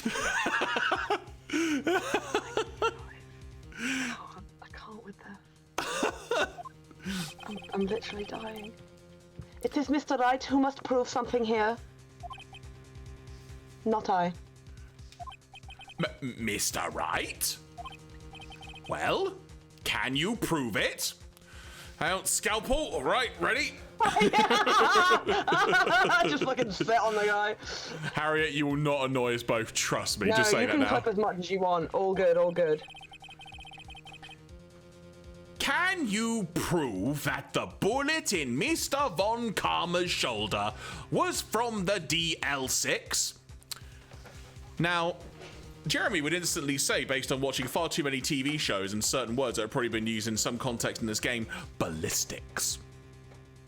can't with this. I'm literally dying. It is Mr. Wright who must prove something here. Not I. Mr. Wright? Well, can you prove it? Out, scalpel, all right, ready? Just fucking sit on the guy. Harriet, you will not annoy us both, trust me, No, just say you that can now. clip as much as you want. All good, all good. Can you prove that the bullet in Mr. Von Karma's shoulder was from the DL6? Now, Jeremy would instantly say, based on watching far too many TV shows and certain words that have probably been used in some context in this game, ballistics.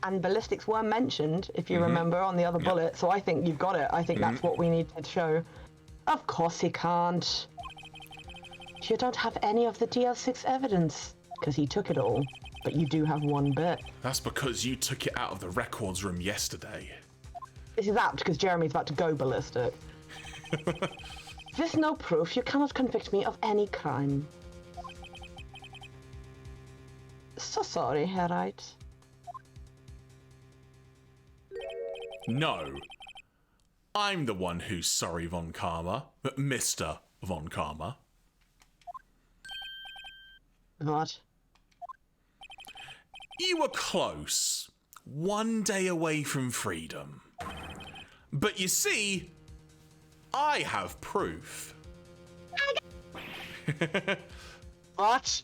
And ballistics were mentioned, if you remember, on the other bullet, so I think you've got it. I think that's what we need to show. Of course he can't. You don't have any of the DL6 evidence, because he took it all, but you do have one bit. That's because you took it out of the records room yesterday. This is apt, because Jeremy's about to go ballistic. With no proof, you cannot convict me of any crime. So sorry, Herr Wright. No. I'm the one who's sorry, Von Karma. Mr. Von Karma. What? You were close. One day away from freedom. But you see, I have proof. What?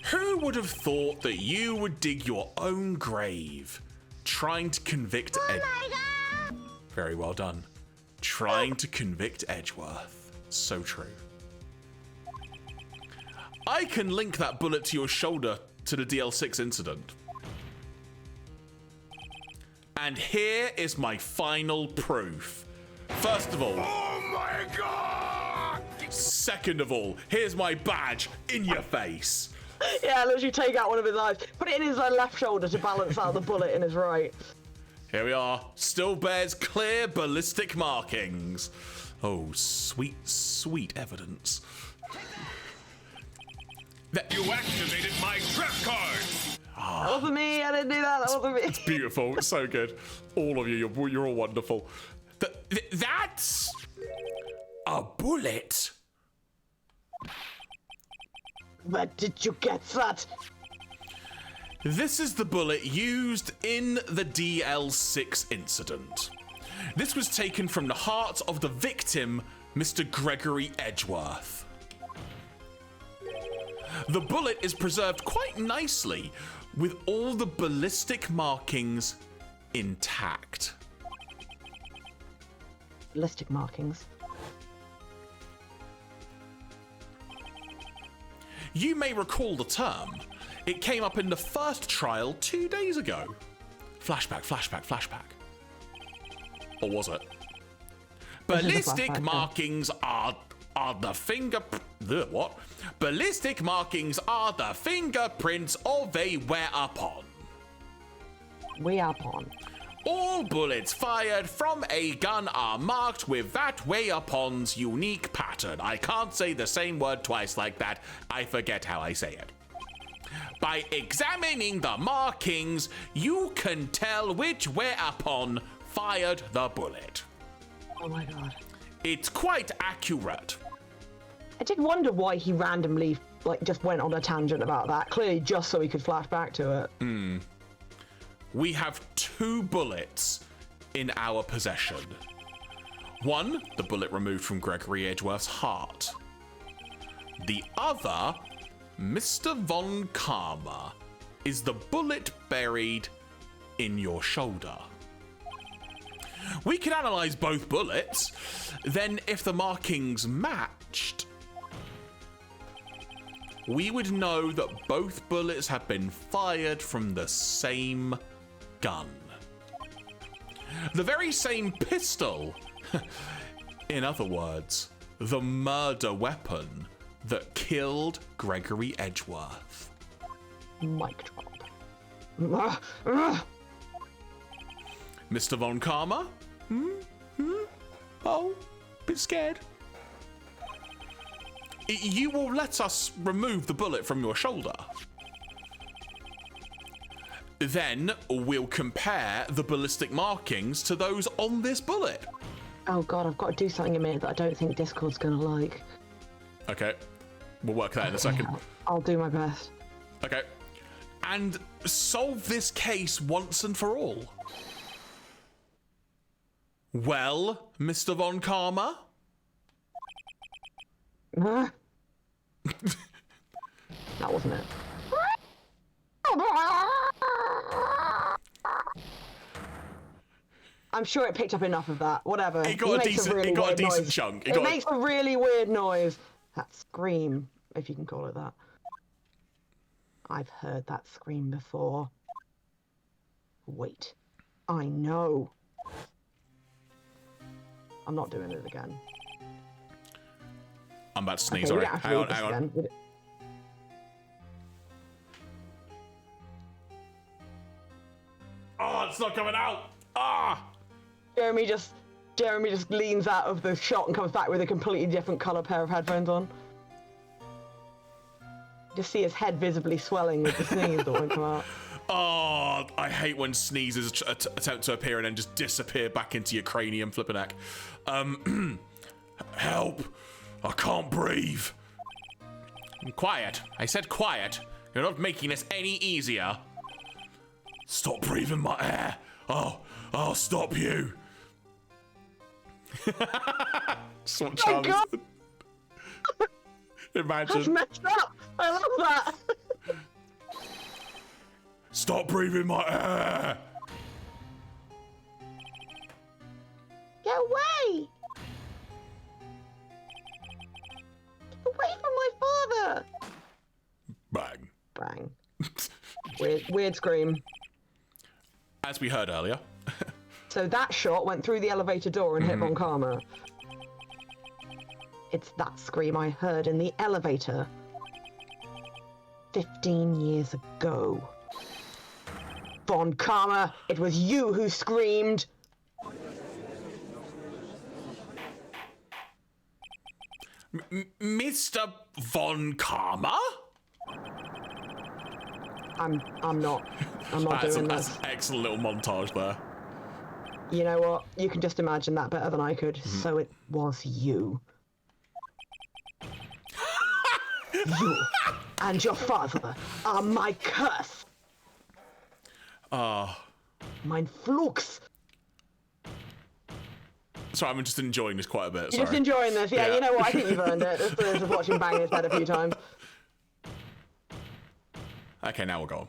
Who would have thought that you would dig your own grave trying to convict Very well done. Trying to convict Edgeworth. So true. I can link that bullet to your shoulder to the DL6 incident. And here is my final proof. First of all, Oh my god! second of all, here's my badge in your face. Yeah, literally take out one of his eyes, put it in his left shoulder to balance out the bullet in his right. Here we are. Still bears clear ballistic markings. Oh, sweet, sweet evidence. You activated my trap card! That wasn't me, I didn't do that, that wasn't me. Beautiful. It's so good. All of you, you're all wonderful. That's a bullet. Where did you get that? This is the bullet used in the DL6 incident. This was taken from the heart of the victim, Mr. Gregory Edgeworth. The bullet is preserved quite nicely, with all the ballistic markings intact. Ballistic markings. You may recall the term. It came up in the first trial 2 days ago. Flashback, flashback, flashback. Or was it? Ballistic flashback, markings are the what? Ballistic markings are the fingerprints of a wear-upon. We are upon. All bullets fired from a gun are marked with that weapon's unique pattern. I can't say the same word twice like that. I forget how I say it. By examining the markings, you can tell which weapon fired the bullet. Oh my god. It's quite accurate. I did wonder why he randomly, just went on a tangent about that. Clearly just so he could flash back to it. We have 2 bullets in our possession. One, the bullet removed from Gregory Edgeworth's heart. The other, Mr. Von Karma, is the bullet buried in your shoulder. We can analyze both bullets. Then if the markings matched, we would know that both bullets have been fired from the same gun. The very same pistol. In other words, the murder weapon that killed Gregory Edgeworth. Mic drop. Mr. Von Karma? Oh, bit scared. You will let us remove the bullet from your shoulder. Then we'll compare the ballistic markings to those on this bullet. Oh god, I've got to do something in a minute that I don't think Discord's gonna like. Okay, we'll work that in a second. I'll do my best. Okay, and solve this case once and for all. Well, Mr. Von Karma? Huh? That wasn't it. I'm sure it picked up enough of that. Whatever. It got a decent chunk. It makes a really weird noise. That scream, if you can call it that. I've heard that scream before. Wait. I know. I'm not doing it again. I'm about to sneeze, Okay, sorry. Hang on. Oh, it's not coming out! Ah! Jeremy just leans out of the shot and comes back with a completely different colour pair of headphones on. Just see his head visibly swelling with the sneeze that won't come out. Oh, I hate when sneezes attempt to appear and then just disappear back into your cranium, flipping heck. Help! I can't breathe. Quiet. I said quiet. You're not making this any easier. Stop breathing my air. Oh, I'll stop you. Swap charms. Imagine. That's messed up. I love that. Stop breathing my air. Get away. Get away from my father. Bang. Bang. Weird scream. As we heard earlier. So that shot went through the elevator door and hit Von Karma. It's that scream I heard in the elevator 15 years ago. Von Karma, it was you who screamed. Mr. Von Karma? I'm not doing this. That's an excellent little montage there. You know what? You can just imagine that better than I could. So it was you. You and your father are my curse. Mein Flux. Sorry, I'm just enjoying this quite a bit. You're just enjoying this? Yeah, you know what? I think you've earned it. This is watching Bang His Head a few times. Okay, now we'll go on.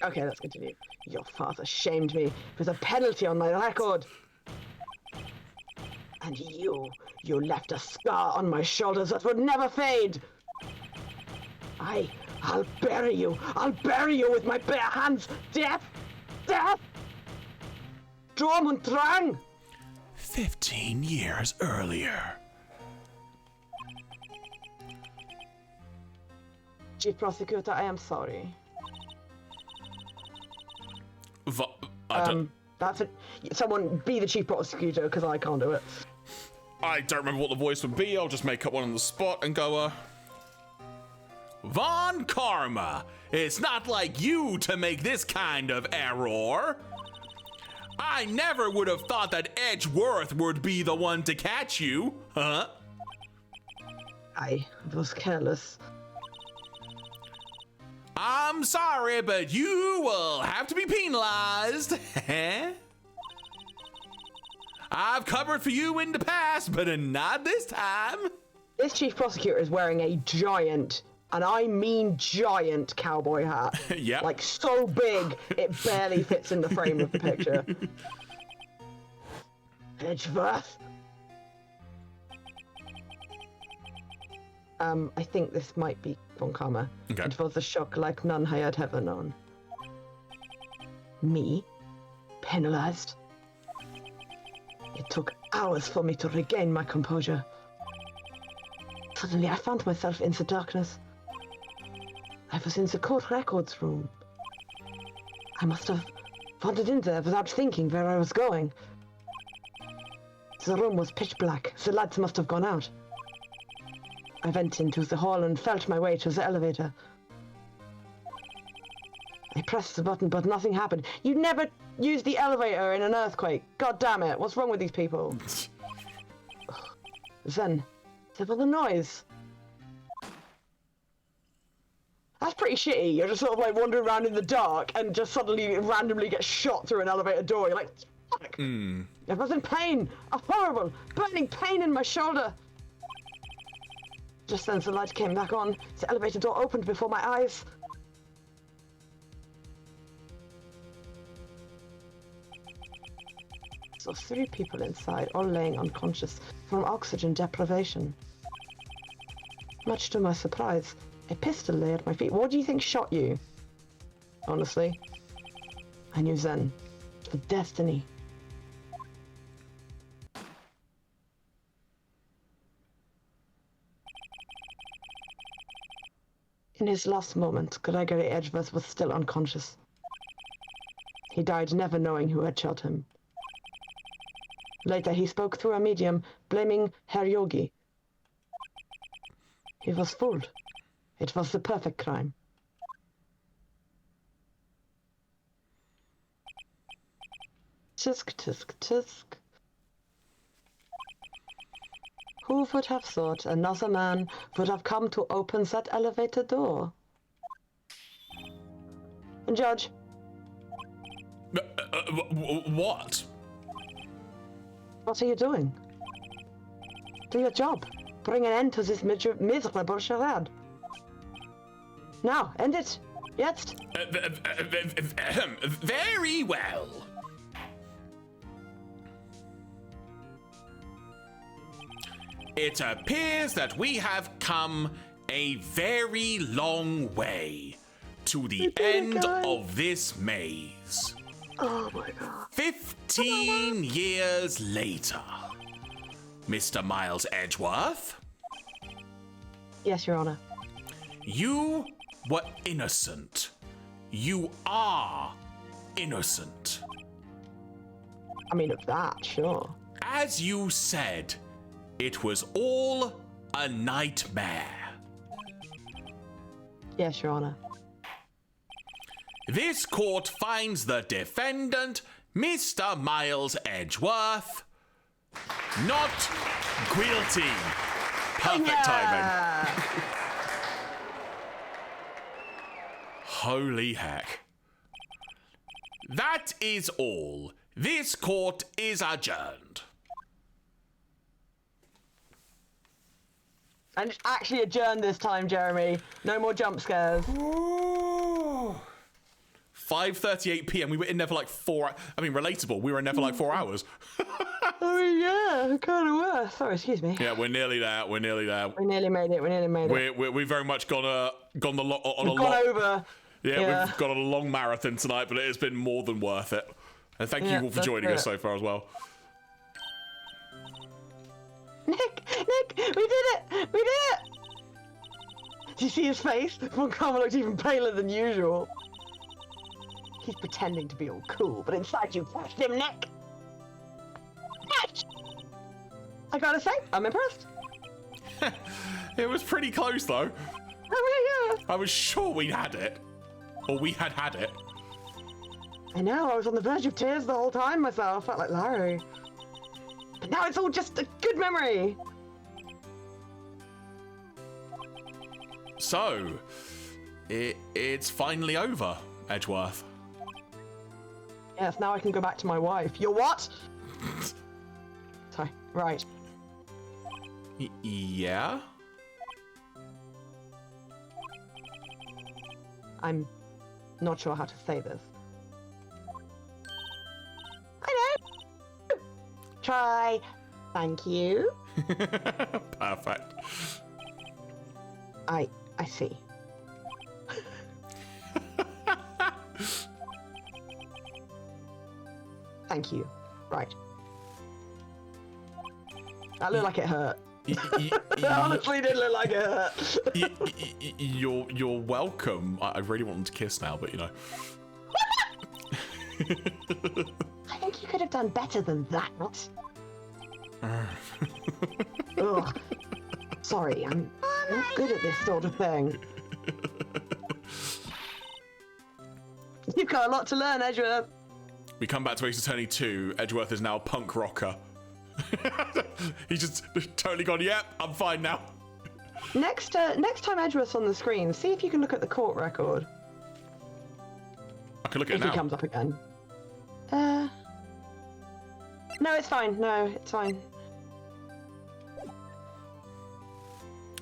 Okay, let's continue. Your father shamed me. There's a penalty on my record. And you left a scar on my shoulders that would never fade. I'll bury you. I'll bury you with my bare hands. Death! Death! Drum und Drang! 15 years earlier. Chief Prosecutor, I am sorry. That's it. Someone be the chief prosecutor, because I can't do it. I don't remember what the voice would be. I'll just make up one on the spot and go, Von Karma, it's not like you to make this kind of error. I never would have thought that Edgeworth would be the one to catch you, huh? I was careless. I'm sorry, but you will have to be penalized. I've covered for you in the past, but not this time. This chief prosecutor is wearing a giant, and I mean giant, cowboy hat. Yep. Like, so big, it barely fits in the frame of the picture. Edgeworth. I think this might be Von Karma. Okay. It was a shock like none I had ever known. Me? Penalized? It took hours for me to regain my composure. Suddenly, I found myself in the darkness. I was in the court records room. I must have wandered in there without thinking where I was going. The room was pitch black. The lights must have gone out. I went into the hall and felt my way to the elevator. I pressed the button, but nothing happened. You never use the elevator in an earthquake. God damn it. What's wrong with these people? Then, there was a noise. That's pretty shitty. You're just sort of like wandering around in the dark and just suddenly randomly get shot through an elevator door. You're like, fuck. I was in pain. A horrible, burning pain in my shoulder. Just then the light came back on. The elevator door opened before my eyes. Saw 3 people inside, all laying unconscious from oxygen deprivation. Much to my surprise, a pistol lay at my feet. What do you think shot you? Honestly, I knew then. The destiny. In his last moment, Gregory Edgeworth was still unconscious. He died never knowing who had shot him. Later, he spoke through a medium, blaming Herr Yogi. He was fooled. It was the perfect crime. Tisk, tisk, tisk. Who would have thought another man would have come to open that elevator door? And Judge? What? What are you doing? Do your job. Bring an end to this miserable charade. Now, end it. Jetzt. Very well. It appears that we have come a very long way to the end of this maze. Oh my god. 15 years later, Mr. Miles Edgeworth, Yes, Your Honor. you were innocent. You are innocent. I mean, of that, sure. As you said, it was all a nightmare. Yes, Your Honor. This court finds the defendant, Mr. Miles Edgeworth, not guilty. Perfect timing. Holy heck. That is all. This court is adjourned. And it's actually adjourned this time, Jeremy. No more jump scares. 5:38 p.m. We were in there for like 4. I mean, relatable. We were in there for like 4 hours. Oh yeah, kind of were. Sorry, excuse me. Yeah, we're nearly there. We're nearly there. We nearly made it. We've very much gone on We've gone over. Yeah, we've gone on a long marathon tonight, but it has been more than worth it. And thank you all for joining us so far as well. Nick, we did it! We did it! Do you see his face? Von Karma looked even paler than usual. He's pretending to be all cool, but inside you bashed him, Nick. I gotta say, I'm impressed. It was pretty close, though. Oh, yeah. I was sure we had it. Or we had it. I know, I was on the verge of tears the whole time myself. Felt like Larry. But now it's all just a good memory. So, it's finally over, Edgeworth. Yes, now I can go back to my wife. You're what? Sorry, right. Yeah? I'm not sure how to say this. I know! Try, thank you. Perfect. I see. Thank you. Right. That looked like it hurt. It honestly did look like it hurt. You're welcome. I really want them to kiss now, but you know. I think you could have done better than that. Ugh. Sorry, I'm not good at this sort of thing. You've got a lot to learn, Edgeworth. We come back to Ace Attorney 2. Edgeworth is now a punk rocker. He's just totally gone, yep, I'm fine now. Next time Edgeworth's on the screen, see if you can look at the court record. I can look at it if now. He comes up again. No, it's fine. No, it's fine.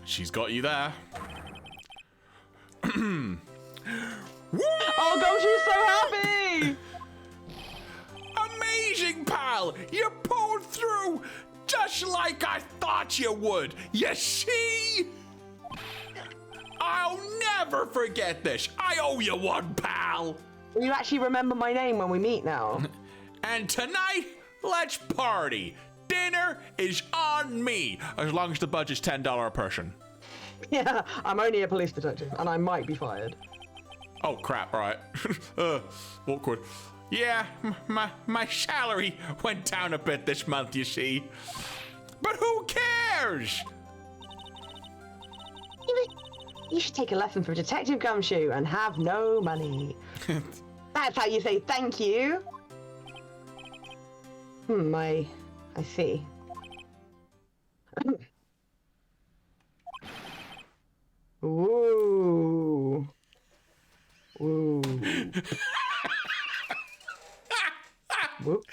She's got you there. Oh gosh, she's so happy! Amazing, pal! You pulled through just like I thought you would. You see? I'll never forget this. I owe you one, pal. Will you actually remember my name when we meet now? And tonight, let's party. Dinner is on me, as long as the budget's $10 a person. Yeah, I'm only a police detective, and I might be fired. Oh crap! Right. Awkward. Yeah, my salary went down a bit this month, you see. But who cares? You should take a lesson from Detective Gumshoe and have no money. That's how you say thank you. I see. Ooh. Ooh. Whoop.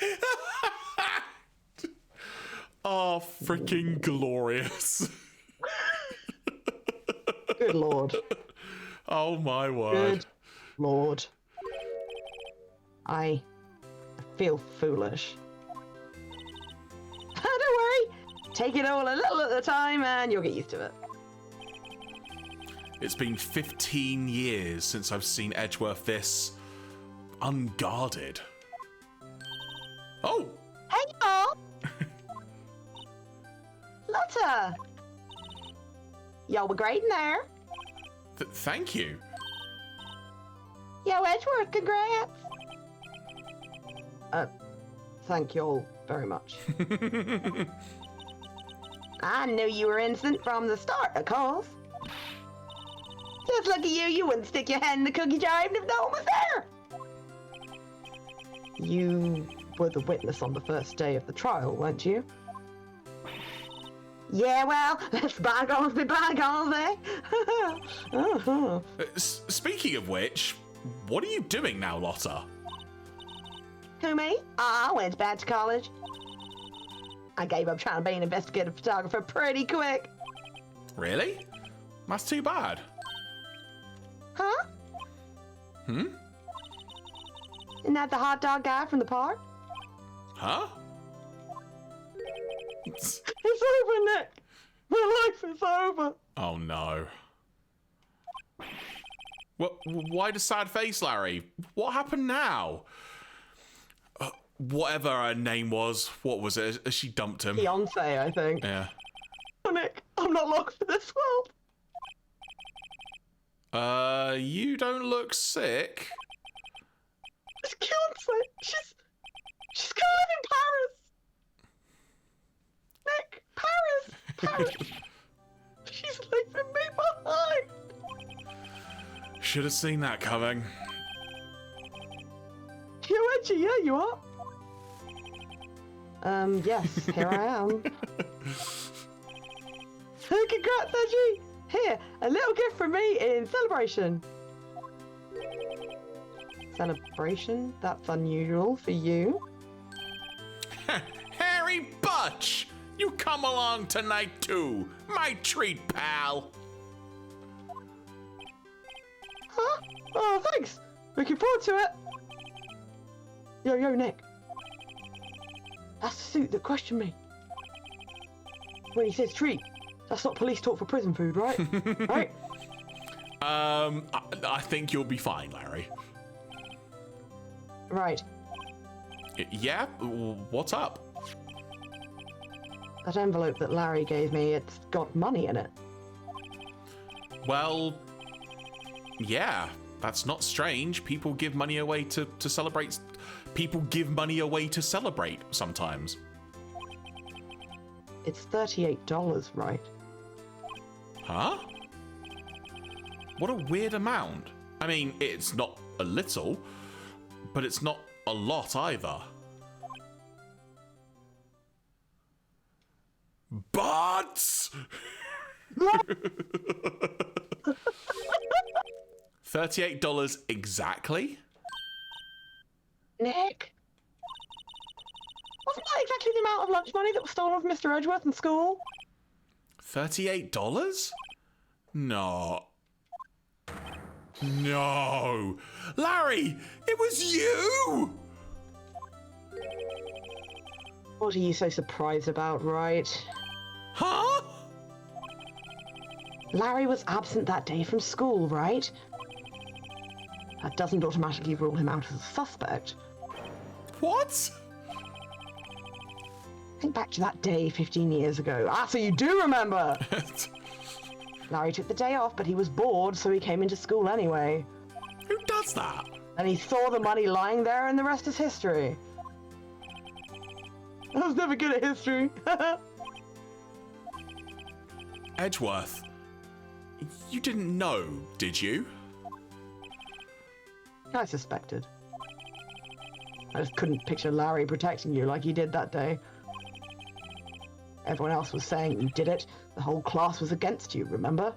Oh, freaking glorious. Good lord. Oh my word. Good lord. I feel foolish. Don't worry. Take it all a little at a time and you'll get used to it. It's been 15 years since I've seen Edgeworth this unguarded. Oh! Hey, y'all! Lotta! Y'all were great in there. Thank you. Yo, Edgeworth, congrats! Thank you all very much. I knew you were innocent from the start, of course. Just look at you, you wouldn't stick your hand in the cookie jar even if no one was there. You were the witness on the first day of the trial, weren't you? Yeah, well, let's bygones be bygones, eh? Uh-huh. Speaking of which, what are you doing now, Lotta? Who, me? I went back to college. I gave up trying to be an investigative photographer pretty quick. Really? That's too bad. Huh? Hmm? Isn't that the hot dog guy from the park? Huh? It's over, Nick. My life is over. Oh no. What? Why the sad face, Larry? What happened now? Whatever her name was, what was it? Has she dumped him? Beyonce, I think. Yeah. Oh, Nick, I'm not long for this world. You don't look sick. She's leaving me behind. Should have seen that coming. You Edgy, yeah, you are. Yes, here I am. Congrats, Edgy! Here, a little gift from me in celebration. Celebration? That's unusual for you. Harry Butch! You come along tonight too. My treat, pal. Huh? Oh, thanks. Looking forward to it. Yo, Nick. That's the suit that questioned me. When he says treat, that's not police talk for prison food, right? Right? I think you'll be fine, Larry. Right. Yeah? What's up? That envelope that Larry gave me, it's got money in it. Well, yeah, that's not strange. People give money away to celebrate. People give money away to celebrate sometimes. It's $38, right? Huh? What a weird amount. I mean, it's not a little, but it's not a lot either. But $38 exactly? Nick? Wasn't that exactly the amount of lunch money that was stolen from Mr. Edgeworth in school? $38? No. No. Larry, it was you! What are you so surprised about, right? Huh? Larry was absent that day from school, right? That doesn't automatically rule him out as a suspect. What? Think back to that day 15 years ago. Ah, so you do remember! Larry took the day off, but he was bored, so he came into school anyway. Who does that? And he saw the money lying there, and the rest is history. I was never good at history. Edgeworth, you didn't know, did you? I suspected. I just couldn't picture Larry protecting you like he did that day. Everyone else was saying you did it. The whole class was against you, remember?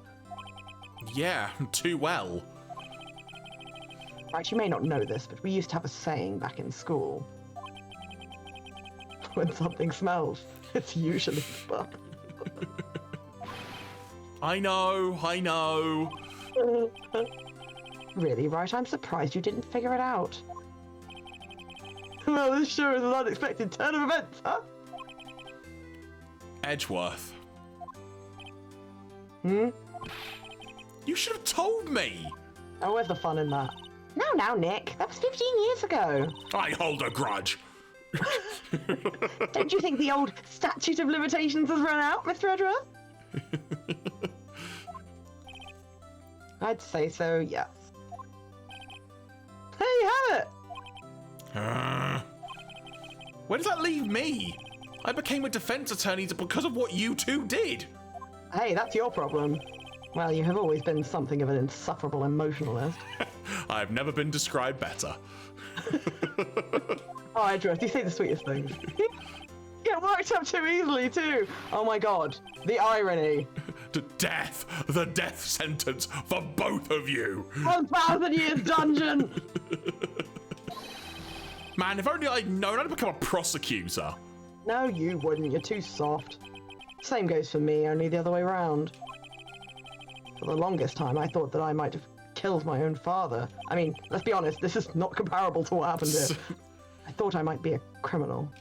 Yeah, too well. Right, you may not know this, but we used to have a saying back in school. When something smells, it's usually fun. I know. Really, right? I'm surprised you didn't figure it out. Well, this sure is an unexpected turn of events, huh? Edgeworth. Hmm? You should have told me. Oh, where's the fun in that? Now, Nick. That was 15 years ago. I hold a grudge. Don't you think the old statute of limitations has run out, Mr. Edgeworth? I'd say so, yes. There you have it! Where does that leave me? I became a defense attorney because of what you two did. Hey, that's your problem. Well, you have always been something of an insufferable emotionalist. I've never been described better. Oh, Edgeworth, you say the sweetest things. You get worked up too easily, too. Oh my god, the irony. To death, the death sentence for both of you. 1,000 years dungeon! Man, if only I'd known I'd become a prosecutor. No, you wouldn't. You're too soft. Same goes for me, only the other way around. For the longest time, I thought that I might have killed my own father. I mean, let's be honest, this is not comparable to what happened here. I thought I might be a criminal.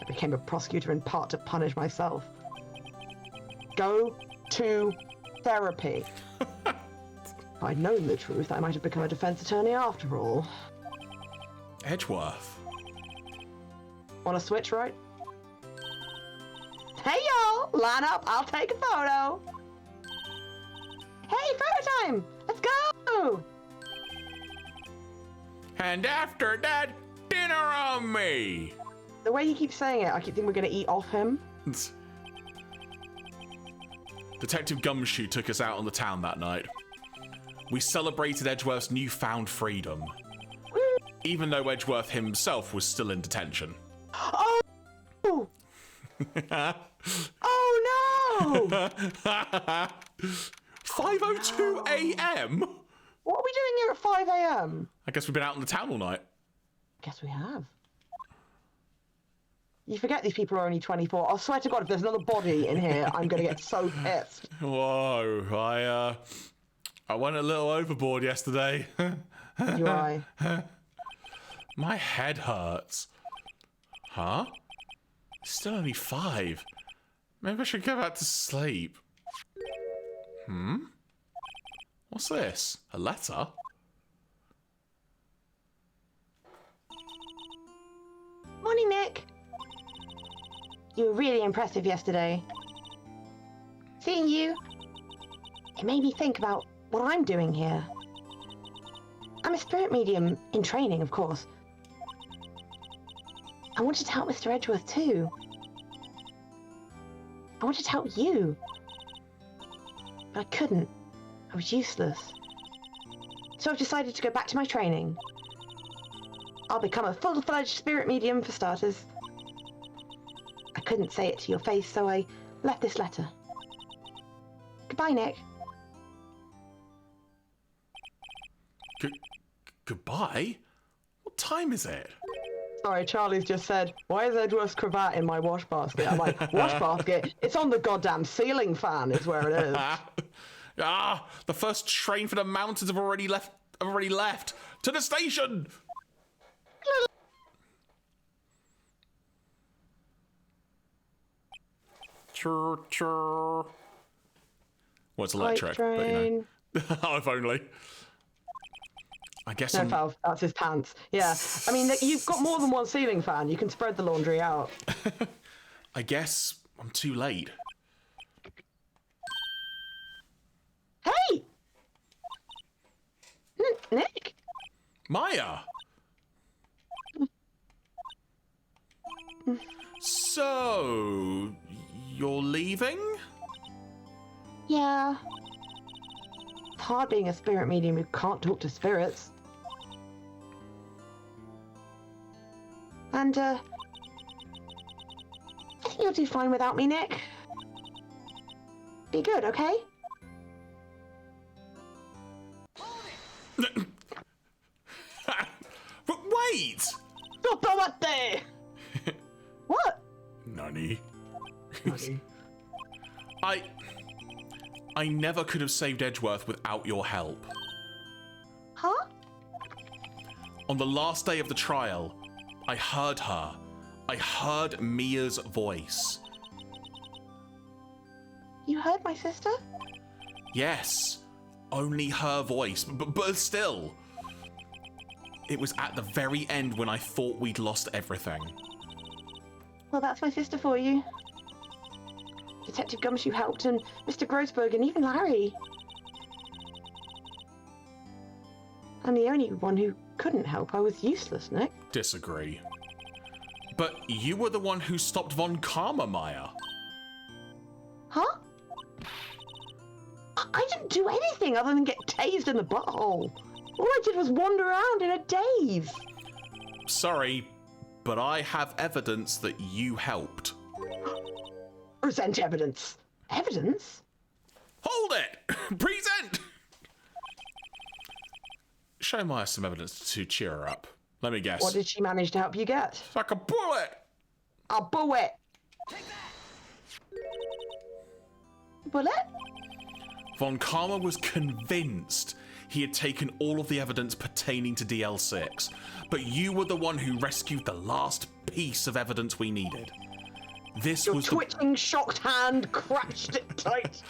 I became a prosecutor in part to punish myself. Go to therapy. If I'd known the truth, I might have become a defense attorney after all. Edgeworth. Want to switch, right? Hey, y'all! Line up, I'll take a photo! Hey, photo time! Let's go! And after that, dinner on me. The way he keeps saying it, I keep thinking we're going to eat off him. Detective Gumshoe took us out on the town that night. We celebrated Edgeworth's newfound freedom, even though Edgeworth himself was still in detention. Oh! Oh no! 5:02 a.m. What are we doing here at 5 a.m.? I guess we've been out in the town all night. Guess we have. You forget these people are only 24. I swear to God, if there's another body in here, I'm going to get so pissed. Whoa, I went a little overboard yesterday. You I. My head hurts. Huh? It's still only 5. Maybe I should go back to sleep. What's this? A letter? Morning, Nick. You were really impressive yesterday. Seeing you, it made me think about what I'm doing here. I'm a spirit medium in training, of course. I wanted to help Mr. Edgeworth too. I wanted to help you. But I couldn't. I was useless. So I've decided to go back to my training. I'll become a full-fledged spirit medium for starters. I couldn't say it to your face, so I left this letter. Goodbye, Nick. Goodbye? What time is it? Sorry, Charlie's just said, why is Edgeworth's cravat in my wash basket? I'm like, wash basket? It's on the goddamn ceiling fan is where it is. The first train for the mountains have already left. To the station! Chur, chur. What's electric? But, you know. Oh, if only. I guess No, Felf, that's his pants. Yeah. I mean, you've got more than one ceiling fan. You can spread the laundry out. I guess I'm too late. Hey! Nick? Maya! So, you're leaving? Yeah. It's hard being a spirit medium who can't talk to spirits. And, I think you'll do fine without me, Nick. Be good, okay? But wait! Sottomate! What? Nani? I never could have saved Edgeworth without your help. Huh? On the last day of the trial, I heard her. I heard Mia's voice. You heard my sister? Yes, only her voice, but still. It was at the very end when I thought we'd lost everything. Well, that's my sister for you. Detective Gumshoe helped, and Mr. Grossberg, and even Larry. I'm the only one who couldn't help. I was useless, Nick. Disagree. But you were the one who stopped Von Karma, Maya. Huh? I didn't do anything other than get tased in the butthole. All I did was wander around in a daze. Sorry, but I have evidence that you helped. Present evidence. Evidence? Hold it! Present! Show Maya some evidence to cheer her up. Let me guess. What did she manage to help you get? Like a bullet! A bullet. Bullet? Von Karma was convinced he had taken all of the evidence pertaining to DL6, but you were the one who rescued the last piece of evidence we needed. This Your was twitching, shocked hand crashed it tight.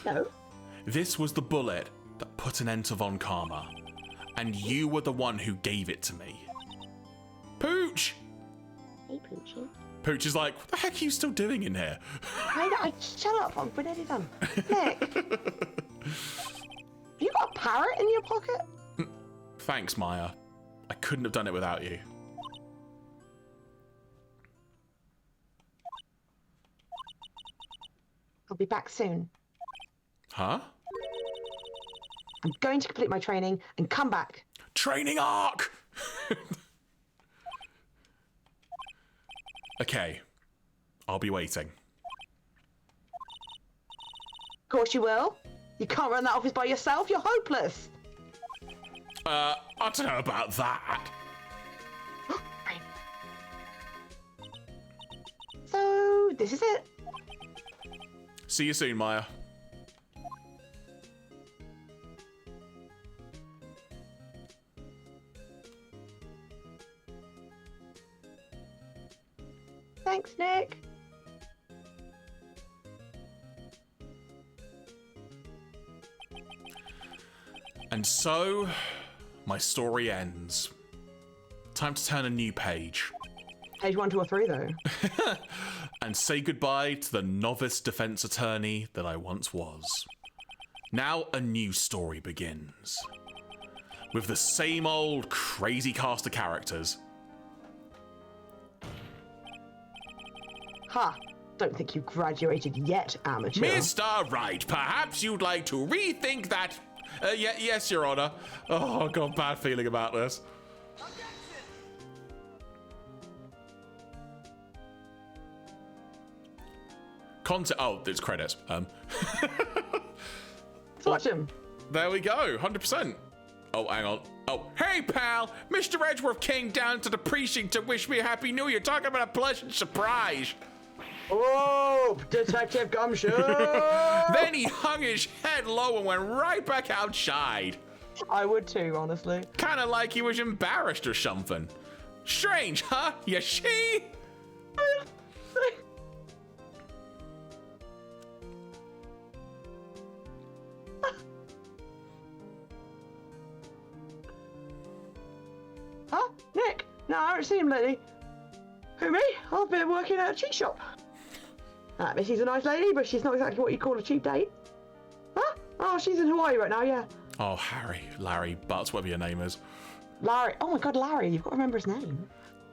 No. This was the bullet that put an end to Von Karma, and you were the one who gave it to me. Pooch! Hey, Poochie. Pooch is like, what the heck are you still doing in here? Shut up, we're nearly done. Nick! You got a parrot in your pocket? Thanks, Maya. I couldn't have done it without you. I'll be back soon. Huh? I'm going to complete my training and come back. Training arc! Okay. I'll be waiting. Of course you will. You can't run that office by yourself. You're hopeless. I don't know about that. Right. So, this is it. See you soon, Maya. Thanks, Nick. And so, my story ends. Time to turn a new page. Page 1, 2, or 3, though. And say goodbye to the novice defense attorney that I once was. Now a new story begins. With the same old crazy cast of characters. Ha! Don't think you've graduated yet, amateur. Mr. Wright, perhaps you'd like to rethink that. Yes, Your Honor. Oh, I've got a bad feeling about this. Oh, it's credits. Let's watch him. There we go, 100%. Oh, hang on. Oh, hey, pal. Mr. Edgeworth came down to the precinct to wish me a happy new year. Talking about a pleasant surprise. Oh, Detective Gumshoe! Then he hung his head low and went right back outside. I would too, honestly. Kind of like he was embarrassed or something. Strange, huh? You see? Huh? Nick? No, I haven't seen him lately. Who, me? I've been working at a cheap shop. Missy's a nice lady, but she's not exactly what you call a cheap date. Huh? Oh, she's in Hawaii right now, yeah. Oh, Larry Butts, whatever your name is. Larry. Oh my god, Larry. You've got to remember his name.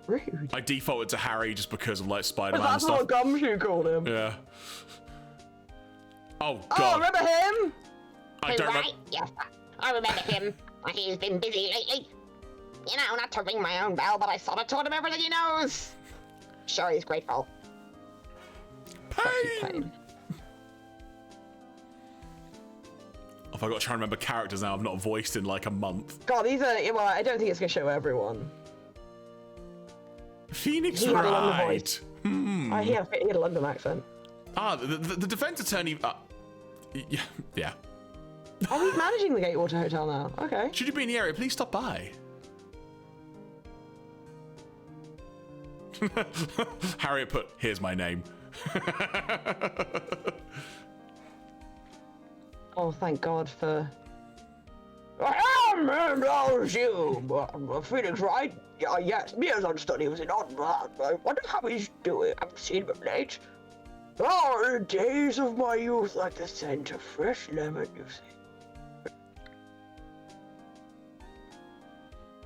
Rude. I defaulted to Harry just because of like Spider-Man That's stuff. what Gumshoe called him. Yeah. Oh, God. Oh, remember him? I don't remember. Yes, I remember him. He's been busy lately. You know, not to ring my own bell, but I sort of told him everything he knows. Sure, he's grateful. Pain! If I got to try and remember characters now I've not voiced in like a month. God, these are. Well, I don't think it's going to show everyone. Phoenix He had a London Wright. voice. He had a London accent. Ah, the defense attorney. Yeah. Oh, he's managing the Gatewater Hotel now. Okay. Should you be in the area, please stop by. Harriet put, here's my name. Oh, thank God for. Phoenix Wright? Yes, me as on study was in on. I wonder how he's doing. I haven't seen him of late. Oh, the days of my youth, like the scent of fresh lemon, you see.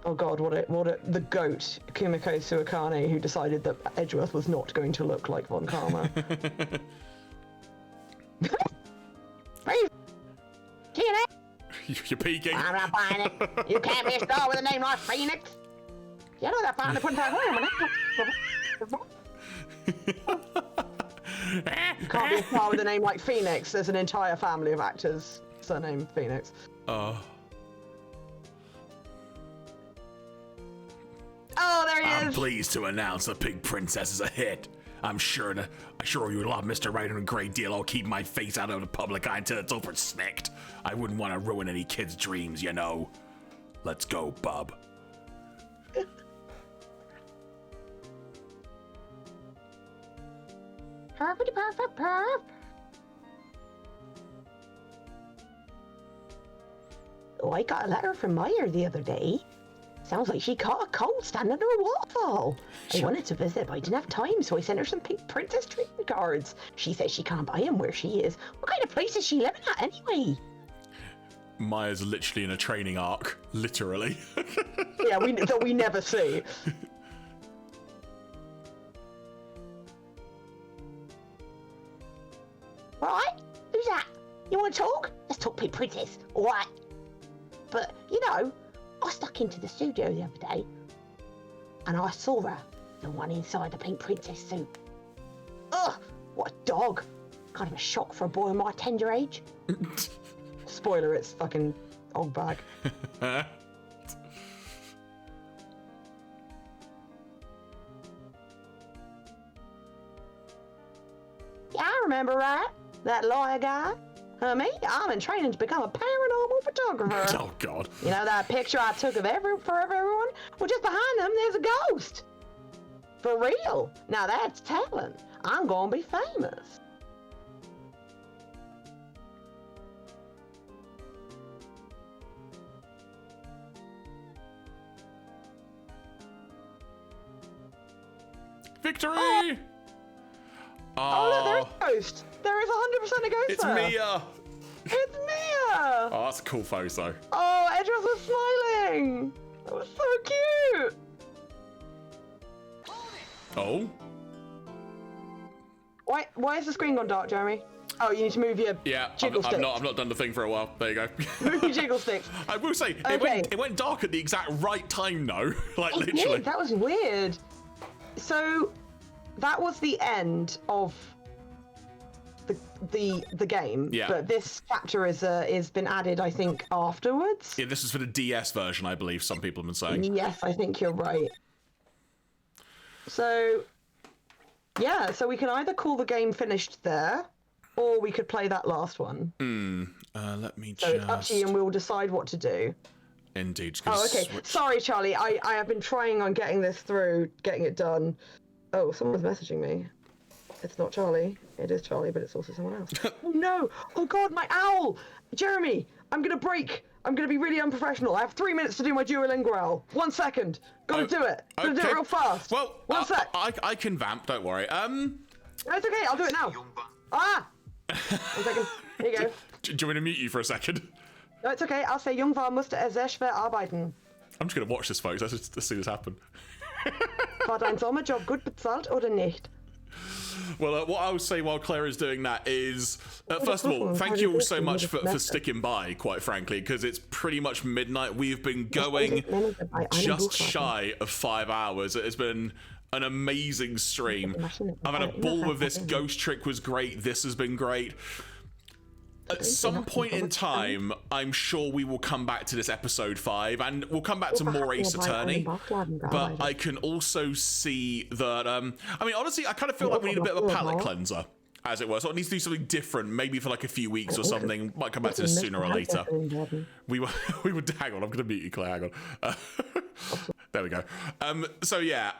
Oh God, the goat, Kumiko Suakane, who decided that Edgeworth was not going to look like Von Karma. You're peeking. I'm not buying it. You can't be a star with a name like Phoenix. You know they're finally putting that home You can't be a star with a name like Phoenix. There's an entire family of actors surnamed Phoenix. Oh, Oh, there he I'm is. pleased to announce the Pig Princess is a hit. I'm sure you love Mr. Wright a great deal. I'll keep my face out of the public eye until it's over snicked. I wouldn't want to ruin any kid's dreams, you know. Let's go, bub. Perfect, perfect, perfect. Oh, I got a letter from Meyer the other day. Sounds like she caught a cold standing under a waterfall. I wanted to visit, but I didn't have time, so I sent her some pink princess trading cards. She says she can't buy them where she is. What kind of place is she living at anyway? Maya's literally in a training arc, literally. Yeah, that we never see. Well, I want to talk? Let's talk Pink Princess, all right? But, you know, I stuck into the studio the other day, and I saw her, the one inside the Pink Princess suit. Ugh, what a dog. Kind of a shock for a boy of my tender age. Spoiler, it's fucking old bag. Yeah, I remember, right? That lawyer guy. Me, I'm in training to become a paranormal photographer. Oh, God. You know that picture I took of everyone? Well, just behind them, there's a ghost. For real. Now that's talent. I'm gonna be famous. Victory! Oh, look, there's a ghost. There is 100% a ghost It's there. Mia! It's Mia! Oh, that's a cool photo. Oh, Edris was smiling. That was so cute. Oh? Why is the screen gone dark, Jeremy? Oh, you need to move your Yeah, jiggle I've sticks. not done the thing for a while. There you go. Move your jiggle sticks. I will say, Okay. it went dark at the exact right time, though. Like, It literally. did, that was weird. So, that was the end of the game. Yeah. But this chapter is been added, I think, afterwards. Yeah, this is for the DS version, I believe some people have been saying. Yes, I think you're right. So, yeah, so we can either call the game finished there, or we could play that last one. Let me So it's up to you, and we'll decide what to do. Indeed. Oh, okay. Sorry, Charlie. I have been trying on getting this through, getting it done. Oh, someone's messaging me. It's not Charlie. It is Charlie, but it's also someone else. Oh, no. Oh, God, my owl. Jeremy, I'm going to break. I'm going to be really unprofessional. I have 3 minutes to do my Duolingo owl. 1 second. Gotta do it. Gotta do it real fast. Well, One sec. I can vamp, don't worry. It's okay. I'll do it now. Ah! 1 second. Here you go. Do you want me to mute you for a second? No, it's okay. I'll say, Jungfrau musste sehr schwer arbeiten. I'm just going to watch this, folks. Let's see this happen. War dein Sommerjob gut bezahlt oder nicht? Well, what I would say while Claire is doing that is, first of all, thank you all so much for sticking by, quite frankly, because it's pretty much midnight. We've been going just shy of 5 hours. It has been an amazing stream. I've had a ball with this. Ghost Trick was great. This has been great. At some point in time, I'm sure we will come back to this episode 5, and we'll come back to more Ace Attorney. But I can also see that, I mean, honestly, I kind of feel like we need a bit of a palate cleanser, as it were. So it needs to do something different, maybe for like a few weeks or something. Might come back to this sooner or later. We would, hang on, I'm going to mute you, Claire, hang on. There we go. So yeah,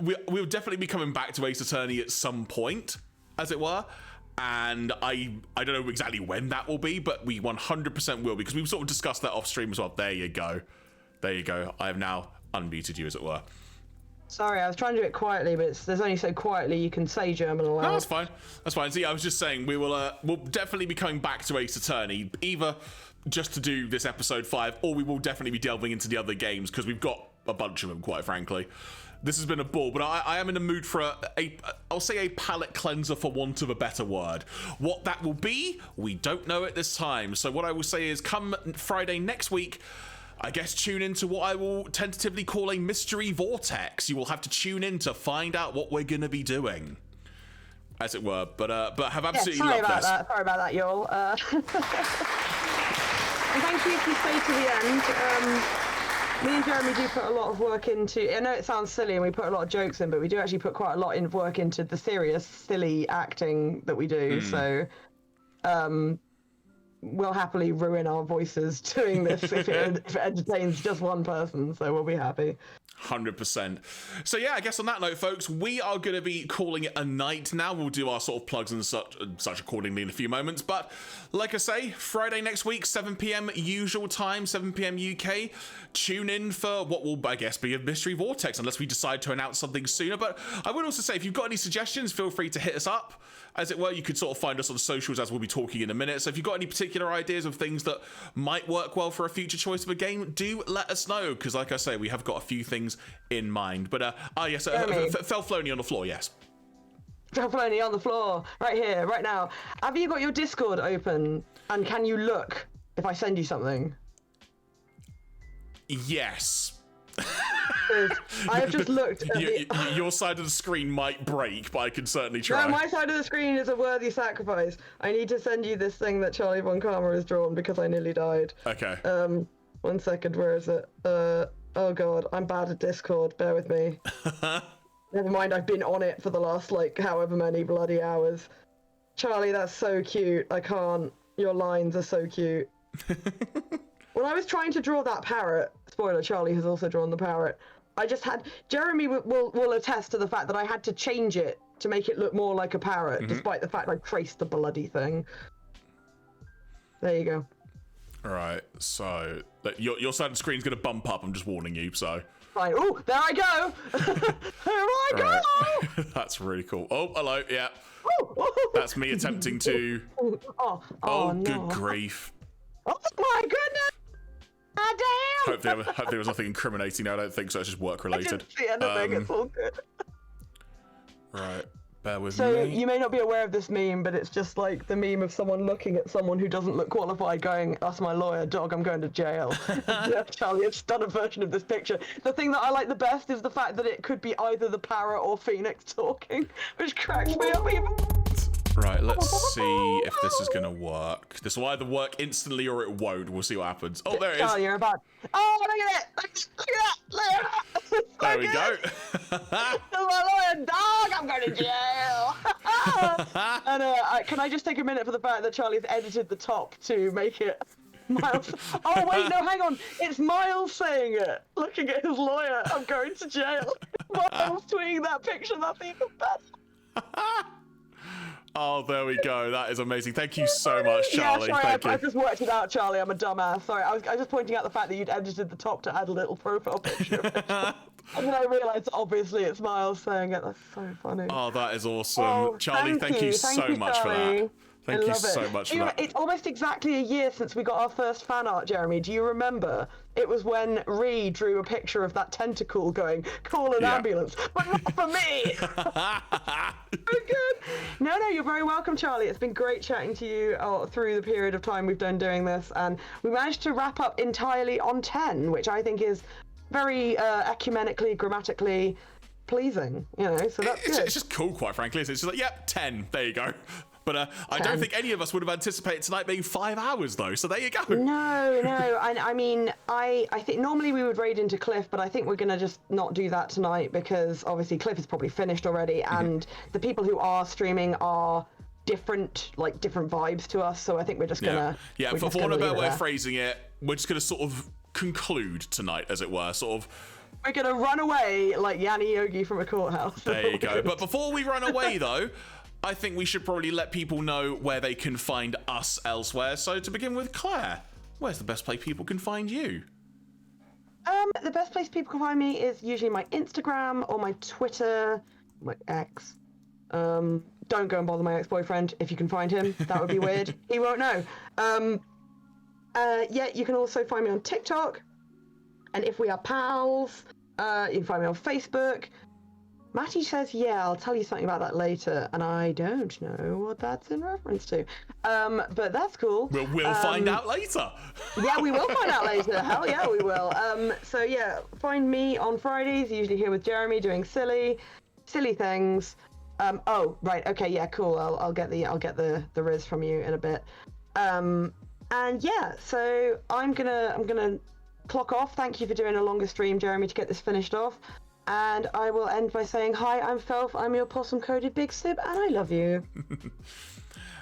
we'll definitely be coming back to Ace Attorney at some point, as it were. And I don't know exactly when that will be, but we 100% will, because we've sort of discussed that off stream as well. There you go. There you go. I have now unmuted you, as it were. Sorry, I was trying to do it quietly, but there's only so quietly you can say German aloud. No, that's fine. That's fine. See, I was just saying we'll definitely be coming back to Ace Attorney, either just to do this episode 5, or we will definitely be delving into the other games, because we've got a bunch of them, quite frankly. This has been a ball, but I am in the mood for I'll say a palate cleanser, for want of a better word. What that will be, we don't know at this time. So what I will say is, come Friday next week, I guess tune into what I will tentatively call a mystery vortex. You will have to tune in to find out what we're going to be doing, as it were. But have absolutely sorry loved about this. that. Sorry about that, y'all. And thank you if you stay to the end. Me and Jeremy do put a lot of work into. I know it sounds silly, and we put a lot of jokes in, but we do actually put quite a lot of work into the serious, silly acting that we do. So, we'll happily ruin our voices doing this if it entertains just one person. So we'll be happy. 100%. So yeah, I guess on that note, folks, we are going to be calling it a night now. We'll do our sort of plugs and such accordingly in a few moments. But like I say, Friday next week, 7 p.m. usual time, 7 p.m. UK. Tune in for what will, I guess, be a mystery vortex, unless we decide to announce something sooner. But I would also say, if you've got any suggestions, feel free to hit us up. As it were, you could sort of find us on socials, as we'll be talking in a minute. So if you've got any particular ideas of things that might work well for a future choice of a game, do let us know, because like I say, we have got a few things in mind. But yes, Felflowne on the floor, yes. Felflowne on the floor, right here, right now. Have you got your Discord open? And can you look if I send you something? Yes. I have just looked at your side of the screen might break, but I can certainly try. No, my side of the screen is a worthy sacrifice. I need to send you this thing that Charlie Von Karma has drawn because I nearly died. Okay. 1 second, where is it? Oh god, I'm bad at Discord, bear with me. Never mind, I've been on it for the last, like, however many bloody hours. Charlie, that's so cute. I can't. Your lines are so cute. When I was trying to draw that parrot, spoiler, Charlie has also drawn the parrot, I just had... Jeremy will attest to the fact that I had to change it to make it look more like a parrot, despite the fact I traced the bloody thing. There you go. Alright, so... Your side of the screen's going to bump up, I'm just warning you, so... Fine. Oh, there I go! There I go! Right. That's really cool. Oh, hello, yeah. That's me attempting to... Oh, no. good grief. Oh my goodness! Ah, damn! Hope there was nothing incriminating. No, I don't think so. It's just work I related. didn't see anything. It's all good. Right, bear with So me. you may not be aware of this meme, but it's just like the meme of someone looking at someone who doesn't look qualified going, "That's my lawyer, dog, I'm going to jail." Yeah, Charlie, it's done a version of this picture. The thing that I like the best is the fact that it could be either the parrot or Phoenix talking, which cracks me up even. Right, let's see if this is going to work. This will either work instantly or it won't. We'll see what happens. Oh, there it is. Charlie, you're about... Oh, look at it! Look at that! There we go. That's my lawyer, dog! I'm going to jail! And can I just take a minute for the fact that Charlie's edited the top to make it Miles... Oh, wait, no, hang on. It's Miles saying it. Looking at his lawyer, I'm going to jail. Miles tweeting that picture, that's even better. Oh, there we go. That is amazing. Thank you so much, Charlie. Yeah, sorry, Thank you. I just worked it out, Charlie. I'm a dumbass. Sorry, I was just pointing out the fact that you'd edited the top to add a little profile picture. And then I realised, obviously, it's Miles saying it. That's so funny. Oh, that is awesome. Oh, Charlie, thank you so much for that. Thank you so much for that. It's almost exactly a year since we got our first fan art, Jeremy. Do you remember? It was when Ree drew a picture of that tentacle going, "Call an ambulance," but not for me. Very good. No, you're very welcome, Charlie. It's been great chatting to you through the period of time we've done doing this, and we managed to wrap up entirely on 10, which I think is very ecumenically, grammatically pleasing. You know, so that's good. It's just cool, quite frankly. It's just like, yep, 10. There you go. But I don't think any of us would have anticipated tonight being 5 hours, though. So there you go. No. I mean, I think normally we would raid into Cliff, but I think we're going to just not do that tonight because obviously Cliff is probably finished already, and the people who are streaming are different vibes to us. So I think we're just going to... Yeah, for want of a better way of phrasing it, we're just going to sort of conclude tonight, as it were. Sort of... We're going to run away like Yanni Yogi from a courthouse. There you go. But before we run away, though... I think we should probably let people know where they can find us elsewhere. So to begin with, Claire, where's the best place people can find you? The best place people can find me is usually my Instagram or my Twitter, my ex. Don't go and bother my ex-boyfriend if you can find him. That would be weird. He won't know. Yeah, you can also find me on TikTok. And if we are pals, you can find me on Facebook. Matty says, yeah, I'll tell you something about that later, and I don't know what that's in reference to. But that's cool. We'll find out later. Yeah, we will find out later. Hell yeah, we will. So yeah, find me on Fridays, usually here with Jeremy doing silly things. Oh, right, okay, yeah, cool. I'll get the Riz from you in a bit. And yeah, so I'm gonna clock off. Thank you for doing a longer stream, Jeremy, to get this finished off. And I will end by saying, hi, I'm Felf, I'm your possum-coated Big Sib, and I love you.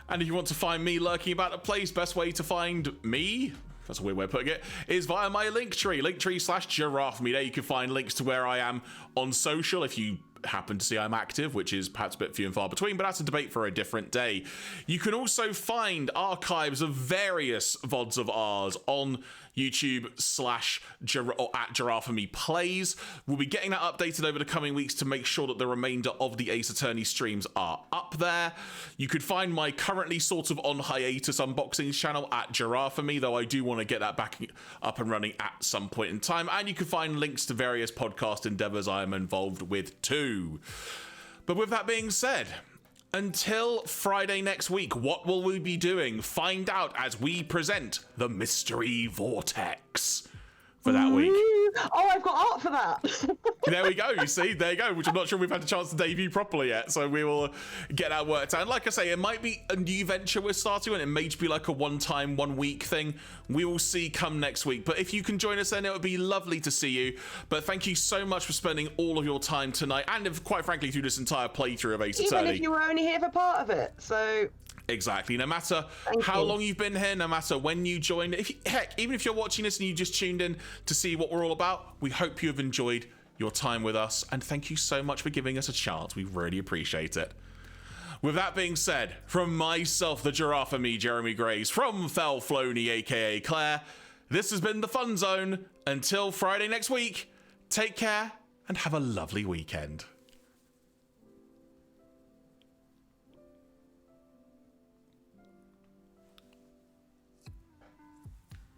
And if you want to find me lurking about the place, best way to find me, that's a weird way of putting it, is via my linktr.ee/Jeraffemy. There you can find links to where I am on social if you happen to see I'm active, which is perhaps a bit few and far between, but that's a debate for a different day. You can also find archives of various VODs of ours on YouTube at Jeraffemy Plays. We'll be getting that updated over the coming weeks to make sure that the remainder of the Ace Attorney streams are up there. You could find my currently sort of on hiatus unboxings channel at Jeraffemy, though I do want to get that back up and running at some point in time. And you can find links to various podcast endeavors I am involved with too. But with that being said, Until Friday next week, what will we be doing? Find out as we present the Mystery Vortex for that week. Oh, I've got art for that. There we go, you see, there you go, which I'm not sure we've had a chance to debut properly yet, so we will get that worked out. And like I say, it might be a new venture we're starting and it may just be like a one-time, one-week thing. We will see come next week, but if you can join us then, it would be lovely to see you. But thank you so much for spending all of your time tonight, and quite frankly, through this entire playthrough of Ace Attorney. Even if you were only here for part of it, so... Exactly. No matter how long you've been here, no matter when you joined, heck, even if you're watching this and you just tuned in to see what we're all about, we hope you have enjoyed your time with us, and thank you so much for giving us a chance. We really appreciate it. With that being said, from myself, the Jeraffemy, Jeremy Graves, from Felflowne, aka Claire, this has been the Fun Zone. Until Friday next week, take care and have a lovely weekend.